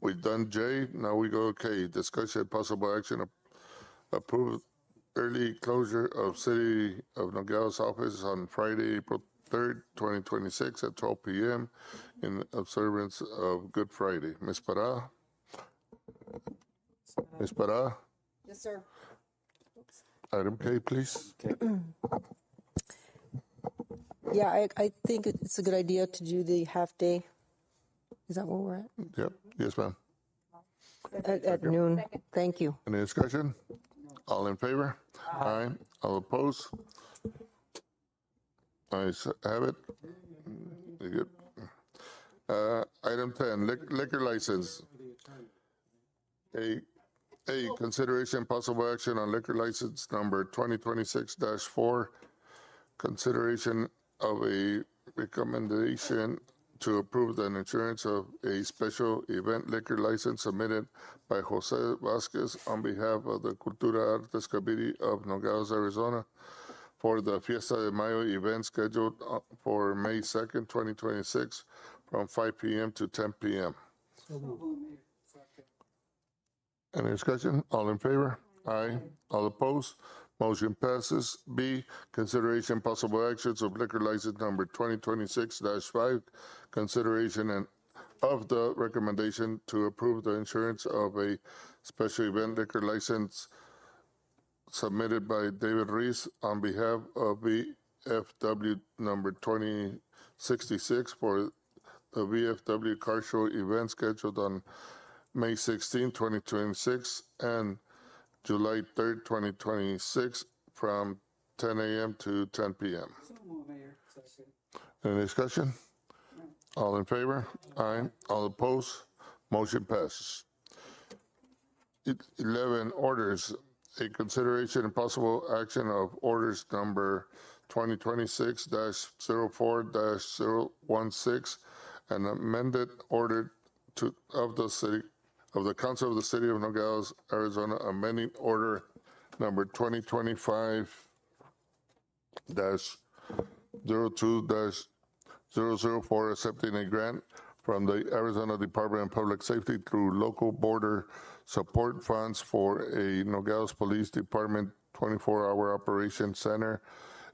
S1: We've done J, now we go K. Discussion possible action approve early closure of City of Nogales office on Friday, April 3rd, 2026 at 12 p.m. in observance of Good Friday. Ms. Parada? Ms. Parada?
S3: Yes, sir.
S1: Item K, please.
S3: Yeah, I think it's a good idea to do the half day. Is that where we're at?
S1: Yep, yes, ma'am.
S3: At noon. Thank you.
S1: Any discussion? All in favor? Aye. All opposed? Ayes have it. Very good. Item 10, liquor license. A, consideration possible action on liquor license number 2026-4, consideration of a recommendation to approve the insurance of a special event liquor license submitted by Jose Vasquez on behalf of the Cultura Artes Committee of Nogales, Arizona, for the Fiesta de Mayo event scheduled for May 2nd, 2026, from 5 p.m. to 10 p.m. Any discussion? All in favor? Aye. All opposed? Motion passes. B, consideration possible actions of liquor license number 2026-5, consideration of the recommendation to approve the insurance of a special event liquor license submitted by David Reese on behalf of VFW number 2066 for the VFW car show event scheduled on May 16, 2026 and July 3rd, 2026 from 10 a.m. to 10 p.m. Any discussion? All in favor? Aye. All opposed? Motion passes. 11, orders. A consideration and possible action of orders number 2026-04-016, an amended order of the Council of the City of Nogales, Arizona, amending order number 2025-02-004, accepting a grant from the Arizona Department of Public Safety through local border support funds for a Nogales Police Department 24-hour operation center,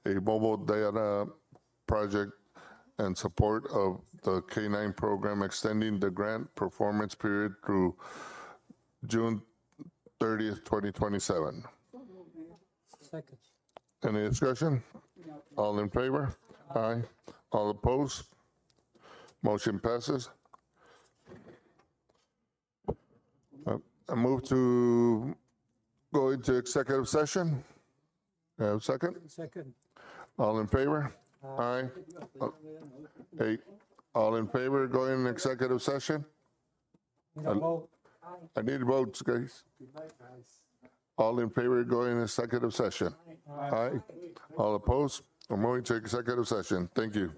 S1: a mobile data project, and support of the K-9 program, extending the grant performance period through June 30th, 2027.
S9: Second.
S1: Any discussion? All in favor? Aye. All opposed? Motion passes. I move to go into executive session. Have a second?
S9: Second.
S1: All in favor? Aye. Hey, all in favor going in executive session? I need votes, guys. All in favor going in executive session? Aye. All opposed? We're moving to executive session. Thank you.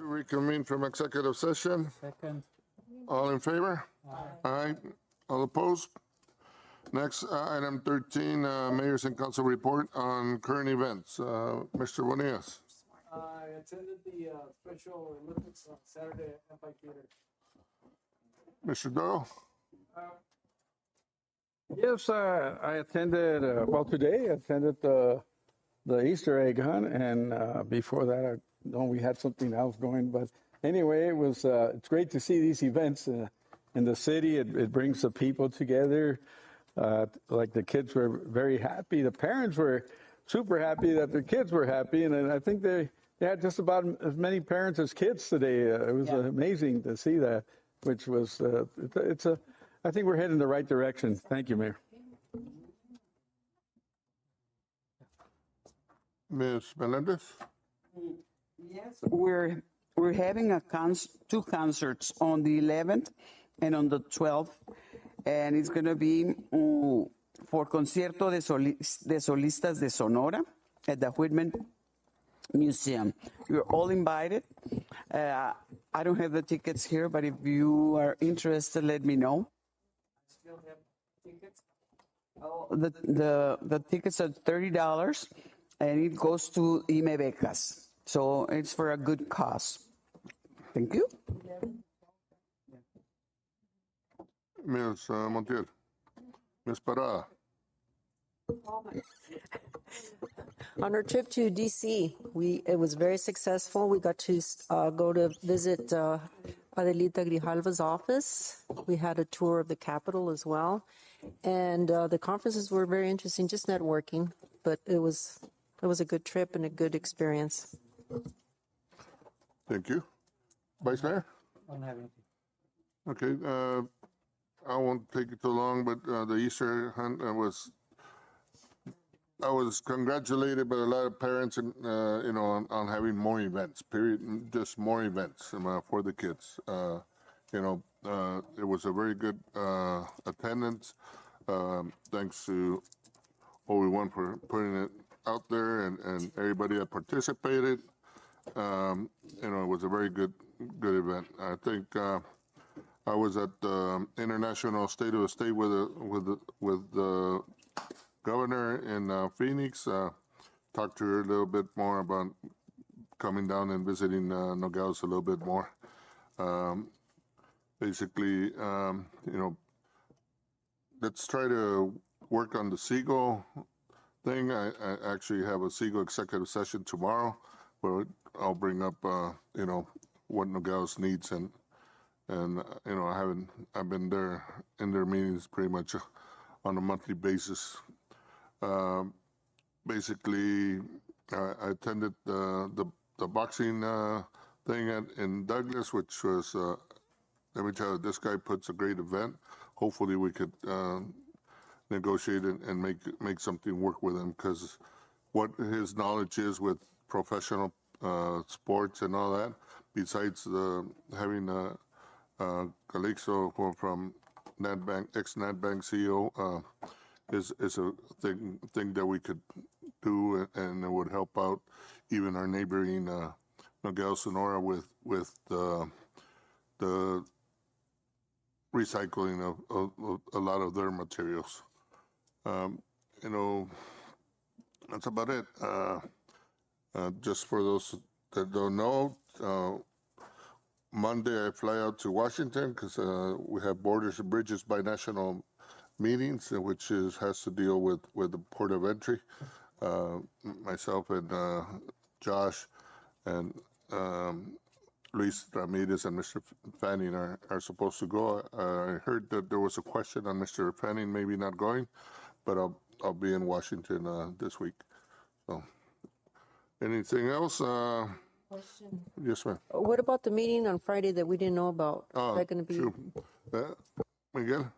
S1: to reconvene from executive session.
S9: Second.
S1: All in favor? Aye. All opposed? Next, item 13, Mayor's and Council report on current events. Mr. Bonillas.
S8: I attended the Special Olympics on Saturday at Empire Theater.
S1: Mr. Doyle?
S11: Yes, I attended, well, today I attended the Easter egg hunt, and before that, I know we had something else going, but anyway, it's great to see these events in the city. It brings the people together. Like the kids were very happy. The parents were super happy that their kids were happy, and I think they had just about as many parents as kids today. It was amazing to see that, which was, I think we're heading in the right direction. Thank you, Mayor.
S1: Ms. Melendez?
S12: Yes, we're having two concerts on the 11th and on the 12th, and it's going to be for Concierto de Solistas de Sonora at the Whitman Museum. You're all invited. I don't have the tickets here, but if you are interested, let me know.
S8: Still have tickets?
S12: The tickets are $30, and it goes to IME Becas. So it's for a good cause. Thank you.
S1: Ms. Montiel? Ms. Parada?
S3: On our trip to DC, it was very successful. We got to go to visit Adelita Grijalva's office. We had a tour of the Capitol as well. And the conferences were very interesting, just networking. But it was a good trip and a good experience.
S1: Thank you. Vice Mayor?
S9: I don't have anything.
S1: Okay, I won't take it too long, but the Easter hunt I was congratulated by a lot of parents and on having more events. Period, just more events for the kids. It was a very good attendance. Thanks to OE1 for putting it out there and everybody that participated. It was a very good event. I think I was at the International State of the State with the governor in Phoenix. Talked to her a little bit more about coming down and visiting Nogales a little bit more. Basically, let's try to work on the Seagull thing. I actually have a Seagull executive session tomorrow where I'll bring up, what Nogales needs and I've been there in their meetings pretty much on a monthly basis. Basically, I attended the boxing thing in Douglas, which was, let me tell you, this guy puts a great event. Hopefully we could negotiate and make something work with him, because what his knowledge is with professional sports and all that, besides having Calixto from NetBank, ex-NetBank CEO, is a thing that we could do, and it would help out even our neighboring Nogales, Sonora with the recycling of a lot of their materials. That's about it. Just for those that don't know, Monday I fly out to Washington because we have Borders and Bridges Binational meetings, which has to deal with the port of entry. Myself and Josh and Luis Ramirez and Mr. Fanning are supposed to go. I heard that there was a question on Mr. Fanning maybe not going, but I'll be in Washington this week. So, anything else?
S3: Question.
S1: Yes, ma'am.
S3: What about the meeting on Friday that we didn't know about? Is that going to be?
S1: True. Miguel?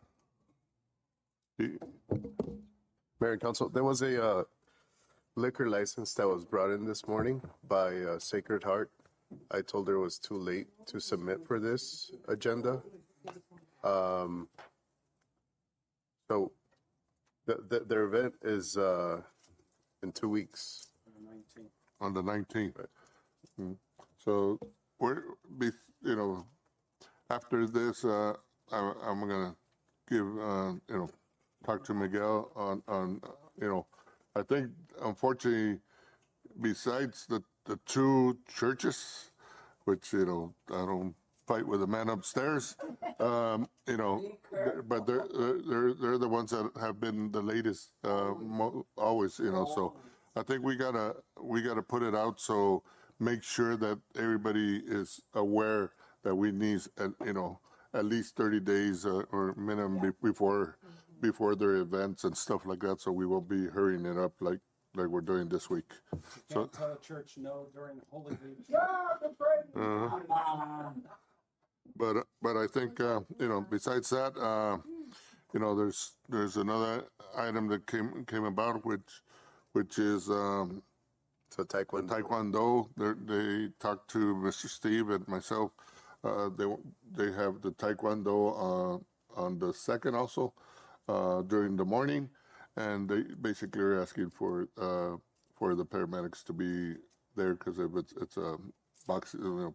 S18: Mayor and Council, there was a liquor license that was brought in this morning by Sacred Heart. I told her it was too late to submit for this agenda. So their event is in 2 weeks.
S1: On the 19th. So we're, you know, after this, I'm gonna give, you know, talk to Miguel on, you know, I think unfortunately, besides the two churches, which, you know, I don't fight with the man upstairs, you know, but they're the ones that have been the latest, always, you know, so I think we gotta put it out, so make sure that everybody is aware that we need, you know, at least 30 days or minimum before their events and stuff like that, so we won't be hurrying it up like we're doing this week. So
S7: Can't tell a church no during Holy Week.
S1: but I think you know, besides that, you know, there's another item that came about, which is
S18: So Taekwondo.
S1: Taekwondo. They talked to Mr. Steve and myself. They have the Taekwondo on the 2nd also during the morning, and they basically are asking for the paramedics to be there, because if it's a box, you know,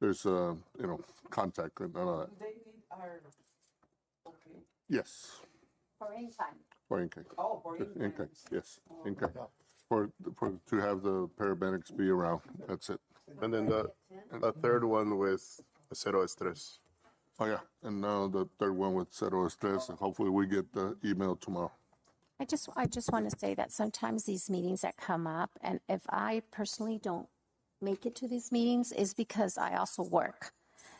S1: there's you know, contact and all that.
S12: They need our, okay.
S1: Yes,
S5: For any time.
S1: for Inca.
S12: Oh, for
S1: Inca, yes, Inca. For to have the paramedics be around. That's it.
S18: And then the third one with Cero Estrés.
S1: Oh yeah, and now the third one with Cero Estrés, and hopefully we get the email tomorrow.
S5: I just want to say that sometimes these meetings that come up, and if I personally don't make it to these meetings, is because I also work.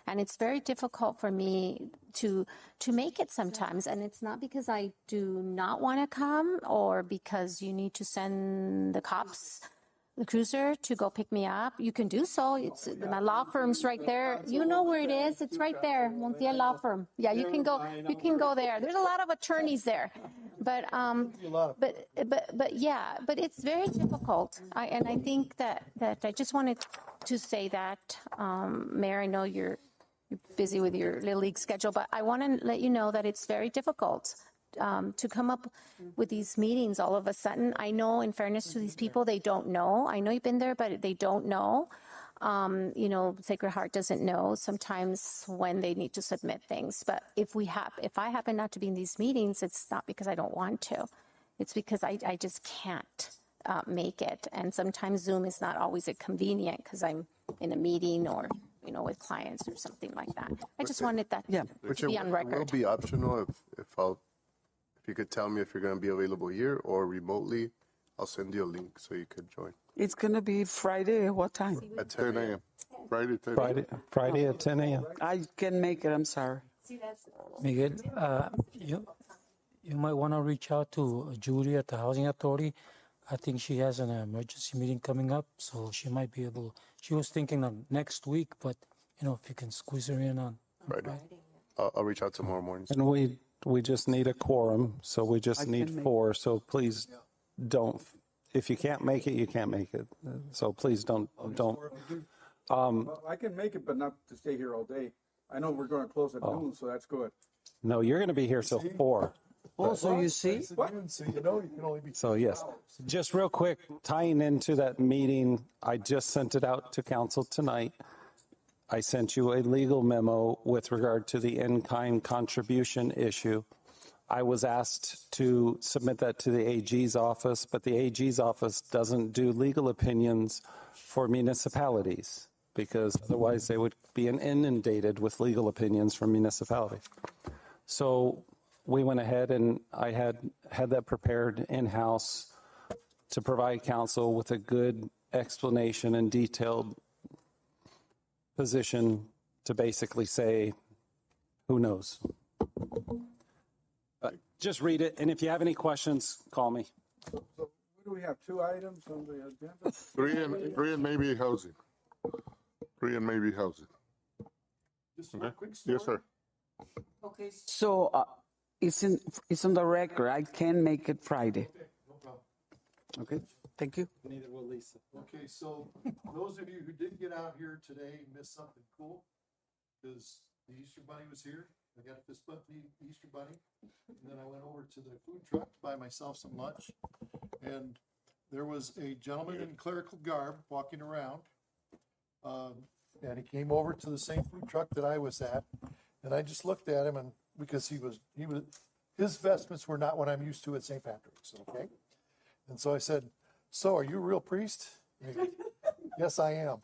S5: And it's very difficult for me to make it sometimes. And it's not because I do not want to come, or because you need to send the cops, the cruiser, to go pick me up. You can do so. It's my law firm's right there. You know where it is. It's right there. Montiel Law Firm. Yeah, you can go. You can go there. There's a lot of attorneys there, but yeah, but it's very difficult. And I think that I just wanted to say that, Mayor, I know you're busy with your Little League schedule, but I want to let you know that it's very difficult to come up with these meetings all of a sudden. I know, in fairness to these people, they don't know. I know you've been there, but they don't know. You know, Sacred Heart doesn't know sometimes when they need to submit things. But if I happen not to be in these meetings, it's not because I don't want to. It's because I just can't make it. And sometimes Zoom is not always convenient because I'm in a meeting, or, you know, with clients or something like that. I just wanted that to be on record.
S18: It will be optional if you could tell me if you're going to be available here or remotely. I'll send you a link so you could join.
S12: It's going to be Friday at what time?
S18: At 10 a.m.
S1: Friday, 10 a.m.
S7: Friday at 10 a.m.
S12: I can make it, I'm sorry.
S9: Miguel, you might want to reach out to Judy at the Housing Authority. I think she has an emergency meeting coming up, so she might be able. She was thinking of next week, but, you know, if you can squeeze her in on
S18: Friday. I'll reach out tomorrow morning.
S7: And we just need a quorum, so we just need 4. So please don't. If you can't make it, you can't make it. So please don't.
S11: I can make it, but not to stay here all day. I know we're going to close at noon, so that's good.
S7: No, you're going to be here till 4.
S12: Oh, so you see?
S21: So you know, you can only be.
S7: So yes, just real quick, tying into that meeting, I just sent it out to council tonight. I sent you a legal memo with regard to the in-kind contribution issue. I was asked to submit that to the AG's office, but the AG's office doesn't do legal opinions for municipalities, because otherwise they would be inundated with legal opinions from municipalities. So we went ahead and I had that prepared in-house to provide council with a good explanation and detailed position to basically say, who knows? Just read it, and if you have any questions, call me.
S11: So what do we have, 2 items on the agenda?
S1: 3 and maybe housing. 3 and maybe housing.
S21: Just
S1: Okay.
S21: a quick story.
S1: Yes, sir.
S12: Okay. So it's on the record. I can make it Friday.
S21: No problem.
S12: Okay. Thank you.
S7: Neither will Lisa.
S21: Okay, so those of you who didn't get out here today missed something cool, because the Easter Bunny was here. I got to fist bump the Easter Bunny, and then I went over to the food truck to buy myself some lunch, and there was a gentleman in clerical garb walking around.
S17: and he came over to the same food truck that I was at, and I just looked at him, and because his vestments were not what I'm used to at St. Patrick's, okay? And so I said, "So, are you a real priest?" And he goes, "Yes, I am."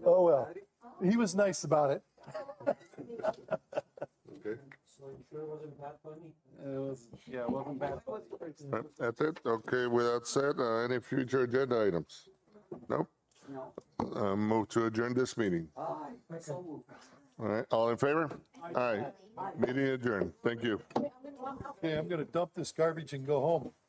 S17: Oh, well, he was nice about it.
S1: Okay.
S6: Yeah, it wasn't bad.
S1: That's it? Okay, with that said, any future agenda items? Nope. Move to adjourn this meeting. All right, all in favor? Aye. Meeting adjourned. Thank you.
S17: Okay, I'm gonna dump this garbage and go home.